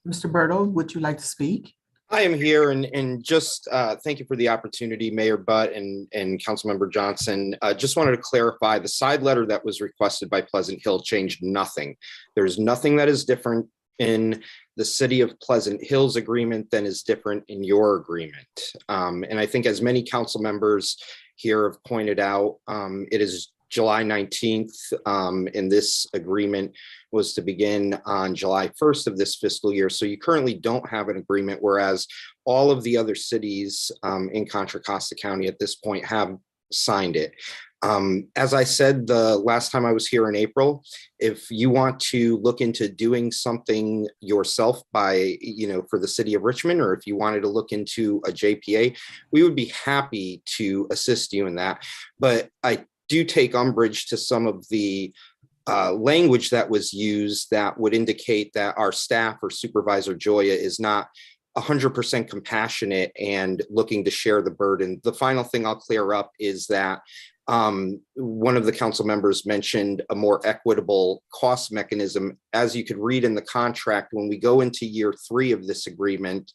Mr. Berto, would you like to speak? I am here and just thank you for the opportunity, Mayor Butt and Councilmember Johnson. Just wanted to clarify the side letter that was requested by Pleasant Hill changed nothing. There's nothing that is different in the City of Pleasant Hill's agreement than is different in your agreement. And I think as many council members here have pointed out, it is July 19th, and this agreement was to begin on July 1st of this fiscal year. So you currently don't have an agreement, whereas all of the other cities in Contra Costa County at this point have signed it. As I said the last time I was here in April, if you want to look into doing something yourself by, for the city of Richmond, or if you wanted to look into a JPA, we would be happy to assist you in that. But I do take umbrage to some of the language that was used that would indicate that our staff or Supervisor Joya is not 100% compassionate and looking to share the burden. The final thing I'll clear up is that one of the council members mentioned a more equitable cost mechanism. As you could read in the contract, when we go into year 3 of this agreement,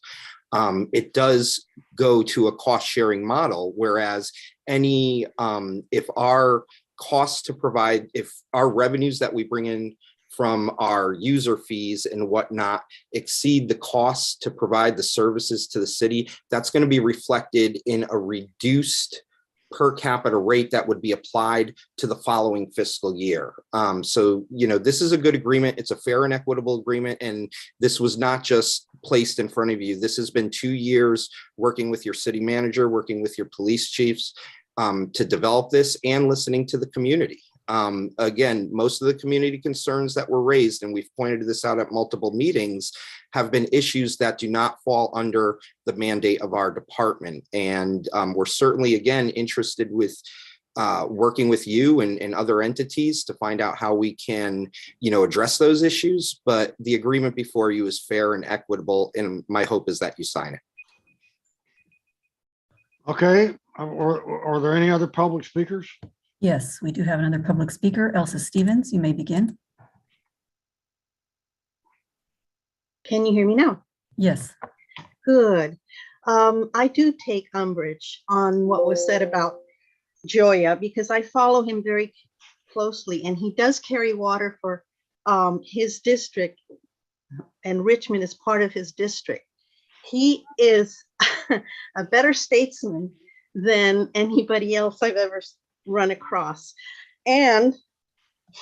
it does go to a cost sharing model, whereas if our costs to provide, if our revenues that we bring in from our user fees and whatnot exceed the costs to provide the services to the city, that's going to be reflected in a reduced per capita rate that would be applied to the following fiscal year. So, this is a good agreement. It's a fair and equitable agreement. And this was not just placed in front of you. This has been 2 years working with your city manager, working with your police chiefs to develop this and listening to the community. Again, most of the community concerns that were raised, and we've pointed this out at multiple meetings, have been issues that do not fall under the mandate of our department. And we're certainly, again, interested with working with you and other entities to find out how we can, address those issues. But the agreement before you is fair and equitable, and my hope is that you sign it. Okay, are there any other public speakers? Yes, we do have another public speaker, Elsa Stevens. You may begin. Can you hear me now? Yes. Good. I do take umbrage on what was said about Joya because I follow him very closely, and he does carry water for his district, and Richmond is part of his district. He is a better statesman than anybody else I've ever run across. And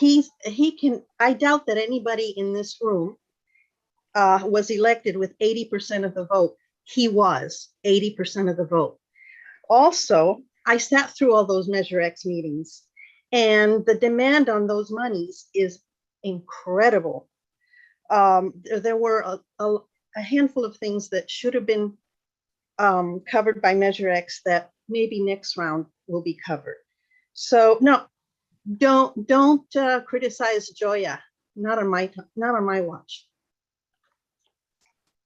I doubt that anybody in this room was elected with 80% of the vote. He was 80% of the vote. Also, I sat through all those Measure X meetings, and the demand on those monies is incredible. There were a handful of things that should have been covered by Measure X that maybe next round will be covered. So no, don't criticize Joya. Not on my watch.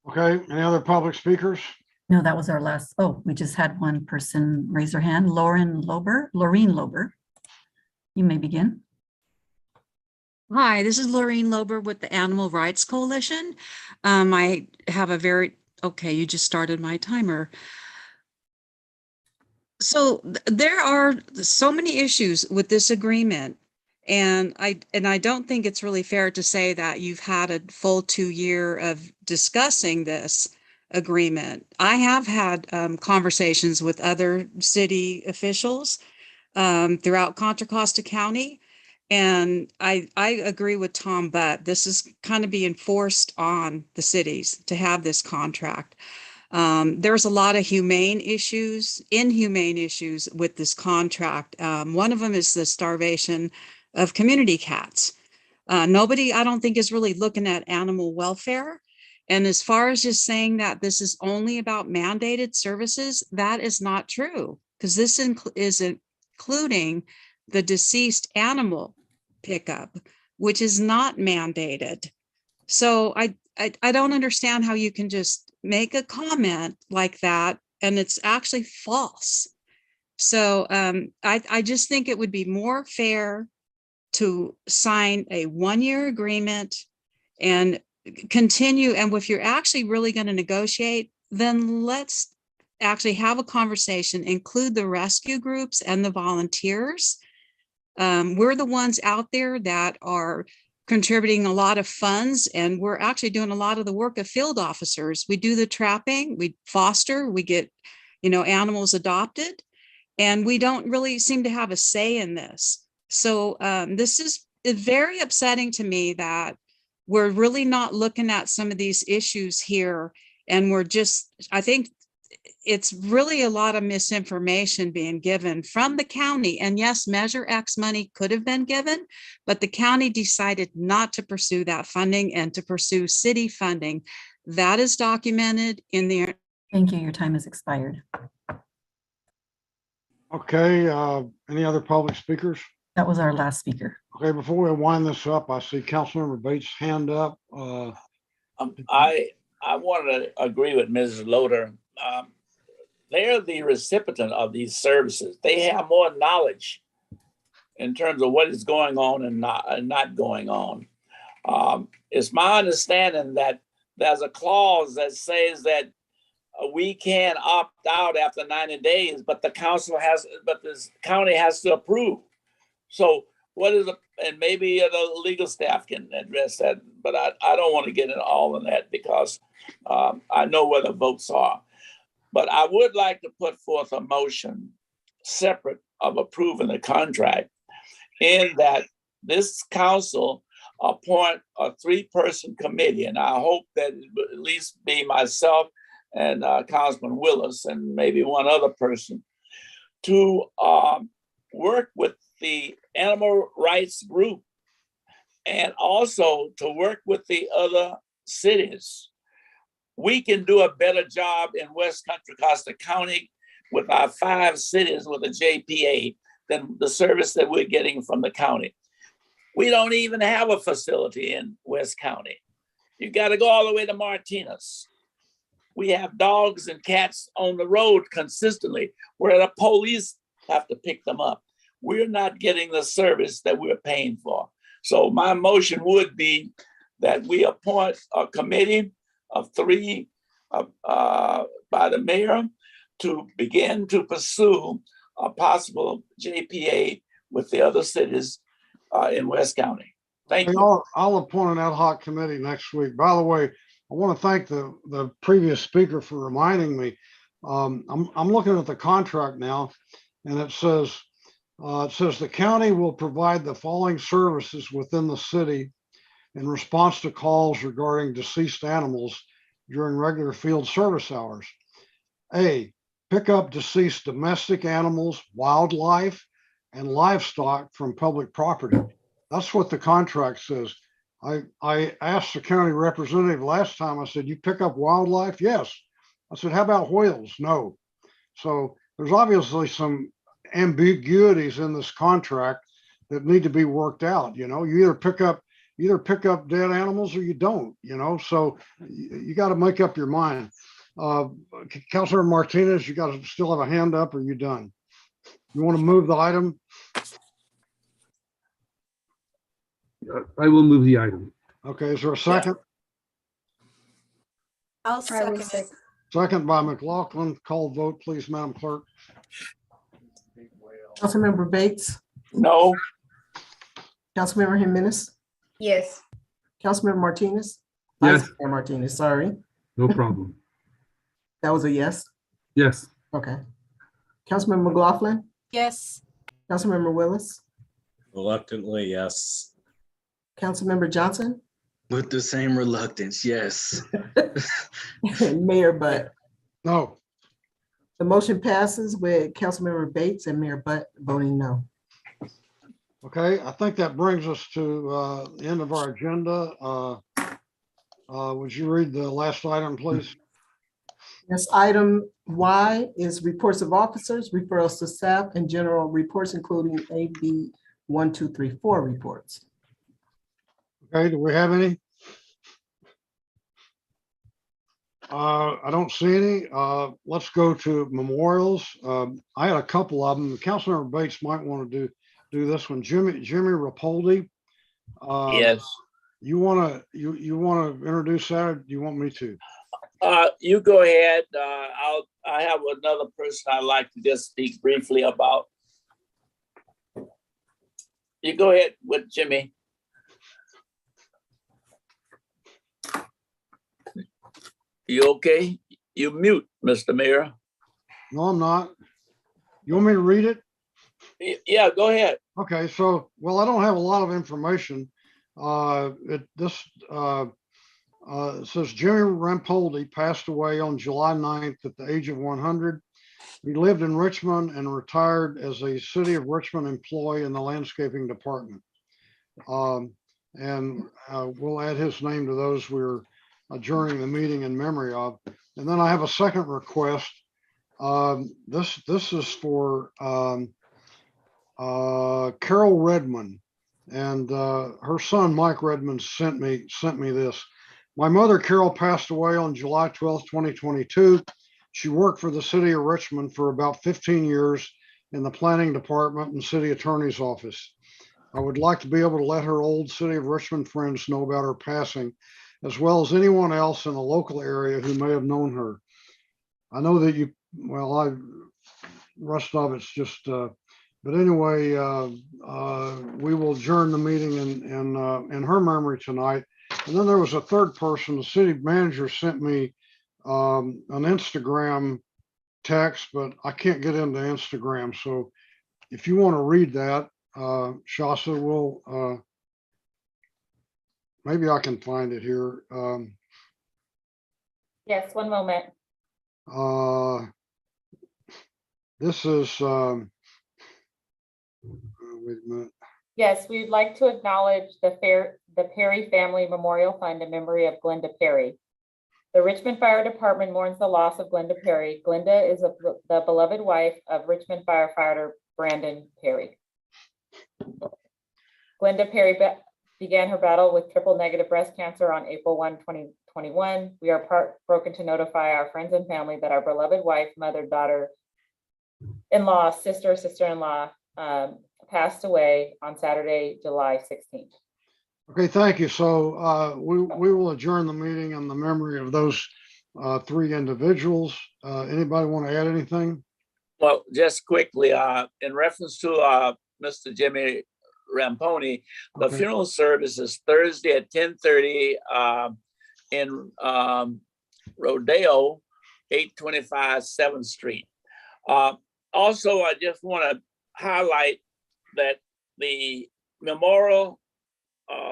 Okay, any other public speakers? No, that was our last. Oh, we just had one person raise their hand. Laureen Lober. You may begin. Hi, this is Lorraine Lober with the Animal Rights Coalition. I have a very, okay, you just started my timer. So there are so many issues with this agreement. And I don't think it's really fair to say that you've had a full 2 year of discussing this agreement. I have had conversations with other city officials throughout Contra Costa County. And I agree with Tom Butt. This is kind of being forced on the cities to have this contract. There's a lot of inhumane issues with this contract. One of them is the starvation of community cats. Nobody, I don't think, is really looking at animal welfare. And as far as just saying that this is only about mandated services, that is not true, because this is including the deceased animal pickup, which is not mandated. So I don't understand how you can just make a comment like that and it's actually false. So I just think it would be more fair to sign a 1-year agreement and continue. And if you're actually really going to negotiate, then let's actually have a conversation, include the rescue groups and the volunteers. We're the ones out there that are contributing a lot of funds, and we're actually doing a lot of the work of field officers. We do the trapping, we foster, we get, animals adopted, and we don't really seem to have a say in this. So this is very upsetting to me that we're really not looking at some of these issues here. And I think it's really a lot of misinformation being given from the county. And yes, Measure X money could have been given, but the county decided not to pursue that funding and to pursue city funding. That is documented in the. Thank you. Your time has expired. Okay, any other public speakers? That was our last speaker. Okay, before we wind this up, I see Councilmember Bates' hand up. I want to agree with Mrs. Loader. They're the recipient of these services. They have more knowledge in terms of what is going on and not going on. It's my understanding that there's a clause that says that we can opt out after 90 days, but the county has to approve. So what is and maybe the legal staff can address that, but I don't want to get into all of that because I know where the votes are. But I would like to put forth a motion separate of approving the contract, in that this council appoint a 3-person committee. And I hope that it would at least be myself and Councilman Willis and maybe one other person to work with the animal rights group and also to work with the other cities. We can do a better job in West Contra Costa County with our 5 cities with a JPA than the service that we're getting from the county. We don't even have a facility in West County. You got to go all the way to Martinez. We have dogs and cats on the road consistently where the police have to pick them up. We're not getting the service that we're paying for. So my motion would be that we appoint a committee of 3 by the mayor to begin to pursue a possible JPA with the other cities in West County. Thank you. I'll appoint an ad hoc committee next week. By the way, I want to thank the previous speaker for reminding me. I'm looking at the contract now, and it says the county will provide the following services within the city in response to calls regarding deceased animals during regular field service hours. A, pick up deceased domestic animals, wildlife, and livestock from public property. That's what the contract says. I asked the county representative last time, I said, you pick up wildlife? Yes. I said, how about whales? No. So there's obviously some ambiguities in this contract that need to be worked out. You either pick up dead animals or you don't, so you got to make up your mind. Councilor Martinez, you got to still have a hand up, or you done? You want to move the item? I will move the item. Okay, is there a second? I'll second it. Second by McLaughlin. Call vote, please, Madam Clerk. Councilmember Bates, No. Councilmember Jimenez, Yes. Councilmember Martinez. Yes. Vice Mayor Martinez, sorry. No problem. That was a yes. Yes. Okay. Councilmember McLaughlin, Yes. Councilmember Willis, Reluctantly, yes. Councilmember Johnson, With the same reluctance, yes. and Mayor Butt. No. The motion passes with Councilmember Bates and Mayor Butt voting no. Okay, I think that brings us to the end of our agenda. Would you read the last item, please? Yes, item Y is reports of officers, referrals to staff, and general reports, including AB 1, 2, 3, 4 reports. Okay, do we have any? I don't see any. Let's go to memorials. I had a couple of them. Councilmember Bates might want to do this one. Jimmy Rapoldi. Yes. You want to introduce that, or do you want me to? You go ahead. I have another person I'd like to just speak briefly about. You go ahead with Jimmy. You okay? You mute, Mr. Mayor. No, I'm not. You want me to read it? Yeah, go ahead. Okay, so, well, I don't have a lot of information. It says Jimmy Rampoldi passed away on July 9th at the age of 100. He lived in Richmond and retired as a City of Richmond employee in the landscaping department. And we'll add his name to those we're adjourning the meeting in memory of. And then I have a second request. This is for Carol Redmond, and her son Mike Redmond sent me this. My mother Carol passed away on July 12th, 2022. She worked for the City of Richmond for about 15 years in the planning department and city attorney's office. I would like to be able to let her old City of Richmond friends know about her passing, as well as anyone else in the local area who may have known her. I know that rest of it's just, but anyway, we will adjourn the meeting in her memory tonight. And then there was a third person. The city manager sent me an Instagram text, but I can't get into Instagram. So if you want to read that, Shasta, will maybe I can find it here. Yes, one moment. This is, wait a minute. Yes, we'd like to acknowledge the Perry Family Memorial Fund in memory of Glenda Perry. The Richmond Fire Department mourns the loss of Glenda Perry. Glenda is the beloved wife of Richmond firefighter Brandon Perry. Glenda Perry began her battle with triple negative breast cancer on April 1, 2021. We are heartbroken to notify our friends and family that our beloved wife, mother, daughter-in-law, sister-in-law passed away on Saturday, July 16th. Okay, thank you. So we will adjourn the meeting in the memory of those three individuals. Anybody want to add anything? Well, just quickly, in reference to Mr. Jimmy Ramponi, the Okay. funeral service is Thursday at 10:30 in Rodeo, 825 7th Street. Also, I just want to highlight that the memorial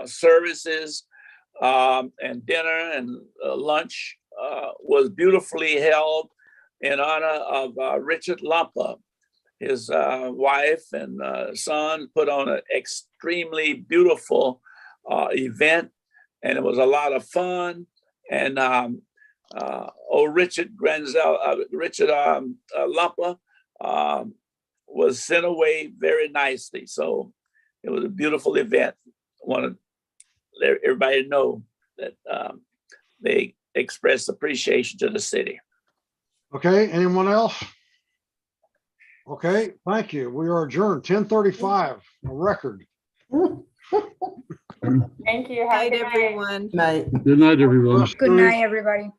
services and dinner and lunch was beautifully held in honor of Richard Lumpa. His wife and son put on an extremely beautiful event, and it was a lot of fun. And Richard Lumpa was sent away very nicely. So it was a beautiful event. I want to let everybody know that they expressed appreciation to the city. Okay, anyone else? Okay, thank you. We are adjourned, 10:35, a record. Thank you. Have a Night, good night. everyone. Night. Good night, everyone. Good night, everybody.